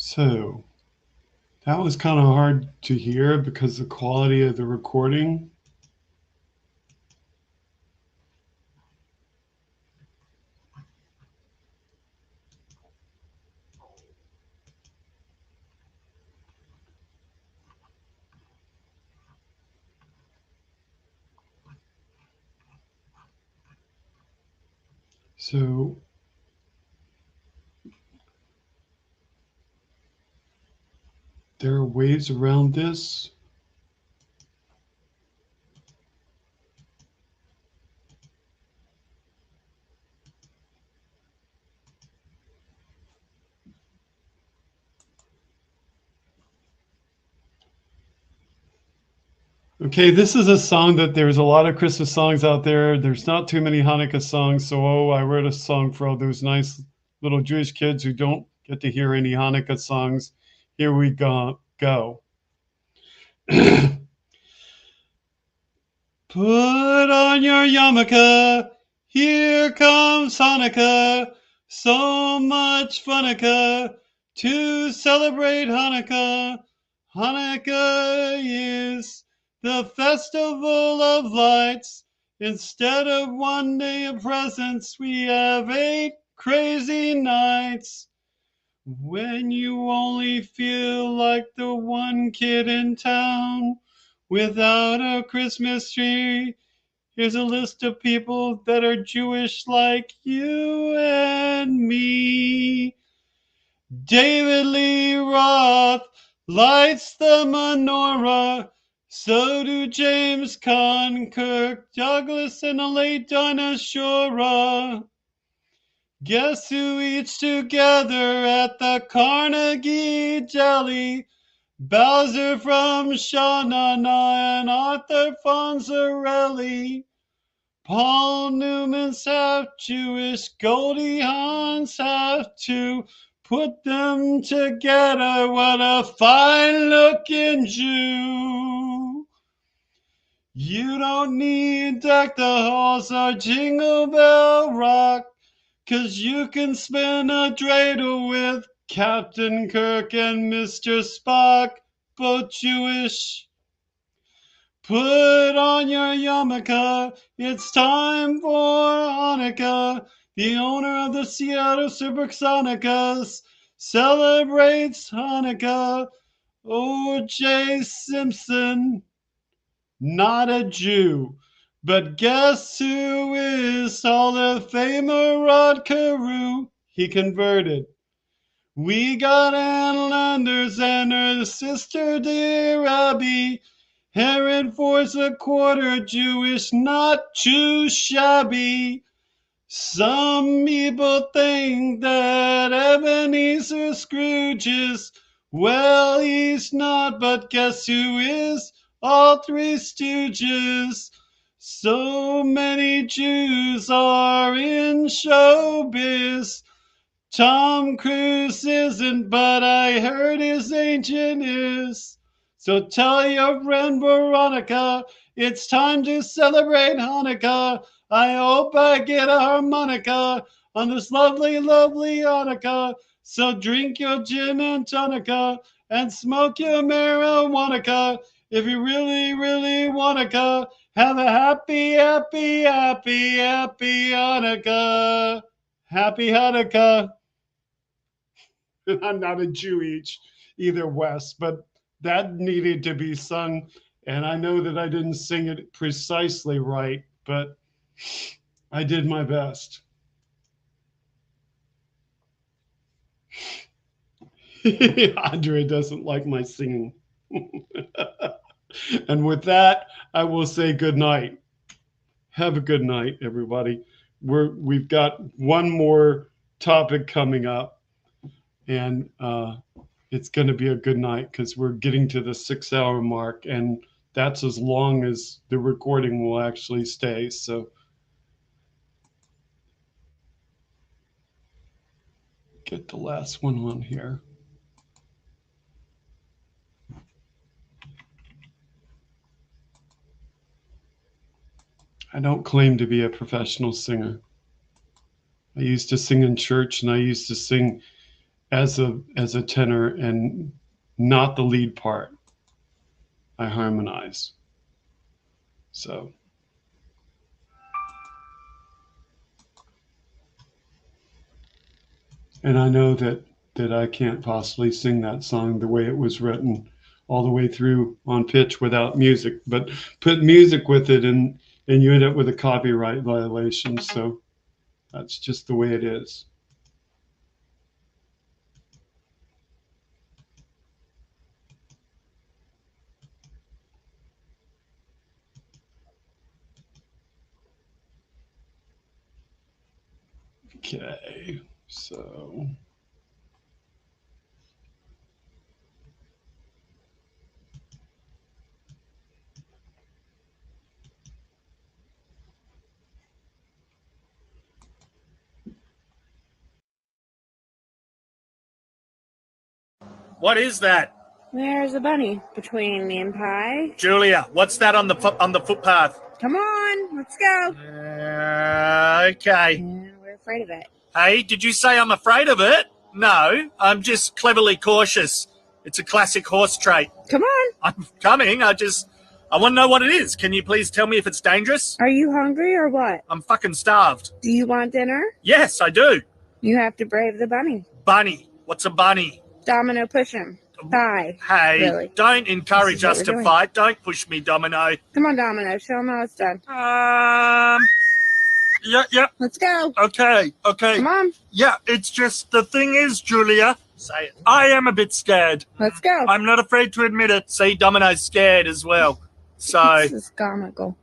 So that was kind of hard to hear because the quality of the recording. So there are ways around this. Okay, this is a song that there's a lot of Christmas songs out there. There's not too many Hanukkah songs. So I wrote a song for all those nice little Jewish kids who don't get to hear any Hanukkah songs. Here we go. Put on your yarmulke. Here comes Hanukkah. So much Funukkah to celebrate Hanukkah. Hanukkah is the festival of lights. Instead of one day of presents, we have 8 crazy nights. When you only feel like the one kid in town without a Christmas tree, here's a list of people that are Jewish like you and me. David Lee Roth lights the menorah. So do James Caan, Kirk Douglas, and the late Dinah Shore. Guess who eats together at the Carnegie Deli? Bowser from Shawnee and Arthur Fonzarelli. Paul Newman's half Jewish, Goldie Hawn's half too. Put them together, what a fine-looking Jew. You don't need Dr. Hoss or Jingle Bell Rock, 'cause you can spin a dreidel with Captain Kirk and Mr. Spock, both Jewish. Put on your yarmulke, it's time for Hanukkah. The owner of the Seattle Supersonicas celebrates Hanukkah. O.J. Simpson, not a Jew, but guess who is Hall of Famer Rod Carew? He converted. We got Ann Landers and her sister dear Abby. Herod Force a quarter Jewish, not too shabby. Some people think that Ebenezer Scrooge is, well, he's not, but guess who is? All three stooges. So many Jews are in showbiz. Tom Cruise isn't, but I heard his agent is. So tell your friend Veronica, it's time to celebrate Hanukkah. I hope I get a harmonica on this lovely, lovely Hanukkah. So drink your gin and tonica and smoke your marijuana. If you really, really wanna have a happy, happy, happy, happy Hanukkah. Happy Hanukkah. I'm not a Jew either, Wes, but that needed to be sung. And I know that I didn't sing it precisely right, but I did my best. Andrea doesn't like my singing. And with that, I will say good night. Have a good night, everybody. We've got one more topic coming up, and it's going to be a good night because we're getting to the 6-hour mark, and that's as long as the recording will actually stay. So get the last one on here. I don't claim to be a professional singer. I used to sing in church, and I used to sing as a tenor and not the lead part. I harmonize. So and I know that I can't possibly sing that song the way it was written all the way through on pitch without music, but put music with it and you end up with a copyright violation. So that's just the way it is. Okay, so What is that? There's a bunny between me and Pie. Julia, what's that on the footpath? Come on, let's go. Okay. Yeah, we're afraid of it. Hey, did you say I'm afraid of it? No, I'm just cleverly cautious. It's a classic horse trait. Come on. I'm coming. I want to know what it is. Can you please tell me if it's dangerous? Are you hungry or what? I'm fucking starved. Do you want dinner? Yes, I do. You have to brave the bunny. Bunny. What's a bunny? Domino, push him. Pie. Hey, really. Don't encourage us to doing. fight. Don't push me, Domino. Come on, Domino. Show him how it's done. Yeah. Let's go. Okay. Come on. Yeah, it's just the thing is, Julia. Say it. I am a bit scared. Let's go. I'm not afraid to admit it. See, Domino's scared as well. So, This is comical.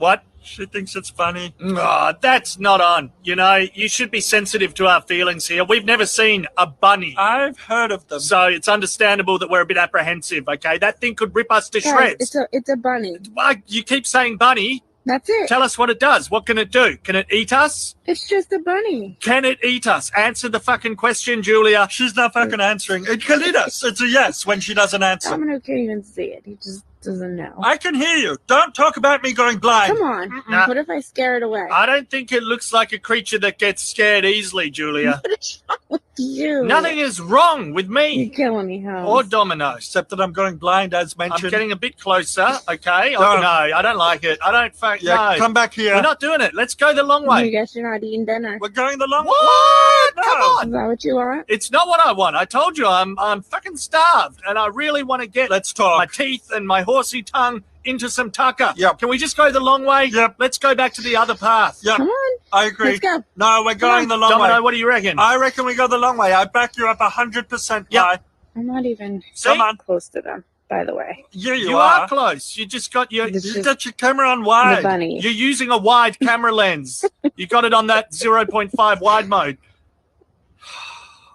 What? She thinks it's funny. Oh, that's not on. You know, you should be sensitive to our feelings here. We've never seen a bunny. I've heard of them. So it's understandable that we're a bit apprehensive, okay? That thing could rip us to Guys, shreds. it's a bunny. Why, you keep saying bunny. That's it. Tell us what it does. What can it do? Can it eat us? It's just a bunny. Can it eat us? Answer the fucking question, Julia. She's not fucking answering. It can eat us. It's a yes when she doesn't answer. Domino can't even see it. He just doesn't know. I can hear you. Don't talk about me going blind. Come on. Nah. What if I scare it away? I don't think it looks like a creature that gets scared easily, Julia. What is wrong with you? Nothing is wrong with me. You're killing me, Holmes. Or Domino. Except that I'm going blind, as mentioned. I'm getting a bit closer, okay? Oh, no, I don't like it. I don't no. Come back here. We're not doing it. Let's go the long I way. guess you're not eating dinner. We're going the long way. What? No. Come on. Is that what you want? It's not what I want. I told you I'm fucking starved, and I really want to get my teeth and my horsey tongue into some tucker. Yep. Can we just go the long way? Yep. Let's go back to the other path. Yep. Come on. I agree. Let's go. No, we're going the long Domino, way. what do you reckon? I reckon we go the long way. I back you up 100%. Yep. I'm not even See? close to them, by the way. Yeah, You are close. You just got your It's you just got your camera on The wide. bunny. You're using a wide camera lens. You got it on that 0.5 wide mode.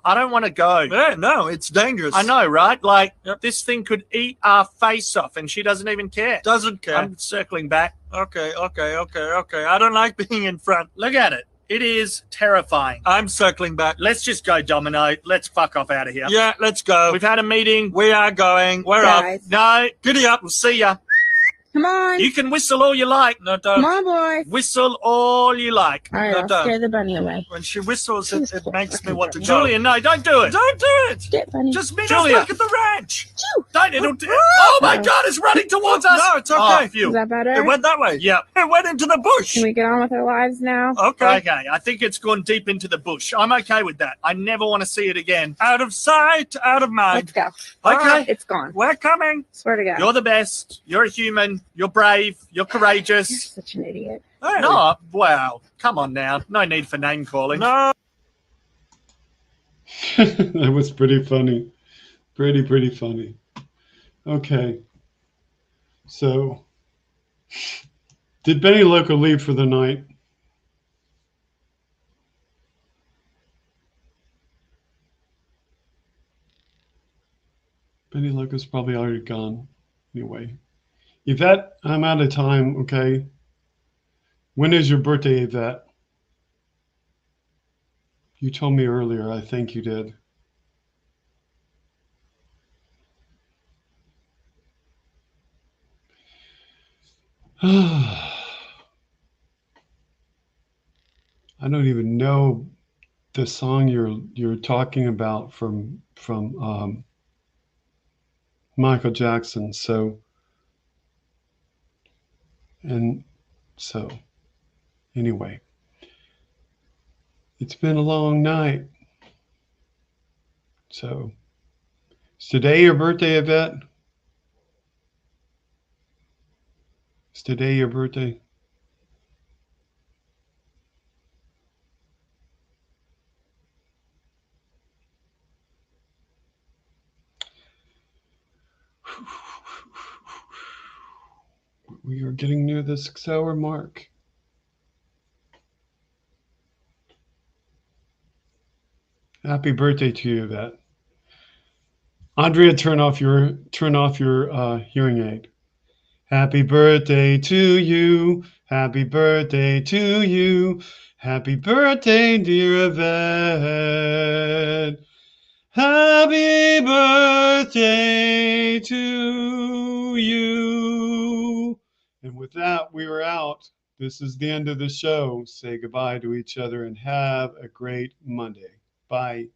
I don't want to go. Yeah, no, it's dangerous. I know, right? Like, this thing could eat our face off, and she doesn't even care. Doesn't care. I'm circling back. Okay. I don't like being in front. Look at it. It is terrifying. I'm circling back. Let's just go, Domino. Let's fuck off out of here. Yeah, let's go. We've had a meeting. We are going. We're Guys. up. No, Giddy up. we'll see ya. Come on. You can whistle all you like. No, don't. Come on, boy. Whistle all you like. All right, No, I'll don't. scare the bunny away. When she whistles, it makes me want to go. Julian, no, don't do it. Don't do it. Get bunny. Just meet us Julia. back at the ranch. Don't. Oh my God, it's running towards us. No, it's okay. Oh, phew. Is that better? It went that way. Yeah. It went into the bush. Can we get on with our lives now? Okay. Okay, I think it's gone deep into the bush. I'm okay with that. I never want to see it again. Out of sight, out of mind. Let's go. Okay. It's gone. We're coming. Swear to God. You're the best. You're a human. You're brave. You're courageous. You're such an idiot. Hey. No, wow. Come on now. No need for name calling. No. That was pretty funny. Pretty funny. Okay. So, did Benny Loco leave for the night? Benny Loco's probably already gone. Anyway. Yvette, I'm out of time, okay? When is your birthday, Yvette? You told me earlier, I think you did. I don't even know the song you're talking about from Michael Jackson. So anyway, it's been a long night. So is today your birthday, Yvette? Is today your birthday? We are getting near the 6-hour mark. Happy birthday to you, Yvette. Andrea, turn off your hearing aid. Happy birthday to you. Happy birthday to you. Happy birthday, dear Yvette. Happy birthday to you. And with that, we are out. This is the end of the show. Say goodbye to each other and have a great Monday. Bye.